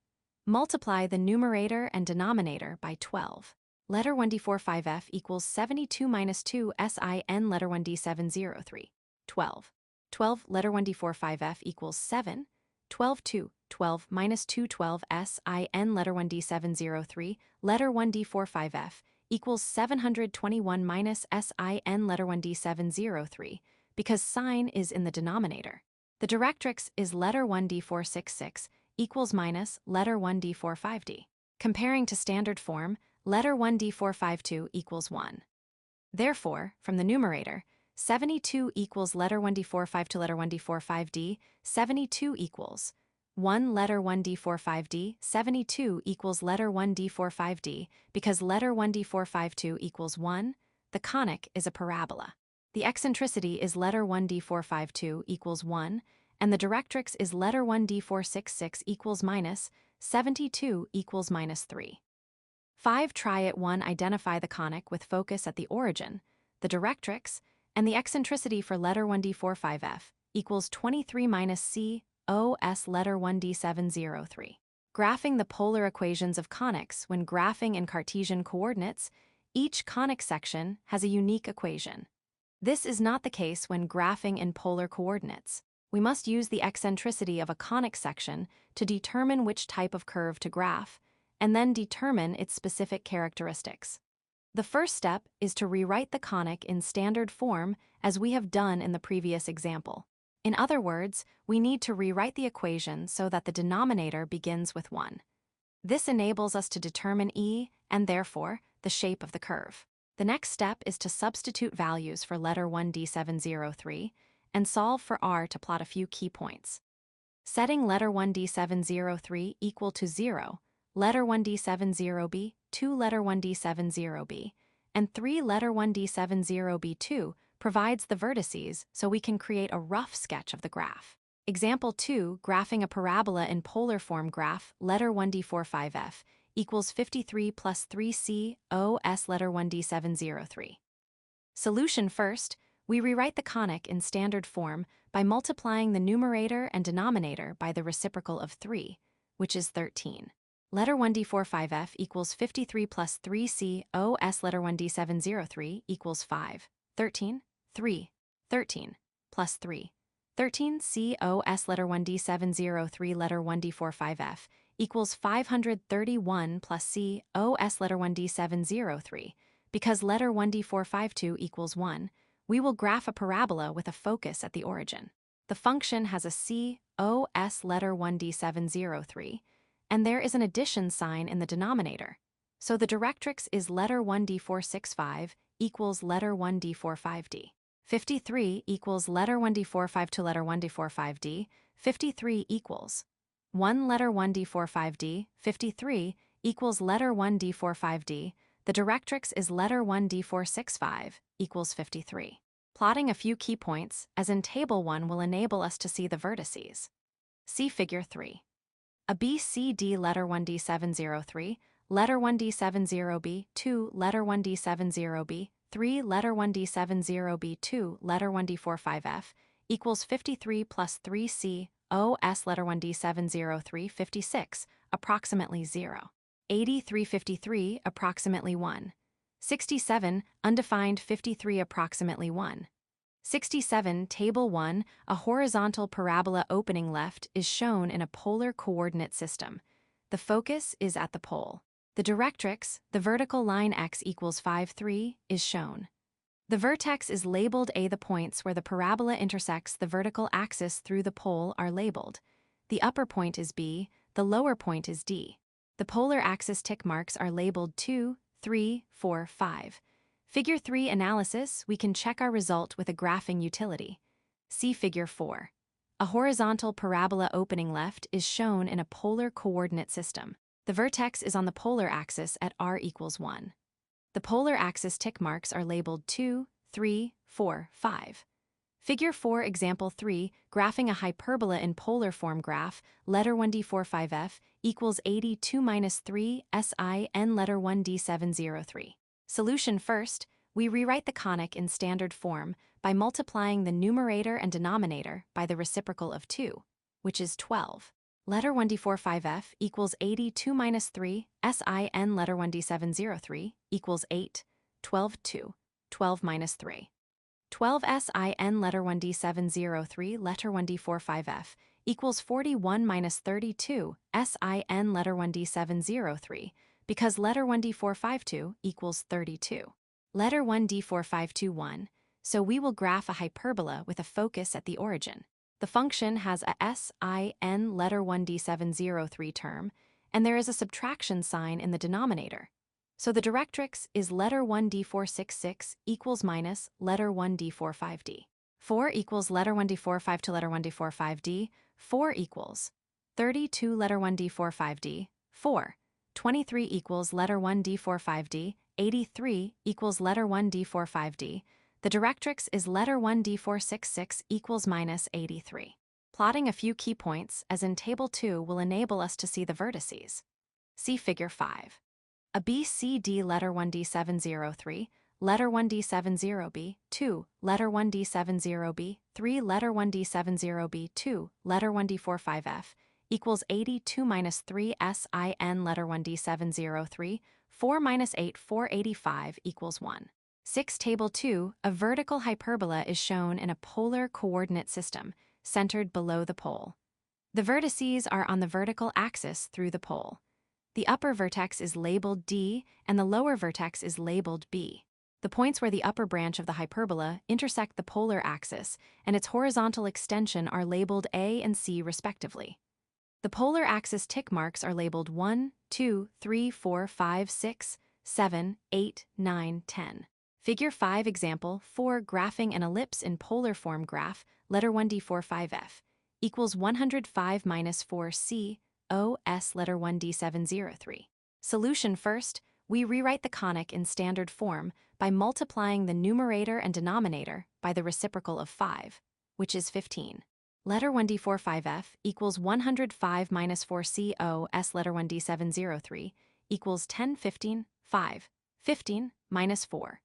Multiply the numerator and denominator by 12. Letter 1d45f equals 72 minus 2 sin letter 1d703. 12. 12 letter 1d45f equals 7. 12 2. 12 minus 2 12 sin letter 1d703 letter 1d45f equals 721 minus sin letter 1d703 because sine is in the denominator. The directrix is letter 1d466 equals minus letter 1d45d. Comparing to standard form, letter 1d452 equals 1. Therefore, from the numerator, 72 equals letter 1d45 to letter 1d45d, 72 equals 1 letter 1d45d, 72 equals letter 1d45d, because letter 1d452 equals 1, the conic is a parabola. The eccentricity is letter 1d452 equals 1, and the directrix is letter 1d466 equals minus 72 equals minus 3. 5. Try it 1. Identify the conic with focus at the origin, the directrix, and the eccentricity for letter 1d45f equals 23 minus cos letter 1d703. Graphing the polar equations of conics when graphing in Cartesian coordinates, each conic section has a unique equation. This is not the case when graphing in polar coordinates. We must use the eccentricity of a conic section to determine which type of curve to graph, and then determine its specific characteristics. The first step is to rewrite the conic in standard form as we have done in the previous example. In other words, we need to rewrite the equation so that the denominator begins with 1. This enables us to determine E and therefore the shape of the curve. The next step is to substitute values for letter 1d703 and solve for R to plot a few key points. Setting letter 1d703 equal to 0, letter 1d70b, 2 letter 1d70b, and 3 letter 1d70b2 provides the vertices so we can create a rough sketch of the graph. Example 2, graphing a parabola in polar form graph, letter 1d45f equals 53 plus 3 cos letter 1d703. Solution first, we rewrite the conic in standard form by multiplying the numerator and denominator by the reciprocal of 3, which is 13. Letter 1D45F equals 53 plus 3COS letter 1D703 equals 5. 13, 3, 13, plus 3. 13 COS letter 1D703 letter 1D45F equals 531 plus COS letter 1D703. Because letter 1D452 equals 1, we will graph a parabola with a focus at the origin. The function has a COS letter 1D703, and there is an addition sign in the denominator. So the directrix is letter 1D465 equals letter 1D45D. 53 equals letter 1D45 to letter 1D45D, 53 equals 1 letter 1D45D, 53 equals letter 1D45D, the directrix is letter 1D465 equals 53. Plotting a few key points, as in Table 1, will enable us to see the vertices. See Figure 3. A BCD letter 1D703, letter 1D70B, 2 letter 1D70B, 3 letter 1D70B, 2 letter 1D45F equals 53 plus 3C OS letter 1D703, 56, approximately 0. 8353, approximately 1. 67, undefined 53, approximately 1. 67, Table 1, a horizontal parabola opening left is shown in a polar coordinate system. The focus is at the pole. The directrix, the vertical line x equals 5, 3, is shown. The vertex is labeled A. The points where the parabola intersects the vertical axis through the pole are labeled. The upper point is B, the lower point is D. The polar axis tick marks are labeled 2, 3, 4, 5. Figure 3 analysis, we can check our result with a graphing utility. See Figure 4. A horizontal parabola opening left is shown in a polar coordinate system. The vertex is on the polar axis at r equals 1. The polar axis tick marks are labeled 2, 3, 4, 5. Figure 4 Example 3, graphing a hyperbola in polar form graph, letter 1D45F equals 82 minus 3 SIN letter 1D703. Solution first, we rewrite the conic in standard form by multiplying the numerator and denominator by the reciprocal of 2, which is 12. Letter 1D45F equals 82 minus 3 SIN letter 1D703 equals 8, 12, 2, 12 minus 3. 12 SIN letter 1D703 letter 1D45F equals 41 minus 32 SIN letter 1D703 because letter 1D452 equals 32. Letter 1D4521, so we will graph a hyperbola with a focus at the origin. The function has a SIN letter 1D703 term, and there is a subtraction sign in the denominator. So the directrix is letter 1D466 equals minus letter 1D45D. 4 equals letter 1D45 to letter 1D45D, 4 equals 32 letter 1D45D, 4. 23 equals letter 1D45D, 83 equals letter 1D45D. The directrix is letter 1D466 equals minus 83. Plotting a few key points, as in Table 2, will enable us to see the vertices. See Figure 5. A BCD letter 1D703, letter 1D70B, 2, letter 1D70B, 3, letter 1D70B, 2, letter 1D45F equals 82 minus 3 SIN letter 1D703, 4 minus 8, 485 equals 1. 6 Table 2, a vertical hyperbola is shown in a polar coordinate system, centered below the pole. The vertices are on the vertical axis through the pole. The upper vertex is labeled D, and the lower vertex is labeled B. The points where the upper branch of the hyperbola intersect the polar axis and its horizontal extension are labeled A and C respectively. The polar axis tick marks are labeled 1, 2, 3, 4, 5, 6, 7, 8, 9, 10. Figure 5 Example 4 graphing an ellipse in polar form graph, letter 1D45F, equals 105 minus 4C, OS letter 1D703. Solution first, we rewrite the conic in standard form by multiplying the numerator and denominator by the reciprocal of 5, which is 15. Letter 1D45F equals 105 minus 4C, OS letter 1D703 equals 10, 15, 5, 15 minus 4.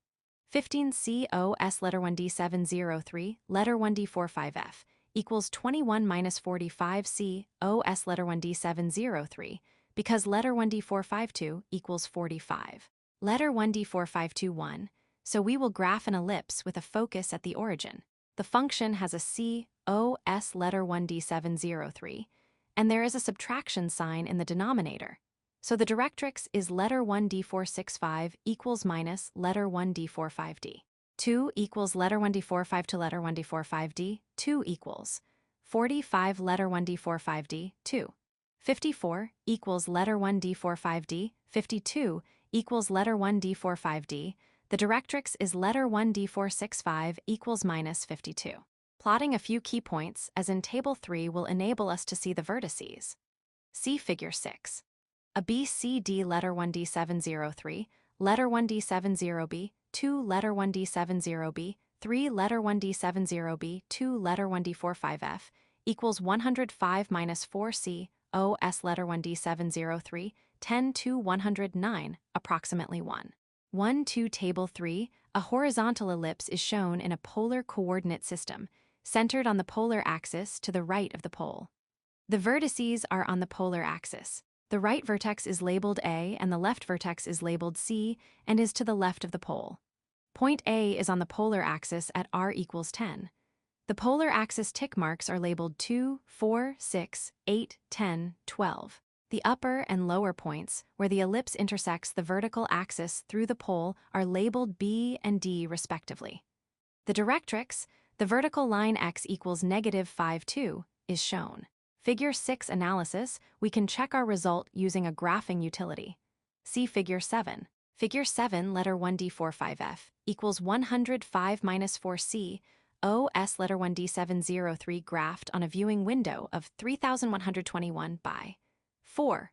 15 COS letter 1D703, letter 1D45F equals 21 minus 45C OS letter 1D703 because letter 1D452 equals 45. Letter 1D4521, so we will graph an ellipse with a focus at the origin. The function has a C OS letter 1D703, and there is a subtraction sign in the denominator. So the directrix is letter 1D465 equals minus letter 1D45D. 2 equals letter 1D45 to letter 1D45D, 2 equals 45 letter 1D45D, 2. 54 equals letter 1D45D, 52 equals letter 1D45D, the directrix is letter 1D465 equals minus 52. Plotting a few key points, as in Table 3, will enable us to see the vertices. See Figure 6. A BCD letter 1D703, letter 1D70B, 2 letter 1D70B, 3 letter 1D70B, 2 letter 1D45F equals 105 minus 4C OS letter 1D703, 10 to 109, approximately 1. 1-2 Table 3, a horizontal ellipse is shown in a polar coordinate system, centered on the polar axis to the right of the pole. The vertices are on the polar axis. The right vertex is labeled A and the left vertex is labeled C and is to the left of the pole. Point A is on the polar axis at r equals 10. The polar axis tick marks are labeled 2, 4, 6, 8, 10, 12. The upper and lower points, where the ellipse intersects the vertical axis through the pole, are labeled B and D respectively. The directrix, the vertical line x equals negative 5, 2, is shown. Figure 6 analysis, we can check our result using a graphing utility. See Figure 7. Figure 7 letter 1D45F equals 105 minus 4C OS letter 1D703 graphed on a viewing window of 3121 by 4.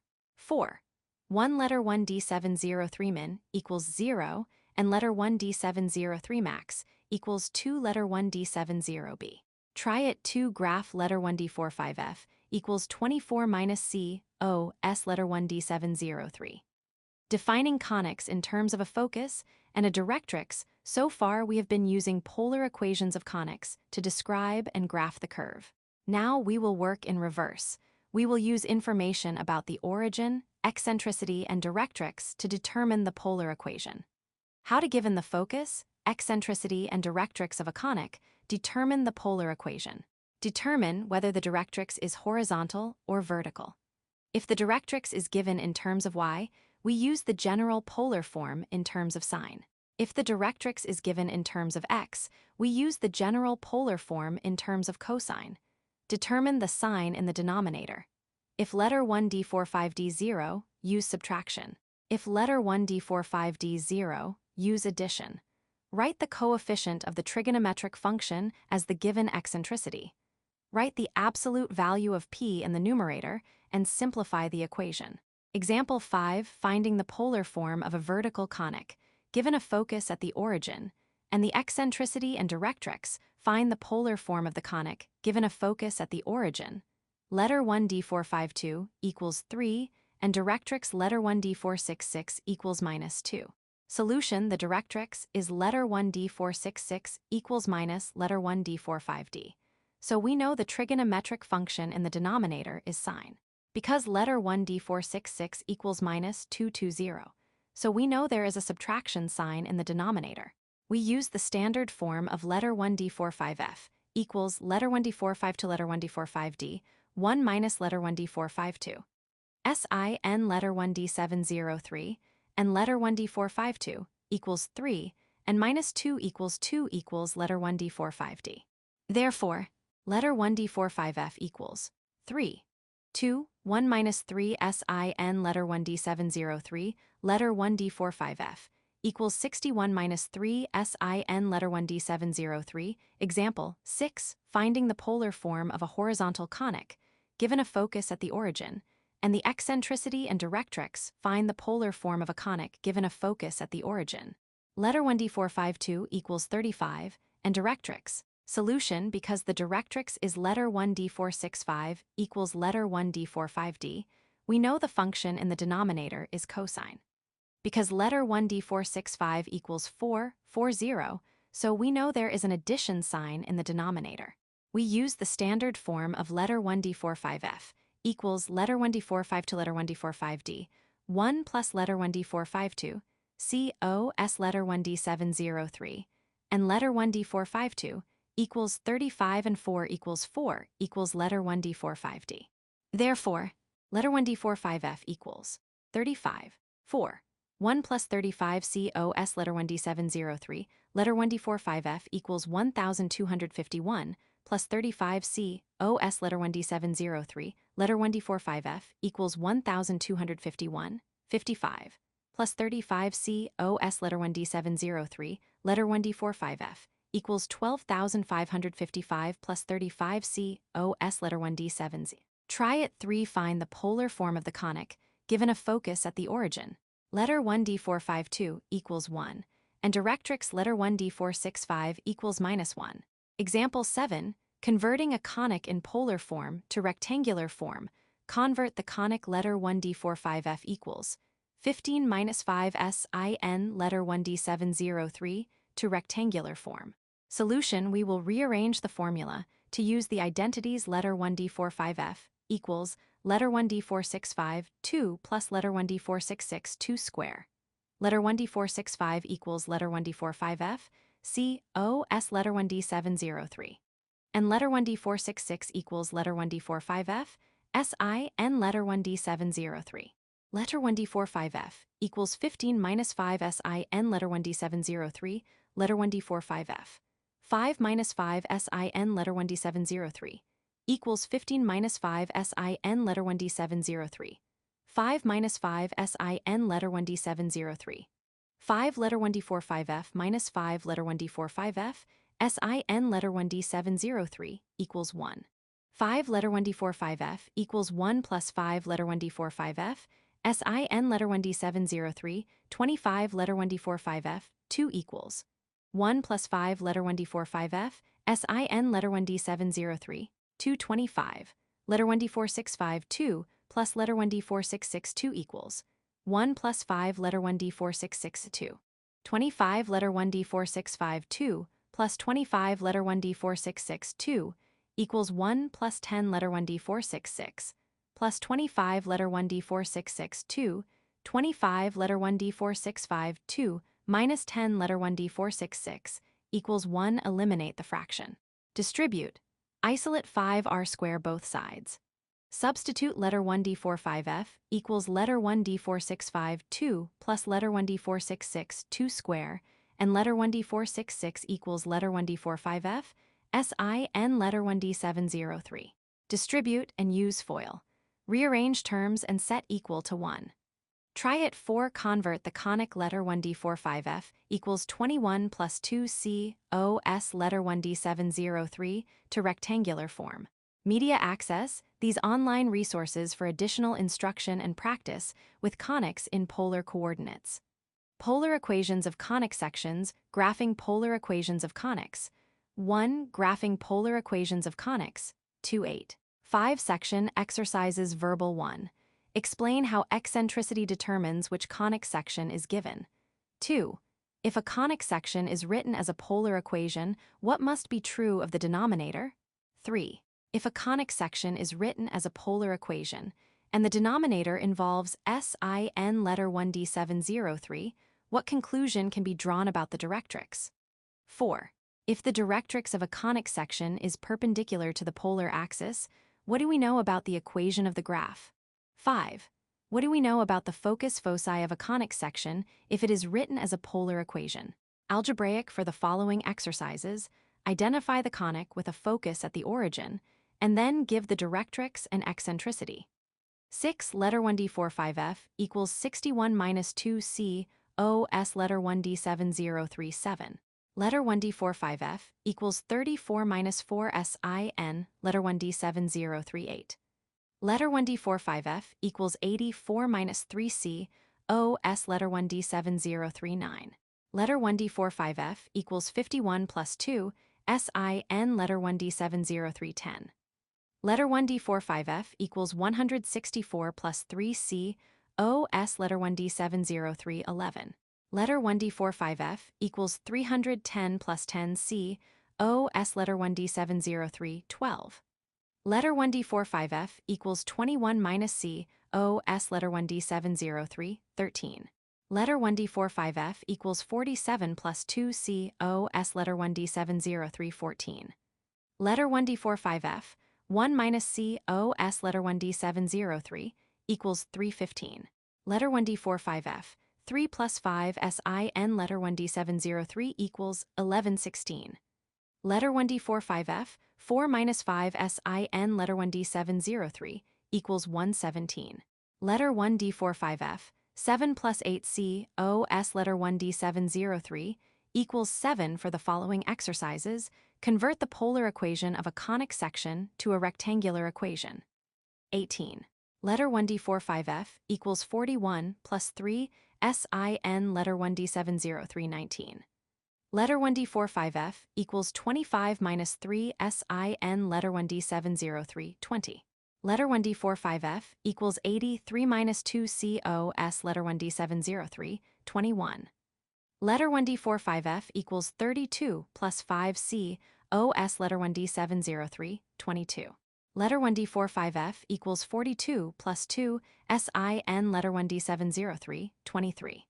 1 letter 1D703 min equals 0 and letter 1D703 max equals 2 letter 1D70B. Try it 2 graph letter 1D45F equals 24 minus C OS letter 1D703. Defining conics in terms of a focus and a directrix, so far we have been using polar equations of conics to describe and graph the curve. Now we will work in reverse. We will use information about the origin, eccentricity, and directrix to determine the polar equation. How to, given the focus, eccentricity, and directrix of a conic, determine the polar equation. Determine whether the directrix is horizontal or vertical. If the directrix is given in terms of y, we use the general polar form in terms of sine. If the directrix is given in terms of x, we use the general polar form in terms of cosine. Determine the sign in the denominator. If letter 1D45D 0, use subtraction. If letter 1D45D 0, use addition. Write the coefficient of the trigonometric function as the given eccentricity. Write the absolute value of p in the numerator and simplify the equation. Example 5, finding the polar form of a vertical conic. Given a focus at the origin, and the eccentricity and directrix, find the polar form of the conic, given a focus at the origin. Letter 1D452 equals 3, and directrix letter 1D466 equals minus 2. Solution, the directrix, is letter 1D466 equals minus letter 1D45D. So we know the trigonometric function in the denominator is sine. Because letter 1D466 equals minus 220, so we know there is a subtraction sign in the denominator. We use the standard form of letter 1D45F equals letter 1D45 to letter 1D45D, 1 minus letter 1D452. SIN letter 1D703 and letter 1D452 equals 3, and minus 2 equals letter 1D45D. Therefore, letter 1D45F equals 3. 2, 1 minus 3 SIN letter 1D703, letter 1D45F, equals 61 minus 3 SIN letter 1D703. Example 6, finding the polar form of a horizontal conic, given a focus at the origin, and the eccentricity and directrix, find the polar form of a conic given a focus at the origin. Letter 1D452 equals 35, and directrix. Solution, because the directrix is letter 1D465 equals letter 1D45D, we know the function in the denominator is cosine. Because letter 1D465 equals 4, 40, so we know there is an addition sign in the denominator. We use the standard form of letter 1d45f equals letter 1d45 to letter 1d45d, 1 plus letter 1d452, C O S letter 1d703, and letter 1d452 equals 35 and 4 equals letter 1d45d. Therefore, letter 1d45f equals 35, 4. 1 plus 35 COS letter 1d703, letter 1d45f equals 1251, plus 35 COS letter 1d703, letter 1d45f equals 1251, 55, plus 35 COS letter 1d703, letter 1d45f equals 12,555 plus 35 COS letter 1d7z. Try it 3. Find the polar form of the conic, given a focus at the origin. Letter 1d452 equals 1, and directrix letter 1d465 equals -1. Example 7. Converting a conic in polar form to rectangular form. Convert the conic letter 1d45f equals 15 minus 5 sin letter 1d703 to rectangular form. Solution: we will rearrange the formula to use the identities letter 1d45f equals letter 1d465 2 plus letter 1d466 2 square. Letter 1d465 equals letter 1d45f, COS letter 1d703. And letter 1d466 equals letter 1d45f, SIN letter 1d703. Letter 1d45f equals 15 minus 5 SIN letter 1d703, letter 1d45f. 5 minus 5 SIN letter 1d703 equals 15 minus 5 SIN letter 1d703. 5 minus 5 SIN letter 1d703. 5 letter 1d45f minus 5 letter 1d45f, SIN letter 1d703 equals 1. 5 letter 1d45f equals 1 plus 5 letter 1d45f, SIN letter 1d703, 25 letter 1d45f, 2 equals 1 plus 5 letter 1d45f, SIN letter 1d703, 225. Letter 1d465 2 plus letter 1d466 2 equals 1 plus 5 letter 1d466 2. 25 letter 1d465 2 plus 25 letter 1d466 2 equals 1 plus 10 letter 1d466 plus 25 letter 1d466 2, 25 letter 1d465 2 minus 10 letter 1d466 equals 1. Eliminate the fraction. Distribute. Isolate 5r square both sides. Substitute letter 1d45f equals letter 1d465 2 plus letter 1d466 2 square, and letter 1d466 equals letter 1d45f, SIN letter 1d703. Distribute and use FOIL. Rearrange terms and set equal to 1. Try it 4. Convert the conic letter 1d45f equals 21 plus 2 COS letter 1d703 to rectangular form. Media access: these online resources for additional instruction and practice with conics in polar coordinates. Polar equations of conic sections, graphing polar equations of conics. 1. Graphing polar equations of conics. 2.8. 5. Section exercises verbal 1. Explain how eccentricity determines which conic section is given. 2. If a conic section is written as a polar equation, what must be true of the denominator? 3. If a conic section is written as a polar equation, and the denominator involves SIN letter 1d703, what conclusion can be drawn about the directrix? 4. If the directrix of a conic section is perpendicular to the polar axis, what do we know about the equation of the graph? 5. What do we know about the focus foci of a conic section if it is written as a polar equation? Algebraic for the following exercises: identify the conic with a focus at the origin, and then give the directrix and eccentricity. 6. Letter 1d45f equals 61 minus 2 COS letter 1d7037. Letter 1d45f equals 34 minus 4 SIN letter 1d7038. Letter 1d45f equals 84 minus 3 COS letter 1d7039. Letter 1d45f equals 51 plus 2 SIN letter 1d70310. Letter 1d45f equals 164 plus 3 COS letter 1d70311. Letter 1d45f equals 310 plus 10 COS O S letter 1D703, 12. Letter 1D45F equals 21 minus C, O S letter 1D703, 13. Letter 1D45F equals 47 plus 2C, O S letter 1D703, 14. Letter 1D45F, 1 minus C, O S letter 1D703, equals 315. Letter 1D45F, 3 plus 5 SIN letter 1D703 equals 1116. Letter 1D45F, 4 minus 5 SIN letter 1D703 equals 117. Letter 1D45F, 7 plus 8C, O S letter 1D703 equals 7 for the following exercises. Convert the polar equation of a conic section to a rectangular equation. 18. Letter 1D45F equals 41 plus 3 SIN letter 1D703, 19. Letter 1D45F equals 25 minus 3 SIN letter 1D703, 20. Letter 1D45F equals 83 minus 2 COS letter 1D703, 21. Letter 1D45F equals 32 plus 5 COS letter 1D703, 22. Letter 1D45F equals 42 plus 2 SIN letter 1D703, 23.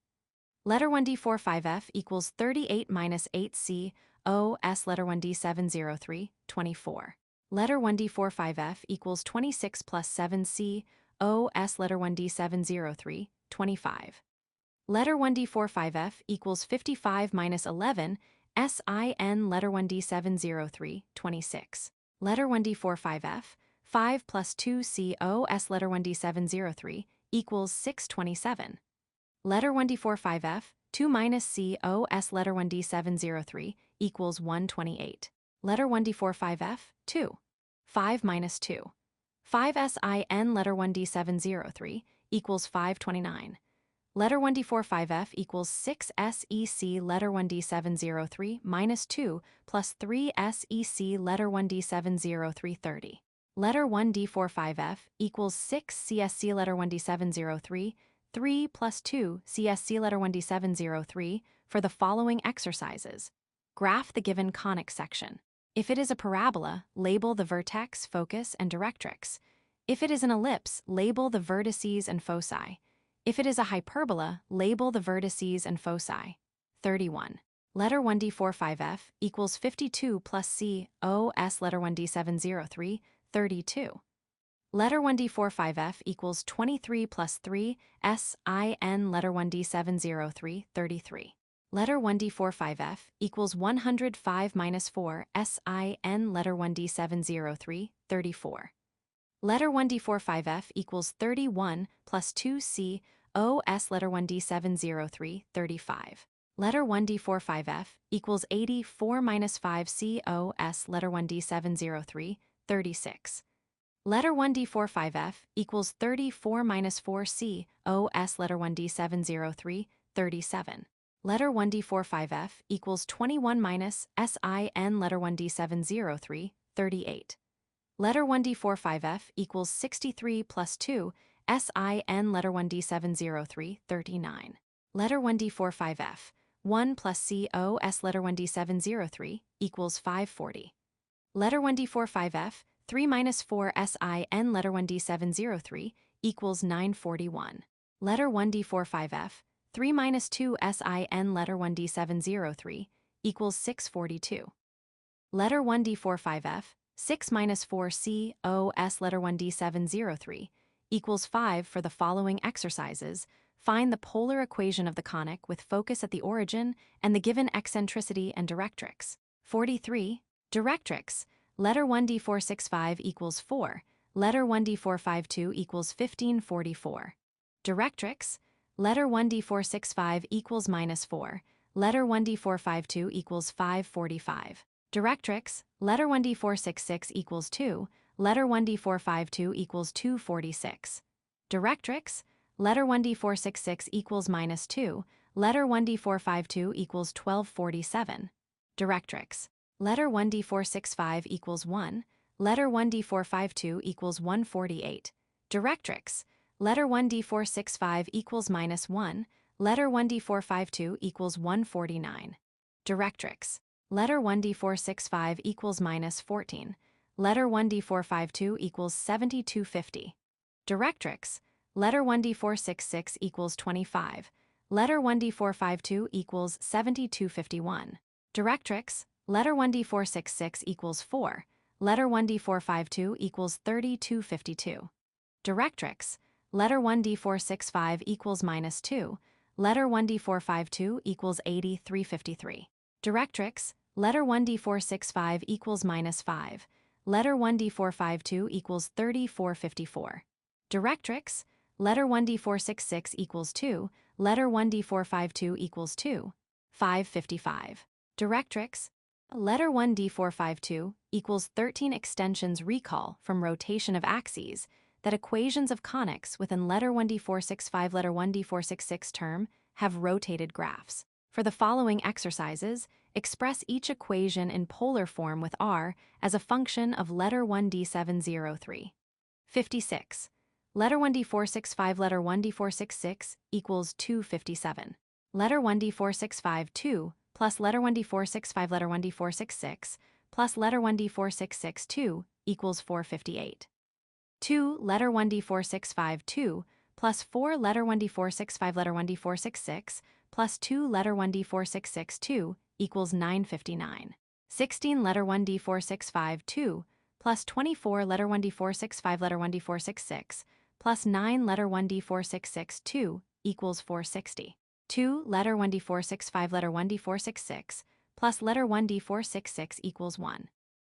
Letter 1D45F equals 38 minus 8C, OS letter 1D703, 24. Letter 1D45F equals 26 plus 7C, OS letter 1D703, 25. Letter 1D45F equals 55 minus 11, SIN letter 1D703, 26. Letter 1D45F, 5 plus 2COS letter 1D703 equals 627. Letter 1D45F, 2 minus COS letter 1D703 equals 128. Letter 1D45F, 2. 5 minus 2. 5 SIN letter 1D703 equals 529. Letter 1D45F equals 6 SEC letter 1D703 minus 2 plus 3 SEC letter 1D703, 30. Letter 1D45F equals 6 CSC letter 1D703, 3 plus 2 CSC letter 1D703 for the following exercises. Graph the given conic section. If it is a parabola, label the vertex, focus, and directrix. If it is an ellipse, label the vertices and foci. If it is a hyperbola, label the vertices and foci. 31. Letter 1D45F equals 52 plus C, OS letter 1D703, 32. Letter 1D45F equals 23 plus 3 SIN letter 1D703, 33. Letter 1D45F equals 105 minus 4 SIN letter 1D703, 34. Letter 1D45F equals 31 plus 2C OS letter 1D703, 35. Letter 1D45F equals 84 minus 5 COS letter 1D703, 36. Letter 1D45F equals 34 minus 4C OS letter 1D703, 37. Letter 1D45F equals 21 minus SIN letter 1D703, 38. Letter 1D45F equals 63 plus 2 SIN letter 1D703, 39. Letter 1D45F, 1 plus COS letter 1D703 equals 540. Letter 1D45F, 3 minus 4 SIN letter 1D703 equals 941. Letter 1D45F, 3 minus 2 SIN letter 1D703 equals 642. Letter 1D45F, 6 minus 4 COS letter 1D703 equals 5 for the following exercises. Find the polar equation of the conic with focus at the origin and the given eccentricity and directrix. 43. Directrix. Letter 1D465 equals 4. Letter 1D452 equals 1544. Directrix. Letter 1D465 equals minus 4. Letter 1D452 equals 545. Directrix. Letter 1D466 equals 2. Letter 1D452 equals 246. Directrix. Letter 1D466 equals minus 2. Letter 1D452 equals 1247. Directrix. Letter 1D465 equals 1. Letter 1D452 equals 148. Directrix. Letter 1D465 equals minus 1. Letter 1D452 equals 149. Directrix. Letter 1D465 equals minus 14. Letter 1D452 equals 7250. Directrix. Letter 1D466 equals 25. Letter 1D452 equals 7251. Directrix. Letter 1D466 equals 4. Letter 1D452 equals 3252. Directrix. Letter 1D465 equals minus 2. Letter 1D452 equals 8353. Directrix. Letter 1D465 equals minus 5. Letter 1D452 equals 3454. Directrix. Letter 1D466 equals 2. Letter 1D452 equals 2. 555. Directrix. Letter 1D452 equals 13 extensions recall from rotation of axes that equations of conics within letter 1D465 letter 1D466 term have rotated graphs. For the following exercises, express each equation in polar form with r as a function of letter 1D703. 56. Letter 1D465 letter 1D466 equals 257. Letter 1D465 2 plus letter 1D465 letter 1D466 plus letter 1D466 2 equals 458. 2 letter 1D465 2 plus 4 letter 1D465 letter 1D466 plus 2 letter 1D466 2 equals 959. 16 letter 1D465 2 plus 24 letter 1D465 letter 1D466 plus 9 letter 1D466 2 equals 460. 2 letter 1D465 letter 1D466 plus letter 1D466 equals 1.